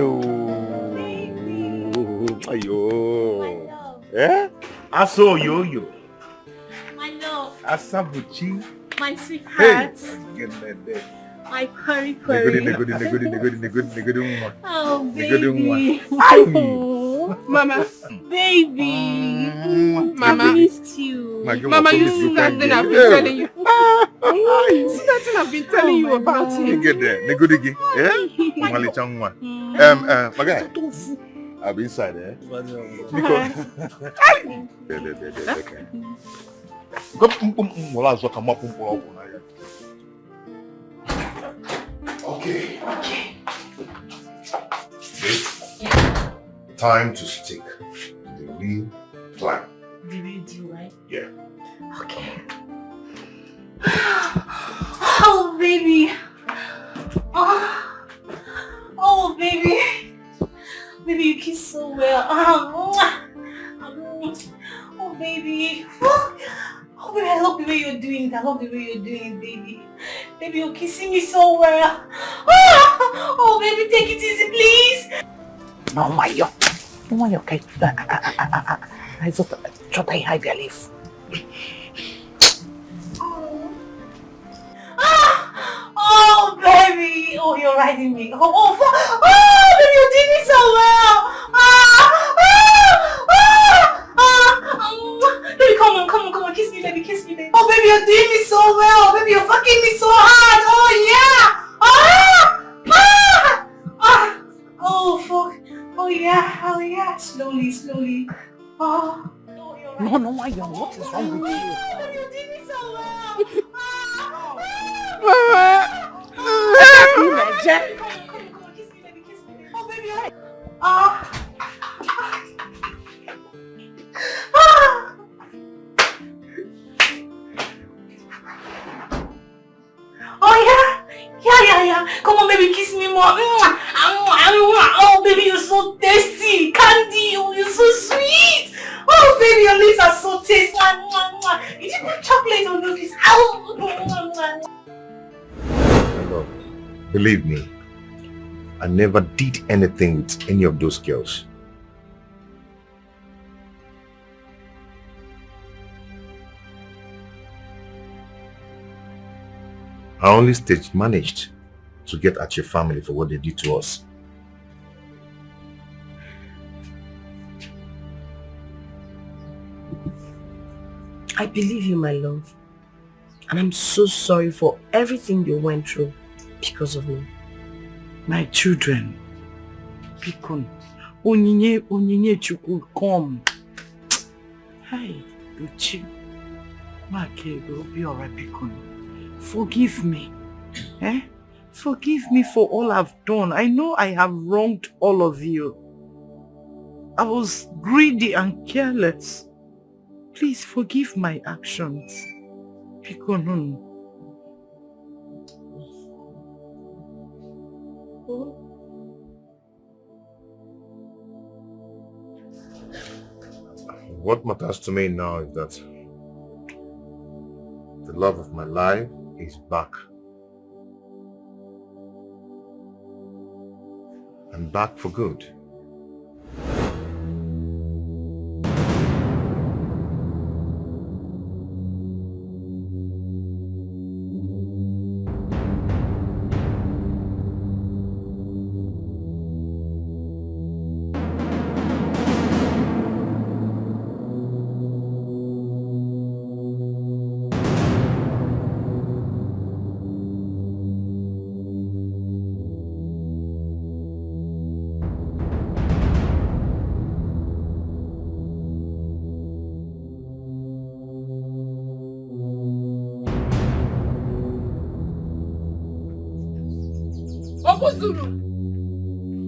ayo. Eh? Aso yo. My love. Asabuchi. My sweetheart. Hey. My curry. Negudi. Oh, baby. Mama, Baby. Mama. I missed you. Mama, you see that thing I've been telling you. You see that thing I've been telling you about him. You get there. Negudigi. Yeah? Mali Changwa. My guy. I'll be inside, eh? Okay. Time to stick to the real plan. The real deal, right? Yeah. Okay. Oh, baby. Oh, baby. Baby, you kiss so well. Oh, baby. Oh, baby, I love the way you're doing it. I love the way you're doing it, baby. Baby, you're kissing me so well. Oh, baby, take it easy, please. No, Mayo. No, okay. I thought I had your leaf. Oh, baby. Oh, you're riding me. Oh, baby, you did me so well. Baby, come on, kiss me, baby, kiss me, baby. Oh, baby, you're doing me so well. Baby, you're fucking me so hard. Oh, yeah. Oh, fuck. Oh, yeah. Slowly. Oh. No, Mayo, what is wrong with you? Baby, you did me so well. Come on, kiss me, baby. Oh, baby, Oh, yeah. Come on, baby, kiss me more. Oh, baby, you're so tasty. Candy, you're so sweet. Oh, baby, your lips are so tasty. Did you put chocolate on those lips? Look, believe me, I never did anything with any of those girls. I only managed to get at your family for what they did to us. I believe you, my love. And I'm so sorry for everything you went through because of me. My children, Pikun, Onyinye Chukwu, come. Hi, Uchi. Make will be alright, Pikun. Forgive me. Forgive me for all I've done. I know I have wronged all of you. I was greedy and careless. Please forgive my actions. Pikun. What matters to me now is that the love of my life is back. And back for good.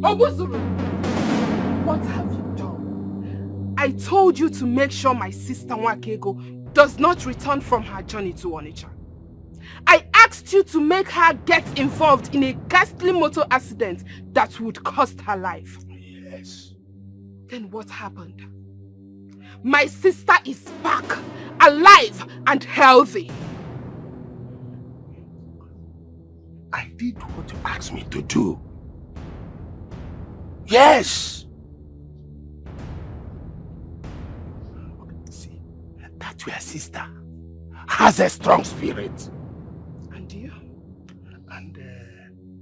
Obuzuru! What have you done? I told you to make sure my sister Nwakego does not return from her journey to Onitsha. I asked you to make her get involved in a ghastly motor accident that would cost her life. Yes. Then what happened? My sister is back, alive and healthy. I did what you asked me to do. Yes! See, that your sister has a strong spirit. And you? And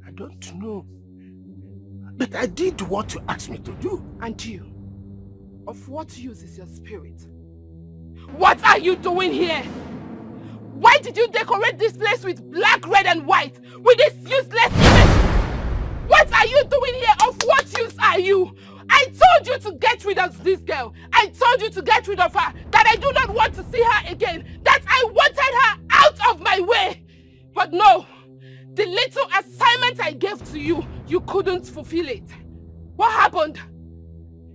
I don't know. But I did what you asked me to do. And you? Of what use is your spirit? What are you doing here? Why did you decorate this place with black, red and white with this useless image? What are you doing here? Of what use are you? I told you to get rid of this girl. I told you to get rid of her. That I do not want to see her again. That I wanted her out of my way. But no, the little assignment I gave to you, you couldn't fulfill it. What happened?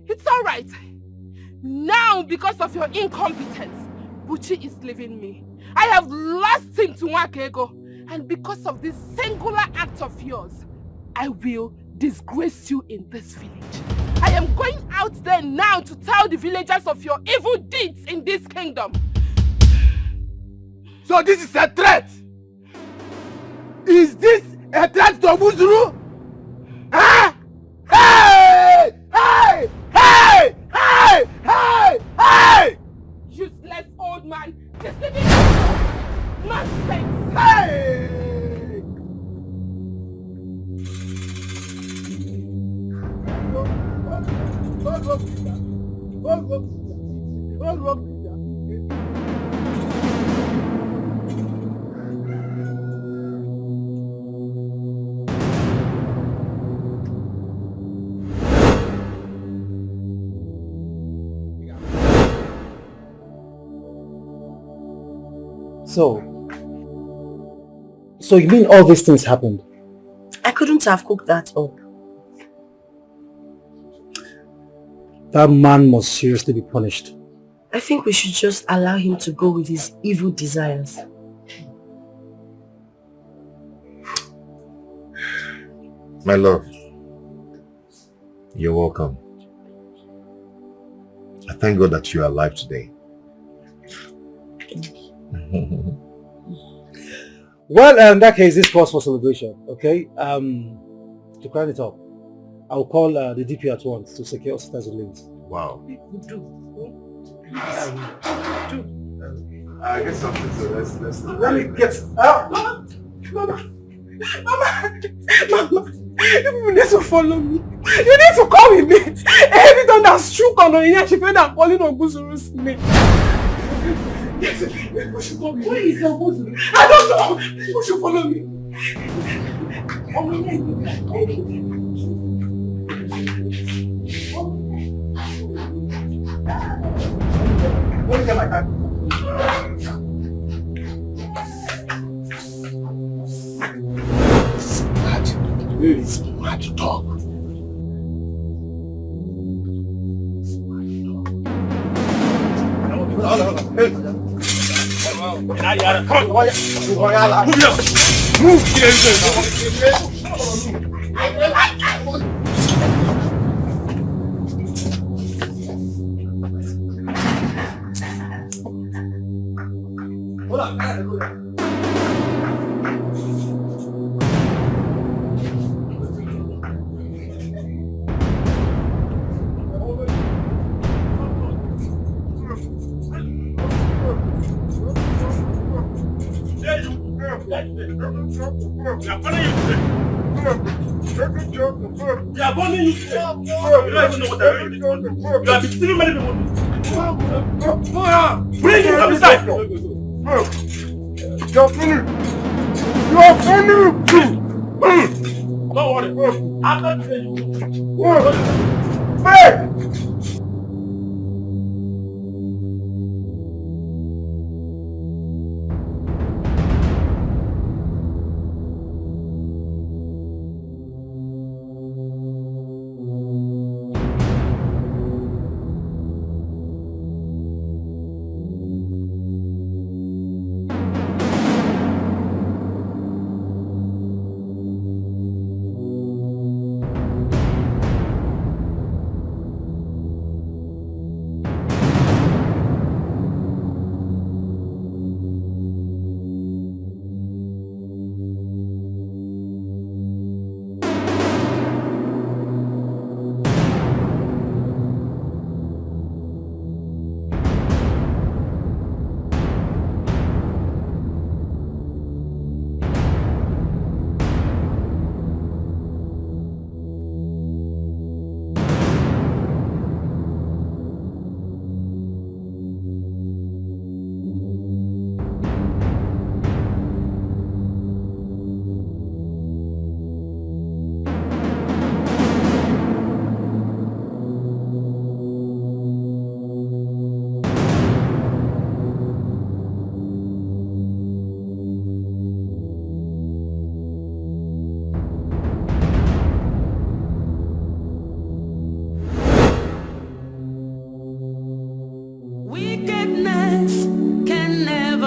It's all right. Now, because of your incompetence, Buchi is leaving me. I have lost him to Nwakego. And because of this singular act of yours, I will disgrace you in this village. I am going out there now to tell the villagers of your evil deeds in this kingdom. So this is a threat? Is this a threat to Obuzuru? Huh? Hey! Hey! Hey! Hey! Hey! Hey! Useless old man, deceiving nonsense! Hey! So you mean all these things happened? I couldn't have cooked that up. That man must seriously be punished. I think we should just allow him to go with his evil desires. My love, you're welcome. I thank God that you are alive today. Well, in that case, this calls for celebration, okay? To crown it up, I'll call the DP at once to secure Osita's release. Wow. I guess something, so let's Let me get out. Mama, you need to follow me. You need to come with me. Every time that shook on her, she felt that calling on Buzuru's name. Yes, we should go. Where is your Buzuru? I don't know. You should follow me. Let me get my time. It's mad dog.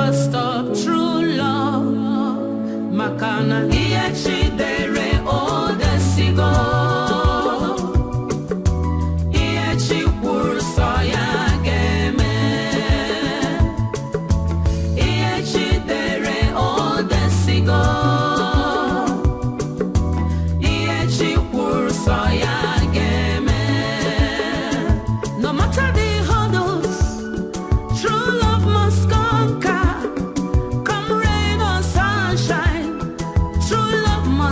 cost of true love. Makana iyechi dere odesigo. Iyechi kwurso ya geme. Iyechi dere odesigo. Iyechi kwurso ya geme. No matter the hurdles, true love must conquer. Come rain or sunshine, true love must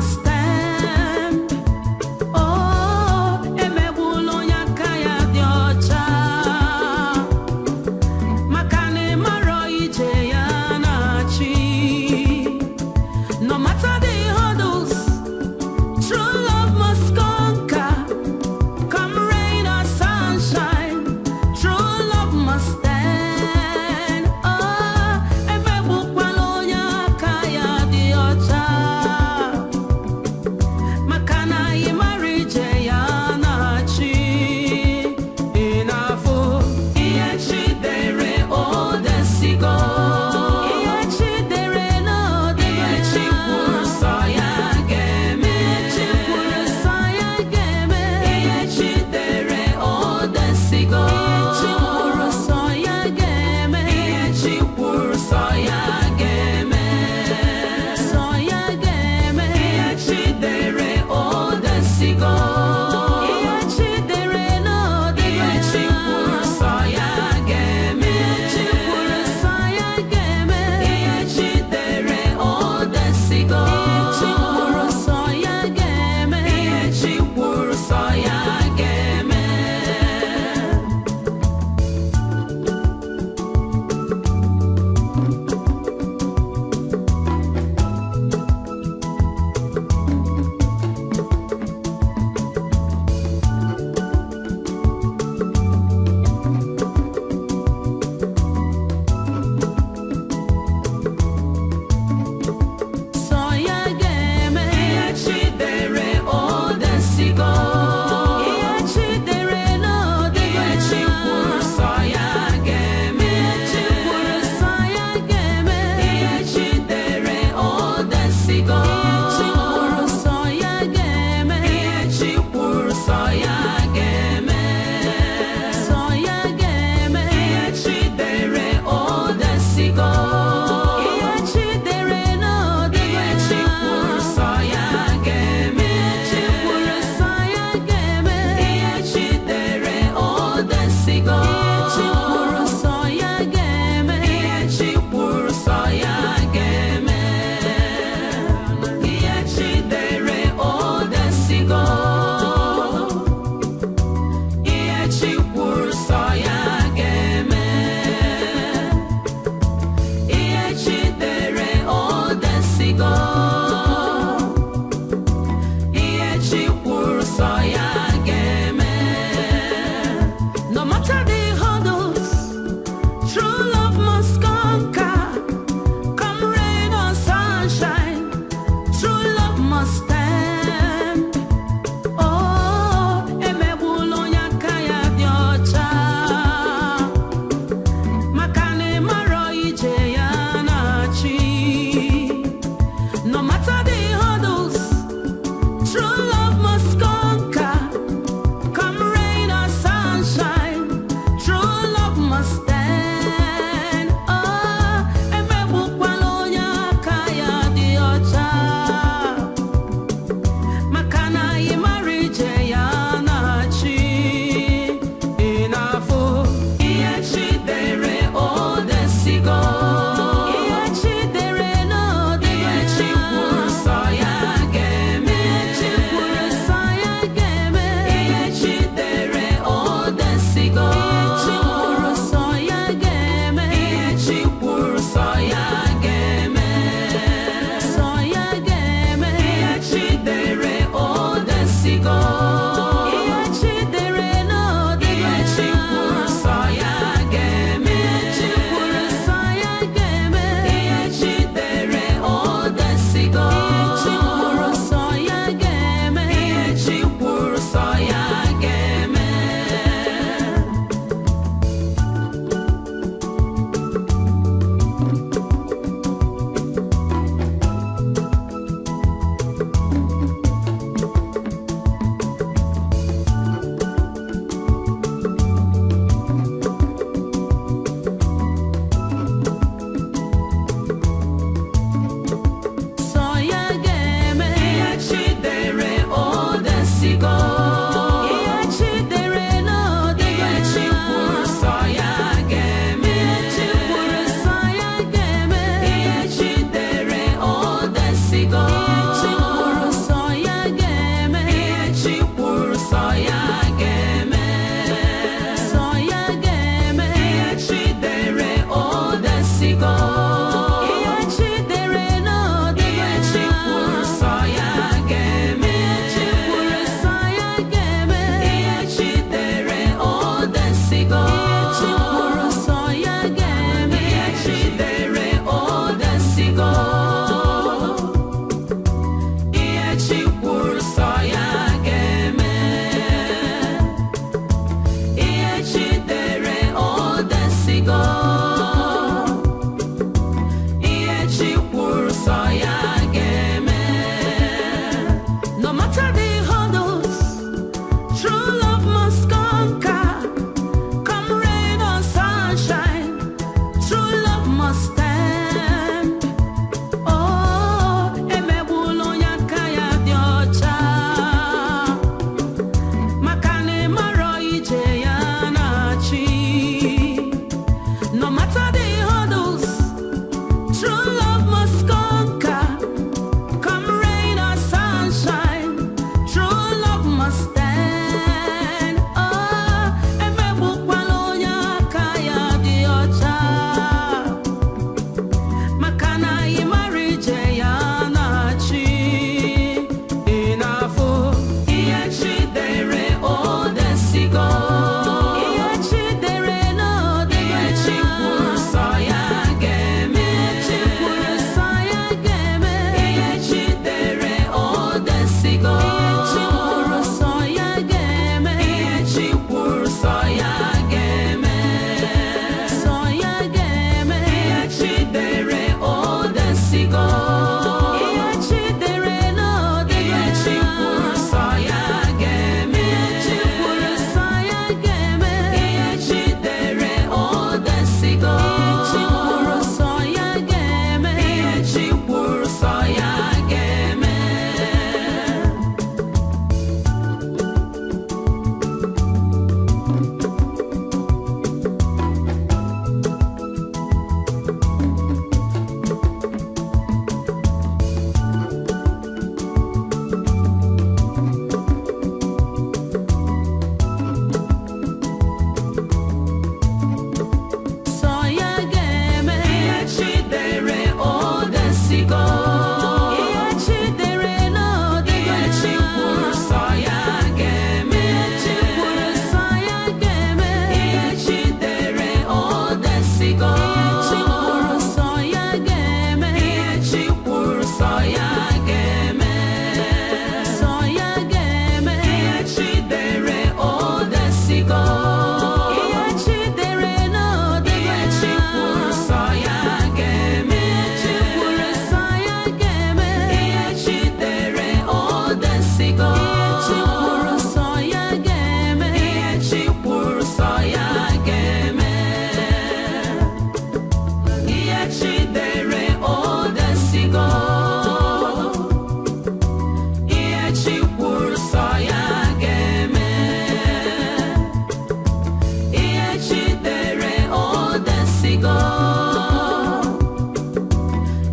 desigo.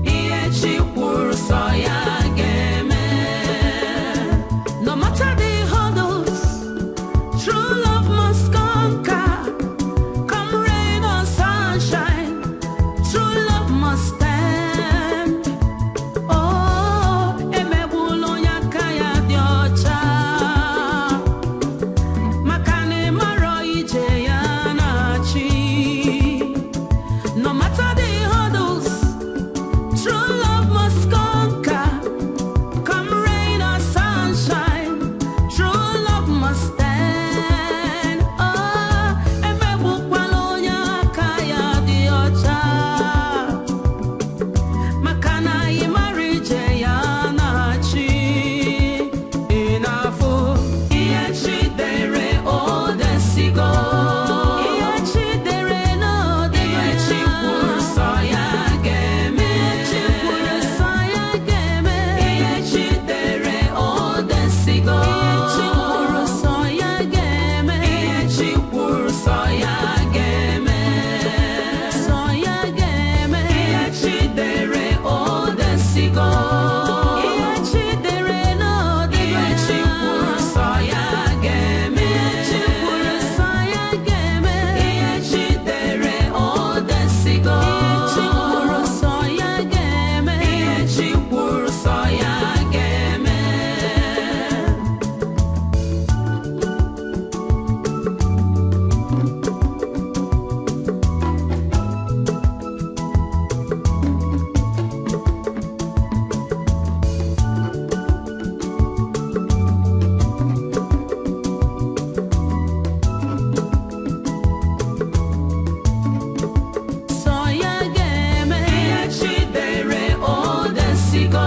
Ihe chi kwuru sọ ya ga-eme. No matter the hurdles, true love must conquer. Come rain or sunshine, true love must stand. Oh, emegbula onye aka ya dị ọcha. Maka na ịmarọ ije ya na-achị. No matter the hurdles, true love must conquer. Come rain or sunshine, true love must stand. Oh, emegbukwala onye aka ya dị ọcha. Maka na ịmara ije ya na-achị. Ị na-afụ ihe chi dere o desigo. Ihe chi dere na o dere. Ihe chi kwuru sọ ya ga-eme. Ihe chi kwuru sọ ya ga-eme. Ihe chi dere o desigo. Ihe chi kwuru sọ ya ga-eme. Ihe chi kwuru sọ ya ga-eme. Sọ ya ga-eme. Ihe chi dere o desigo. Ihe chi dere na o dere. Ihe chi kwuru sọ ya ga-eme. Ihe chi kwuru sọ ya ga-eme. Ihe chi dere o desigo. Ihe chi kwuru sọ ya ga-eme. Ihe chi kwuru sọ ya ga-eme. Sọ ya ga-eme. Ihe chi dere o desigo.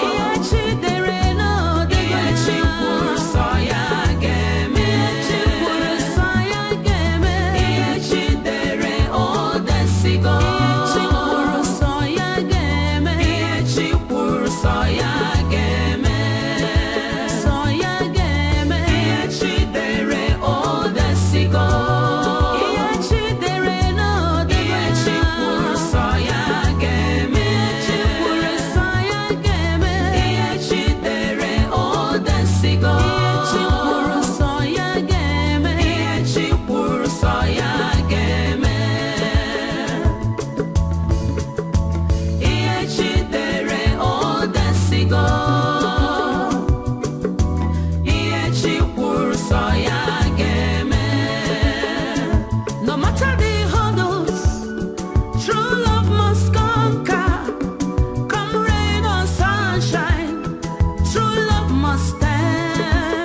Ihe chi dere na o dere. Ihe chi kwuru sọ ya ga-eme. Ihe chi kwuru sọ ya ga-eme. Ihe chi dere o desigo. Ihe chi kwuru sọ ya ga-eme. Ihe chi kwuru sọ ya ga-eme. Sọ ya ga-eme. Ihe chi dere o desigo. Ihe chi dere na o dere. Ihe chi kwuru sọ ya ga-eme. Ihe chi kwuru sọ ya ga-eme. Ihe chi dere o desigo. Ihe chi kwuru sọ ya ga-eme. Ihe chi kwuru sọ ya ga-eme. Ihe chi dere o desigo. Ihe chi kwuru sọ ya ga-eme. No matter the hurdles, true love must conquer. Come rain or sunshine, true love must stand.